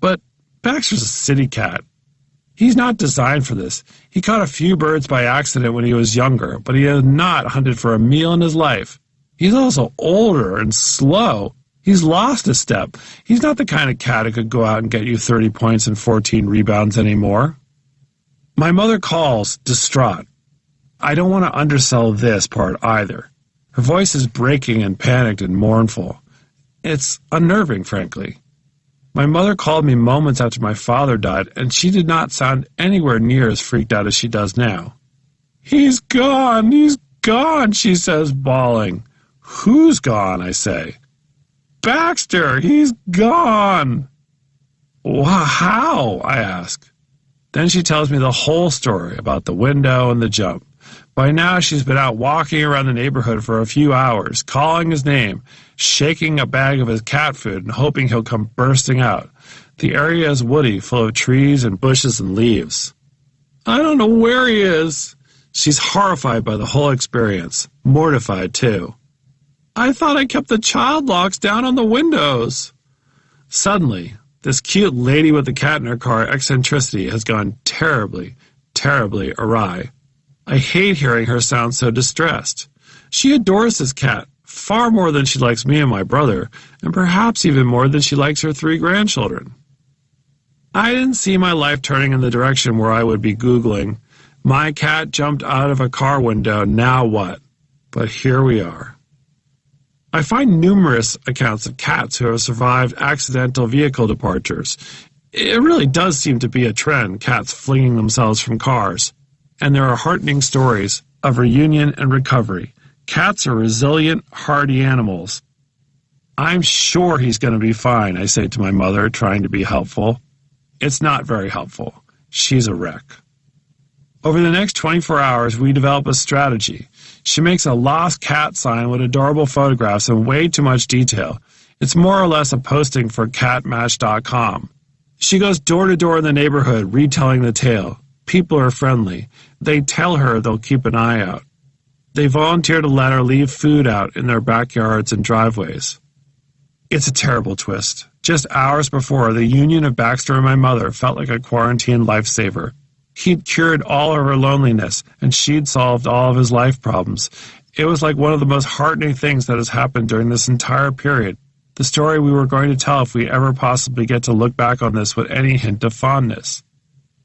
But Baxter's a city cat. He's not designed for this. He caught a few birds by accident when he was younger, but he has not hunted for a meal in his life. He's also older and slow. He's lost a step. He's not the kind of cat who could go out and get you 30 points and 14 rebounds anymore. My mother calls, distraught. I don't want to undersell this part either. Her voice is breaking and panicked and mournful. It's unnerving, frankly. My mother called me moments after my father died, and she did not sound anywhere near as freaked out as she does now. He's gone, she says, bawling. Who's gone, I say. Baxter, he's gone. How? I ask. Then she tells me the whole story about the window and the jump. By now, she's been out walking around the neighborhood for a few hours, calling his name, shaking a bag of his cat food and hoping he'll come bursting out. The area is woody, full of trees and bushes and leaves. I don't know where he is. She's horrified by the whole experience, mortified too. I thought I kept the child locks down on the windows. Suddenly, this cute lady with the cat in her car eccentricity has gone terribly, terribly awry. I hate hearing her sound so distressed. She adores this cat, far more than she likes me and my brother, and perhaps even more than she likes her 3 grandchildren. I didn't see my life turning in the direction where I would be Googling, my cat jumped out of a car window, now what? But here we are. I find numerous accounts of cats who have survived accidental vehicle departures. It really does seem to be a trend, cats flinging themselves from cars. And there are heartening stories of reunion and recovery. Cats are resilient, hardy animals. I'm sure he's going to be fine, I say to my mother, trying to be helpful. It's not very helpful. She's a wreck. Over the next 24 hours, we develop a strategy. She makes a lost cat sign with adorable photographs and way too much detail. It's more or less a posting for catmatch.com. She goes door to door in the neighborhood, retelling the tale. People are friendly. They tell her they'll keep an eye out. They volunteer to let her leave food out in their backyards and driveways. It's a terrible twist. Just hours before, the union of Baxter and my mother felt like a quarantine lifesaver. He'd cured all of her loneliness, and she'd solved all of his life problems. It was like one of the most heartening things that has happened during this entire period. The story we were going to tell if we ever possibly get to look back on this with any hint of fondness.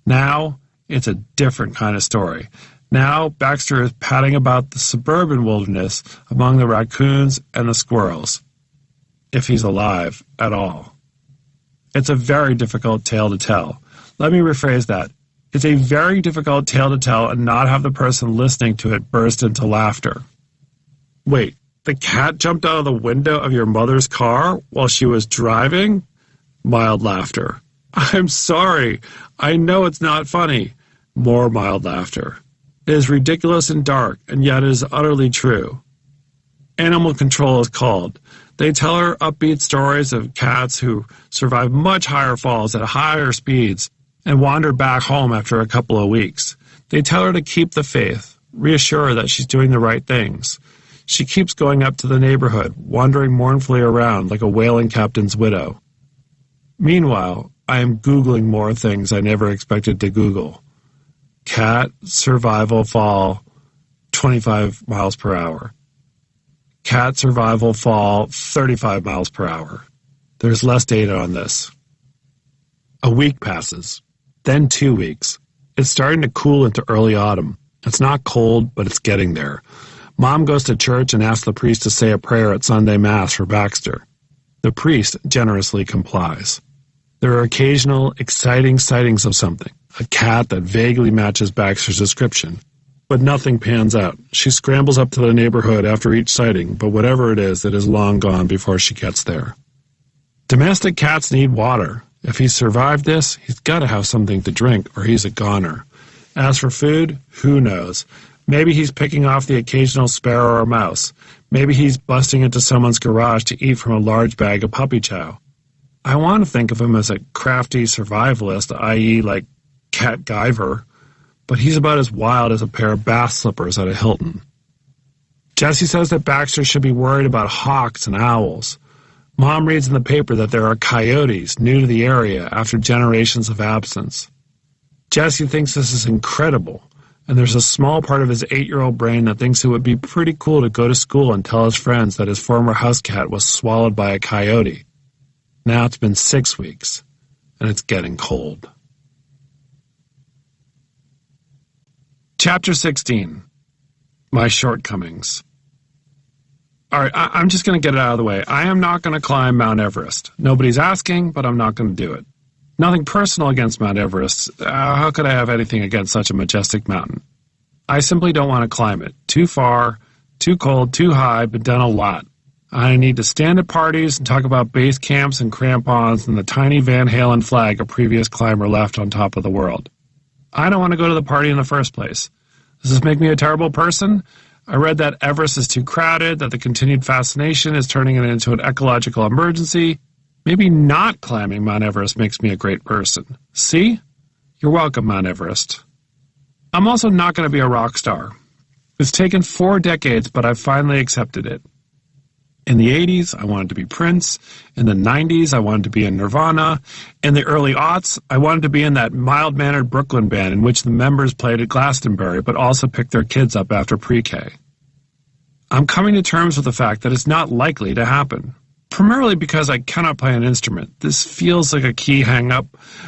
Now, it's a different kind of story. Now, Baxter is padding about the suburban wilderness among the raccoons and the squirrels. If he's alive at all. It's a very difficult tale to tell. Let me rephrase that. It's a very difficult tale to tell and not have the person listening to it burst into laughter. Wait, the cat jumped out of the window of your mother's car while she was driving? Mild laughter. I'm sorry. I know it's not funny. More mild laughter. It is ridiculous and dark, and yet it is utterly true. Animal control is called. They tell her upbeat stories of cats who survive much higher falls at higher speeds and wander back home after a couple of weeks. They tell her to keep the faith, reassure her that she's doing the right things. She keeps going up to the neighborhood, wandering mournfully around like a whaling captain's widow. Meanwhile, I am Googling more things I never expected to Google. Cat survival fall 25 miles per hour. Cat survival fall 35 miles per hour. There's less data on this. A week passes. Then 2 weeks. It's starting to cool into early autumn. It's not cold, but it's getting there. Mom goes to church and asks the priest to say a prayer at Sunday Mass for Baxter. The priest generously complies. There are occasional, exciting sightings of something, a cat that vaguely matches Baxter's description. But nothing pans out. She scrambles up to the neighborhood after each sighting, but whatever it is long gone before she gets there. Domestic cats need water. If he's survived this, he's got to have something to drink, or he's a goner. As for food, who knows? Maybe he's picking off the occasional sparrow or mouse. Maybe he's busting into someone's garage to eat from a large bag of puppy chow. I want to think of him as a crafty survivalist, i.e. like Cat Guyver, but he's about as wild as a pair of bath slippers at a Hilton. Jessie says that Baxter should be worried about hawks and owls. Mom reads in the paper that there are coyotes new to the area after generations of absence. Jessie thinks this is incredible, and there's a small part of his 8-year-old brain that thinks it would be pretty cool to go to school and tell his friends that his former house cat was swallowed by a coyote. Now it's been 6 weeks, and it's getting cold. Chapter 16. My Shortcomings. All right, I'm just going to get it out of the way. I am not going to climb Mount Everest. Nobody's asking, but I'm not going to do it. Nothing personal against Mount Everest. How could I have anything against such a majestic mountain? I simply don't want to climb it. Too far, too cold, too high, but done a lot. I need to stand at parties and talk about base camps and crampons and the tiny Van Halen flag a previous climber left on top of the world. I don't want to go to the party in the first place. Does this make me a terrible person? I read that Everest is too crowded, that the continued fascination is turning it into an ecological emergency. Maybe not climbing Mount Everest makes me a great person. See? You're welcome, Mount Everest. I'm also not going to be a rock star. It's taken 4 decades, but I've finally accepted it. In the 80s, I wanted to be Prince. In the 90s, I wanted to be in Nirvana. In the early aughts, I wanted to be in that mild-mannered Brooklyn band in which the members played at Glastonbury but also picked their kids up after pre-K. I'm coming to terms with the fact that it's not likely to happen. Primarily because I cannot play an instrument. This feels like a key hang-up,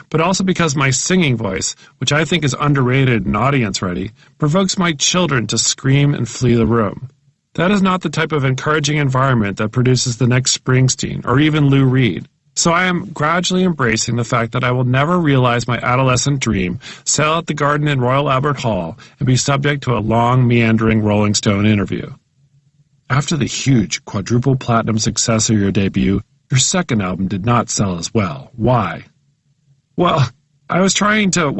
but also because my singing voice, which I think is underrated and audience-ready, provokes my children to scream and flee the room. That is not the type of encouraging environment that produces the next Springsteen or even Lou Reed. So I am gradually embracing the fact that I will never realize my adolescent dream, sell at the Garden in Royal Albert Hall, and be subject to a long, meandering Rolling Stone interview. After the huge quadruple platinum success of your debut, your second album did not sell as well. Why? Well, I was trying to,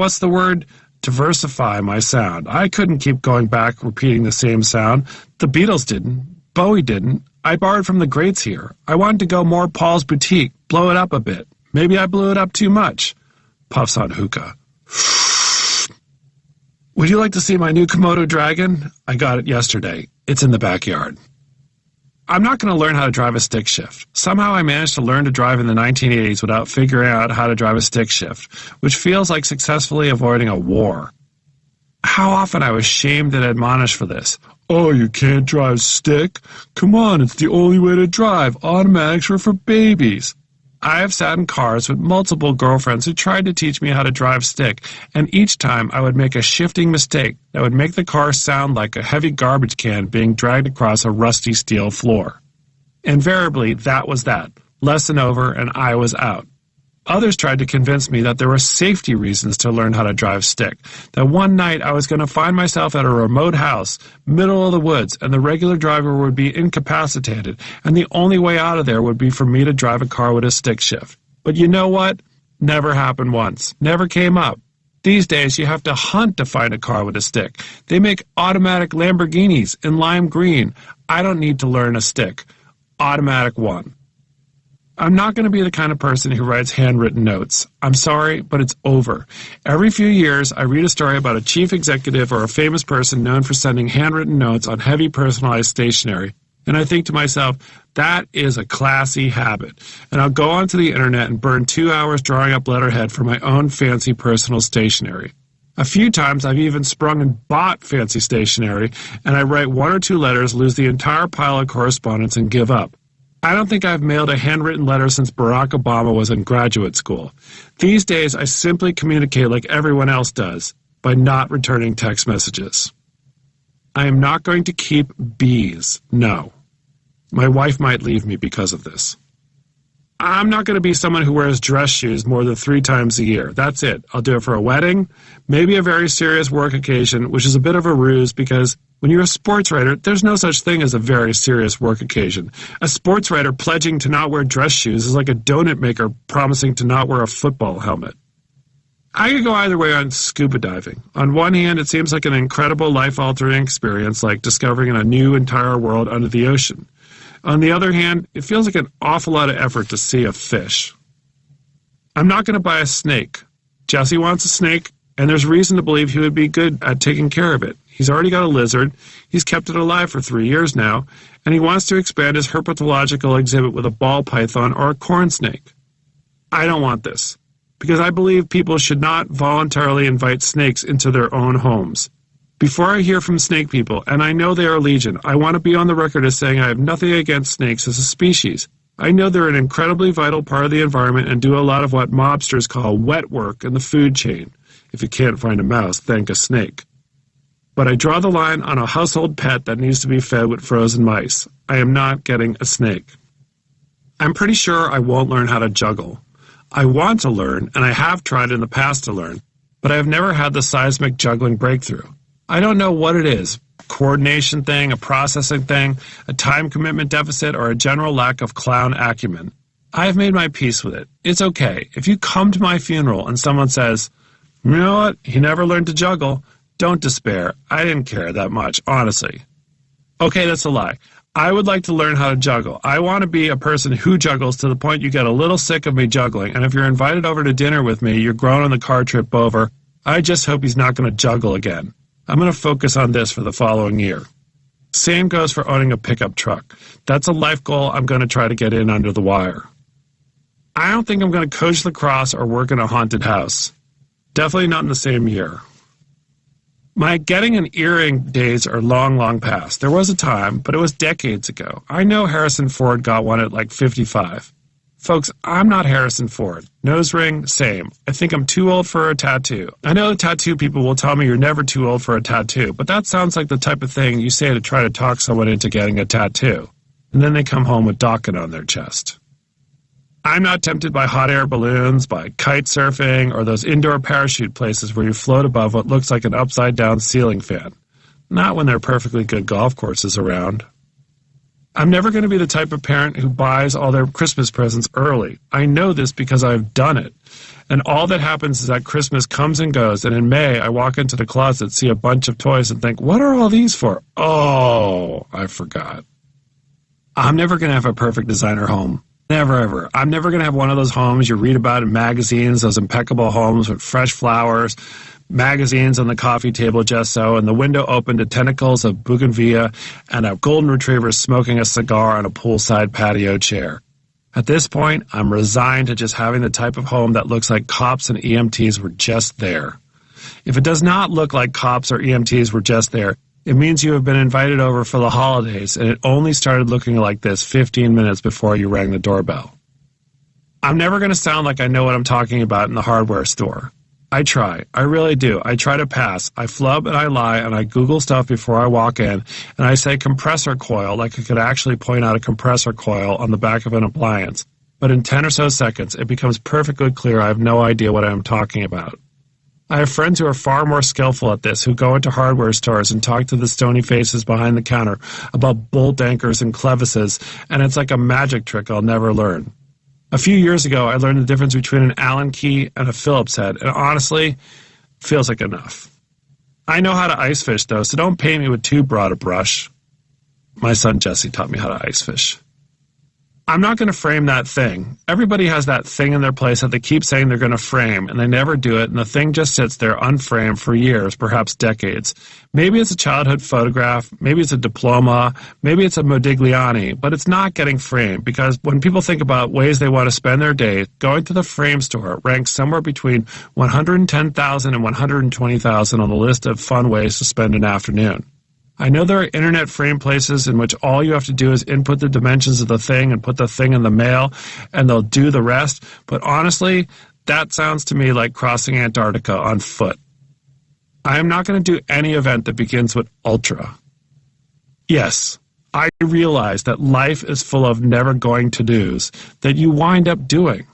diversify my sound. I couldn't keep going back repeating the same sound. The Beatles didn't. Bowie didn't. I borrowed from the greats here. I wanted to go more Paul's Boutique, blow it up a bit. Maybe I blew it up too much. Puffs on hookah. Would you like to see my new Komodo dragon? I got it yesterday. It's in the backyard. I'm not going to learn how to drive a stick shift. Somehow I managed to learn to drive in the 1980s without figuring out how to drive a stick shift, which feels like successfully avoiding a war. How often I was shamed and admonished for this. Oh, you can't drive stick? Come on, it's the only way to drive. Automatics are for babies. I have sat in cars with multiple girlfriends who tried to teach me how to drive stick, and each time I would make a shifting mistake that would make the car sound like a heavy garbage can being dragged across a rusty steel floor. Invariably, that was that. Lesson over, and I was out. Others tried to convince me that there were safety reasons to learn how to drive stick, that one night I was going to find myself at a remote house, middle of the woods, and the regular driver would be incapacitated, and the only way out of there would be for me to drive a car with a stick shift. But you know what? Never happened once. Never came up. These days, you have to hunt to find a car with a stick. They make automatic Lamborghinis in lime green. I don't need to learn a stick. Automatic one. I'm not going to be the kind of person who writes handwritten notes. I'm sorry, but it's over. Every few years, I read a story about a chief executive or a famous person known for sending handwritten notes on heavy personalized stationery, and I think to myself, that is a classy habit. And I'll go onto the internet and burn 2 hours drawing up letterhead for my own fancy personal stationery. A few times I've even sprung and bought fancy stationery, and I write 1 or 2 letters, lose the entire pile of correspondence, and give up. I don't think I've mailed a handwritten letter since Barack Obama was in graduate school. These days, I simply communicate like everyone else does, by not returning text messages. I am not going to keep bees, no. My wife might leave me because of this. I'm not going to be someone who wears dress shoes more than 3 times a year. That's it. I'll do it for a wedding, maybe a very serious work occasion, which is a bit of a ruse because when you're a sports writer, there's no such thing as a very serious work occasion. A sports writer pledging to not wear dress shoes is like a donut maker promising to not wear a football helmet. I could go either way on scuba diving. On one hand, it seems like an incredible life-altering experience, like discovering a new entire world under the ocean. On the other hand, it feels like an awful lot of effort to see a fish. I'm not going to buy a snake. Jesse wants a snake, and there's reason to believe he would be good at taking care of it. He's already got a lizard, he's kept it alive for 3 years now, and he wants to expand his herpetological exhibit with a ball python or a corn snake. I don't want this, because I believe people should not voluntarily invite snakes into their own homes. Before I hear from snake people, and I know they are legion, I want to be on the record as saying I have nothing against snakes as a species. I know they're an incredibly vital part of the environment and do a lot of what mobsters call wet work in the food chain. If you can't find a mouse, thank a snake. But I draw the line on a household pet that needs to be fed with frozen mice. I am not getting a snake. I'm pretty sure I won't learn how to juggle. I want to learn, and I have tried in the past to learn, but I have never had the seismic juggling breakthrough. I don't know what it is. Coordination thing, a processing thing, a time commitment deficit, or a general lack of clown acumen. I have made my peace with it. It's okay. If you come to my funeral and someone says, "You know what? He never learned to juggle," don't despair. I didn't care that much, honestly. Okay, that's a lie. I would like to learn how to juggle. I want to be a person who juggles to the point you get a little sick of me juggling, and if you're invited over to dinner with me, you're grown on the car trip over, I just hope he's not going to juggle again. I'm going to focus on this for the following year. Same goes for owning a pickup truck. That's a life goal I'm going to try to get in under the wire. I don't think I'm going to coach lacrosse or work in a haunted house. Definitely not in the same year. My getting an earring days are long, long past. There was a time, but it was decades ago. I know Harrison Ford got one at like 55. Folks, I'm not Harrison Ford. Nose ring, same. I think I'm too old for a tattoo. I know the tattoo people will tell me you're never too old for a tattoo, but that sounds like the type of thing you say to try to talk someone into getting a tattoo. And then they come home with Dokken on their chest. I'm not tempted by hot air balloons, by kite surfing, or those indoor parachute places where you float above what looks like an upside-down ceiling fan. Not when there are perfectly good golf courses around. I'm never going to be the type of parent who buys all their Christmas presents early. I know this because I've done it. And all that happens is that Christmas comes and goes, and in May I walk into the closet, see a bunch of toys, and think, what are all these for? Oh, I forgot. I'm never going to have a perfect designer home. Never, ever. I'm never going to have one of those homes you read about in magazines, those impeccable homes with fresh flowers, magazines on the coffee table just so, and the window open to tentacles of bougainvillea, and a golden retriever smoking a cigar on a poolside patio chair. At this point, I'm resigned to just having the type of home that looks like cops and EMTs were just there. If it does not look like cops or EMTs were just there, it means you have been invited over for the holidays, and it only started looking like this 15 minutes before you rang the doorbell. I'm never going to sound like I know what I'm talking about in the hardware store. I try. I really do. I try to pass. I flub and I lie and I Google stuff before I walk in, and I say compressor coil like I could actually point out a compressor coil on the back of an appliance. But in 10 or so seconds, it becomes perfectly clear I have no idea what I am talking about. I have friends who are far more skillful at this, who go into hardware stores and talk to the stony faces behind the counter about bolt anchors and clevises, and it's like a magic trick I'll never learn. A few years ago, I learned the difference between an Allen key and a Phillips head, and honestly, feels like enough. I know how to ice fish, though, so don't paint me with too broad a brush. My son Jesse taught me how to ice fish. I'm not going to frame that thing. Everybody has that thing in their place that they keep saying they're going to frame, and they never do it, and the thing just sits there unframed for years, perhaps decades. Maybe it's a childhood photograph, maybe it's a diploma, maybe it's a Modigliani, but it's not getting framed, because when people think about ways they want to spend their day, going to the frame store ranks somewhere between 110,000 and 120,000 on the list of fun ways to spend an afternoon. I know there are internet frame places in which all you have to do is input the dimensions of the thing and put the thing in the mail, and they'll do the rest, but honestly, that sounds to me like crossing Antarctica on foot. I am not going to do any event that begins with ultra. Yes, I realize that life is full of never going to-dos that you wind up doing.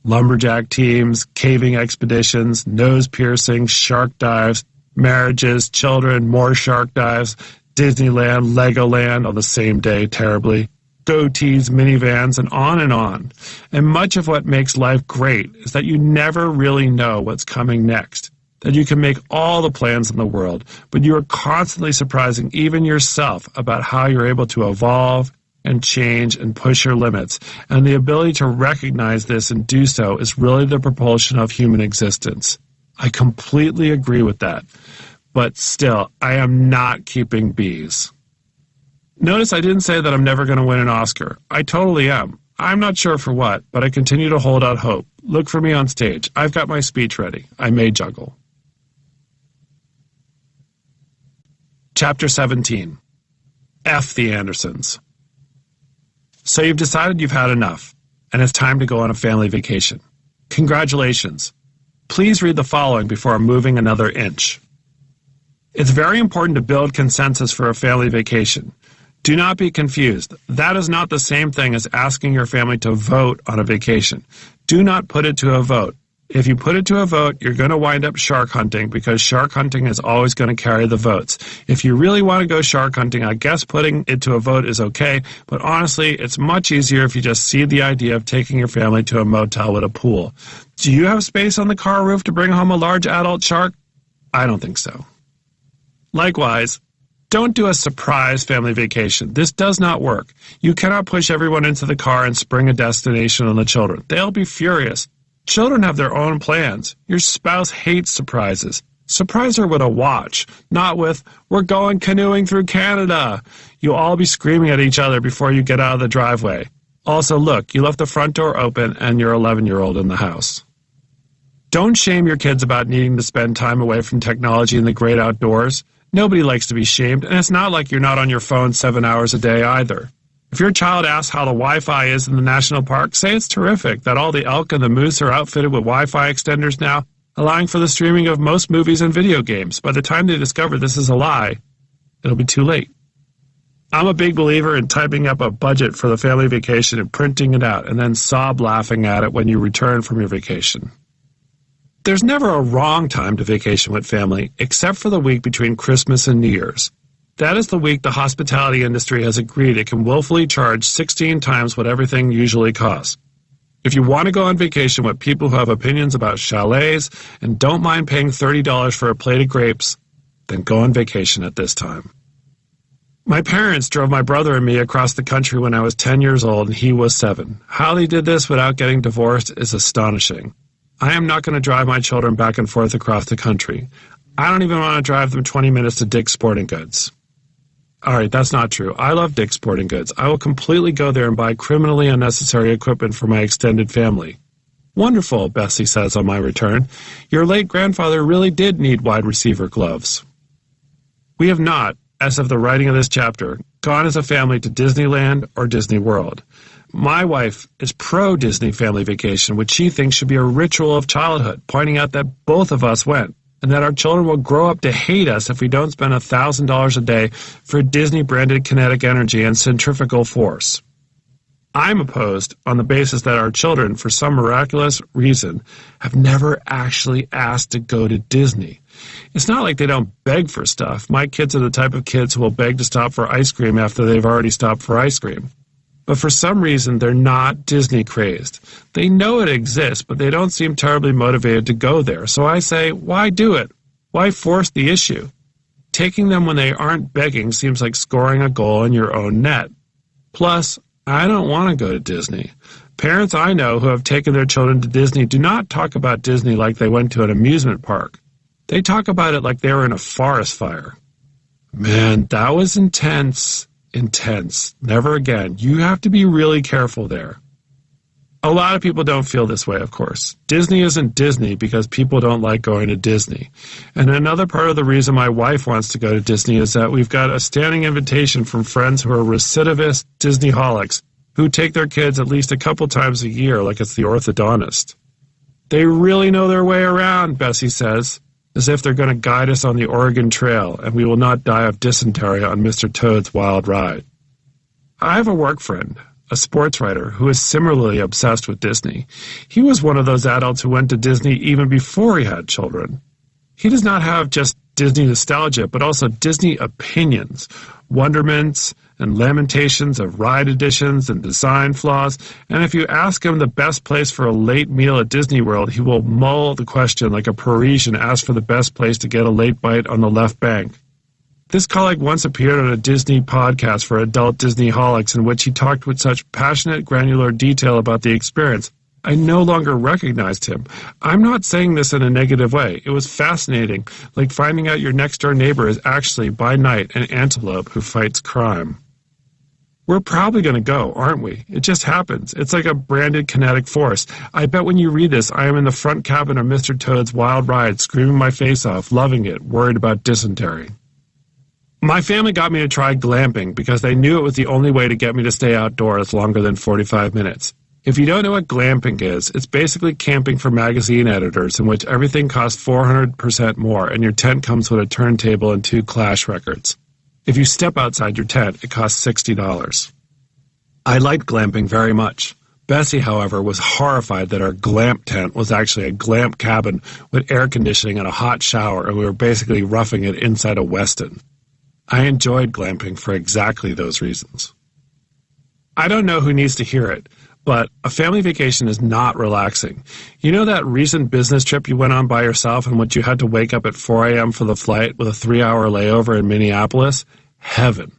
Lumberjack teams, caving expeditions, nose piercings, shark dives, marriages, children, more shark dives, Disneyland, Legoland on the same day terribly, goatees, minivans, and on and on. And much of what makes life great is that you never really know what's coming next, that you can make all the plans in the world, but you are constantly surprising even yourself about how you're able to evolve and change and push your limits. And the ability to recognize this and do so is really the propulsion of human existence. I completely agree with that. But still, I am not keeping bees. Notice I didn't say that I'm never going to win an Oscar. I totally am. I'm not sure for what, but I continue to hold out hope. Look for me on stage. I've got my speech ready. I may juggle. Chapter 17. F the Andersons. So you've decided you've had enough, and it's time to go on a family vacation. Congratulations. Please read the following before moving another inch. It's very important to build consensus for a family vacation. Do not be confused. That is not the same thing as asking your family to vote on a vacation. Do not put it to a vote. If you put it to a vote, you're going to wind up shark hunting because shark hunting is always going to carry the votes. If you really want to go shark hunting, I guess putting it to a vote is okay, but honestly, it's much easier if you just see the idea of taking your family to a motel with a pool. Do you have space on the car roof to bring home a large adult shark? I don't think so. Likewise, don't do a surprise family vacation. This does not work. You cannot push everyone into the car and spring a destination on the children. They'll be furious. Children have their own plans. Your spouse hates surprises. Surprise her with a watch, not with, "We're going canoeing through Canada." You'll all be screaming at each other before you get out of the driveway. Also, look, you left the front door open and your 11-year-old in the house. Don't shame your kids about needing to spend time away from technology in the great outdoors. Nobody likes to be shamed, and it's not like you're not on your phone 7 hours a day either. If your child asks how the Wi-Fi is in the national park, say it's terrific that all the elk and the moose are outfitted with Wi-Fi extenders now, allowing for the streaming of most movies and video games. By the time they discover this is a lie, it'll be too late. I'm a big believer in typing up a budget for the family vacation and printing it out, and then sob laughing at it when you return from your vacation. There's never a wrong time to vacation with family, except for the week between Christmas and New Year's. That is the week the hospitality industry has agreed it can willfully charge 16 times what everything usually costs. If you want to go on vacation with people who have opinions about chalets and don't mind paying $30 for a plate of grapes, then go on vacation at this time. My parents drove my brother and me across the country when I was 10 years old and he was 7. How they did this without getting divorced is astonishing. I am not going to drive my children back and forth across the country. I don't even want to drive them 20 minutes to Dick's Sporting Goods. All right, that's not true. I love Dick's Sporting Goods. I will completely go there and buy criminally unnecessary equipment for my extended family. Wonderful, Bessie says on my return. Your late grandfather really did need wide receiver gloves. We have not, as of the writing of this chapter, gone as a family to Disneyland or Disney World. My wife is pro-Disney family vacation, which she thinks should be a ritual of childhood, pointing out that both of us went, and that our children will grow up to hate us if we don't spend $1,000 a day for Disney-branded kinetic energy and centrifugal force. I'm opposed on the basis that our children, for some miraculous reason, have never actually asked to go to Disney. It's not like they don't beg for stuff. My kids are the type of kids who will beg to stop for ice cream after they've already stopped for ice cream. But for some reason, they're not Disney crazed. They know it exists, but they don't seem terribly motivated to go there. So I say, why do it? Why force the issue? Taking them when they aren't begging seems like scoring a goal in your own net. Plus, I don't want to go to Disney. Parents I know who have taken their children to Disney do not talk about Disney like they went to an amusement park. They talk about it like they were in a forest fire. Man, that was intense. Intense. Never again. You have to be really careful there. A lot of people don't feel this way, of course. Disney isn't Disney because people don't like going to Disney. And another part of the reason my wife wants to go to Disney is that we've got a standing invitation from friends who are recidivist Disneyholics who take their kids at least a couple times a year like it's the orthodontist. They really know their way around, Bessie says, as if they're going to guide us on the Oregon Trail, and we will not die of dysentery on Mr. Toad's wild ride. I have a work friend, a sports writer, who is similarly obsessed with Disney. He was one of those adults who went to Disney even before he had children. He does not have just Disney nostalgia, but also Disney opinions, wonderments, and lamentations of ride additions and design flaws, and if you ask him the best place for a late meal at Disney World, he will mull the question like a Parisian asks for the best place to get a late bite on the left bank. This colleague once appeared on a Disney podcast for adult Disneyholics in which he talked with such passionate, granular detail about the experience. I no longer recognized him. I'm not saying this in a negative way. It was fascinating, like finding out your next-door neighbor is actually, by night, an antelope who fights crime. We're probably going to go, aren't we? It just happens. It's like a branded kinetic force. I bet when you read this, I am in the front cabin of Mr. Toad's wild ride, screaming my face off, loving it, worried about dysentery. My family got me to try glamping because they knew it was the only way to get me to stay outdoors longer than 45 minutes. If you don't know what glamping is, it's basically camping for magazine editors in which everything costs 400% more and your tent comes with a turntable and 2 Clash records. If you step outside your tent, it costs $60. I liked glamping very much. Bessie, however, was horrified that our glamp tent was actually a glamp cabin with air conditioning and a hot shower, and we were basically roughing it inside a Westin. I enjoyed glamping for exactly those reasons. I don't know who needs to hear it, but a family vacation is not relaxing. You know that recent business trip you went on by yourself in which you had to wake up at 4 a.m. for the flight with a 3-hour layover in Minneapolis? Heaven.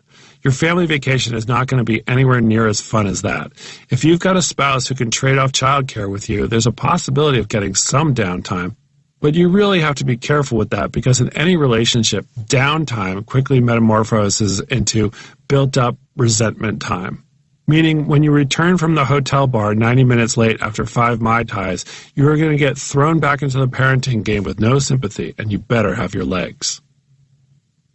Your family vacation is not going to be anywhere near as fun as that. If you've got a spouse who can trade off childcare with you, there's a possibility of getting some downtime. But you really have to be careful with that because in any relationship, downtime quickly metamorphoses into built-up resentment time. Meaning, when you return from the hotel bar 90 minutes late after 5 Mai Tais, you are going to get thrown back into the parenting game with no sympathy, and you better have your legs.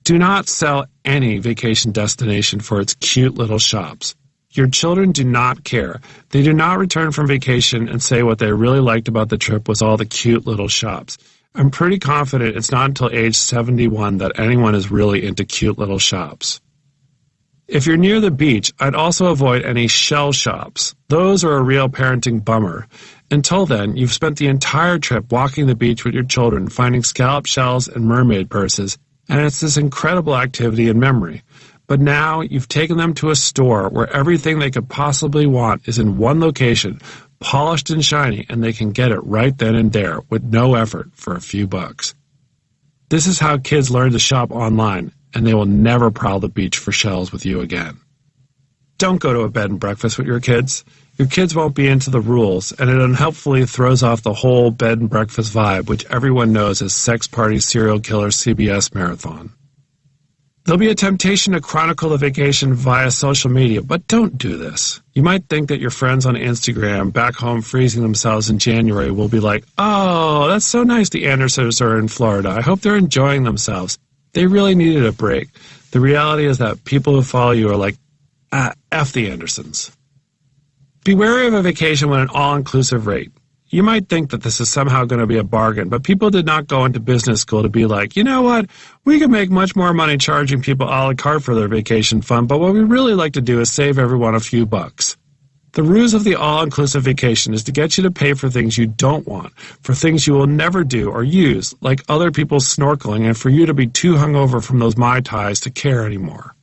Do not sell any vacation destination for its cute little shops. Your children do not care. They do not return from vacation and say what they really liked about the trip was all the cute little shops. I'm pretty confident it's not until age 71 that anyone is really into cute little shops. If you're near the beach, I'd also avoid any shell shops. Those are a real parenting bummer. Until then, you've spent the entire trip walking the beach with your children, finding scallop shells and mermaid purses, and it's this incredible activity in memory. But now you've taken them to a store where everything they could possibly want is in one location, polished and shiny, and they can get it right then and there with no effort for a few bucks. This is how kids learn to shop online, and they will never prowl the beach for shells with you again. Don't go to a bed and breakfast with your kids. Your kids won't be into the rules, and it unhelpfully throws off the whole bed and breakfast vibe, which everyone knows as sex party serial killer CBS marathon. There'll be a temptation to chronicle the vacation via social media, but don't do this. You might think that your friends on Instagram back home freezing themselves in January will be like, "Oh, that's so nice the Andersons are in Florida. I hope they're enjoying themselves. They really needed a break." The reality is that people who follow you are like, F the Andersons. Be wary of a vacation with an all-inclusive rate. You might think that this is somehow going to be a bargain, but people did not go into business school to be like, you know what, we could make much more money charging people a la carte for their vacation fund, but what we really like to do is save everyone a few bucks. The ruse of the all-inclusive vacation is to get you to pay for things you don't want, for things you will never do or use, like other people's snorkeling, and for you to be too hungover from those Mai Tais to care anymore.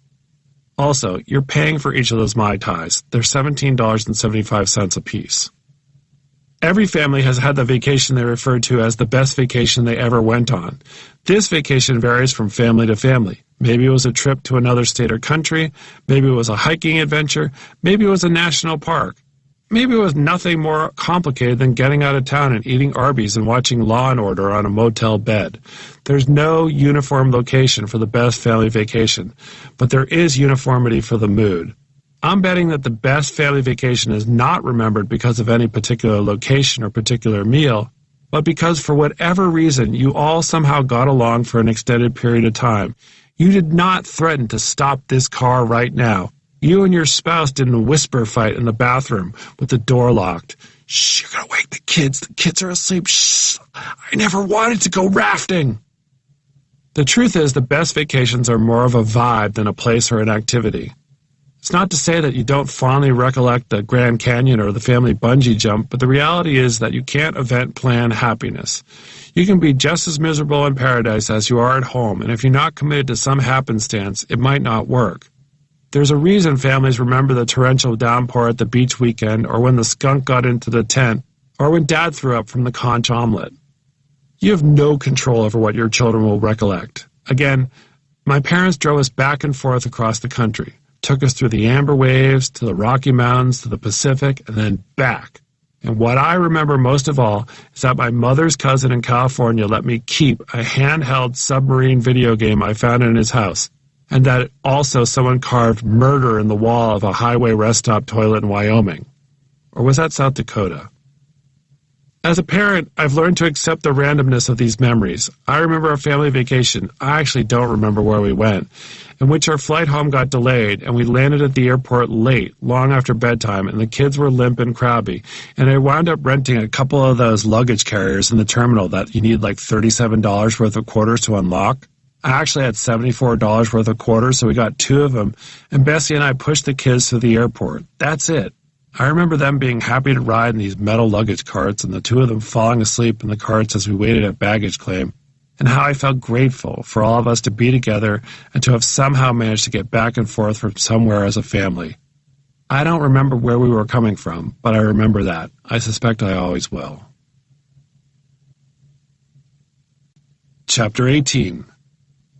Also, you're paying for each of those Mai Tais. They're $17.75 a piece. Every family has had the vacation they refer to as the best vacation they ever went on. This vacation varies from family to family. Maybe it was a trip to another state or country. Maybe it was a hiking adventure. Maybe it was a national park. Maybe it was nothing more complicated than getting out of town and eating Arby's and watching Law & Order on a motel bed. There's no uniform location for the best family vacation, but there is uniformity for the mood. I'm betting that the best family vacation is not remembered because of any particular location or particular meal, but because for whatever reason you all somehow got along for an extended period of time. You did not threaten to stop this car right now. You and your spouse didn't whisper fight in the bathroom with the door locked. Shh, you're gonna wake the kids. The kids are asleep. Shh, I never wanted to go rafting. The truth is the best vacations are more of a vibe than a place or an activity. It's not to say that you don't fondly recollect the Grand Canyon or the family bungee jump, but the reality is that you can't event plan happiness. You can be just as miserable in paradise as you are at home, and if you're not committed to some happenstance, it might not work. There's a reason families remember the torrential downpour at the beach weekend, or when the skunk got into the tent, or when Dad threw up from the conch omelet. You have no control over what your children will recollect. Again, my parents drove us back and forth across the country, took us through the Amber Waves, to the Rocky Mountains, to the Pacific, and then back. And what I remember most of all is that my mother's cousin in California let me keep a handheld submarine video game I found in his house, and that also someone carved murder in the wall of a highway rest stop toilet in Wyoming. Or was that South Dakota? As a parent, I've learned to accept the randomness of these memories. I remember a family vacation. I actually don't remember where we went, in which our flight home got delayed and we landed at the airport late, long after bedtime, and the kids were limp and crabby. And I wound up renting a couple of those luggage carriers in the terminal that you need like $37 worth of quarters to unlock. I actually had $74 worth of quarters, so we got 2 of them, and Bessie and I pushed the kids to the airport. That's it. I remember them being happy to ride in these metal luggage carts and the 2 of them falling asleep in the carts as we waited at baggage claim, and how I felt grateful for all of us to be together and to have somehow managed to get back and forth from somewhere as a family. I don't remember where we were coming from, but I remember that. I suspect I always will. Chapter 18.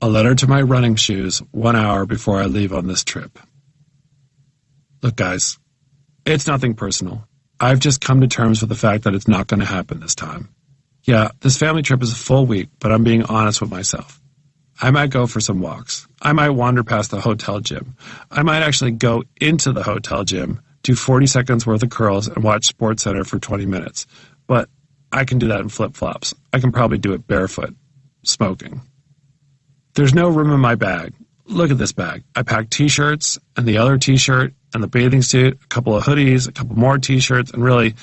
A letter to my running shoes 1 hour before I leave on this trip. Look, guys, it's nothing personal. I've just come to terms with the fact that it's not going to happen this time. Yeah, this family trip is a full week, but I'm being honest with myself. I might go for some walks. I might wander past the hotel gym. I might actually go into the hotel gym, do 40 seconds worth of curls, and watch SportsCenter for 20 minutes. But I can do that in flip-flops. I can probably do it barefoot, smoking. There's no room in my bag. Look at this bag. I packed t-shirts and the other t-shirt and the bathing suit, a couple of hoodies, a couple more t-shirts, and really,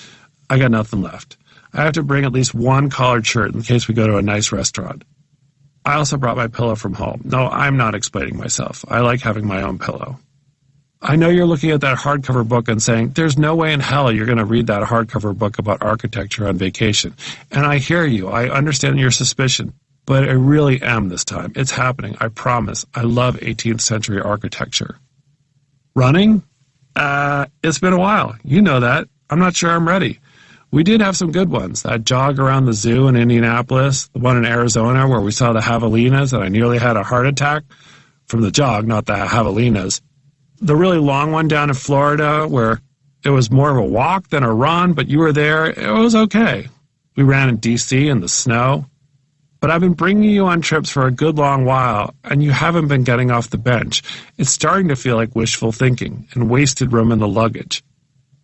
I got nothing left. I have to bring at least 1 collared shirt in case we go to a nice restaurant. I also brought my pillow from home. No, I'm not explaining myself. I like having my own pillow. I know you're looking at that hardcover book and saying, there's no way in hell you're going to read that hardcover book about architecture on vacation. And I hear you. I understand your suspicion. But I really am this time. It's happening. I promise. I love 18th century architecture. Running? It's been a while. You know that. I'm not sure I'm ready. We did have some good ones. That jog around the zoo in Indianapolis, the one in Arizona where we saw the javelinas and I nearly had a heart attack from the jog, not the javelinas. The really long one down in Florida where it was more of a walk than a run, but you were there. It was okay. We ran in D.C. in the snow. But I've been bringing you on trips for a good long while, and you haven't been getting off the bench. It's starting to feel like wishful thinking and wasted room in the luggage.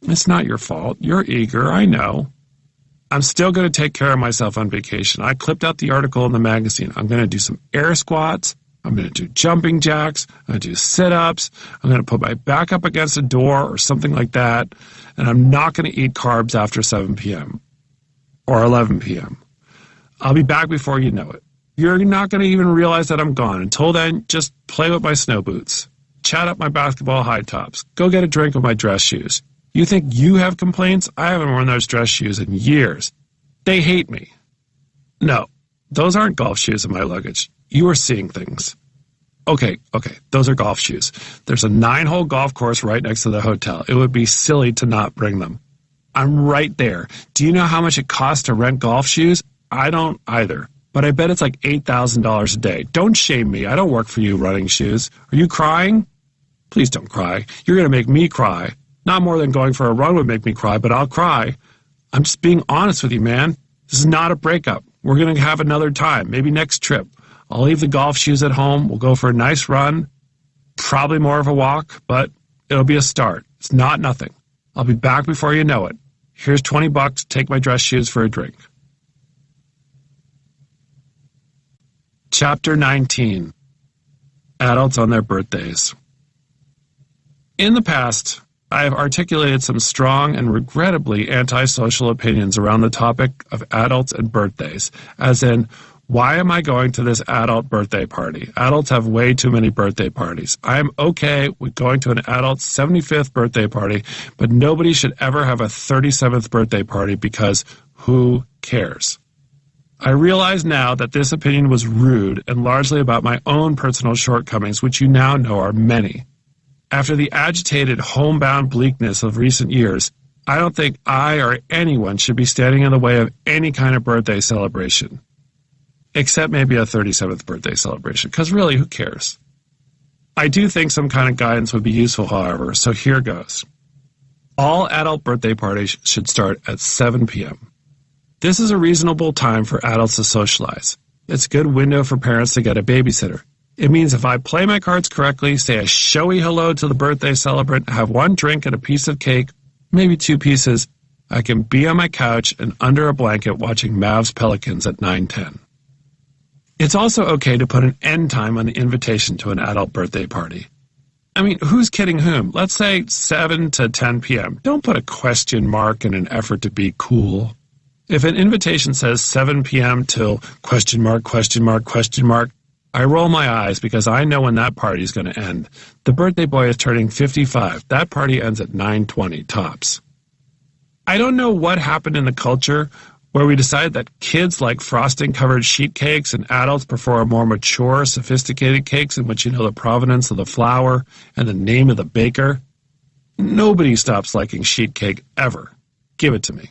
It's not your fault. You're eager, I know. I'm still going to take care of myself on vacation. I clipped out the article in the magazine. I'm going to do some air squats. I'm going to do jumping jacks. I'm going to do sit-ups. I'm going to put my back up against a door or something like that. And I'm not going to eat carbs after 7 p.m. or 11 p.m. I'll be back before you know it. You're not going to even realize that I'm gone. Until then, just play with my snow boots. Chat up my basketball high tops. Go get a drink with my dress shoes. You think you have complaints? I haven't worn those dress shoes in years. They hate me. No, those aren't golf shoes in my luggage. You are seeing things. Okay, those are golf shoes. There's a 9-hole golf course right next to the hotel. It would be silly to not bring them. I'm right there. Do you know how much it costs to rent golf shoes? I don't either, but I bet it's like $8,000 a day. Don't shame me. I don't work for you running shoes. Are you crying? Please don't cry. You're going to make me cry. Not more than going for a run would make me cry, but I'll cry. I'm just being honest with you, man. This is not a breakup. We're going to have another time, maybe next trip. I'll leave the golf shoes at home. We'll go for a nice run, probably more of a walk, but it'll be a start. It's not nothing. I'll be back before you know it. Here's $20. Take my dress shoes for a drink. Chapter 19. Adults on their birthdays. In the past, I have articulated some strong and regrettably antisocial opinions around the topic of adults and birthdays, as in, why am I going to this adult birthday party? Adults have way too many birthday parties. I am okay with going to an adult's 75th birthday party, but nobody should ever have a 37th birthday party because who cares? I realize now that this opinion was rude and largely about my own personal shortcomings, which you now know are many. After the agitated, homebound bleakness of recent years, I don't think I or anyone should be standing in the way of any kind of birthday celebration. Except maybe a 37th birthday celebration, because really, who cares? I do think some kind of guidance would be useful, however, so here goes. All adult birthday parties should start at 7 p.m. This is a reasonable time for adults to socialize. It's a good window for parents to get a babysitter. It means if I play my cards correctly, say a showy hello to the birthday celebrant, have one drink and a piece of cake, maybe 2 pieces, I can be on my couch and under a blanket watching Mavs Pelicans at 9:10. It's also okay to put an end time on the invitation to an adult birthday party. I mean, who's kidding whom? Let's say 7 to 10 p.m. Don't put a question mark in an effort to be cool. If an invitation says 7 p.m. till question mark, question mark, question mark, I roll my eyes because I know when that party is going to end. The birthday boy is turning 55. That party ends at 9:20 tops. I don't know what happened in the culture where we decided that kids like frosting-covered sheet cakes and adults prefer more mature, sophisticated cakes in which you know the provenance of the flour and the name of the baker. Nobody stops liking sheet cake ever. Give it to me.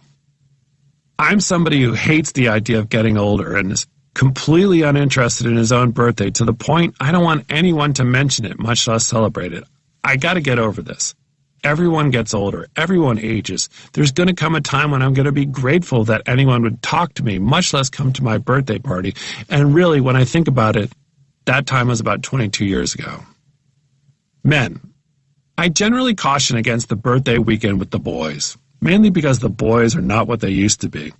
I'm somebody who hates the idea of getting older and is completely uninterested in his own birthday to the point I don't want anyone to mention it, much less celebrate it. I gotta get over this. Everyone gets older. Everyone ages. There's going to come a time when I'm going to be grateful that anyone would talk to me, much less come to my birthday party. And really, when I think about it, that time was about 22 years ago. Men. I generally caution against the birthday weekend with the boys, mainly because the boys are not what they used to be.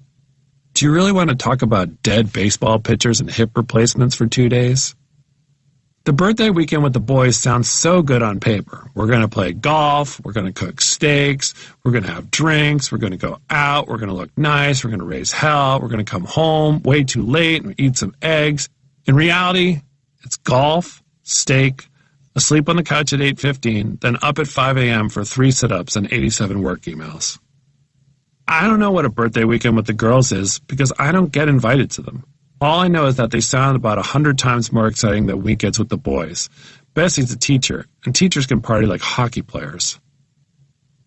Do you really want to talk about dead baseball pitchers and hip replacements for 2 days? The birthday weekend with the boys sounds so good on paper. We're going to play golf, we're going to cook steaks, we're going to have drinks, we're going to go out, we're going to look nice, we're going to raise hell, we're going to come home way too late and eat some eggs. In reality, it's golf, steak, asleep on the couch at 8:15, then up at 5 a.m. for 3 sit-ups and 87 work emails. I don't know what a birthday weekend with the girls is because I don't get invited to them. All I know is that they sound about 100 times more exciting than weekends with the boys. Bessie's a teacher, and teachers can party like hockey players.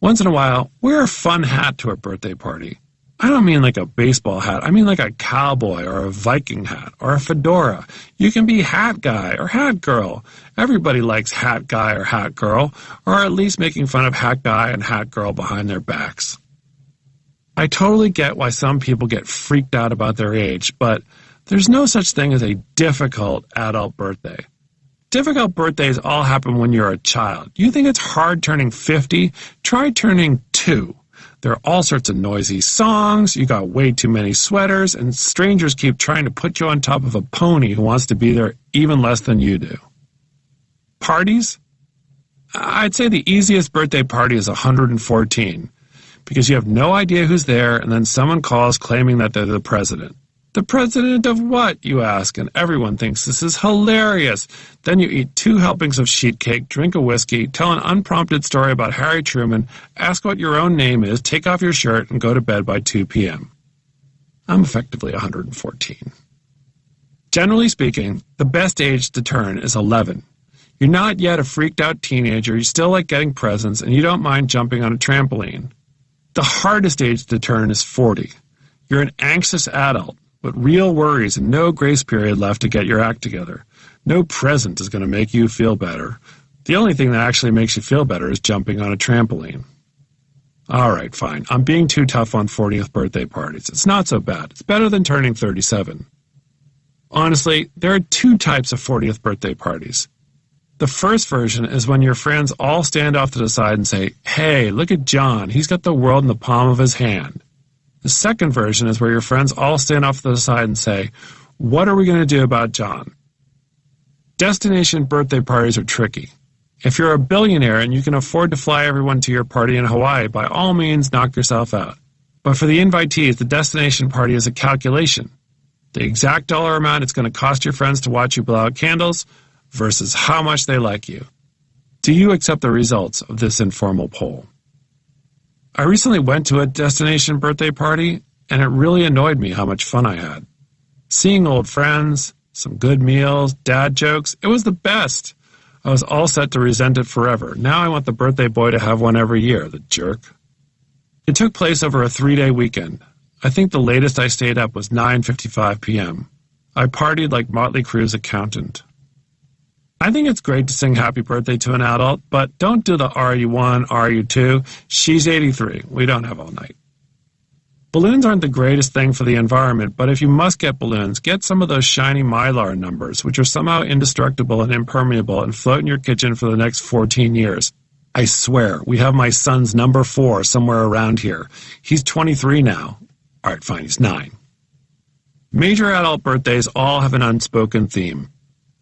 Once in a while, wear a fun hat to a birthday party. I don't mean like a baseball hat. I mean like a cowboy or a Viking hat or a fedora. You can be hat guy or hat girl. Everybody likes hat guy or hat girl, or at least making fun of hat guy and hat girl behind their backs. I totally get why some people get freaked out about their age, but there's no such thing as a difficult adult birthday. Difficult birthdays all happen when you're a child. You think it's hard turning 50? Try turning 2. There are all sorts of noisy songs, you got way too many sweaters, and strangers keep trying to put you on top of a pony who wants to be there even less than you do. Parties? I'd say the easiest birthday party is 114, because you have no idea who's there, and then someone calls claiming that they're the president. The president of what, you ask, and everyone thinks this is hilarious. Then you eat 2 helpings of sheet cake, drink a whiskey, tell an unprompted story about Harry Truman, ask what your own name is, take off your shirt, and go to bed by 2 p.m. I'm effectively 114. Generally speaking, the best age to turn is 11. You're not yet a freaked-out teenager, you still like getting presents, and you don't mind jumping on a trampoline. The hardest age to turn is 40. You're an anxious adult, with real worries and no grace period left to get your act together. No present is going to make you feel better. The only thing that actually makes you feel better is jumping on a trampoline. All right, fine. I'm being too tough on 40th birthday parties. It's not so bad. It's better than turning 37. Honestly, there are 2 types of 40th birthday parties. The first version is when your friends all stand off to the side and say, "Hey, look at John. He's got the world in the palm of his hand." The second version is where your friends all stand off to the side and say, "What are we going to do about John?" Destination birthday parties are tricky. If you're a billionaire and you can afford to fly everyone to your party in Hawaii, by all means, knock yourself out. But for the invitees, the destination party is a calculation. The exact dollar amount it's going to cost your friends to watch you blow out candles versus how much they like you. Do you accept the results of this informal poll? I recently went to a destination birthday party, and it really annoyed me how much fun I had. Seeing old friends, some good meals, dad jokes, it was the best. I was all set to resent it forever. Now I want the birthday boy to have one every year, the jerk. It took place over a 3-day weekend. I think the latest I stayed up was 9:55 p.m. I partied like Motley Crue's accountant. I think it's great to sing happy birthday to an adult, but don't do the RU1, RU2. She's 83. We don't have all night. Balloons aren't the greatest thing for the environment, but if you must get balloons, get some of those shiny Mylar numbers, which are somehow indestructible and impermeable and float in your kitchen for the next 14 years. I swear, we have my son's number 4 somewhere around here. He's 23 now. All right, fine, he's 9. Major adult birthdays all have an unspoken theme.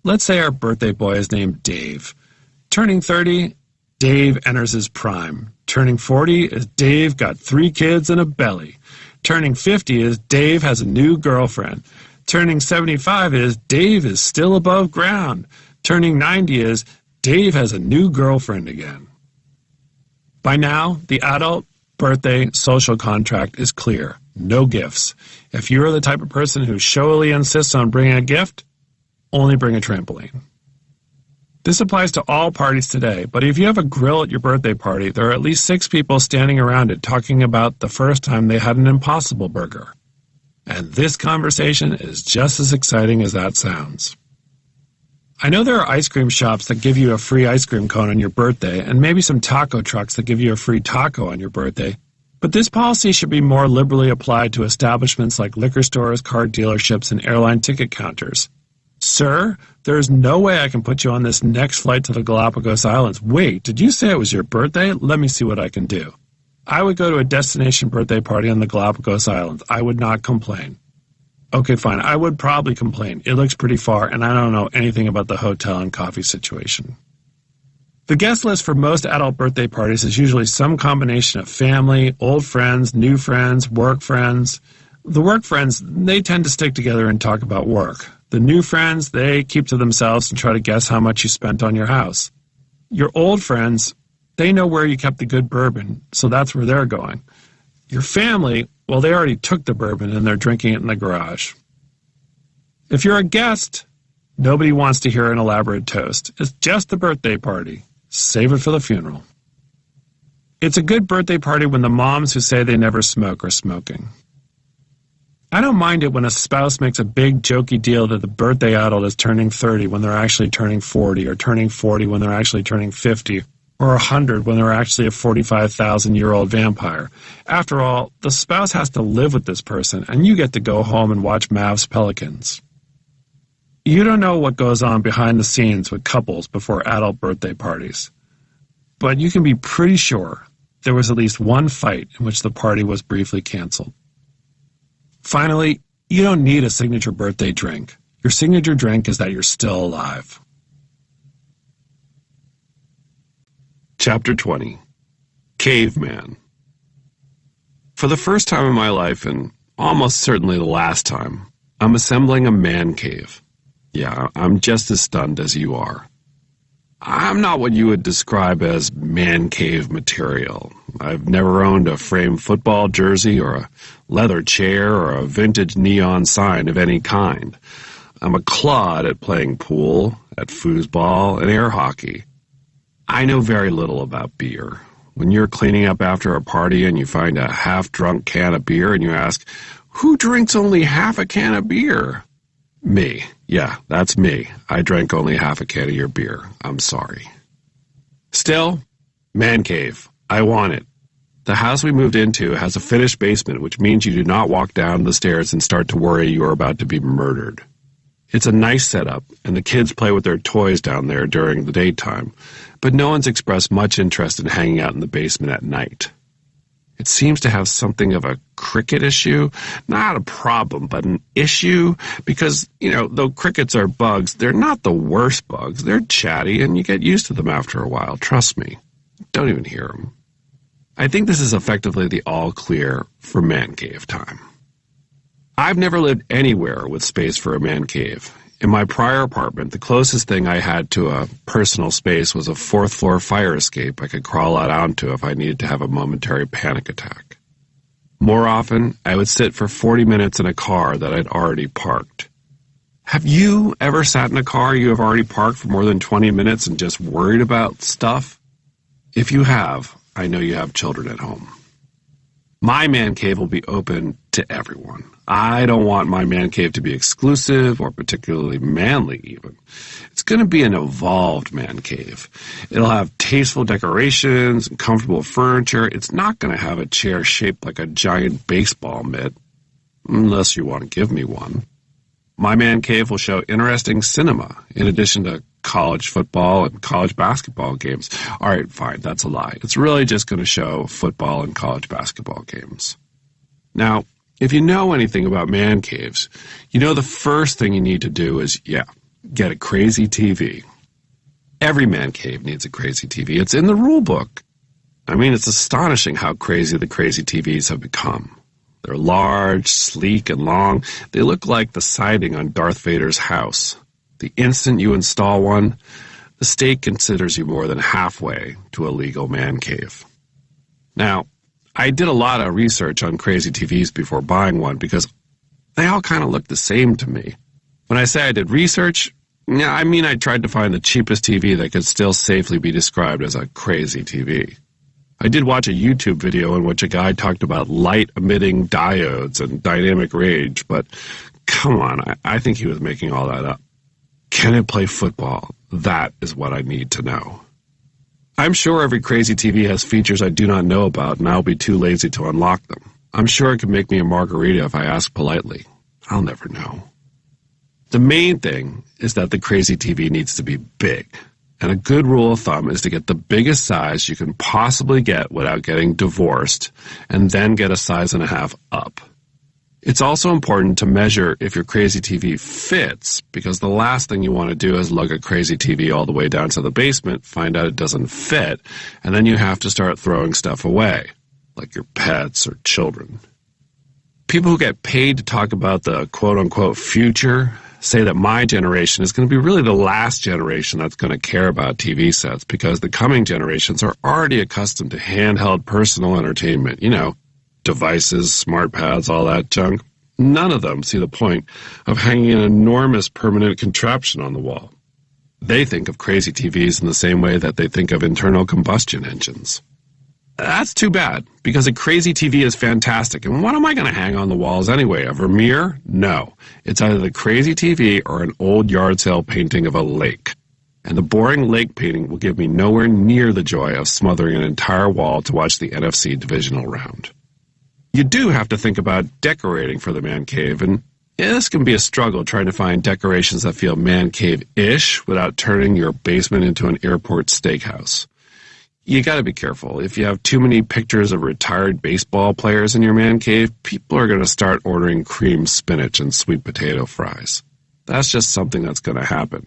Let's say our birthday boy is named Dave. Turning 30, Dave enters his prime. Turning 40 is Dave got 3 kids and a belly. Turning 50 is Dave has a new girlfriend. Turning 75 is Dave is still above ground. Turning 90 is Dave has a new girlfriend again. By now, the adult birthday social contract is clear. No gifts. If you're the type of person who showily insists on bringing a gift, only bring a trampoline. This applies to all parties today, but if you have a grill at your birthday party, there are at least 6 people standing around it talking about the first time they had an Impossible Burger. And this conversation is just as exciting as that sounds. I know there are ice cream shops that give you a free ice cream cone on your birthday, and maybe some taco trucks that give you a free taco on your birthday, but this policy should be more liberally applied to establishments like liquor stores, car dealerships, and airline ticket counters. Sir, there is no way I can put you on this next flight to the Galapagos Islands. Wait, did you say it was your birthday? Let me see what I can do. I would go to a destination birthday party on the Galapagos Islands. I would not complain. Okay, fine. I would probably complain. It looks pretty far, and I don't know anything about the hotel and coffee situation. The guest list for most adult birthday parties is usually some combination of family, old friends, new friends, work friends. The work friends, they tend to stick together and talk about work. The new friends, they keep to themselves and try to guess how much you spent on your house. Your old friends, they know where you kept the good bourbon, so that's where they're going. Your family, well, they already took the bourbon and they're drinking it in the garage. If you're a guest, nobody wants to hear an elaborate toast. It's just a birthday party. Save it for the funeral. It's a good birthday party when the moms who say they never smoke are smoking. I don't mind it when a spouse makes a big jokey deal that the birthday adult is turning 30 when they're actually turning 40, or turning 40 when they're actually turning 50, or 100 when they're actually a 45,000-year-old vampire. After all, the spouse has to live with this person, and you get to go home and watch Mavs Pelicans. You don't know what goes on behind the scenes with couples before adult birthday parties, but you can be pretty sure there was at least one fight in which the party was briefly canceled. Finally, you don't need a signature birthday drink. Your signature drink is that you're still alive. Chapter 20. Caveman. For the first time in my life, and almost certainly the last time, I'm assembling a man cave. Yeah, I'm just as stunned as you are. I'm not what you would describe as man cave material. I've never owned a framed football jersey or a leather chair or a vintage neon sign of any kind. I'm a clod at playing pool, at foosball, and air hockey. I know very little about beer. When you're cleaning up after a party and you find a half-drunk can of beer and you ask, who drinks only half a can of beer? Me. Yeah, that's me. I drank only half a can of your beer. I'm sorry. Still, man cave. I want it. The house we moved into has a finished basement, which means you do not walk down the stairs and start to worry you are about to be murdered. It's a nice setup, and the kids play with their toys down there during the daytime, but no one's expressed much interest in hanging out in the basement at night. It seems to have something of a cricket issue. Not a problem, but an issue, because, though crickets are bugs, they're not the worst bugs. They're chatty, and you get used to them after a while, trust me. Don't even hear them. I think this is effectively the all-clear for man cave time. I've never lived anywhere with space for a man cave. In my prior apartment, the closest thing I had to a personal space was a 4th-floor fire escape I could crawl out onto if I needed to have a momentary panic attack. More often, I would sit for 40 minutes in a car that I'd already parked. Have you ever sat in a car you have already parked for more than 20 minutes and just worried about stuff? If you have, I know you have children at home. My man cave will be open to everyone. I don't want my man cave to be exclusive or particularly manly even. It's going to be an evolved man cave. It'll have tasteful decorations and comfortable furniture. It's not going to have a chair shaped like a giant baseball mitt, unless you want to give me one. My man cave will show interesting cinema, in addition to college football and college basketball games. All right, fine, that's a lie. It's really just going to show football and college basketball games. Now, if you know anything about man caves, you know the first thing you need to do is, get a crazy TV. Every man cave needs a crazy TV. It's in the rule book. I mean, it's astonishing how crazy the crazy TVs have become. They're large, sleek, and long. They look like the siding on Darth Vader's house. The instant you install one, the state considers you more than halfway to a legal man cave. Now, I did a lot of research on crazy TVs before buying one because they all kind of look the same to me. When I say I did research, I mean I tried to find the cheapest TV that could still safely be described as a crazy TV. I did watch a YouTube video in which a guy talked about light-emitting diodes and dynamic range, but come on, I think he was making all that up. Can it play football? That is what I need to know. I'm sure every crazy TV has features I do not know about, and I'll be too lazy to unlock them. I'm sure it could make me a margarita if I ask politely. I'll never know. The main thing is that the crazy TV needs to be big. And a good rule of thumb is to get the biggest size you can possibly get without getting divorced, and then get a size and a half up. It's also important to measure if your crazy TV fits, because the last thing you want to do is lug a crazy TV all the way down to the basement, find out it doesn't fit, and then you have to start throwing stuff away, like your pets or children. People who get paid to talk about the quote-unquote future say that my generation is going to be really the last generation that's going to care about TV sets, because the coming generations are already accustomed to handheld personal entertainment, devices, smart pads, all that junk. None of them see the point of hanging an enormous permanent contraption on the wall. They think of crazy TVs in the same way that they think of internal combustion engines. That's too bad, because a crazy TV is fantastic, and what am I going to hang on the walls anyway? A Vermeer? No. It's either the crazy TV or an old yard sale painting of a lake. And the boring lake painting will give me nowhere near the joy of smothering an entire wall to watch the NFC divisional round. You do have to think about decorating for the man cave, and this can be a struggle trying to find decorations that feel man cave-ish without turning your basement into an airport steakhouse. You gotta be careful. If you have too many pictures of retired baseball players in your man cave, people are gonna start ordering cream spinach and sweet potato fries. That's just something that's gonna happen.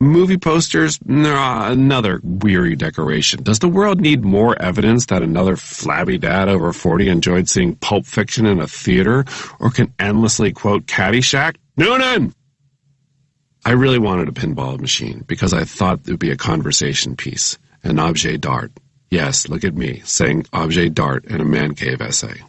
Movie posters? Nah, another weary decoration. Does the world need more evidence that another flabby dad over 40 enjoyed seeing Pulp Fiction in a theater, or can endlessly quote Caddyshack? Noonan! I really wanted a pinball machine because I thought it would be a conversation piece. An objet d'art. Yes, look at me, saying objet d'art in a man cave essay.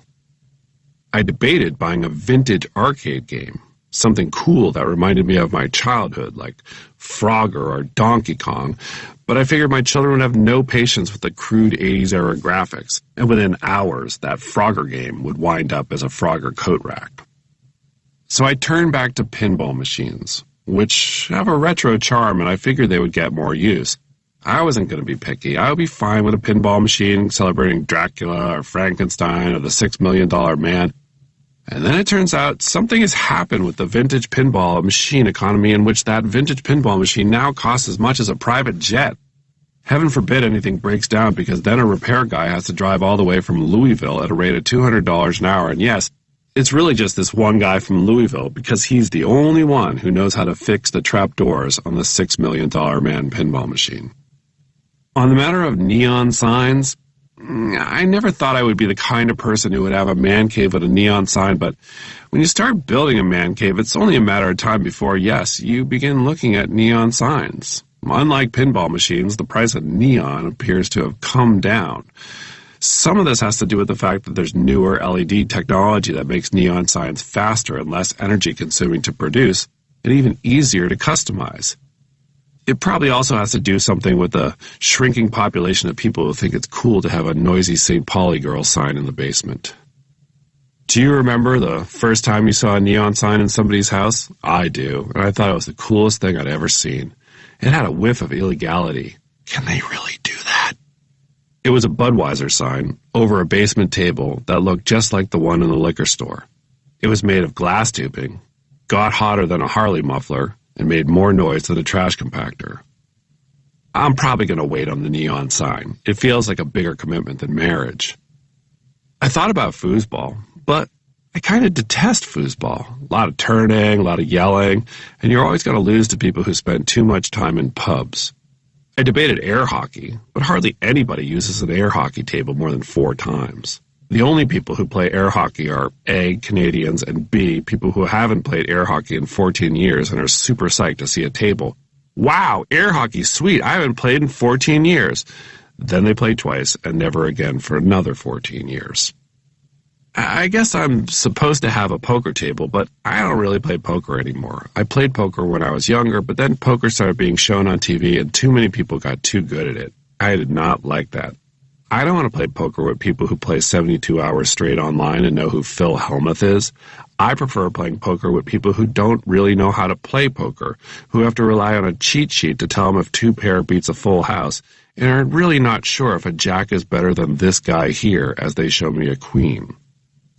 I debated buying a vintage arcade game, something cool that reminded me of my childhood, like Frogger or Donkey Kong, but I figured my children would have no patience with the crude 80s-era graphics, and within hours, that Frogger game would wind up as a Frogger coat rack. So I turned back to pinball machines, which have a retro charm, and I figured they would get more use. I wasn't going to be picky. I would be fine with a pinball machine celebrating Dracula or Frankenstein or the $6 Million Man. And then it turns out something has happened with the vintage pinball machine economy, in which that vintage pinball machine now costs as much as a private jet. Heaven forbid anything breaks down, because then a repair guy has to drive all the way from Louisville at a rate of $200 an hour. And yes, it's really just this one guy from Louisville, because he's the only one who knows how to fix the trapdoors on the $6 Million Man pinball machine. On the matter of neon signs, I never thought I would be the kind of person who would have a man cave with a neon sign, but when you start building a man cave, it's only a matter of time before, yes, you begin looking at neon signs. Unlike pinball machines, the price of neon appears to have come down. Some of this has to do with the fact that there's newer LED technology that makes neon signs faster and less energy consuming to produce, and even easier to customize. It probably also has to do something with the shrinking population of people who think it's cool to have a noisy St. Pauli girl sign in the basement. Do you remember the first time you saw a neon sign in somebody's house? I do, and I thought it was the coolest thing I'd ever seen. It had a whiff of illegality. Can they really do that? It was a Budweiser sign over a basement table that looked just like the one in the liquor store. It was made of glass tubing, got hotter than a Harley muffler, and made more noise than a trash compactor. I'm probably going to wait on the neon sign. It feels like a bigger commitment than marriage. I thought about foosball, but I kind of detest foosball. A lot of turning, a lot of yelling, and you're always going to lose to people who spend too much time in pubs. I debated air hockey, but hardly anybody uses an air hockey table more than 4 times. The only people who play air hockey are A, Canadians, and B, people who haven't played air hockey in 14 years and are super psyched to see a table. Wow, air hockey's sweet. I haven't played in 14 years. Then they play twice and never again for another 14 years. I guess I'm supposed to have a poker table, but I don't really play poker anymore. I played poker when I was younger, but then poker started being shown on TV and too many people got too good at it. I did not like that. I don't want to play poker with people who play 72 hours straight online and know who Phil Hellmuth is. I prefer playing poker with people who don't really know how to play poker, who have to rely on a cheat sheet to tell them if 2 pair beats a full house, and are really not sure if a jack is better than this guy here as they show me a queen.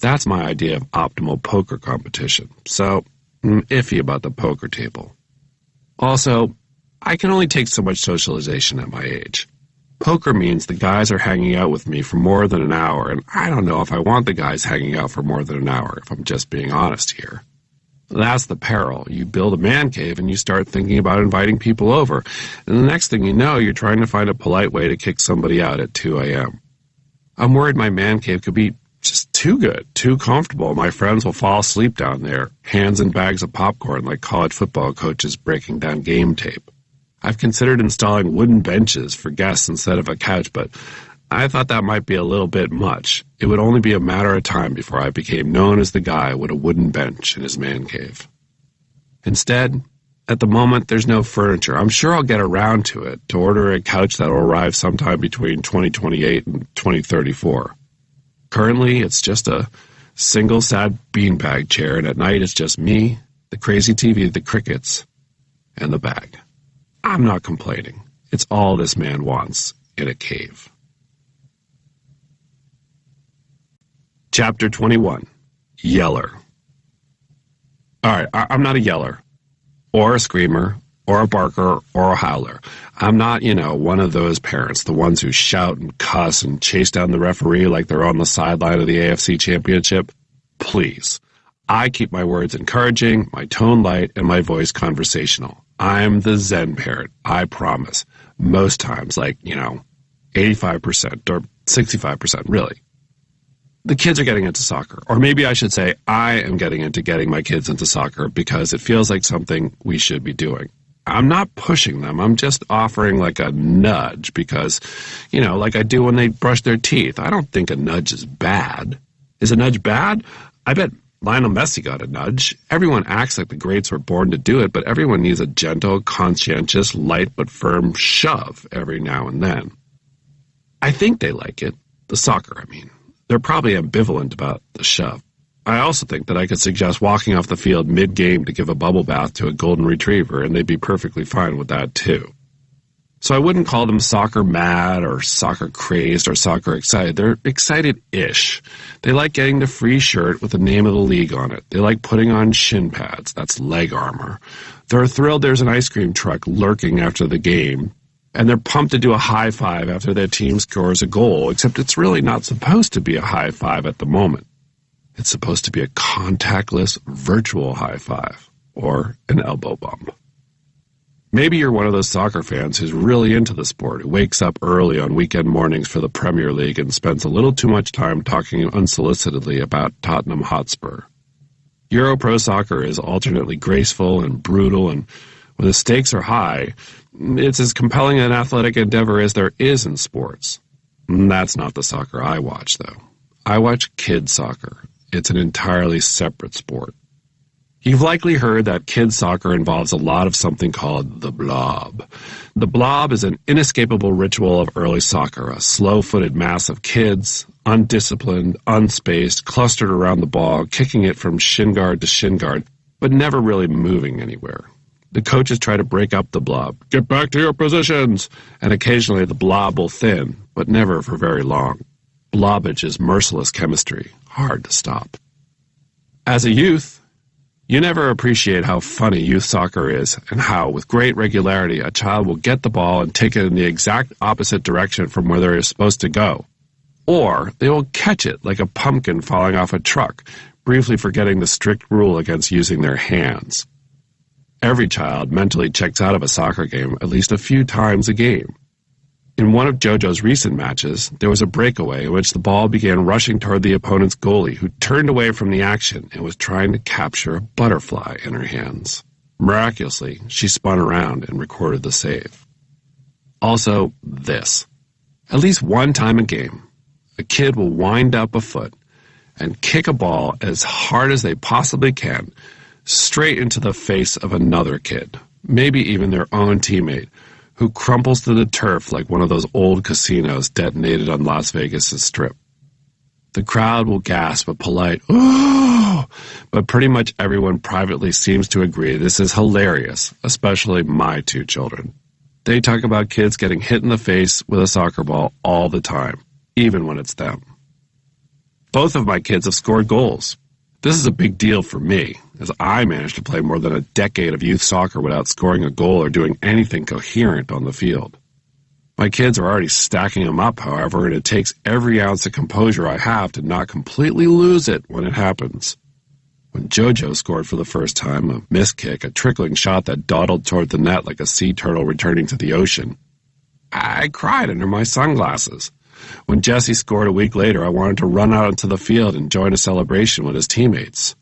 That's my idea of optimal poker competition, so I'm iffy about the poker table. Also, I can only take so much socialization at my age. Poker means the guys are hanging out with me for more than an hour, and I don't know if I want the guys hanging out for more than an hour, if I'm just being honest here. That's the peril. You build a man cave and you start thinking about inviting people over, and the next thing you know, you're trying to find a polite way to kick somebody out at 2 a.m. I'm worried my man cave could be just too good, too comfortable. My friends will fall asleep down there, hands in bags of popcorn like college football coaches breaking down game tape. I've considered installing wooden benches for guests instead of a couch, but I thought that might be a little bit much. It would only be a matter of time before I became known as the guy with a wooden bench in his man cave. Instead, at the moment, there's no furniture. I'm sure I'll get around to it, to order a couch that will arrive sometime between 2028 and 2034. Currently, it's just a single sad beanbag chair, and at night it's just me, the crazy TV, the crickets, and the bag. I'm not complaining. It's all this man wants in a cave. Chapter 21. Yeller. Alright, I'm not a yeller, or a screamer, or a barker, or a howler. I'm not, one of those parents, the ones who shout and cuss and chase down the referee like they're on the sideline of the AFC Championship. Please. I keep my words encouraging, my tone light, and my voice conversational. I'm the Zen parent, I promise. Most times, 85% or 65%, really. The kids are getting into soccer. Or maybe I should say I am getting my kids into soccer because it feels like something we should be doing. I'm not pushing them. I'm just offering a nudge because, like I do when they brush their teeth. I don't think a nudge is bad. Is a nudge bad? I bet Lionel Messi got a nudge. Everyone acts like the greats were born to do it, but everyone needs a gentle, conscientious, light but firm shove every now and then. I think they like it. The soccer, I mean. They're probably ambivalent about the shove. I also think that I could suggest walking off the field mid-game to give a bubble bath to a golden retriever, and they'd be perfectly fine with that too. So I wouldn't call them soccer mad or soccer crazed or soccer excited. They're excited-ish. They like getting the free shirt with the name of the league on it. They like putting on shin pads. That's leg armor. They're thrilled there's an ice cream truck lurking after the game. And they're pumped to do a high five after their team scores a goal, except it's really not supposed to be a high five at the moment. It's supposed to be a contactless virtual high five or an elbow bump. Maybe you're one of those soccer fans who's really into the sport, who wakes up early on weekend mornings for the Premier League and spends a little too much time talking unsolicitedly about Tottenham Hotspur. Euro Pro Soccer is alternately graceful and brutal, and when the stakes are high, it's as compelling an athletic endeavor as there is in sports. That's not the soccer I watch, though. I watch kids soccer. It's an entirely separate sport. You've likely heard that kids soccer involves a lot of something called the blob. The blob is an inescapable ritual of early soccer, a slow-footed mass of kids, undisciplined, unspaced, clustered around the ball, kicking it from shin guard to shin guard, but never really moving anywhere. The coaches try to break up the blob. Get back to your positions! And occasionally the blob will thin, but never for very long. Blobbage is merciless chemistry, hard to stop. As a youth, You never appreciate how funny youth soccer is and how, with great regularity, a child will get the ball and take it in the exact opposite direction from where they're supposed to go. Or they will catch it like a pumpkin falling off a truck, briefly forgetting the strict rule against using their hands. Every child mentally checks out of a soccer game at least a few times a game. In one of JoJo's recent matches, there was a breakaway in which the ball began rushing toward the opponent's goalie, who turned away from the action and was trying to capture a butterfly in her hands. Miraculously, she spun around and recorded the save. Also, this. At least one time a game, a kid will wind up a foot and kick a ball as hard as they possibly can, straight into the face of another kid, maybe even their own teammate, who crumples to the turf like one of those old casinos detonated on Las Vegas' Strip. The crowd will gasp a polite, "Oh!" but pretty much everyone privately seems to agree this is hilarious, especially my two children. They talk about kids getting hit in the face with a soccer ball all the time, even when it's them. Both of my kids have scored goals. This is a big deal for me, as I managed to play more than a decade of youth soccer without scoring a goal or doing anything coherent on the field. My kids are already stacking them up, however, and it takes every ounce of composure I have to not completely lose it when it happens. When JoJo scored for the first time, a missed kick, a trickling shot that dawdled toward the net like a sea turtle returning to the ocean, I cried under my sunglasses. When Jesse scored a week later, I wanted to run out into the field and join a celebration with his teammates.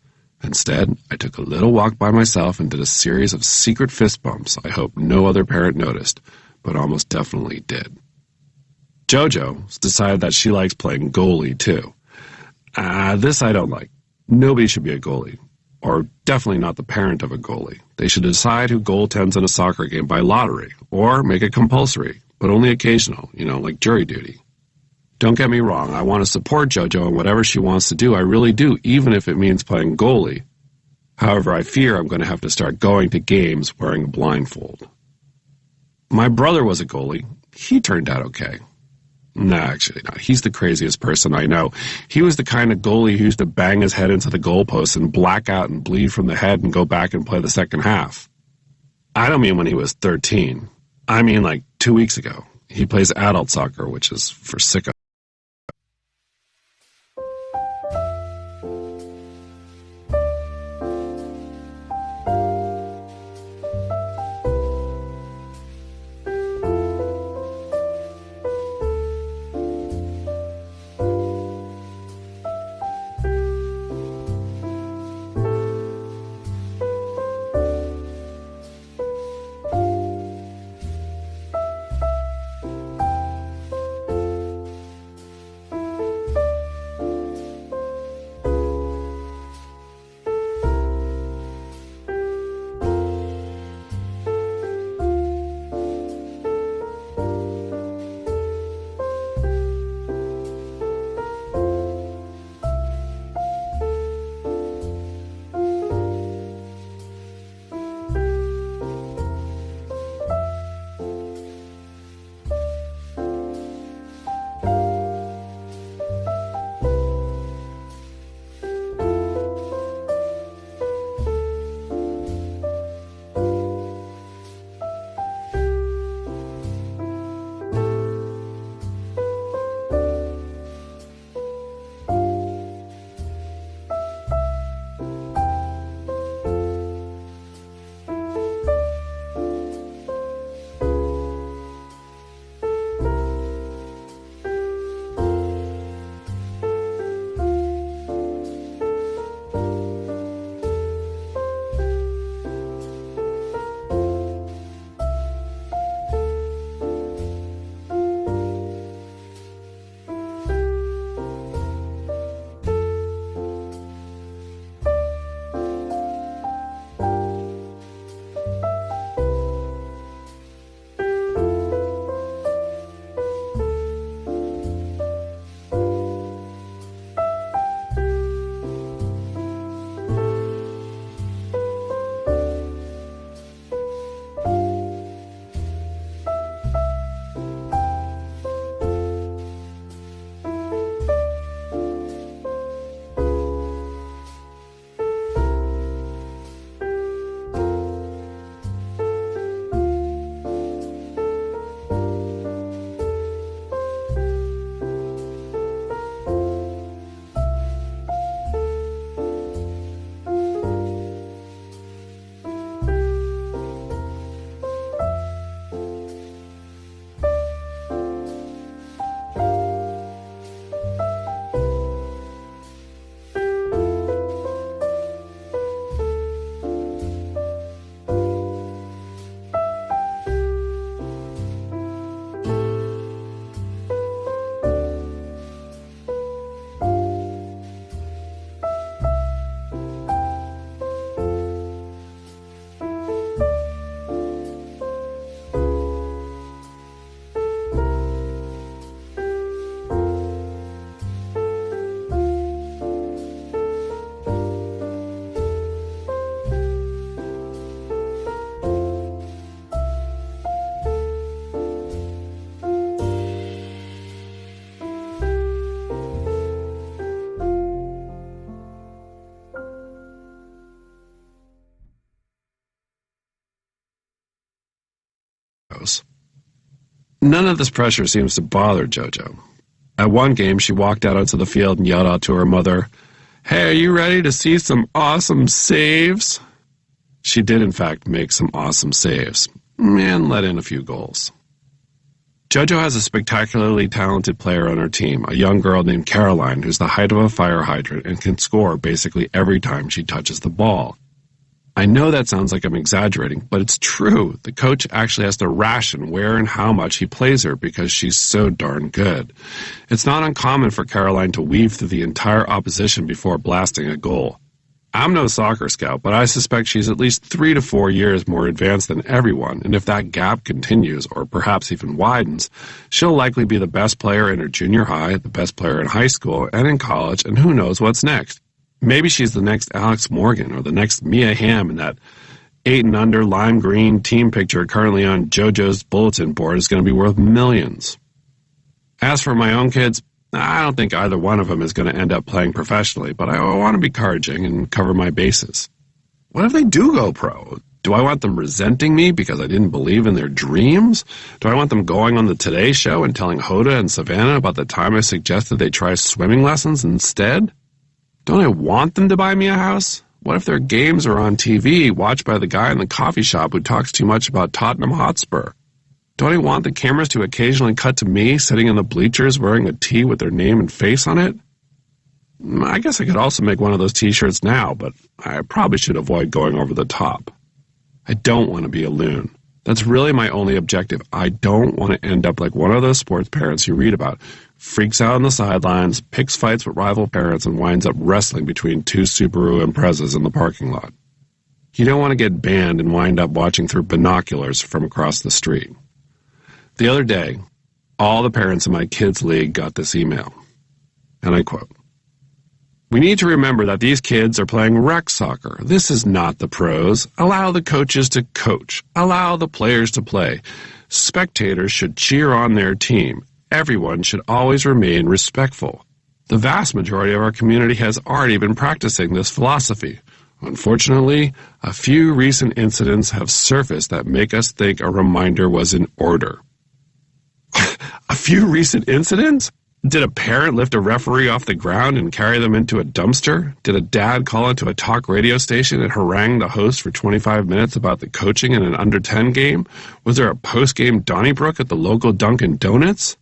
Instead, I took a little walk by myself and did a series of secret fist bumps I hope no other parent noticed, but almost definitely did. JoJo decided that she likes playing goalie, too. This I don't like. Nobody should be a goalie, or definitely not the parent of a goalie. They should decide who goaltends in a soccer game by lottery, or make it compulsory, but only occasional, like jury duty. Don't get me wrong, I want to support JoJo in whatever she wants to do, I really do, even if it means playing goalie. However, I fear I'm going to have to start going to games wearing a blindfold. My brother was a goalie. He turned out okay. No, actually not. He's the craziest person I know. He was the kind of goalie who used to bang his head into the goalpost and black out and bleed from the head and go back and play the second half. I don't mean when he was 13. I mean like 2 weeks ago. He plays adult soccer, which is for sickos. pros. None of this pressure seems to bother JoJo. At one game, she walked out onto the field and yelled out to her mother, "Hey, are you ready to see some awesome saves?" She did, in fact, make some awesome saves and let in a few goals. JoJo has a spectacularly talented player on her team, a young girl named Caroline, who's the height of a fire hydrant and can score basically every time she touches the ball. I know that sounds like I'm exaggerating, but it's true. The coach actually has to ration where and how much he plays her because she's so darn good. It's not uncommon for Caroline to weave through the entire opposition before blasting a goal. I'm no soccer scout, but I suspect she's at least 3 to 4 years more advanced than everyone, and if that gap continues, or perhaps even widens, she'll likely be the best player in her junior high, the best player in high school, and in college, and who knows what's next. Maybe she's the next Alex Morgan or the next Mia Hamm, and that 8 and under lime green team picture currently on JoJo's bulletin board is going to be worth millions. As for my own kids, I don't think either one of them is going to end up playing professionally, but I want to be encouraging and cover my bases. What if they do go pro? Do I want them resenting me because I didn't believe in their dreams? Do I want them going on the Today Show and telling Hoda and Savannah about the time I suggested they try swimming lessons instead? Don't I want them to buy me a house? What if their games are on TV, watched by the guy in the coffee shop who talks too much about Tottenham Hotspur? Don't I want the cameras to occasionally cut to me sitting in the bleachers wearing a tee with their name and face on it? I guess I could also make one of those t-shirts now, but I probably should avoid going over the top. I don't want to be a loon. That's really my only objective. I don't want to end up like one of those sports parents you read about. Freaks out on the sidelines, picks fights with rival parents, and winds up wrestling between 2 Subaru Imprezas in the parking lot. You don't want to get banned and wind up watching through binoculars from across the street. The other day, all the parents in my kids' league got this email, and I quote, "We need to remember that these kids are playing rec soccer. This is not the pros. Allow the coaches to coach. Allow the players to play. Spectators should cheer on their team. Everyone should always remain respectful. The vast majority of our community has already been practicing this philosophy. Unfortunately, a few recent incidents have surfaced that make us think a reminder was in order." A few recent incidents? Did a parent lift a referee off the ground and carry them into a dumpster? Did a dad call into a talk radio station and harangue the host for 25 minutes about the coaching in an under-10 game? Was there a post-game Donnybrook at the local Dunkin' Donuts?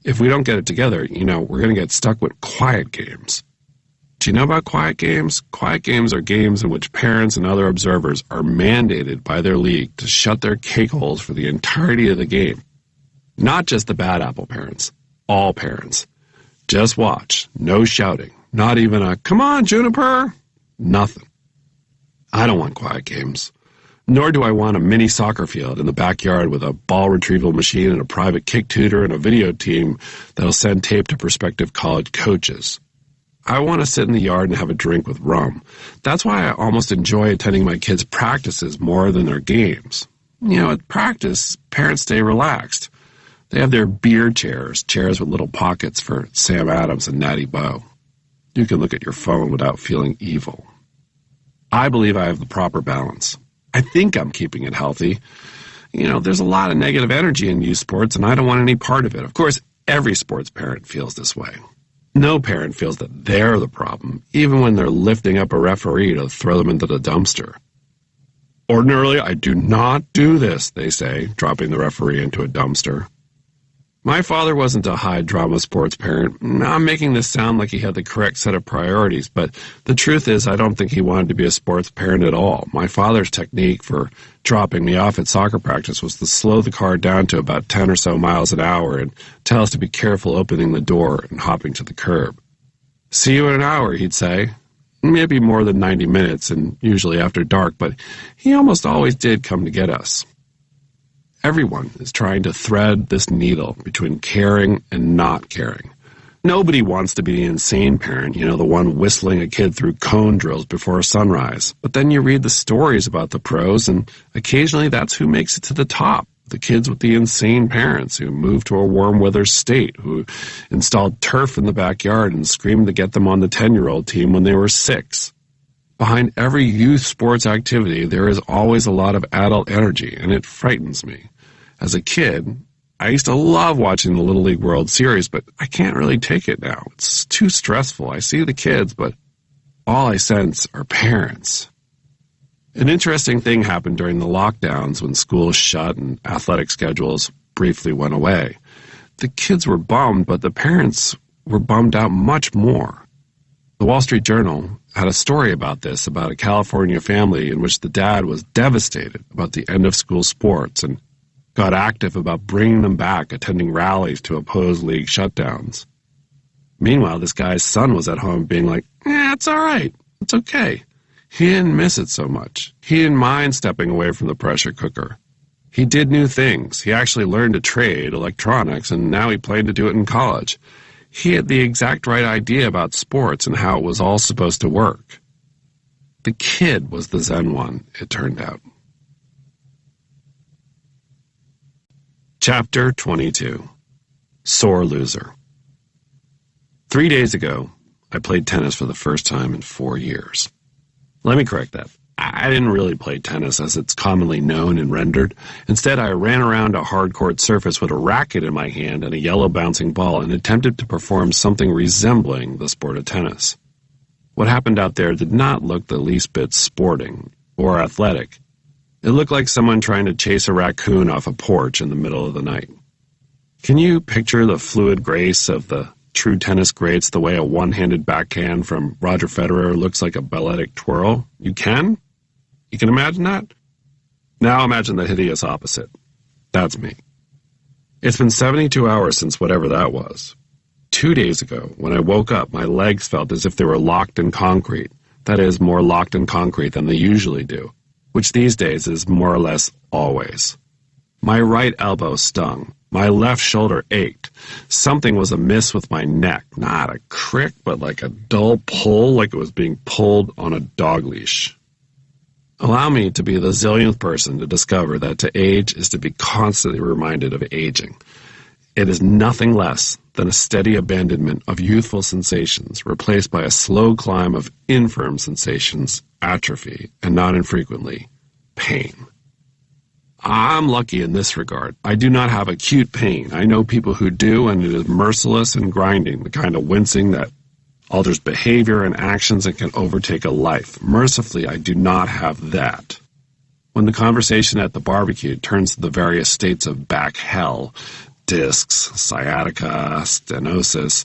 If we don't get it together, we're going to get stuck with quiet games. Do you know about quiet games? Quiet games are games in which parents and other observers are mandated by their league to shut their cake holes for the entirety of the game. Not just the bad apple parents. All parents. Just watch. No shouting. Not even a, "Come on, Juniper." Nothing. I don't want quiet games. Nor do I want a mini soccer field in the backyard with a ball retrieval machine and a private kick tutor and a video team that'll send tape to prospective college coaches. I want to sit in the yard and have a drink with rum. That's why I almost enjoy attending my kids' practices more than their games. At practice, parents stay relaxed. They have their beer chairs with little pockets for Sam Adams and Natty Boh. You can look at your phone without feeling evil. I believe I have the proper balance. I think I'm keeping it healthy. There's a lot of negative energy in youth sports, and I don't want any part of it. Of course, every sports parent feels this way. No parent feels that they're the problem, even when they're lifting up a referee to throw them into the dumpster. "Ordinarily, I do not do this," they say, dropping the referee into a dumpster. My father wasn't a high-drama sports parent. Now, I'm making this sound like he had the correct set of priorities, but the truth is I don't think he wanted to be a sports parent at all. My father's technique for dropping me off at soccer practice was to slow the car down to about 10 or so miles an hour and tell us to be careful opening the door and hopping to the curb. "See you in an hour," he'd say. Maybe more than 90 minutes, and usually after dark, but he almost always did come to get us. Everyone is trying to thread this needle between caring and not caring. Nobody wants to be the insane parent, the one whistling a kid through cone drills before sunrise. But then you read the stories about the pros, and occasionally that's who makes it to the top. The kids with the insane parents who moved to a warm weather state, who installed turf in the backyard and screamed to get them on the 10-year-old team when they were 6. Behind every youth sports activity, there is always a lot of adult energy, and it frightens me. As a kid, I used to love watching the Little League World Series, but I can't really take it now. It's too stressful. I see the kids, but all I sense are parents. An interesting thing happened during the lockdowns when schools shut and athletic schedules briefly went away. The kids were bummed, but the parents were bummed out much more. The Wall Street Journal had a story about this, about a California family in which the dad was devastated about the end of school sports and got active about bringing them back, attending rallies to oppose league shutdowns. Meanwhile, this guy's son was at home being like, it's all right. It's okay. He didn't miss it so much. He didn't mind stepping away from the pressure cooker. He did new things. He actually learned to trade electronics, and now he planned to do it in college. He had the exact right idea about sports and how it was all supposed to work. The kid was the Zen one, it turned out. Chapter 22. Sore Loser. 3 days ago, I played tennis for the first time in 4 years. Let me correct that. I didn't really play tennis as it's commonly known and rendered. Instead, I ran around a hard-court surface with a racket in my hand and a yellow bouncing ball and attempted to perform something resembling the sport of tennis. What happened out there did not look the least bit sporting or athletic. It looked like someone trying to chase a raccoon off a porch in the middle of the night. Can you picture the fluid grace of the true tennis greats the way a one-handed backhand from Roger Federer looks like a balletic twirl? You can? You can imagine that? Now imagine the hideous opposite. That's me. It's been 72 hours since whatever that was. 2 days ago, when I woke up, my legs felt as if they were locked in concrete. That is, more locked in concrete than they usually do, which these days is more or less always. My right elbow stung. My left shoulder ached. Something was amiss with my neck. Not a crick, but like a dull pull, like it was being pulled on a dog leash. Allow me to be the zillionth person to discover that to age is to be constantly reminded of aging. It is nothing less than a steady abandonment of youthful sensations replaced by a slow climb of infirm sensations, atrophy, and not infrequently, pain. I'm lucky in this regard. I do not have acute pain. I know people who do, and it is merciless and grinding, the kind of wincing that alters behavior and actions and can overtake a life. Mercifully, I do not have that. When the conversation at the barbecue turns to the various states of back hell, discs, sciatica, stenosis,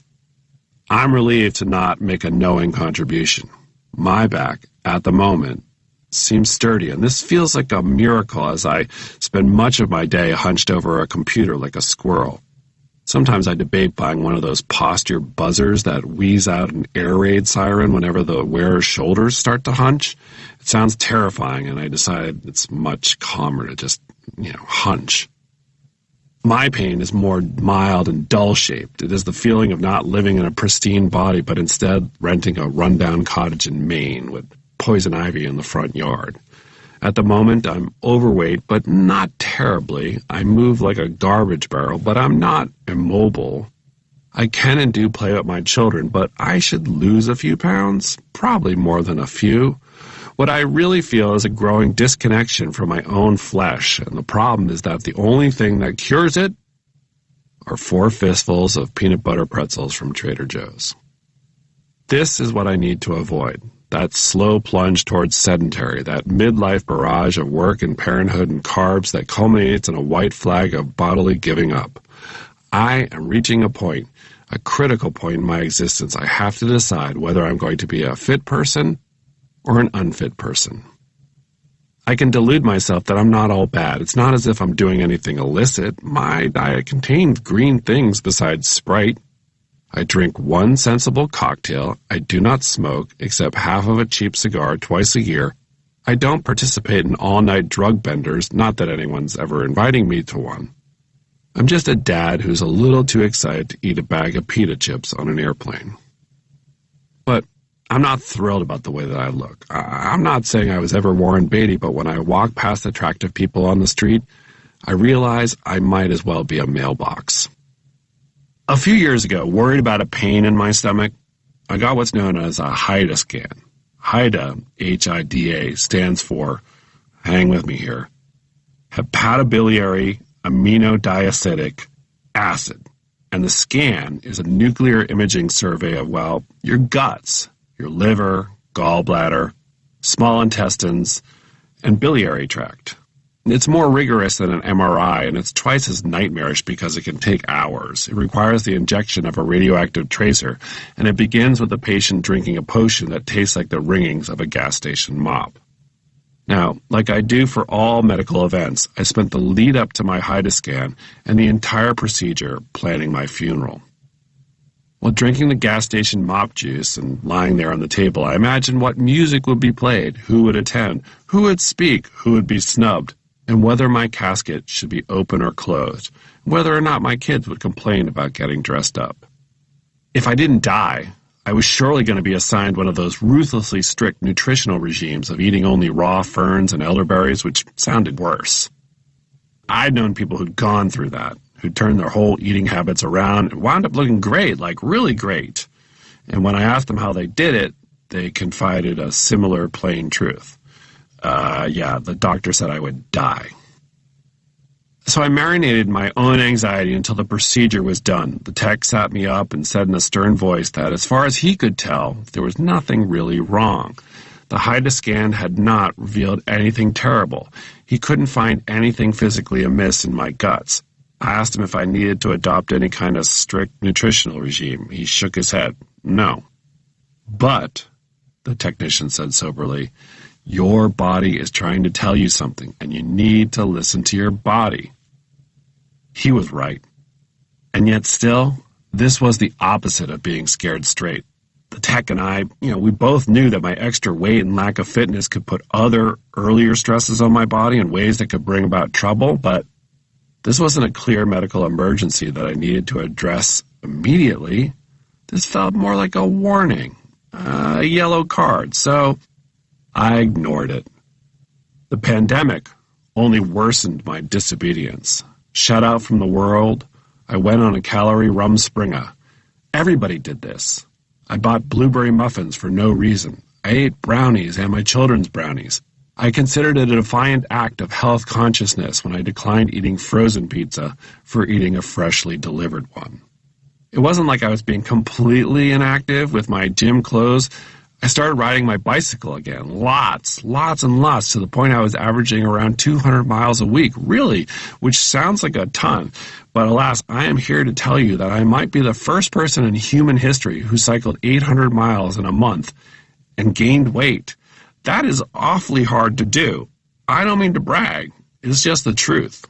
I'm relieved to not make a knowing contribution. My back, at the moment, seems sturdy, and this feels like a miracle as I spend much of my day hunched over a computer like a squirrel. Sometimes I debate buying one of those posture buzzers that wheeze out an air raid siren whenever the wearer's shoulders start to hunch. It sounds terrifying, and I decide it's much calmer to just, hunch. My pain is more mild and dull-shaped. It is the feeling of not living in a pristine body, but instead renting a rundown cottage in Maine with poison ivy in the front yard. At the moment, I'm overweight, but not terribly. I move like a garbage barrel, but I'm not immobile. I can and do play with my children, but I should lose a few pounds, probably more than a few. What I really feel is a growing disconnection from my own flesh, and the problem is that the only thing that cures it are 4 fistfuls of peanut butter pretzels from Trader Joe's. This is what I need to avoid. That slow plunge towards sedentary, that midlife barrage of work and parenthood and carbs that culminates in a white flag of bodily giving up. I am reaching a point, a critical point in my existence. I have to decide whether I'm going to be a fit person or an unfit person. I can delude myself that I'm not all bad. It's not as if I'm doing anything illicit. My diet contains green things besides Sprite. I drink 1 sensible cocktail. I do not smoke, except half of a cheap cigar twice a year. I don't participate in all-night drug benders, not that anyone's ever inviting me to one. I'm just a dad who's a little too excited to eat a bag of pita chips on an airplane. But I'm not thrilled about the way that I look. I'm not saying I was ever Warren Beatty, but when I walk past attractive people on the street, I realize I might as well be a mailbox. A few years ago, worried about a pain in my stomach, I got what's known as a HIDA scan. HIDA, H-I-D-A, stands for, hang with me here, hepatobiliary aminodiacetic acid. And the scan is a nuclear imaging survey of, well, your guts, your liver, gallbladder, small intestines, and biliary tract. It's more rigorous than an MRI, and it's twice as nightmarish because it can take hours. It requires the injection of a radioactive tracer, and it begins with the patient drinking a potion that tastes like the ringings of a gas station mop. Now, like I do for all medical events, I spent the lead up to my HIDA scan and the entire procedure planning my funeral. While drinking the gas station mop juice and lying there on the table, I imagined what music would be played, who would attend, who would speak, who would be snubbed, and whether my casket should be open or closed, whether or not my kids would complain about getting dressed up. If I didn't die, I was surely going to be assigned one of those ruthlessly strict nutritional regimes of eating only raw ferns and elderberries, which sounded worse. I'd known people who'd gone through that, who'd turned their whole eating habits around and wound up looking great, like really great. And when I asked them how they did it, they confided a similar plain truth. The doctor said I would die. So I marinated my own anxiety until the procedure was done. The tech sat me up and said in a stern voice that, as far as he could tell, there was nothing really wrong. The HIDA scan had not revealed anything terrible. He couldn't find anything physically amiss in my guts. I asked him if I needed to adopt any kind of strict nutritional regime. He shook his head. No. But, the technician said soberly, your body is trying to tell you something, and you need to listen to your body. He was right. And yet still, this was the opposite of being scared straight. The tech and I, we both knew that my extra weight and lack of fitness could put other, earlier stresses on my body in ways that could bring about trouble, but this wasn't a clear medical emergency that I needed to address immediately. This felt more like a warning, a yellow card, so I ignored it. The pandemic only worsened my disobedience. Shut out from the world, I went on a calorie rumspringa. Everybody did this. I bought blueberry muffins for no reason. I ate brownies and my children's brownies. I considered it a defiant act of health consciousness when I declined eating frozen pizza for eating a freshly delivered one. It wasn't like I was being completely inactive with my gym clothes. I started riding my bicycle again, lots and lots, to the point I was averaging around 200 miles a week, really, which sounds like a ton. But alas, I am here to tell you that I might be the first person in human history who cycled 800 miles in a month and gained weight. That is awfully hard to do. I don't mean to brag. It's just the truth.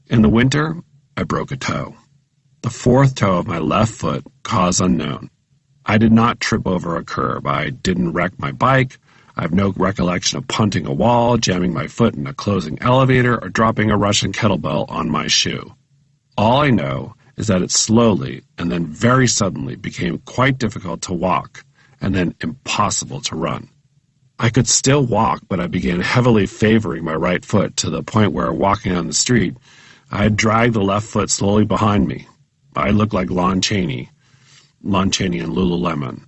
In the winter, I broke a toe. The fourth toe of my left foot, cause unknown. I did not trip over a curb. I didn't wreck my bike. I have no recollection of punting a wall, jamming my foot in a closing elevator, or dropping a Russian kettlebell on my shoe. All I know is that it slowly and then very suddenly became quite difficult to walk, and then impossible to run. I could still walk, but I began heavily favoring my right foot to the point where, walking on the street, I had dragged the left foot slowly behind me. I looked like Lon Chaney and Lululemon.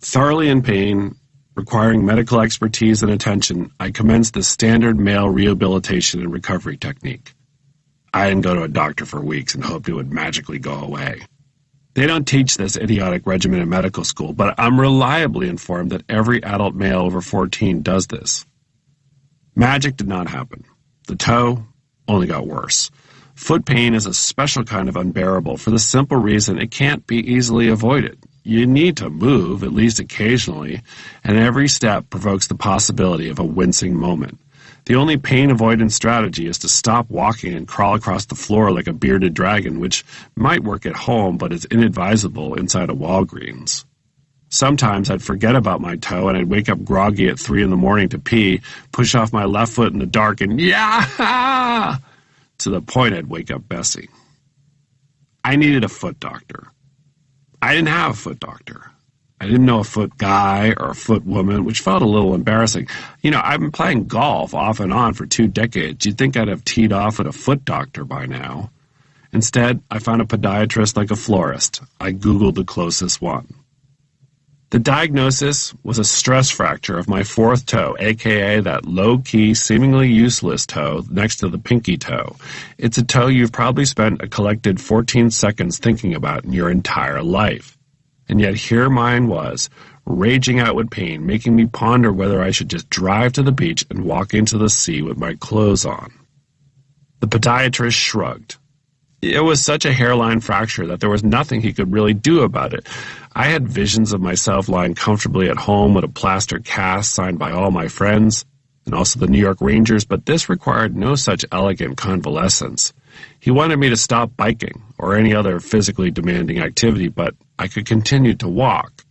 Thoroughly in pain, requiring medical expertise and attention, I commenced the standard male rehabilitation and recovery technique. I didn't go to a doctor for weeks and hoped it would magically go away. They don't teach this idiotic regimen in medical school, but I'm reliably informed that every adult male over 14 does this. Magic did not happen. The toe only got worse. Foot pain is a special kind of unbearable for the simple reason it can't be easily avoided. You need to move, at least occasionally, and every step provokes the possibility of a wincing moment. The only pain avoidance strategy is to stop walking and crawl across the floor like a bearded dragon, which might work at home but is inadvisable inside a Walgreens. Sometimes I'd forget about my toe and I'd wake up groggy at 3 a.m. to pee, push off my left foot in the dark, and yeah! To the point I'd wake up Bessie. I needed a foot doctor. I didn't have a foot doctor. I didn't know a foot guy or a foot woman, which felt a little embarrassing. I've been playing golf off and on for 2 decades. You'd think I'd have teed off at a foot doctor by now. Instead, I found a podiatrist like a florist. I Googled the closest one. The diagnosis was a stress fracture of my fourth toe, aka that low-key, seemingly useless toe next to the pinky toe. It's a toe you've probably spent a collected 14 seconds thinking about in your entire life. And yet here mine was, raging out with pain, making me ponder whether I should just drive to the beach and walk into the sea with my clothes on. The podiatrist shrugged. It was such a hairline fracture that there was nothing he could really do about it. I had visions of myself lying comfortably at home with a plaster cast signed by all my friends, and also the New York Rangers, but this required no such elegant convalescence. He wanted me to stop biking or any other physically demanding activity, but I could continue to walk.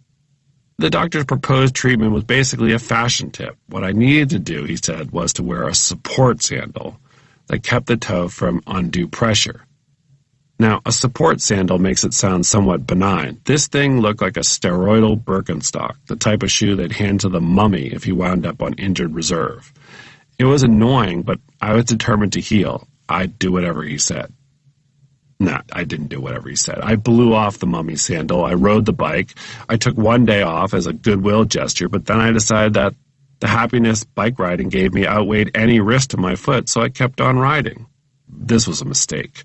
The doctor's proposed treatment was basically a fashion tip. What I needed to do, he said, was to wear a support sandal that kept the toe from undue pressure. Now, a support sandal makes it sound somewhat benign. This thing looked like a steroidal Birkenstock, the type of shoe they'd hand to the mummy if he wound up on injured reserve. It was annoying, but I was determined to heal. I'd do whatever he said. No, I didn't do whatever he said. I blew off the mummy sandal. I rode the bike. I took one day off as a goodwill gesture, but then I decided that the happiness bike riding gave me outweighed any risk to my foot, so I kept on riding. This was a mistake.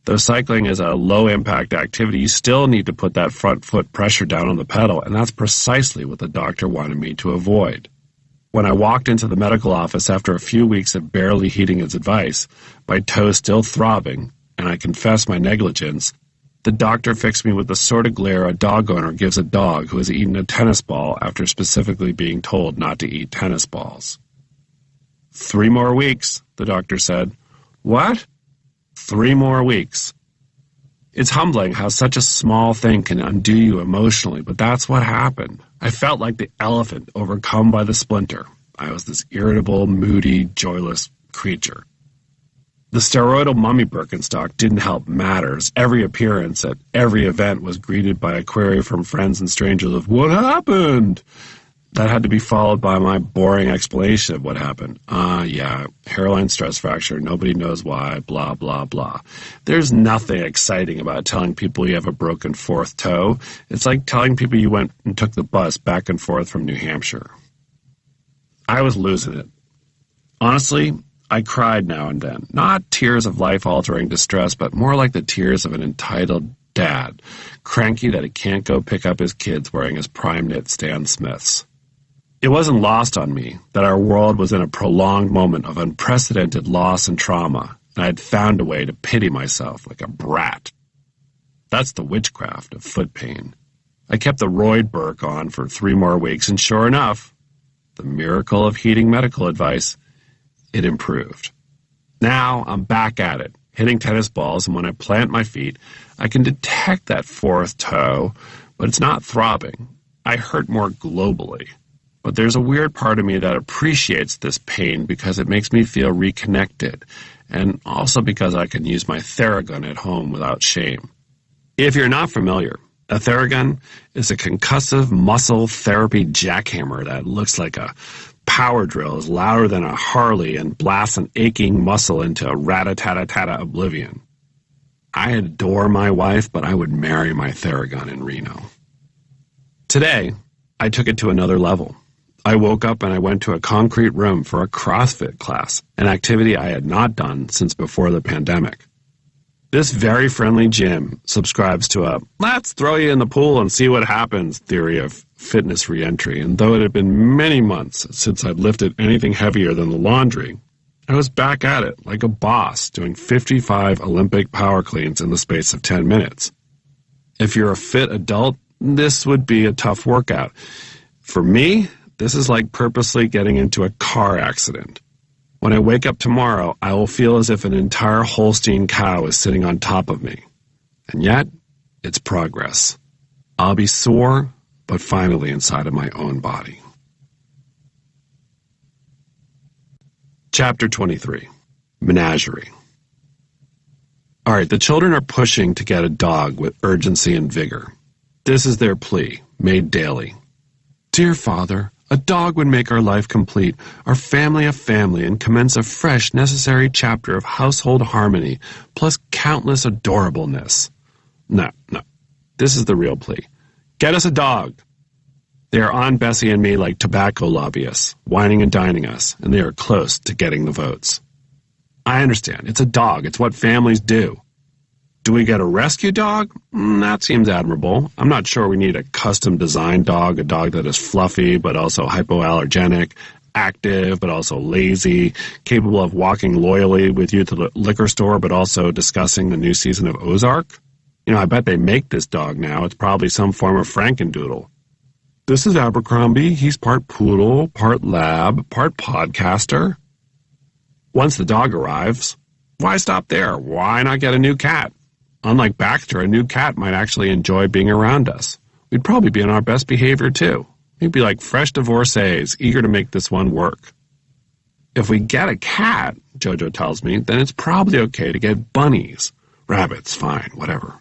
Though cycling is a low-impact activity, you still need to put that front foot pressure down on the pedal, and that's precisely what the doctor wanted me to avoid. When I walked into the medical office after a few weeks of barely heeding his advice, my toe still throbbing, and I confessed my negligence, the doctor fixed me with the sort of glare a dog owner gives a dog who has eaten a tennis ball after specifically being told not to eat tennis balls. 3 more weeks, the doctor said. What? 3 more weeks. It's humbling how such a small thing can undo you emotionally, but that's what happened. I felt like the elephant overcome by the splinter. I was this irritable, moody, joyless creature. The steroidal mummy Birkenstock didn't help matters. Every appearance at every event was greeted by a query from friends and strangers of, "What happened?" That had to be followed by my boring explanation of what happened. Yeah, hairline stress fracture, nobody knows why, blah, blah, blah. There's nothing exciting about telling people you have a broken fourth toe. It's like telling people you went and took the bus back and forth from New Hampshire. I was losing it. Honestly, I cried now and then. Not tears of life-altering distress, but more like the tears of an entitled dad, cranky that he can't go pick up his kids wearing his prime knit Stan Smiths. It wasn't lost on me that our world was in a prolonged moment of unprecedented loss and trauma, and I had found a way to pity myself like a brat. That's the witchcraft of foot pain. I kept the Royd Burke on for 3 more weeks, and sure enough, the miracle of heeding medical advice, it improved. Now I'm back at it, hitting tennis balls, and when I plant my feet, I can detect that fourth toe, but it's not throbbing. I hurt more globally. But there's a weird part of me that appreciates this pain because it makes me feel reconnected, and also because I can use my Theragun at home without shame. If you're not familiar, a Theragun is a concussive muscle therapy jackhammer that looks like a power drill, is louder than a Harley, and blasts an aching muscle into a rat-a-tat-a-tat-a oblivion. I adore my wife, but I would marry my Theragun in Reno. Today, I took it to another level. I woke up and I went to a concrete room for a CrossFit class, an activity I had not done since before the pandemic. This very friendly gym subscribes to a "let's throw you in the pool and see what happens" theory of fitness reentry, and though it had been many months since I'd lifted anything heavier than the laundry, I was back at it like a boss doing 55 Olympic power cleans in the space of 10 minutes. If you're a fit adult, this would be a tough workout. For me, this is like purposely getting into a car accident. When I wake up tomorrow, I will feel as if an entire Holstein cow is sitting on top of me. And yet, it's progress. I'll be sore, but finally inside of my own body. Chapter 23. Menagerie. All right, the children are pushing to get a dog with urgency and vigor. This is their plea, made daily. "Dear Father, a dog would make our life complete, our family a family, and commence a fresh, necessary chapter of household harmony, plus countless adorableness." No. This is the real plea. "Get us a dog." They are on Bessie and me like tobacco lobbyists, whining and dining us, and they are close to getting the votes. I understand. It's a dog. It's what families do. Do we get a rescue dog? That seems admirable. I'm not sure we need a custom-designed dog, a dog that is fluffy but also hypoallergenic, active but also lazy, capable of walking loyally with you to the liquor store but also discussing the new season of Ozark. I bet they make this dog now. It's probably some form of Frankendoodle. This is Abercrombie. He's part poodle, part lab, part podcaster. Once the dog arrives, why stop there? Why not get a new cat? Unlike Baxter, a new cat might actually enjoy being around us. We'd probably be on our best behavior, too. We'd be like fresh divorcees, eager to make this one work. If we get a cat, Jojo tells me, then it's probably okay to get bunnies. Rabbits, fine, whatever.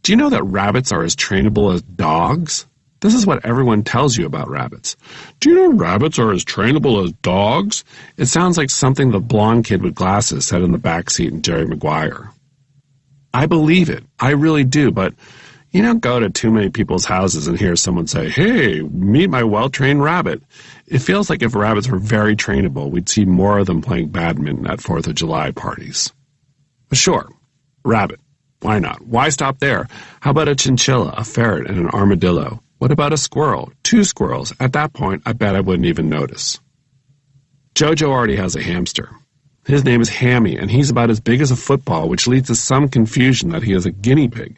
Do you know that rabbits are as trainable as dogs? This is what everyone tells you about rabbits. Do you know rabbits are as trainable as dogs? It sounds like something the blonde kid with glasses said in the backseat in Jerry Maguire. I believe it. I really do, but you don't go to too many people's houses and hear someone say, "Hey, meet my well-trained rabbit." It feels like if rabbits were very trainable, we'd see more of them playing badminton at 4th of July parties. But sure, rabbit. Why not? Why stop there? How about a chinchilla, a ferret, and an armadillo? What about a squirrel? 2 squirrels. At that point, I bet I wouldn't even notice. Jojo already has a hamster. His name is Hammy, and he's about as big as a football, which leads to some confusion that he is a guinea pig.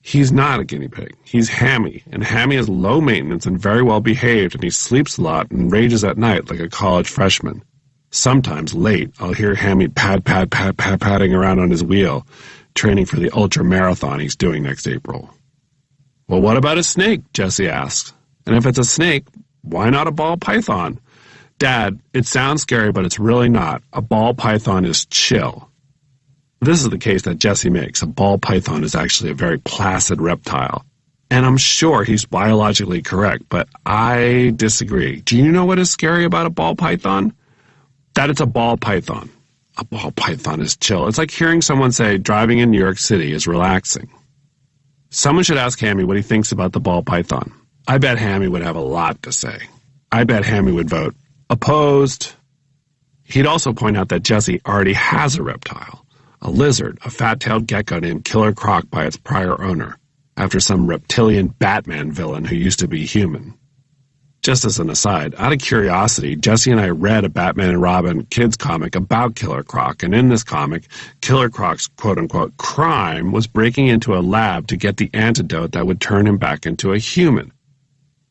He's not a guinea pig. He's Hammy, and Hammy is low maintenance and very well behaved, and he sleeps a lot and rages at night like a college freshman. Sometimes, late, I'll hear Hammy padding around on his wheel, training for the ultra marathon he's doing next April. Well, what about a snake? Jessie asks. And if it's a snake, why not a ball python? Dad, it sounds scary, but it's really not. A ball python is chill. This is the case that Jessie makes. A ball python is actually a very placid reptile. And I'm sure he's biologically correct, but I disagree. Do you know what is scary about a ball python? That it's a ball python. A ball python is chill. It's like hearing someone say driving in New York City is relaxing. Someone should ask Hammy what he thinks about the ball python. I bet Hammy would have a lot to say. I bet Hammy would vote opposed. He'd also point out that Jessie already has a reptile, a lizard, a fat-tailed gecko named Killer Croc by its prior owner, after some reptilian Batman villain who used to be human. Just as an aside, out of curiosity, Jessie and I read a Batman and Robin kids comic about Killer Croc, and in this comic, Killer Croc's quote-unquote crime was breaking into a lab to get the antidote that would turn him back into a human.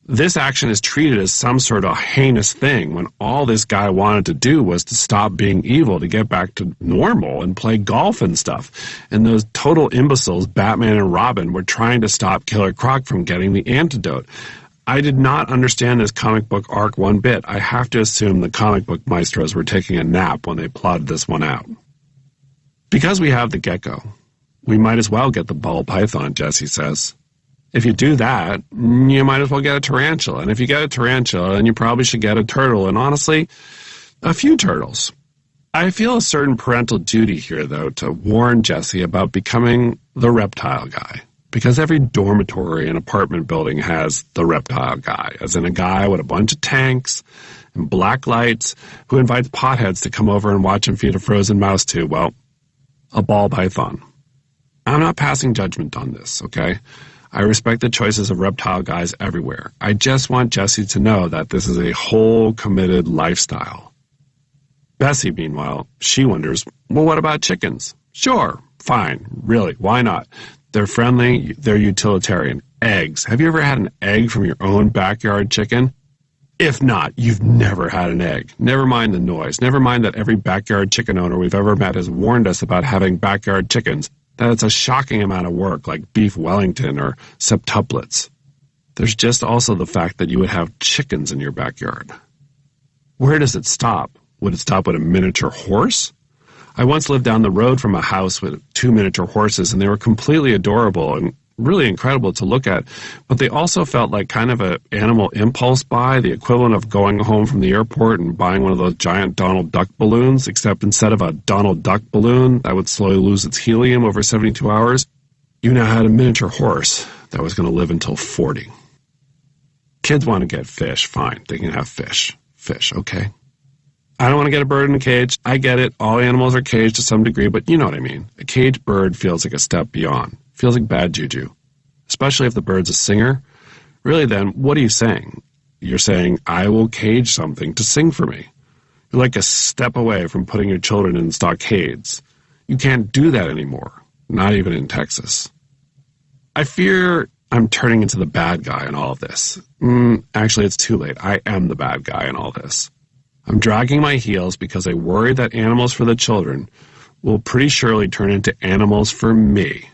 This action is treated as some sort of heinous thing when all this guy wanted to do was to stop being evil, to get back to normal and play golf and stuff. And those total imbeciles, Batman and Robin, were trying to stop Killer Croc from getting the antidote. I did not understand this comic book arc one bit. I have to assume the comic book maestros were taking a nap when they plotted this one out. Because we have the gecko, we might as well get the ball python, Jessie says. If you do that, you might as well get a tarantula. And if you get a tarantula, then you probably should get a turtle. And honestly, a few turtles. I feel a certain parental duty here, though, to warn Jessie about becoming the reptile guy. Because every dormitory and apartment building has the reptile guy, as in a guy with a bunch of tanks and black lights who invites potheads to come over and watch him feed a frozen mouse to, well, a ball python. I'm not passing judgment on this, okay? I respect the choices of reptile guys everywhere. I just want Jessie to know that this is a whole committed lifestyle. Bessie, meanwhile, she wonders, well, what about chickens? Sure, fine, really, why not? They're friendly, they're utilitarian. Eggs. Have you ever had an egg from your own backyard chicken? If not, you've never had an egg. Never mind the noise. Never mind that every backyard chicken owner we've ever met has warned us about having backyard chickens, that it's a shocking amount of work, like beef Wellington or septuplets. There's just also the fact that you would have chickens in your backyard. Where does it stop? Would it stop with a miniature horse? I once lived down the road from a house with 2 miniature horses, and they were completely adorable and really incredible to look at, but they also felt like kind of an animal impulse buy, the equivalent of going home from the airport and buying one of those giant Donald Duck balloons, except instead of a Donald Duck balloon that would slowly lose its helium over 72 hours, you now had a miniature horse that was going to live until 40. Kids want to get fish, fine, they can have fish. Fish, okay? I don't want to get a bird in a cage. I get it. All animals are caged to some degree, but you know what I mean. A caged bird feels like a step beyond. Feels like bad juju. Especially if the bird's a singer. Really then, what are you saying? You're saying, I will cage something to sing for me. You're like a step away from putting your children in stockades. You can't do that anymore. Not even in Texas. I fear I'm turning into the bad guy in all of this. Actually, it's too late. I am the bad guy in all this. I'm dragging my heels because I worry that animals for the children will pretty surely turn into animals for me.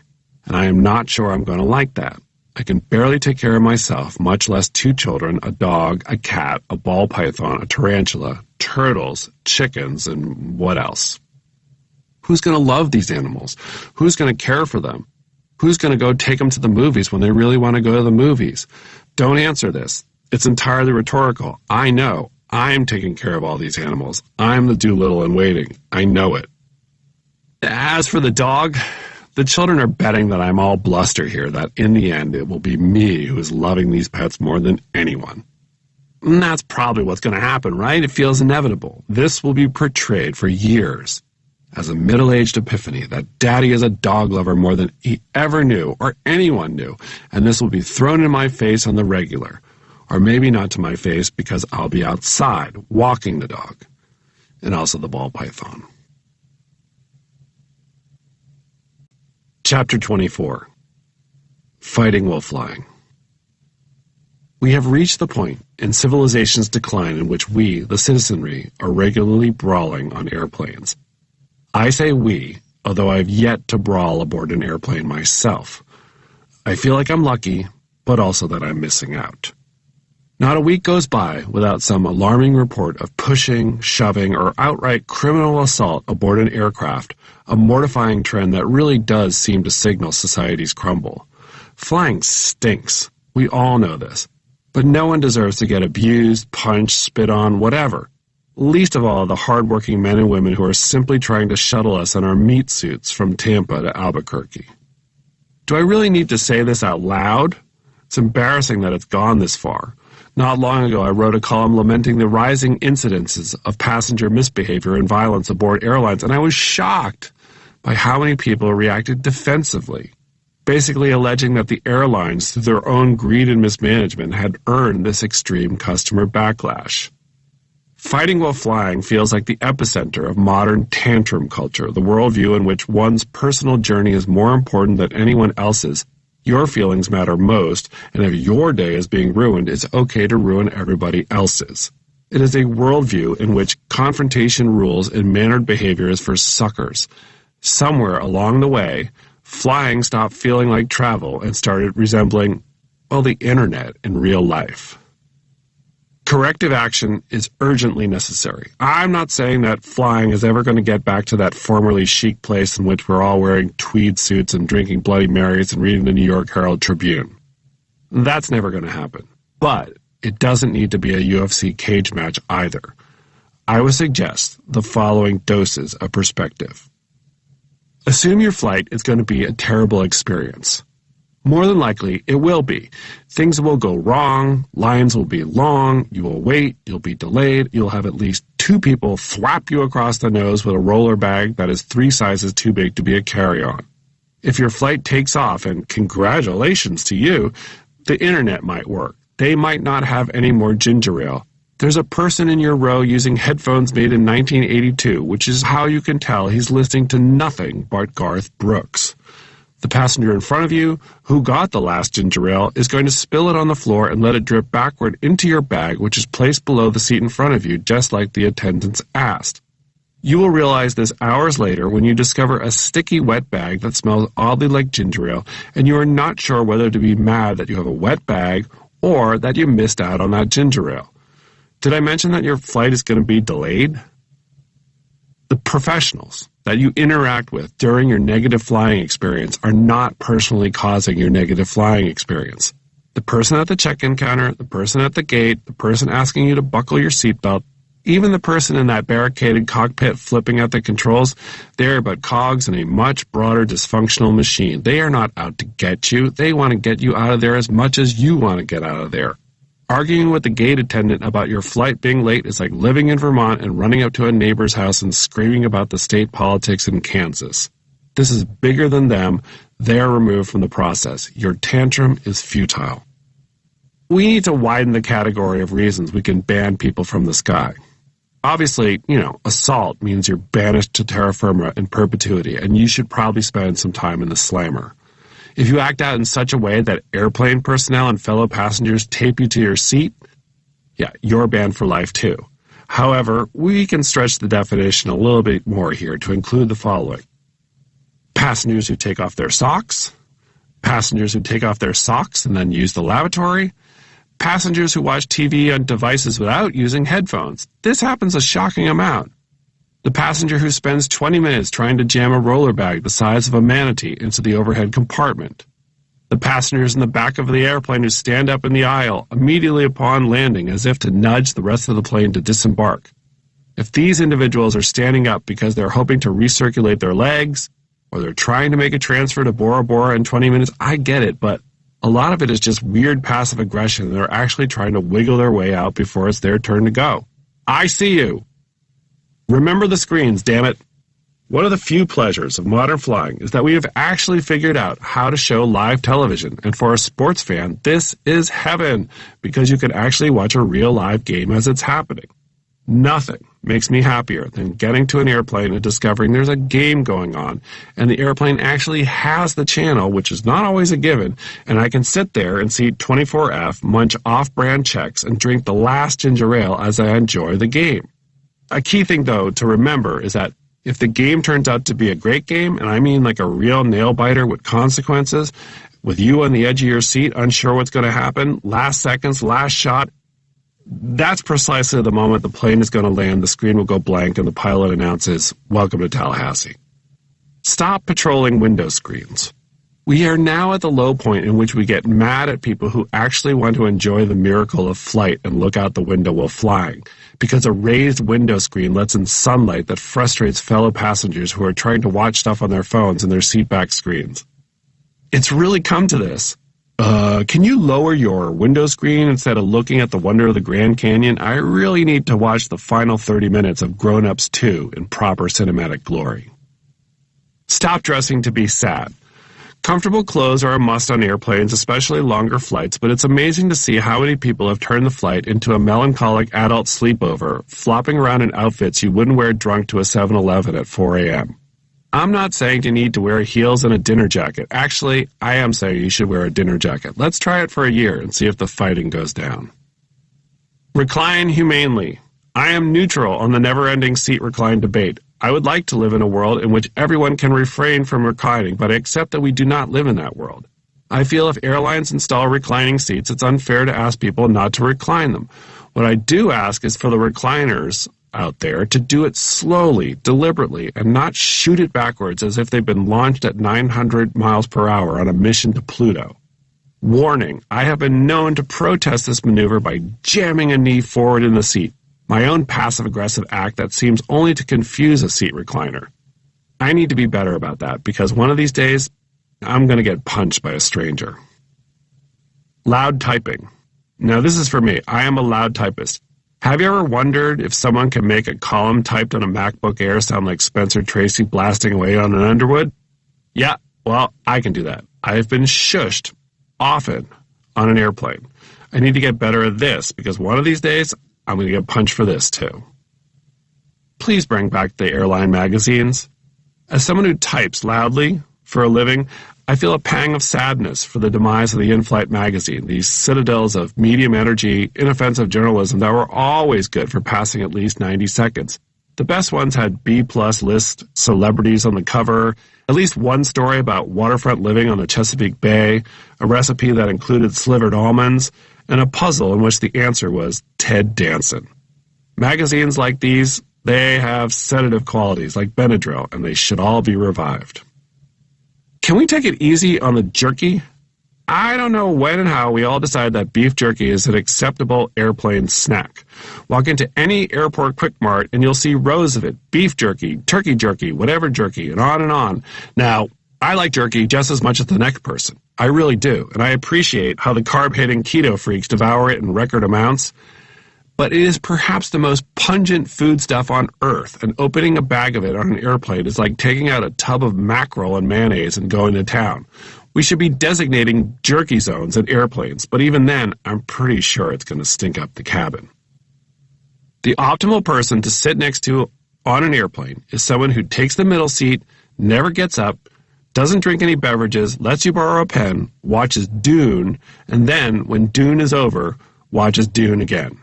And I am not sure I'm going to like that. I can barely take care of myself, much less 2 children, a dog, a cat, a ball python, a tarantula, turtles, chickens, and what else? Who's going to love these animals? Who's going to care for them? Who's going to go take them to the movies when they really want to go to the movies? Don't answer this. It's entirely rhetorical. I know. I'm taking care of all these animals. I'm the Doolittle in waiting. I know it. As for the dog, the children are betting that I'm all bluster here, that in the end it will be me who is loving these pets more than anyone. And that's probably what's going to happen, right? It feels inevitable. This will be portrayed for years as a middle-aged epiphany that Daddy is a dog lover more than he ever knew or anyone knew, and this will be thrown in my face on the regular. Or maybe not to my face because I'll be outside walking the dog, and also the ball python. Chapter 24. Fighting while flying. We have reached the point in civilization's decline in which we, the citizenry, are regularly brawling on airplanes. I say we, although I've yet to brawl aboard an airplane myself. I feel like I'm lucky, but also that I'm missing out. Not a week goes by without some alarming report of pushing, shoving, or outright criminal assault aboard an aircraft, a mortifying trend that really does seem to signal society's crumble. Flying stinks. We all know this. But no one deserves to get abused, punched, spit on, whatever. Least of all the hard-working men and women who are simply trying to shuttle us in our meat suits from Tampa to Albuquerque. Do I really need to say this out loud? It's embarrassing that it's gone this far. Not long ago, I wrote a column lamenting the rising incidences of passenger misbehavior and violence aboard airlines, and I was shocked by how many people reacted defensively, basically alleging that the airlines, through their own greed and mismanagement, had earned this extreme customer backlash. Fighting while flying feels like the epicenter of modern tantrum culture, the worldview in which one's personal journey is more important than anyone else's. Your feelings matter most, and if your day is being ruined, it's okay to ruin everybody else's. It is a worldview in which confrontation rules and mannered behavior is for suckers. Somewhere along the way, flying stopped feeling like travel and started resembling, well, the internet in real life. Corrective action is urgently necessary. I'm not saying that flying is ever going to get back to that formerly chic place in which we're all wearing tweed suits and drinking Bloody Marys and reading the New York Herald Tribune. That's never going to happen. But it doesn't need to be a UFC cage match either. I would suggest the following doses of perspective. Assume your flight is going to be a terrible experience. More than likely, it will be. Things will go wrong, lines will be long, you will wait, you'll be delayed, you'll have at least 2 people thwap you across the nose with a roller bag that is 3 sizes too big to be a carry-on. If your flight takes off, and congratulations to you, the internet might work. They might not have any more ginger ale. There's a person in your row using headphones made in 1982, which is how you can tell he's listening to nothing but Garth Brooks. The passenger in front of you, who got the last ginger ale, is going to spill it on the floor and let it drip backward into your bag, which is placed below the seat in front of you, just like the attendants asked. You will realize this hours later when you discover a sticky wet bag that smells oddly like ginger ale, and you are not sure whether to be mad that you have a wet bag or that you missed out on that ginger ale. Did I mention that your flight is going to be delayed? The professionals that you interact with during your negative flying experience are not personally causing your negative flying experience. The person at the check-in counter, the person at the gate, the person asking you to buckle your seatbelt, even the person in that barricaded cockpit flipping at the controls, they are but cogs in a much broader dysfunctional machine. They are not out to get you. They want to get you out of there as much as you want to get out of there. Arguing with the gate attendant about your flight being late is like living in Vermont and running up to a neighbor's house and screaming about the state politics in Kansas. This is bigger than them. They are removed from the process. Your tantrum is futile. We need to widen the category of reasons we can ban people from the sky. Obviously, assault means you're banished to terra firma in perpetuity, and you should probably spend some time in the slammer. If you act out in such a way that airplane personnel and fellow passengers tape you to your seat, you're banned for life too. However, we can stretch the definition a little bit more here to include the following. Passengers who take off their socks, passengers who take off their socks and then use the lavatory, passengers who watch TV on devices without using headphones. This happens a shocking amount. The passenger who spends 20 minutes trying to jam a roller bag the size of a manatee into the overhead compartment. The passengers in the back of the airplane who stand up in the aisle immediately upon landing as if to nudge the rest of the plane to disembark. If these individuals are standing up because they're hoping to recirculate their legs, or they're trying to make a transfer to Bora Bora in 20 minutes, I get it, but a lot of it is just weird passive aggression, and they're actually trying to wiggle their way out before it's their turn to go. I see you. Remember the screens, damn it. One of the few pleasures of modern flying is that we have actually figured out how to show live television, and for a sports fan, this is heaven, because you can actually watch a real live game as it's happening. Nothing makes me happier than getting to an airplane and discovering there's a game going on, and the airplane actually has the channel, which is not always a given, and I can sit there and see 24F, munch off-brand checks, and drink the last ginger ale as I enjoy the game. A key thing, though, to remember is that if the game turns out to be a great game, and I mean like a real nail-biter with consequences, with you on the edge of your seat, unsure what's going to happen, last seconds, last shot, that's precisely the moment the plane is going to land, the screen will go blank, and the pilot announces, "Welcome to Tallahassee." Stop patrolling window screens. We are now at the low point in which we get mad at people who actually want to enjoy the miracle of flight and look out the window while flying, because a raised window screen lets in sunlight that frustrates fellow passengers who are trying to watch stuff on their phones and their seatback screens. It's really come to this. Can you lower your window screen instead of looking at the wonder of the Grand Canyon? I really need to watch the final 30 minutes of Grown Ups 2 in proper cinematic glory. Stop dressing to be sad. Comfortable clothes are a must on airplanes, especially longer flights, but it's amazing to see how many people have turned the flight into a melancholic adult sleepover, flopping around in outfits you wouldn't wear drunk to a 7-Eleven at 4 a.m. I'm not saying you need to wear heels and a dinner jacket. Actually, I am saying you should wear a dinner jacket. Let's try it for a year and see if the fighting goes down. Recline humanely. I am neutral on the never-ending seat recline debate. I would like to live in a world in which everyone can refrain from reclining, but I accept that we do not live in that world. I feel if airlines install reclining seats, it's unfair to ask people not to recline them. What I do ask is for the recliners out there to do it slowly, deliberately, and not shoot it backwards as if they've been launched at 900 miles per hour on a mission to Pluto. Warning, I have been known to protest this maneuver by jamming a knee forward in the seat, my own passive-aggressive act that seems only to confuse a seat recliner. I need to be better about that, because one of these days, I'm going to get punched by a stranger. Loud typing. Now, this is for me. I am a loud typist. Have you ever wondered if someone can make a column typed on a MacBook Air sound like Spencer Tracy blasting away on an Underwood? Yeah, well, I can do that. I have been shushed often on an airplane. I need to get better at this, because one of these days, I'm going to get punched for this too. Please bring back the airline magazines. As someone who types loudly for a living, I feel a pang of sadness for the demise of the in-flight magazine, these citadels of medium energy, inoffensive journalism that were always good for passing at least 90 seconds. The best ones had B-plus list celebrities on the cover, at least one story about waterfront living on the Chesapeake Bay, a recipe that included slivered almonds, and a puzzle in which the answer was Ted Danson. Magazines like these, they have sedative qualities like Benadryl, and they should all be revived. Can we take it easy on the jerky? I don't know when and how we all decided that beef jerky is an acceptable airplane snack. Walk into any airport Quick Mart and you'll see rows of it. Beef jerky, turkey jerky, whatever jerky, and on and on. Now, I like jerky just as much as the next person. I really do, and I appreciate how the carb-hitting keto freaks devour it in record amounts. But it is perhaps the most pungent foodstuff on earth, and opening a bag of it on an airplane is like taking out a tub of mackerel and mayonnaise and going to town. We should be designating jerky zones at airplanes, but even then, I'm pretty sure it's going to stink up the cabin. The optimal person to sit next to on an airplane is someone who takes the middle seat, never gets up, doesn't drink any beverages, lets you borrow a pen, watches Dune, and then, when Dune is over, watches Dune again.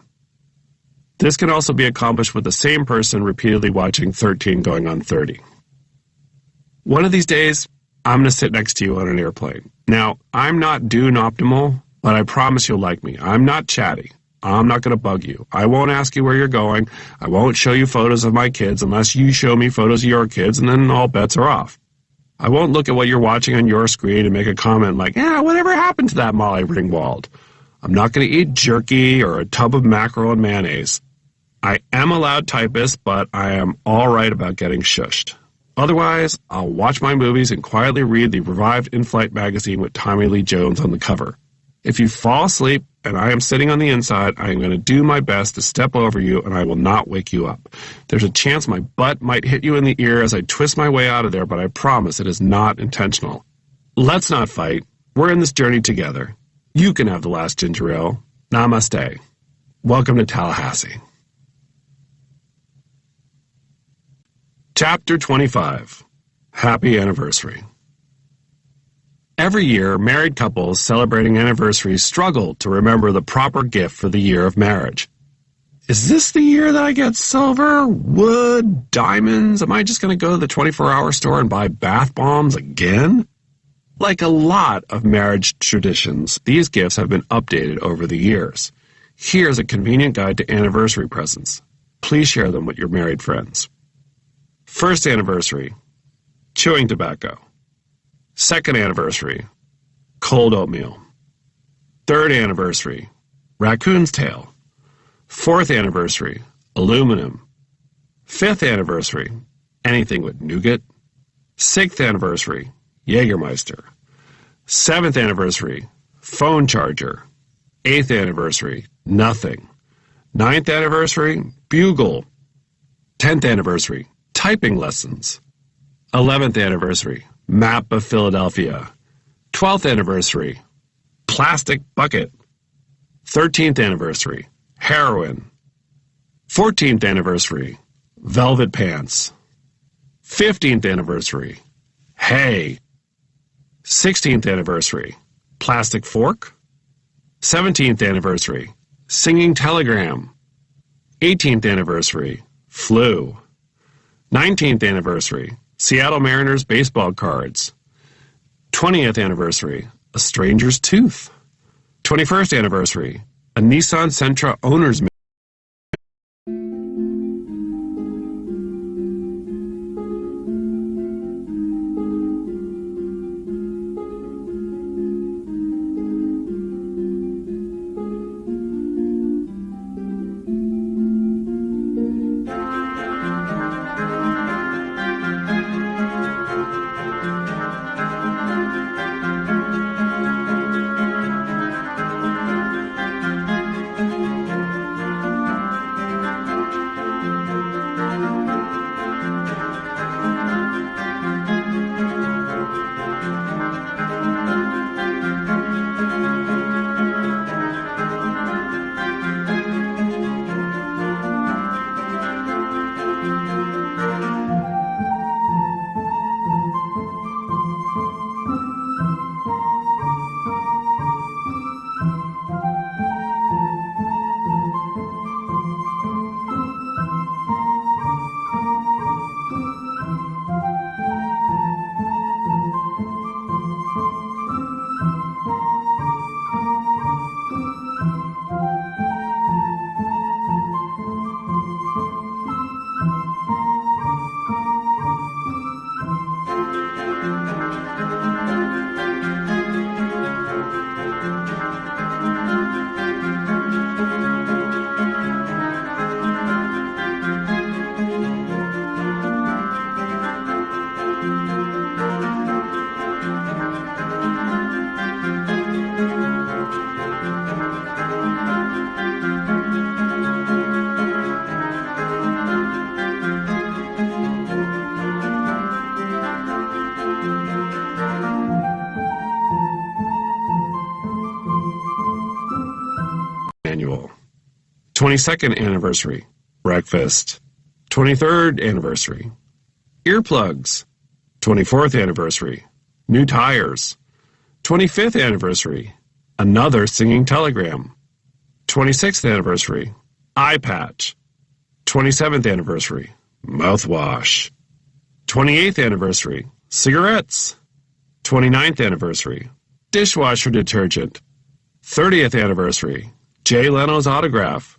This can also be accomplished with the same person repeatedly watching 13 going on 30. One of these days, I'm going to sit next to you on an airplane. Now, I'm not Dune optimal, but I promise you'll like me. I'm not chatty. I'm not going to bug you. I won't ask you where you're going. I won't show you photos of my kids unless you show me photos of your kids, and then all bets are off. I won't look at what you're watching on your screen and make a comment like, whatever happened to that Molly Ringwald? I'm not going to eat jerky or a tub of mackerel and mayonnaise. I am a loud typist, but I am all right about getting shushed. Otherwise, I'll watch my movies and quietly read the revived in-flight magazine with Tommy Lee Jones on the cover. If you fall asleep and I am sitting on the inside, I am going to do my best to step over you and I will not wake you up. There's a chance my butt might hit you in the ear as I twist my way out of there, but I promise it is not intentional. Let's not fight. We're in this journey together. You can have the last ginger ale. Namaste. Welcome to Tallahassee. Chapter 25. Happy Anniversary. Every year, married couples celebrating anniversaries struggle to remember the proper gift for the year of marriage. Is this the year that I get silver, wood, diamonds? Am I just going to go to the 24-hour store and buy bath bombs again? Like a lot of marriage traditions, these gifts have been updated over the years. Here's a convenient guide to anniversary presents. Please share them with your married friends. First anniversary, chewing tobacco. Second anniversary, cold oatmeal. Third anniversary, raccoon's tail. Fourth anniversary, aluminum. Fifth anniversary, anything with nougat. Sixth anniversary, Jägermeister. Seventh anniversary, phone charger. Eighth anniversary, nothing. Ninth anniversary, bugle. 10th anniversary, typing lessons. 11th anniversary, map of Philadelphia. 12th anniversary, plastic bucket. 13th anniversary, heroin. 14th anniversary, velvet pants. 15th anniversary, hay. 16th anniversary, plastic fork. 17th anniversary, singing telegram. 18th anniversary, flu. 19th anniversary, Seattle Mariners baseball cards. 20th anniversary, a stranger's tooth. 21st anniversary, a Nissan Sentra owner's manual. 22nd anniversary, breakfast. 23rd anniversary, earplugs. 24th anniversary, new tires. 25th anniversary, another singing telegram. 26th anniversary, eye patch. 27th anniversary, mouthwash. 28th anniversary, cigarettes. 29th anniversary, dishwasher detergent. 30th anniversary, Jay Leno's autograph.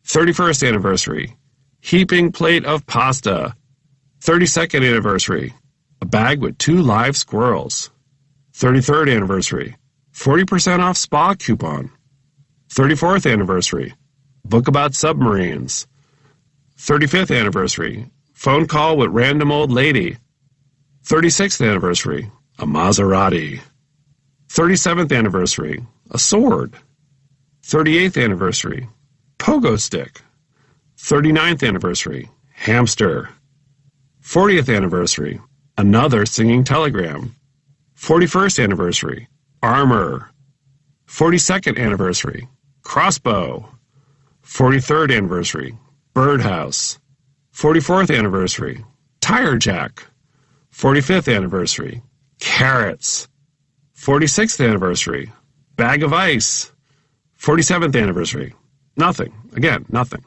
31st anniversary, heaping plate of pasta. 32nd anniversary, a bag with 2 live squirrels. 33rd anniversary, 40% off spa coupon. 34th anniversary, book about submarines. 35th anniversary, phone call with random old lady. 36th anniversary, a Maserati. 37th anniversary, a sword. 38th anniversary, pogo stick. 39th anniversary, hamster. 40th anniversary, another singing telegram. 41st anniversary, armor. 42nd anniversary, crossbow. 43rd anniversary, birdhouse. 44th anniversary, tire jack. 45th anniversary, carrots. 46th anniversary, bag of ice. 47th anniversary, nothing. Again, nothing.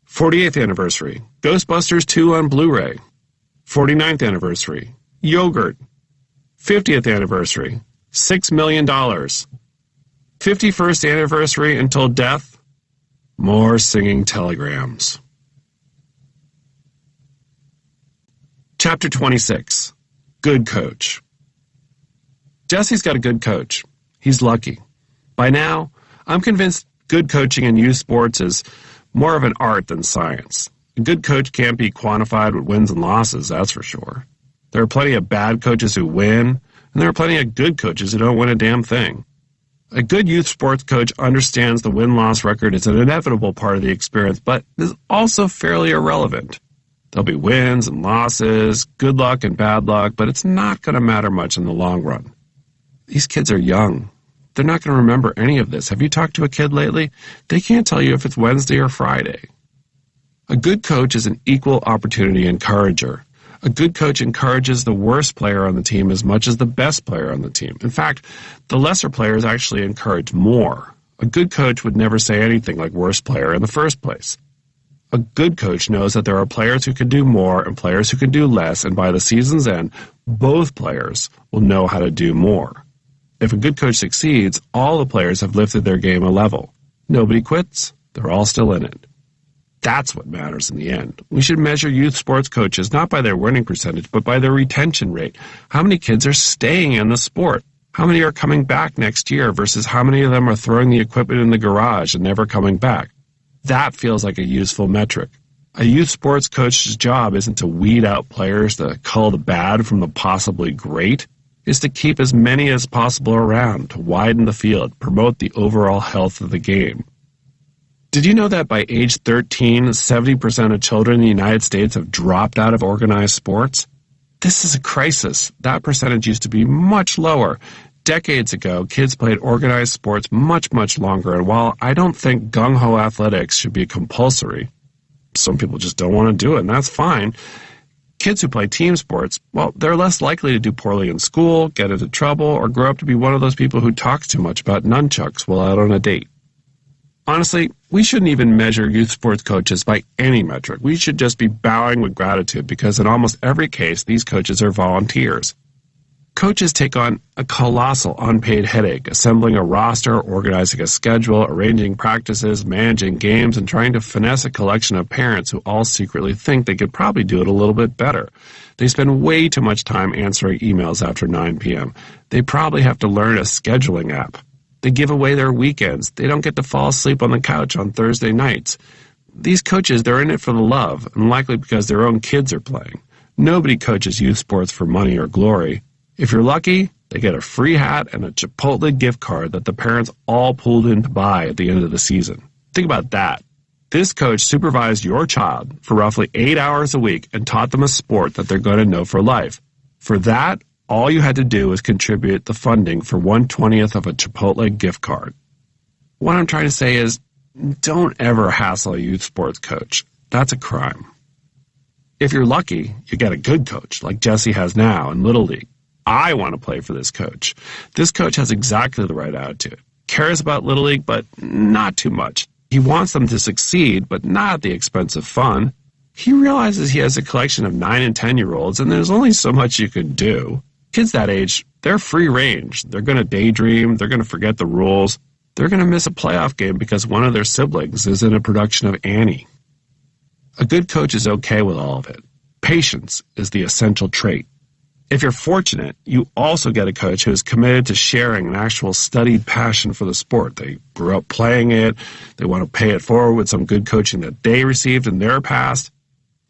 48th anniversary, Ghostbusters 2 on Blu-ray. 49th anniversary, yogurt. 50th anniversary, $6 million. 51st anniversary until death, more singing telegrams. Chapter 26, Good Coach. Jesse's got a good coach. He's lucky. By now, I'm convinced good coaching in youth sports is more of an art than science. A good coach can't be quantified with wins and losses, that's for sure. There are plenty of bad coaches who win, and there are plenty of good coaches who don't win a damn thing. A good youth sports coach understands the win-loss record is an inevitable part of the experience, but is also fairly irrelevant. There'll be wins and losses, good luck and bad luck, but it's not going to matter much in the long run. These kids are young. They're not going to remember any of this. Have you talked to a kid lately? They can't tell you if it's Wednesday or Friday. A good coach is an equal opportunity encourager. A good coach encourages the worst player on the team as much as the best player on the team. In fact, the lesser players actually encourage more. A good coach would never say anything like worst player in the first place. A good coach knows that there are players who can do more and players who can do less, and by the season's end, both players will know how to do more. If a good coach succeeds, all the players have lifted their game a level. Nobody quits. They're all still in it. That's what matters in the end. We should measure youth sports coaches not by their winning percentage, but by their retention rate. How many kids are staying in the sport? How many are coming back next year versus how many of them are throwing the equipment in the garage and never coming back? That feels like a useful metric. A youth sports coach's job isn't to weed out players, to cull the bad from the possibly great. It's to keep as many as possible around, to widen the field, promote the overall health of the game. Did you know that by age 13, 70% of children in the United States have dropped out of organized sports? This is a crisis. That percentage used to be much lower. Decades ago, kids played organized sports much, much longer, and while I don't think gung-ho athletics should be compulsory, some people just don't want to do it, and that's fine. Kids who play team sports, well, they're less likely to do poorly in school, get into trouble, or grow up to be one of those people who talks too much about nunchucks while out on a date. Honestly, we shouldn't even measure youth sports coaches by any metric. We should just be bowing with gratitude because in almost every case, these coaches are volunteers. Coaches take on a colossal unpaid headache, assembling a roster, organizing a schedule, arranging practices, managing games, and trying to finesse a collection of parents who all secretly think they could probably do it a little bit better. They spend way too much time answering emails after 9 p.m. They probably have to learn a scheduling app. They give away their weekends. They don't get to fall asleep on the couch on Thursday nights. These coaches, they're in it for the love, and likely because their own kids are playing. Nobody coaches youth sports for money or glory. If you're lucky, they get a free hat and a Chipotle gift card that the parents all pulled in to buy at the end of the season. Think about that. This coach supervised your child for roughly 8 hours a week and taught them a sport that they're going to know for life. For that, all you had to do was contribute the funding for 1/20th of a Chipotle gift card. What I'm trying to say is, Don't ever hassle a youth sports coach. That's a crime. If you're lucky, you get a good coach, like Jesse has now in Little League. I want to play for this coach. This coach has exactly the right attitude. Cares about Little League, but not too much. He wants them to succeed, but not at the expense of fun. He realizes he has a collection of 9 and 10-year-olds, and there's only so much you can do. Kids that age, they're free range. They're going to daydream. They're going to forget the rules. They're going to miss a playoff game because one of their siblings is in a production of Annie. A good coach is okay with all of it. Patience is the essential trait. If you're fortunate, you also get a coach who is committed to sharing an actual studied passion for the sport. They grew up playing it. They want to pay it forward with some good coaching that they received in their past.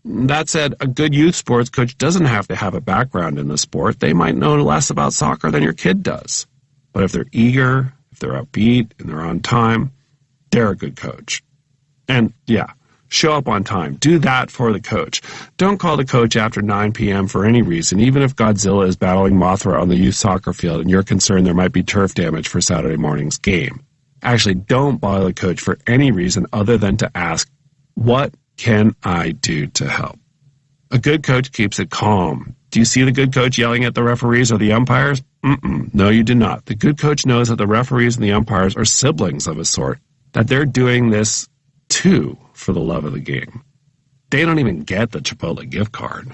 That said, a good youth sports coach doesn't have to have a background in the sport. They might know less about soccer than your kid does. But if they're eager, if they're upbeat, and they're on time, they're a good coach. And yeah, show up on time. Do that for the coach. Don't call the coach after 9 p.m. for any reason, even if Godzilla is battling Mothra on the youth soccer field and you're concerned there might be turf damage for Saturday morning's game. Actually, don't bother the coach for any reason other than to ask, what can I do to help? A good coach keeps it calm. Do you see the good coach yelling at the referees or the umpires? No, you do not. The good coach knows that the referees and the umpires are siblings of a sort, that they're doing this too for the love of the game. They don't even get the Chipotle gift card.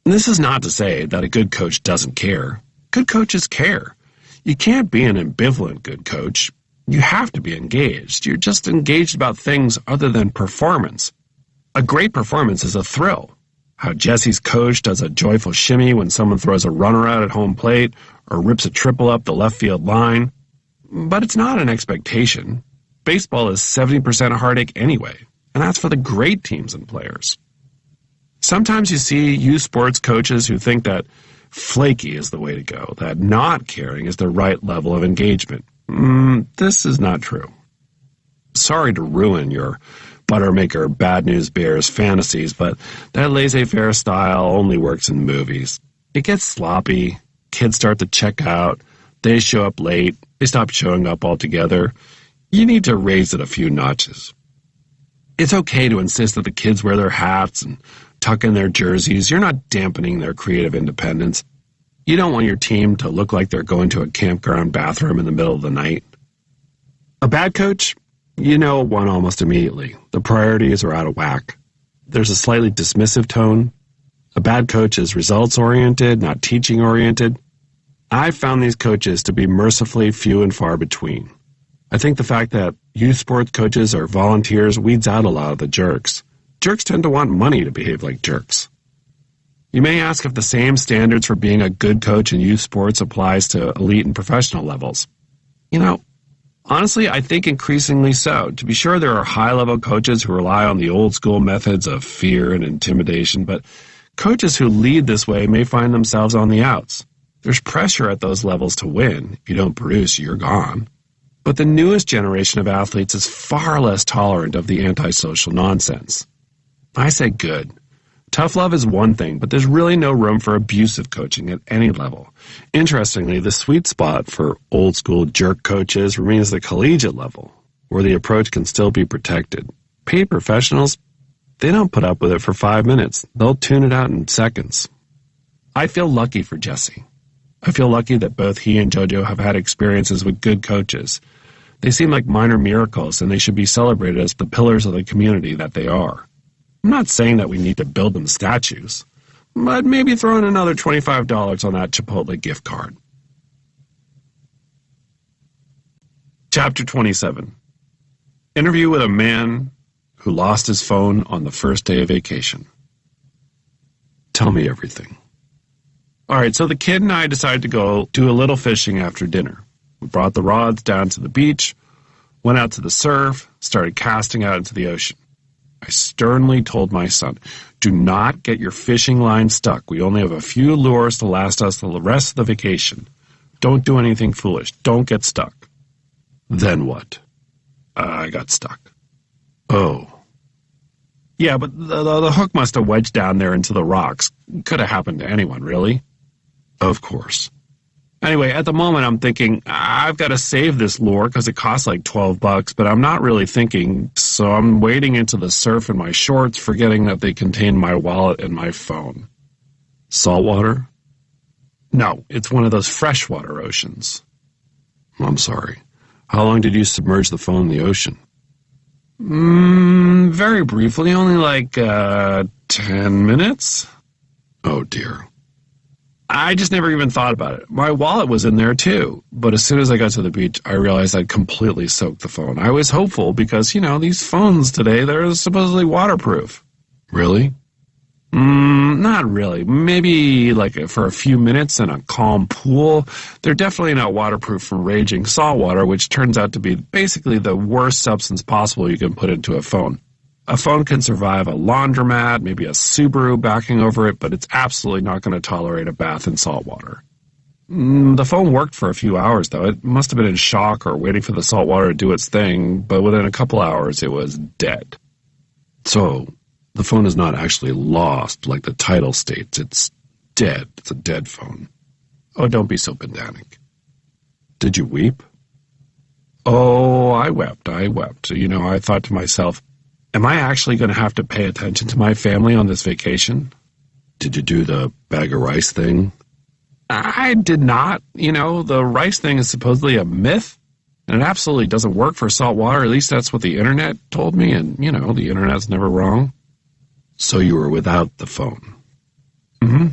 And this is not to say that a good coach doesn't care. Good coaches care. You can't be an ambivalent good coach. You have to be engaged. You're just engaged about things other than performance. A great performance is a thrill. How Jesse's coach does a joyful shimmy when someone throws a runner out at home plate or rips a triple up the left field line. But it's not an expectation. Baseball is 70% a heartache anyway, and that's for the great teams and players. Sometimes you see youth sports coaches who think that flaky is the way to go, that not caring is the right level of engagement. This is not true. Sorry to ruin your Buttermaker Bad News Bears fantasies, but that laissez-faire style only works in movies. It gets sloppy, kids start to check out, they show up late, they stop showing up altogether. You need to raise it a few notches. It's okay to insist that the kids wear their hats and tuck in their jerseys. You're not dampening their creative independence. You don't want your team to look like they're going to a campground bathroom in the middle of the night. A bad coach? You know one almost immediately. The priorities are out of whack. There's a slightly dismissive tone. A bad coach is results-oriented, not teaching-oriented. I've found these coaches to be mercifully few and far between. I think the fact that youth sports coaches are volunteers weeds out a lot of the jerks. Jerks tend to want money to behave like jerks. You may ask if the same standards for being a good coach in youth sports applies to elite and professional levels. Honestly, I think increasingly so. To be sure, there are high-level coaches who rely on the old-school methods of fear and intimidation, but coaches who lead this way may find themselves on the outs. There's pressure at those levels to win. If you don't produce, you're gone. But the newest generation of athletes is far less tolerant of the antisocial nonsense. I say good. Tough love is one thing, but there's really no room for abusive coaching at any level. Interestingly, the sweet spot for old-school jerk coaches remains the collegiate level, where the approach can still be protected. Paid professionals, they don't put up with it for 5 minutes. They'll tune it out in seconds. I feel lucky for Jesse. I feel lucky that both he and JoJo have had experiences with good coaches. They seem like minor miracles, and they should be celebrated as the pillars of the community that they are. I'm not saying that we need to build them statues, but maybe throw in another $25 on that Chipotle gift card. Chapter 27. Interview with a man who lost his phone on the first day of vacation. Tell me everything. All right, so the kid and I decided to go do a little fishing after dinner. We brought the rods down to the beach, went out to the surf, started casting out into the ocean. I sternly told my son, do not get your fishing line stuck. We only have a few lures to last us the rest of the vacation. Don't do anything foolish. Don't get stuck. Then what? I got stuck. Oh. Yeah, but the hook must have wedged down there into the rocks. Could have happened to anyone, really. Of course. Anyway, at the moment, I'm thinking, I've got to save this lure because it costs like $12, but I'm not really thinking, so I'm wading into the surf in my shorts, forgetting that they contain my wallet and my phone. Saltwater? No, it's one of those freshwater oceans. I'm sorry. How long did you submerge the phone in the ocean? Very briefly, only like 10 minutes. Oh dear. I just never even thought about it. My wallet was in there too, but as soon as I got to the beach, I realized I'd completely soaked the phone. I was hopeful because, these phones today, they're supposedly waterproof. Really? Not really. Maybe like for a few minutes in a calm pool. They're definitely not waterproof from raging saltwater, which turns out to be basically the worst substance possible you can put into a phone. A phone can survive a laundromat, maybe a Subaru backing over it, but it's absolutely not going to tolerate a bath in salt water. The phone worked for a few hours, though. It must have been in shock or waiting for the salt water to do its thing, but within a couple hours it was dead. So, the phone is not actually lost like the title states. It's dead. It's a dead phone. Oh, don't be so pedantic. Did you weep? Oh, I wept. I thought to myself, am I actually going to have to pay attention to my family on this vacation? Did you do the bag of rice thing? I did not. The rice thing is supposedly a myth, and it absolutely doesn't work for salt water. At least that's what the internet told me, and, the internet's never wrong. So you were without the phone? Mm-hmm.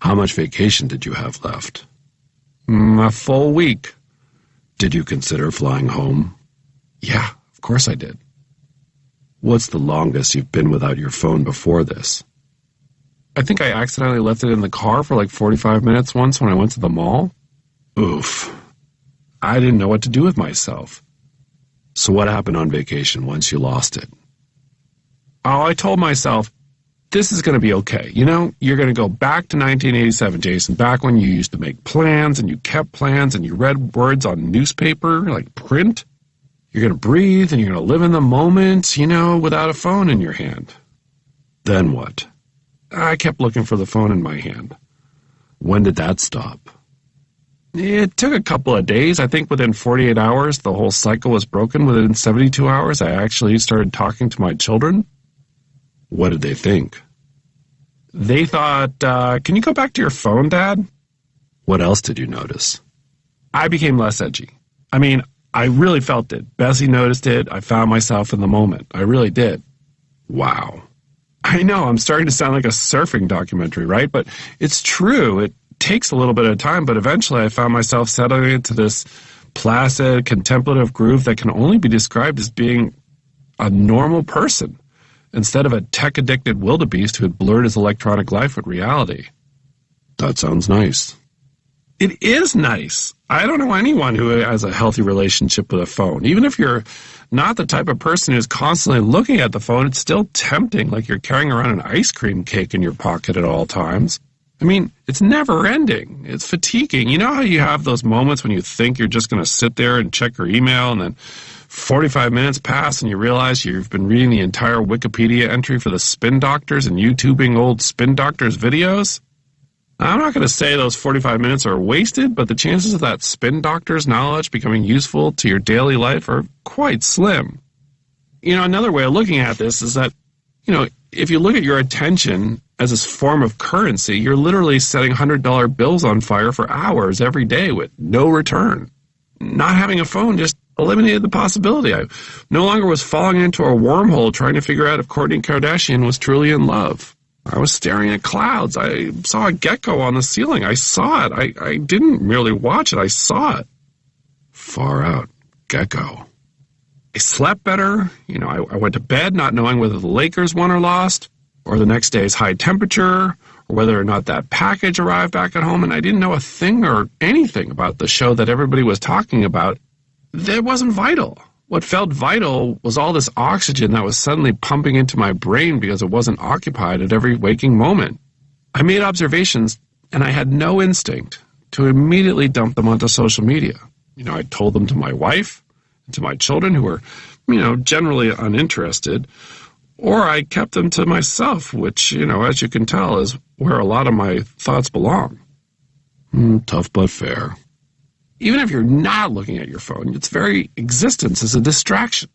How much vacation did you have left? A full week. Did you consider flying home? Yeah, of course I did. What's the longest you've been without your phone before this? I think I accidentally left it in the car for like 45 minutes once when I went to the mall. Oof. I didn't know what to do with myself. So what happened on vacation once you lost it? Oh, I told myself, this is going to be okay. You're going to go back to 1987, Jason, back when you used to make plans and you kept plans and you read words on newspaper, like print. You're going to breathe and you're going to live in the moment, without a phone in your hand. Then what? I kept looking for the phone in my hand. When did that stop? It took a couple of days. I think within 48 hours, the whole cycle was broken. Within 72 hours, I actually started talking to my children. What did they think? They thought, can you go back to your phone, Dad? What else did you notice? I became less edgy. I really felt it. Bessie noticed it. I found myself in the moment. I really did. Wow. I know, I'm starting to sound like a surfing documentary, right? But it's true. It takes a little bit of time, but eventually I found myself settling into this placid, contemplative groove that can only be described as being a normal person, instead of a tech-addicted wildebeest who had blurred his electronic life with reality. That sounds nice. It is nice. I don't know anyone who has a healthy relationship with a phone. Even if you're not the type of person who's constantly looking at the phone, it's still tempting, like you're carrying around an ice cream cake in your pocket at all times. It's never ending. It's fatiguing. You know how you have those moments when you think you're just going to sit there and check your email, and then 45 minutes pass and you realize you've been reading the entire Wikipedia entry for the spin doctors and YouTubing old spin doctors videos? I'm not going to say those 45 minutes are wasted, but the chances of that spin doctor's knowledge becoming useful to your daily life are quite slim. Another way of looking at this is that, if you look at your attention as this form of currency, you're literally setting $100 bills on fire for hours every day with no return. Not having a phone just eliminated the possibility. I no longer was falling into a wormhole trying to figure out if Kourtney Kardashian was truly in love. I was staring at clouds. I saw a gecko on the ceiling. I saw it. I didn't merely watch it. I saw it. Far out. Gecko. I slept better. I went to bed not knowing whether the Lakers won or lost, or the next day's high temperature, or whether or not that package arrived back at home, and I didn't know a thing or anything about the show that everybody was talking about. That wasn't vital. What felt vital was all this oxygen that was suddenly pumping into my brain because it wasn't occupied at every waking moment. I made observations, and I had no instinct to immediately dump them onto social media. I told them to my wife, and to my children who were, generally uninterested, or I kept them to myself, which, as you can tell, is where a lot of my thoughts belong. Tough but fair. Even if you're not looking at your phone, its very existence is a distraction.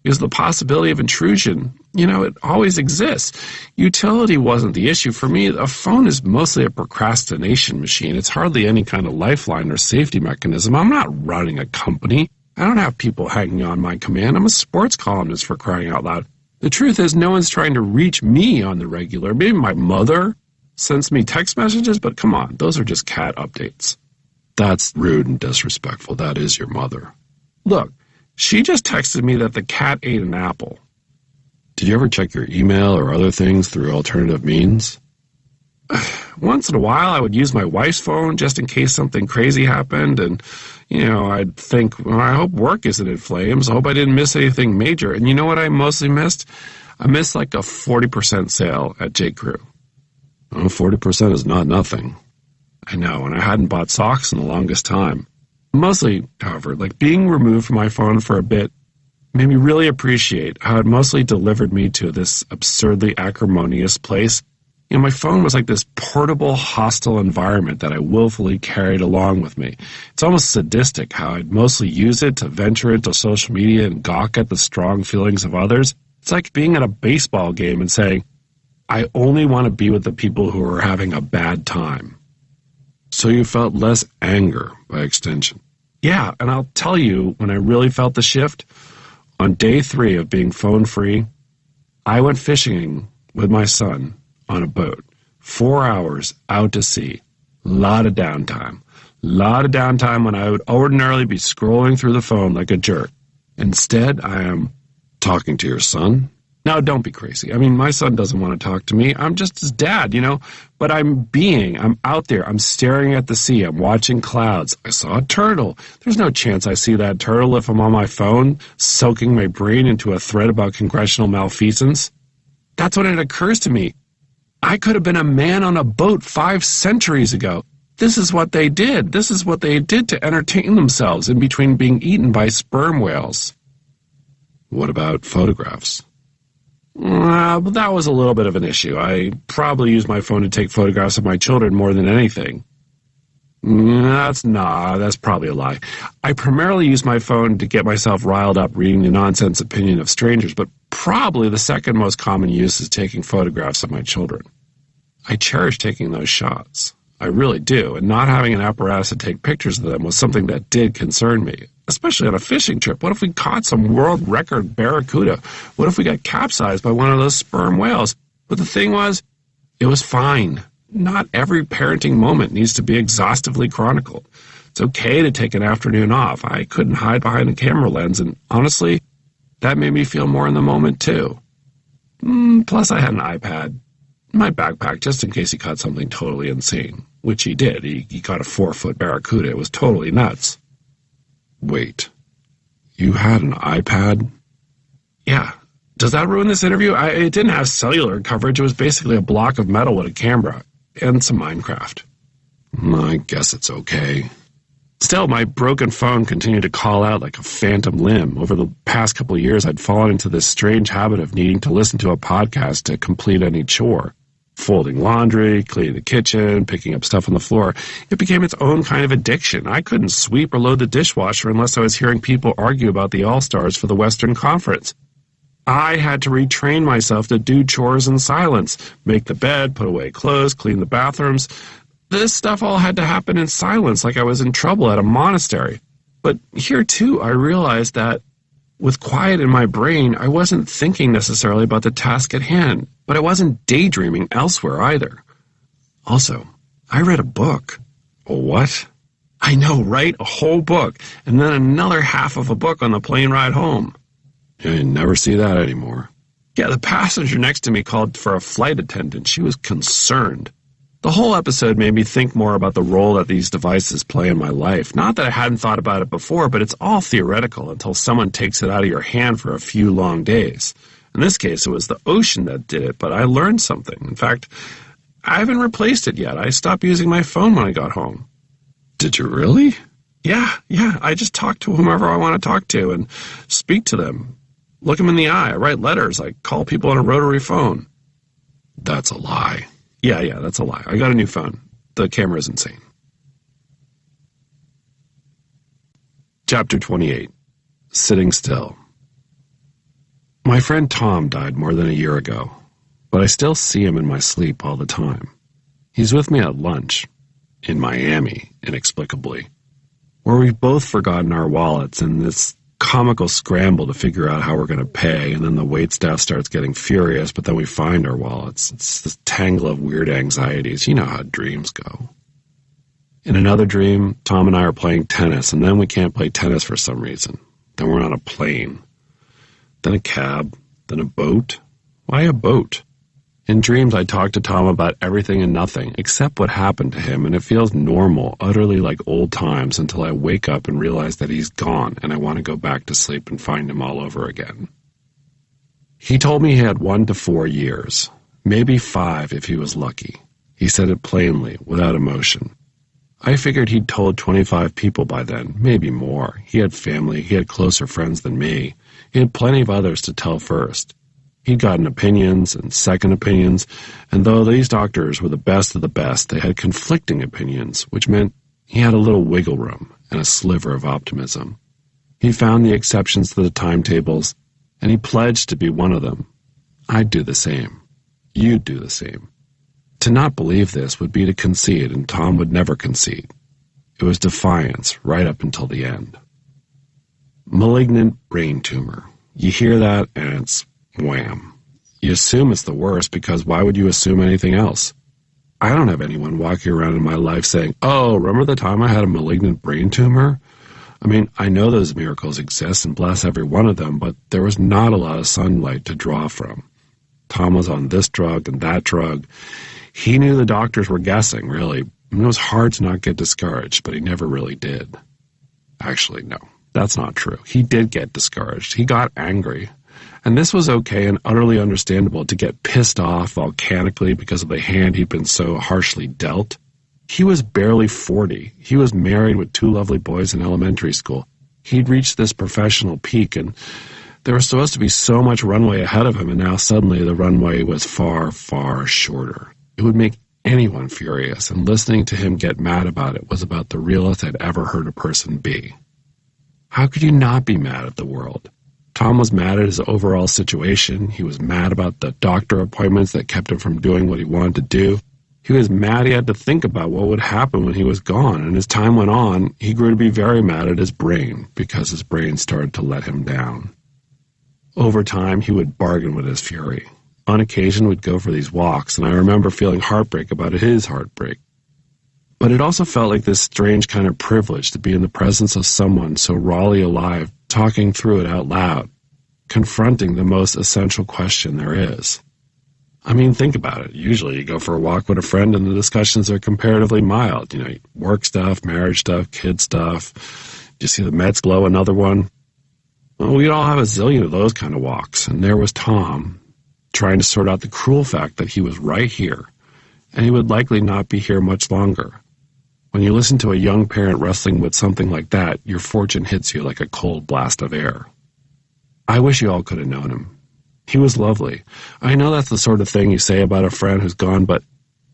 Because the possibility of intrusion, it always exists. Utility wasn't the issue. For me, a phone is mostly a procrastination machine. It's hardly any kind of lifeline or safety mechanism. I'm not running a company. I don't have people hanging on my command. I'm a sports columnist, for crying out loud. The truth is, no one's trying to reach me on the regular. Maybe my mother sends me text messages, but come on, those are just cat updates. That's rude and disrespectful. That is your mother. Look, she just texted me that the cat ate an apple. Did you ever check your email or other things through alternative means? Once in a while, I would use my wife's phone just in case something crazy happened, and, I'd think, well, I hope work isn't in flames. I hope I didn't miss anything major. And you know what I mostly missed? I missed like a 40% sale at J. Crew. Oh, 40% is not nothing. I know, and I hadn't bought socks in the longest time. Mostly, however, being removed from my phone for a bit made me really appreciate how it mostly delivered me to this absurdly acrimonious place. My phone was like this portable, hostile environment that I willfully carried along with me. It's almost sadistic how I'd mostly use it to venture into social media and gawk at the strong feelings of others. It's like being at a baseball game and saying, I only want to be with the people who are having a bad time. So you felt less anger by extension. Yeah, and I'll tell you, when I really felt the shift, on day 3 of being phone-free, I went fishing with my son on a boat. 4 hours out to sea. Lot of downtime. When I would ordinarily be scrolling through the phone like a jerk. Instead, I am talking to your son. Now, don't be crazy. My son doesn't want to talk to me. I'm just his dad, But I'm out there. I'm staring at the sea. I'm watching clouds. I saw a turtle. There's no chance I see that turtle if I'm on my phone, soaking my brain into a thread about congressional malfeasance. That's when it occurs to me. I could have been a man on a boat 5 centuries ago. This is what they did. This is what they did to entertain themselves in between being eaten by sperm whales. What about photographs? That was a little bit of an issue. I probably used my phone to take photographs of my children more than anything. That's probably a lie. I primarily use my phone to get myself riled up reading the nonsense opinion of strangers, but probably the second most common use is taking photographs of my children. I cherish taking those shots. I really do, and not having an apparatus to take pictures of them was something that did concern me, especially on a fishing trip. What if we caught some world record barracuda? What if we got capsized by one of those sperm whales? But the thing was, it was fine. Not every parenting moment needs to be exhaustively chronicled. It's okay to take an afternoon off. I couldn't hide behind a camera lens, and honestly, that made me feel more in the moment too. Plus, I had an iPad in my backpack just in case he caught something totally insane, which he did. He caught a 4-foot barracuda. It was totally nuts. Wait, you had an iPad? Yeah. Does that ruin this interview? It didn't have cellular coverage. It was basically a block of metal with a camera and some Minecraft. I guess it's okay. Still, my broken phone continued to call out like a phantom limb. Over the past couple of years, I'd fallen into this strange habit of needing to listen to a podcast to complete any chore. Folding laundry, cleaning the kitchen, picking up stuff on the floor. It became its own kind of addiction. I couldn't sweep or load the dishwasher unless I was hearing people argue about the All-Stars for the Western Conference. I had to retrain myself to do chores in silence, make the bed, put away clothes, clean the bathrooms. This stuff all had to happen in silence, like I was in trouble at a monastery. But here, too, I realized that with quiet in my brain, I wasn't thinking necessarily about the task at hand, but I wasn't daydreaming elsewhere either. Also, I read a book. A what? I know, right? A whole book, and then another half of a book on the plane ride home. You never see that anymore. Yeah, the passenger next to me called for a flight attendant. She was concerned. The whole episode made me think more about the role that these devices play in my life. Not that I hadn't thought about it before, but it's all theoretical until someone takes it out of your hand for a few long days. In this case, it was the ocean that did it, but I learned something. In fact, I haven't replaced it yet. I stopped using my phone when I got home. Did you really? Yeah. I just talk to whomever I want to talk to and speak to them. Look them in the eye. I write letters. I call people on a rotary phone. That's a lie. Yeah, that's a lie. I got a new phone. The camera is insane. Chapter 28. Sitting Still. My friend Tom died more than a year ago, but I still see him in my sleep all the time. He's with me at lunch, in Miami, inexplicably, where we've both forgotten our wallets in this comical scramble to figure out how we're going to pay, and then the waitstaff starts getting furious, but then we find our wallets. It's this tangle of weird anxieties. You know how dreams go. In another dream, Tom and I are playing tennis, and then we can't play tennis for some reason. Then we're on a plane. Then a cab. Then a boat. Why a boat? In dreams, I talk to Tom about everything and nothing, except what happened to him, and it feels normal, utterly like old times, until I wake up and realize that he's gone, and I want to go back to sleep and find him all over again. He told me he had 1 to 4 years, maybe 5 if he was lucky. He said it plainly, without emotion. I figured he'd told 25 people by then, maybe more. He had family, he had closer friends than me. He had plenty of others to tell first. He'd gotten opinions and second opinions, and though these doctors were the best of the best, they had conflicting opinions, which meant he had a little wiggle room and a sliver of optimism. He found the exceptions to the timetables, and he pledged to be one of them. I'd do the same. You'd do the same. To not believe this would be to concede, and Tom would never concede. It was defiance right up until the end. Malignant brain tumor. You hear that, and it's wham. You assume it's the worst, because why would you assume anything else? I don't have anyone walking around in my life saying, "Oh, remember the time I had a malignant brain tumor?" I mean, I know those miracles exist, and bless every one of them, but there was not a lot of sunlight to draw from. Tom was on this drug and that drug. He knew the doctors were guessing, really. It was hard to not get discouraged, but he never really did. Actually, no, that's not true. He did get discouraged. He got angry. And this was okay and utterly understandable, to get pissed off volcanically because of the hand he'd been so harshly dealt. He was barely 40. He was married with 2 lovely boys in elementary school. He'd reached this professional peak, and there was supposed to be so much runway ahead of him, and now suddenly the runway was far, far shorter. It would make anyone furious, and listening to him get mad about it was about the realest I'd ever heard a person be. How could you not be mad at the world? Tom was mad at his overall situation. He was mad about the doctor appointments that kept him from doing what he wanted to do. He was mad he had to think about what would happen when he was gone, and as time went on, he grew to be very mad at his brain, because his brain started to let him down. Over time, he would bargain with his fury. On occasion, we'd go for these walks, and I remember feeling heartbreak about his heartbreak. But it also felt like this strange kind of privilege to be in the presence of someone so rawly alive, talking through it out loud, confronting the most essential question there is. I mean, think about it. Usually you go for a walk with a friend and the discussions are comparatively mild. Work stuff, marriage stuff, kid stuff. Do you see the Mets blow another one? Well, we'd all have a zillion of those kind of walks, and there was Tom, trying to sort out the cruel fact that he was right here, and he would likely not be here much longer. When you listen to a young parent wrestling with something like that, your fortune hits you like a cold blast of air. I wish you all could have known him. He was lovely. I know that's the sort of thing you say about a friend who's gone, but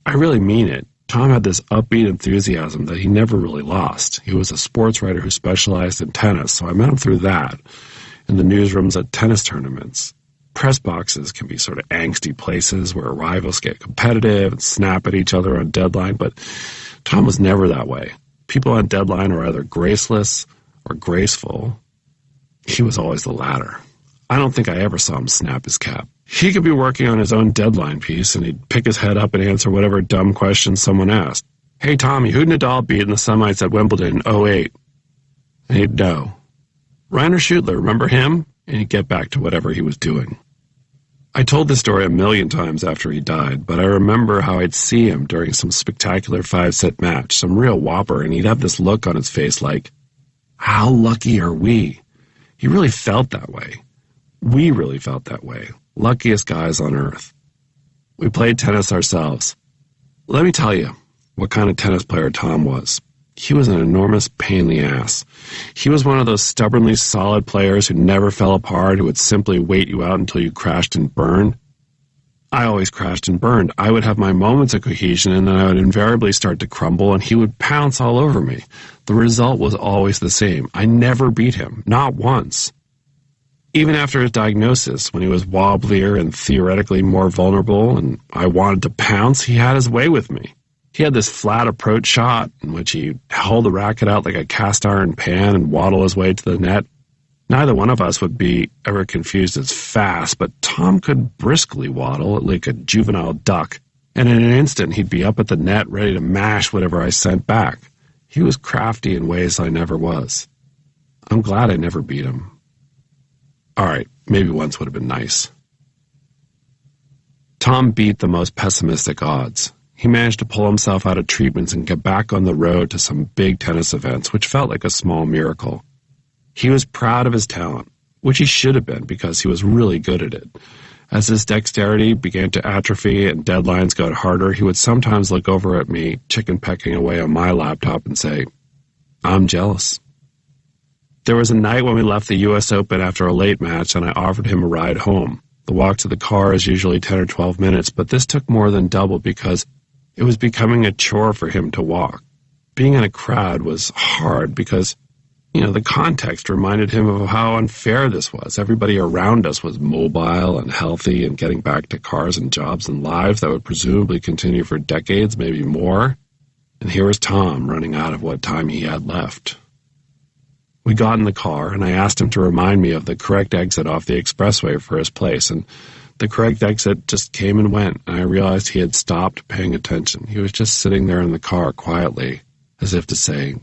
I really mean it. Tom had this upbeat enthusiasm that he never really lost. He was a sports writer who specialized in tennis, so I met him through that, in the newsrooms at tennis tournaments. Press boxes can be sort of angsty places where rivals get competitive and snap at each other on deadline, but Tom was never that way. People on deadline are either graceless or graceful. He was always the latter. I don't think I ever saw him snap his cap. He could be working on his own deadline piece, and he'd pick his head up and answer whatever dumb question someone asked. "Hey, Tommy, who'd Nadal beat in the semis at Wimbledon in '08? And he'd know. "Rainer Schüttler, remember him?" And he'd get back to whatever he was doing. I told this story 1,000,000 times after he died, but I remember how I'd see him during some spectacular 5-set match, some real whopper, and he'd have this look on his face like, how lucky are we? He really felt that way. We really felt that way. Luckiest guys on earth. We played tennis ourselves. Let me tell you what kind of tennis player Tom was. He was an enormous pain in the ass. He was one of those stubbornly solid players who never fell apart, who would simply wait you out until you crashed and burned. I always crashed and burned. I would have my moments of cohesion, and then I would invariably start to crumble, and he would pounce all over me. The result was always the same. I never beat him, not once. Even after his diagnosis, when he was wobblier and theoretically more vulnerable, and I wanted to pounce, he had his way with me. He had this flat approach shot in which he held the racket out like a cast iron pan and waddle his way to the net. Neither one of us would be ever confused as fast, but Tom could briskly waddle like a juvenile duck, and in an instant he'd be up at the net ready to mash whatever I sent back. He was crafty in ways I never was. I'm glad I never beat him. All right, maybe once would have been nice. Tom beat the most pessimistic odds. He managed to pull himself out of treatments and get back on the road to some big tennis events, which felt like a small miracle. He was proud of his talent, which he should have been because he was really good at it. As his dexterity began to atrophy and deadlines got harder, he would sometimes look over at me, chicken-pecking away on my laptop, and say, "I'm jealous." There was a night when we left the U.S. Open after a late match, and I offered him a ride home. The walk to the car is usually 10 or 12 minutes, but this took more than double because it was becoming a chore for him to walk. Being in a crowd was hard because the context reminded him of how unfair this was. Everybody around us was mobile and healthy and getting back to cars and jobs and lives that would presumably continue for decades, maybe more. And here was Tom running out of what time he had left. We got in the car, and I asked him to remind me of the correct exit off the expressway for his place, and the correct exit just came and went, and I realized he had stopped paying attention. He was just sitting there in the car quietly, as if to say,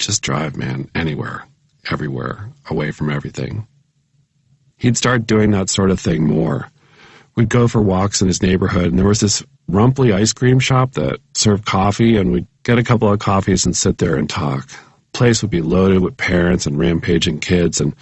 "Just drive, man, anywhere, everywhere, away from everything." He'd start doing that sort of thing more. We'd go for walks in his neighborhood, and there was this rumply ice cream shop that served coffee, and we'd get a couple of coffees and sit there and talk. The place would be loaded with parents and rampaging kids, and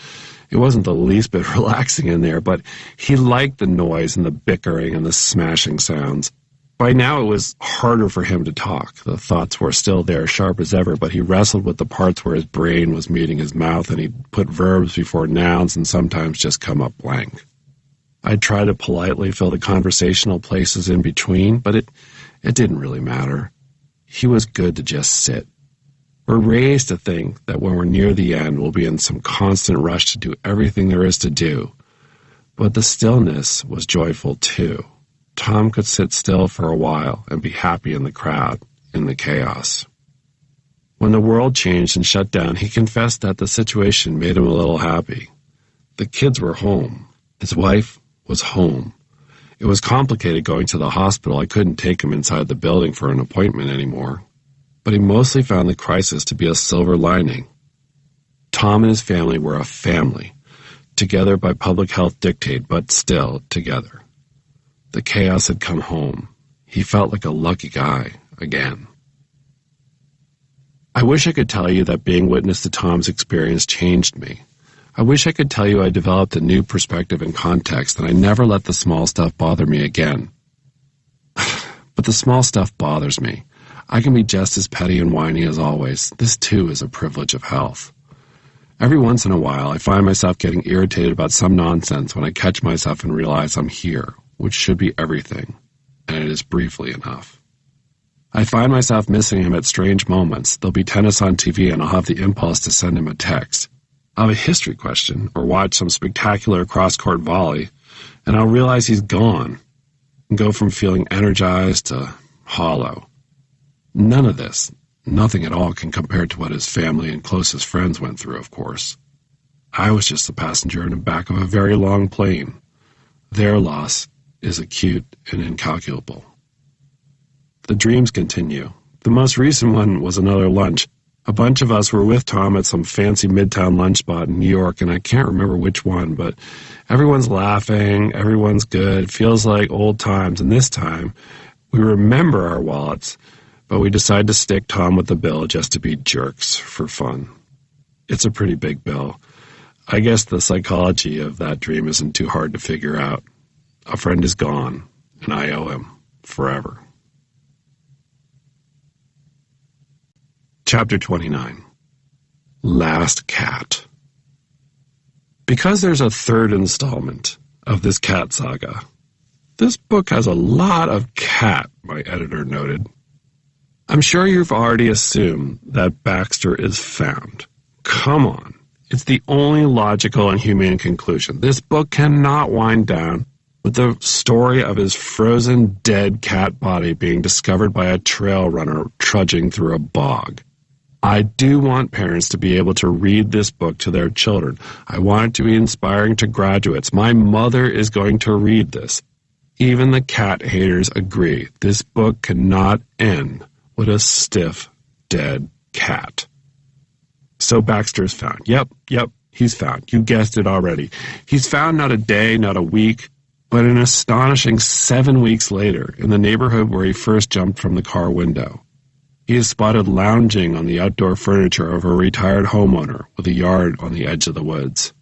it wasn't the least bit relaxing in there, but he liked the noise and the bickering and the smashing sounds. By now it was harder for him to talk. The thoughts were still there, sharp as ever, but he wrestled with the parts where his brain was meeting his mouth, and he'd put verbs before nouns and sometimes just come up blank. I'd try to politely fill the conversational places in between, but it didn't really matter. He was good to just sit. We're raised to think that when we're near the end, we'll be in some constant rush to do everything there is to do. But the stillness was joyful too. Tom could sit still for a while and be happy in the crowd, in the chaos. When the world changed and shut down, he confessed that the situation made him a little happy. The kids were home. His wife was home. It was complicated going to the hospital. I couldn't take him inside the building for an appointment anymore. But he mostly found the crisis to be a silver lining. Tom and his family were a family, together by public health dictate, but still together. The chaos had come home. He felt like a lucky guy again. I wish I could tell you that being witness to Tom's experience changed me. I wish I could tell you I developed a new perspective and context, and I never let the small stuff bother me again. But the small stuff bothers me. I can be just as petty and whiny as always. This, too, is a privilege of health. Every once in a while, I find myself getting irritated about some nonsense when I catch myself and realize I'm here, which should be everything, and it is briefly enough. I find myself missing him at strange moments. There'll be tennis on TV, and I'll have the impulse to send him a text. I'll have a history question, or watch some spectacular cross-court volley, and I'll realize he's gone, and go from feeling energized to hollow. None of this, nothing at all, can compare to what his family and closest friends went through, of course. I was just the passenger in the back of a very long plane. Their loss is acute and incalculable. The dreams continue. The most recent one was another lunch. A bunch of us were with Tom at some fancy midtown lunch spot in New York, and I can't remember which one, but everyone's laughing, everyone's good. It feels like old times, and this time we remember our wallets, but we decide to stick Tom with the bill just to be jerks for fun. It's a pretty big bill. I guess the psychology of that dream isn't too hard to figure out. A friend is gone, and I owe him forever. Chapter 29. Last Cat. Because there's a third installment of this cat saga, This book has a lot of cat, my editor noted. I'm sure you've already assumed that Baxter is found. Come on. It's the only logical and humane conclusion. This book cannot wind down with the story of his frozen, dead cat body being discovered by a trail runner trudging through a bog. I do want parents to be able to read this book to their children. I want it to be inspiring to graduates. My mother is going to read this. Even the cat haters agree. This book cannot end with a stiff, dead cat. So Baxter's found. Yep, he's found. You guessed it already. He's found not a day, not a week, but an astonishing 7 weeks later in the neighborhood where he first jumped from the car window. He is spotted lounging on the outdoor furniture of a retired homeowner with a yard on the edge of the woods.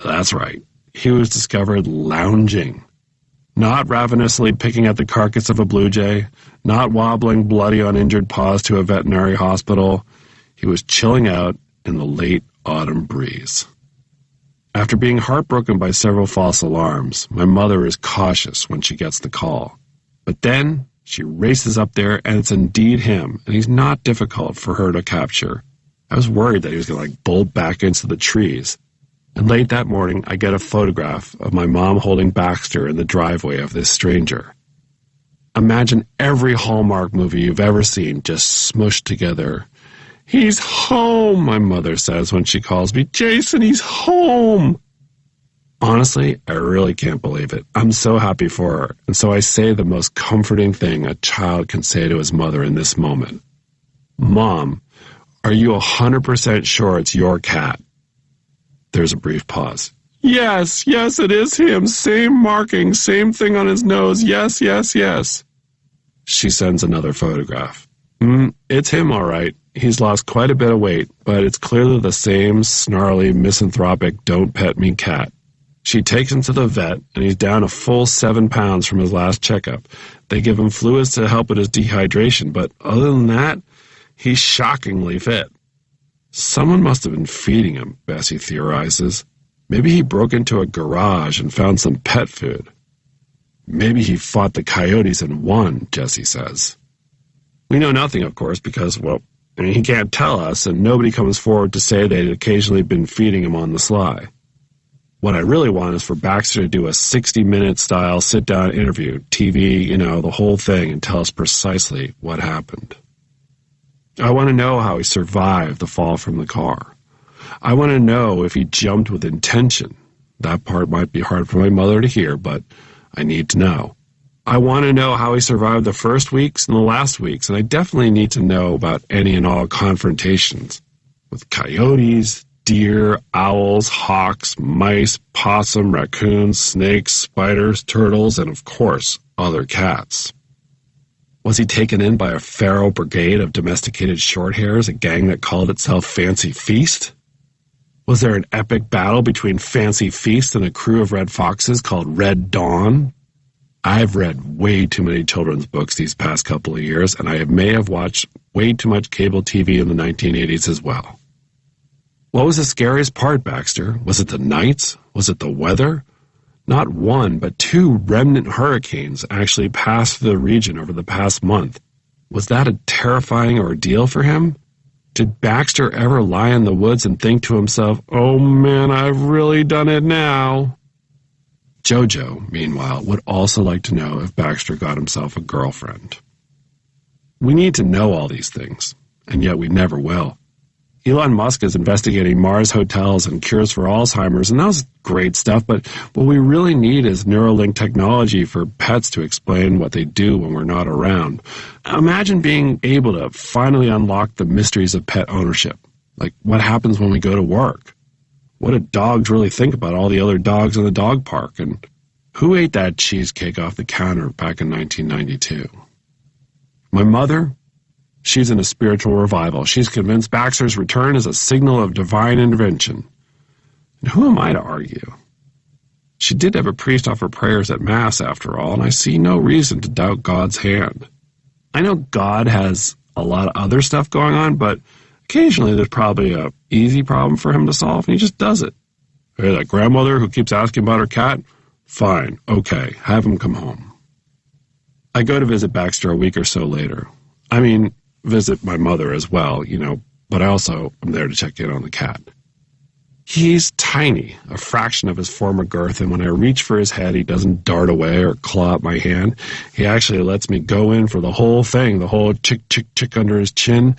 That's right. He was discovered lounging. Not ravenously picking at the carcass of a blue jay, not wobbling bloody on injured paws to a veterinary hospital. He was chilling out in the late autumn breeze. After being heartbroken by several false alarms, my mother is cautious when she gets the call. But then she races up there, and it's indeed him, and he's not difficult for her to capture. I was worried that he was going to bolt back into the trees. And late that morning, I get a photograph of my mom holding Baxter in the driveway of this stranger. Imagine every Hallmark movie you've ever seen just smushed together. "He's home," my mother says when she calls me. "Jason, he's home." Honestly, I really can't believe it. I'm so happy for her, and so I say the most comforting thing a child can say to his mother in this moment. "Mom, are you 100% sure it's your cat?" There's a brief pause. Yes, it is him. Same marking, same thing on his nose. Yes. She sends another photograph. It's him, all right. He's lost quite a bit of weight, but it's clearly the same snarly, misanthropic, don't pet me cat. She takes him to the vet, and he's down a full 7 pounds from his last checkup. They give him fluids to help with his dehydration, but other than that, he's shockingly fit. Someone must have been feeding him, Bessie theorizes. Maybe he broke into a garage and found some pet food. Maybe he fought the coyotes and won, Jessie says. We know nothing, of course, because, he can't tell us, and nobody comes forward to say they'd occasionally been feeding him on the sly. What I really want is for Baxter to do a 60-minute style sit-down interview, TV, the whole thing, and tell us precisely what happened. I want to know how he survived the fall from the car. I want to know if he jumped with intention. That part might be hard for my mother to hear, but I need to know. I want to know how he survived the first weeks and the last weeks, and I definitely need to know about any and all confrontations with coyotes, deer, owls, hawks, mice, possum, raccoons, snakes, spiders, turtles, and of course, other cats. Was he taken in by a feral brigade of domesticated shorthairs, a gang that called itself Fancy Feast? Was there an epic battle between Fancy Feast and a crew of red foxes called Red Dawn? I've read way too many children's books these past couple of years, and I may have watched way too much cable TV in the 1980s as well. What was the scariest part, Baxter? Was it the nights? Was it the weather? Not one, but 2 remnant hurricanes actually passed through the region over the past month. Was that a terrifying ordeal for him? Did Baxter ever lie in the woods and think to himself, "Oh man, I've really done it now"? Jojo, meanwhile, would also like to know if Baxter got himself a girlfriend. We need to know all these things, and yet we never will. Elon Musk is investigating Mars hotels and cures for Alzheimer's, and that was great stuff, but what we really need is Neuralink technology for pets to explain what they do when we're not around. Imagine being able to finally unlock the mysteries of pet ownership, like what happens when we go to work. What do dogs really think about all the other dogs in the dog park, and who ate that cheesecake off the counter back in 1992? My mother? She's in a spiritual revival. She's convinced Baxter's return is a signal of divine intervention. And who am I to argue? She did have a priest offer prayers at Mass, after all, and I see no reason to doubt God's hand. I know God has a lot of other stuff going on, but occasionally there's probably a easy problem for him to solve, and he just does it. Hey, that grandmother who keeps asking about her cat, Fine, okay, have him come home. I go to visit Baxter a week or so later. I mean, visit my mother as well, but I also am there to check in on the cat. He's tiny, a fraction of his former girth, and when I reach for his head, he doesn't dart away or claw at my hand. He actually lets me go in for the whole thing, the whole chick under his chin,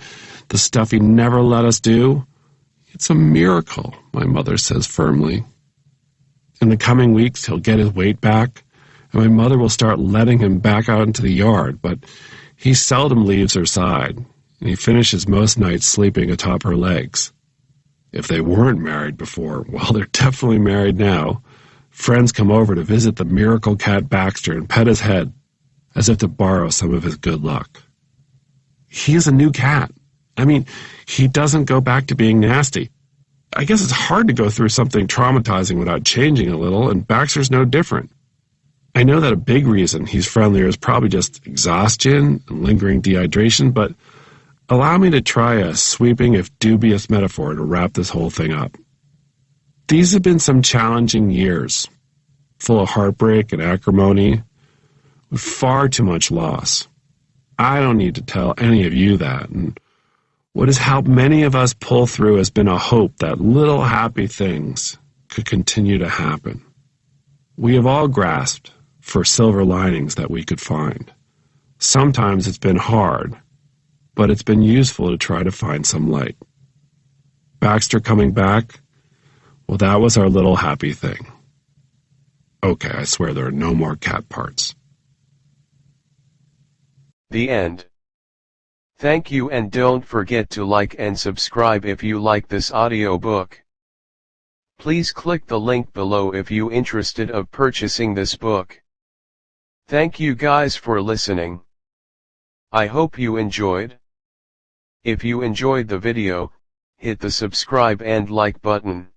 the stuff he never let us do. It's a miracle, my mother says firmly. In the coming weeks, he'll get his weight back, and my mother will start letting him back out into the yard, but he seldom leaves her side, and he finishes most nights sleeping atop her legs. If they weren't married before, well, they're definitely married now. Friends come over to visit the miracle cat Baxter and pet his head, as if to borrow some of his good luck. He's a new cat. I mean, he doesn't go back to being nasty. I guess it's hard to go through something traumatizing without changing a little, and Baxter's no different. I know that a big reason he's friendlier is probably just exhaustion and lingering dehydration, but allow me to try a sweeping, if dubious, metaphor to wrap this whole thing up. These have been some challenging years, full of heartbreak and acrimony, with far too much loss. I don't need to tell any of you that, and what has helped many of us pull through has been a hope that little happy things could continue to happen. We have all grasped for silver linings that we could find. Sometimes it's been hard, but it's been useful to try to find some light. Baxter coming back, well, that was our little happy thing. Okay, I swear there are no more cat parts. The end. Thank you, and don't forget to like and subscribe if you like this audiobook. Please click the link below if you interested of purchasing this book. Thank you guys for listening. I hope you enjoyed. If you enjoyed the video, hit the subscribe and like button.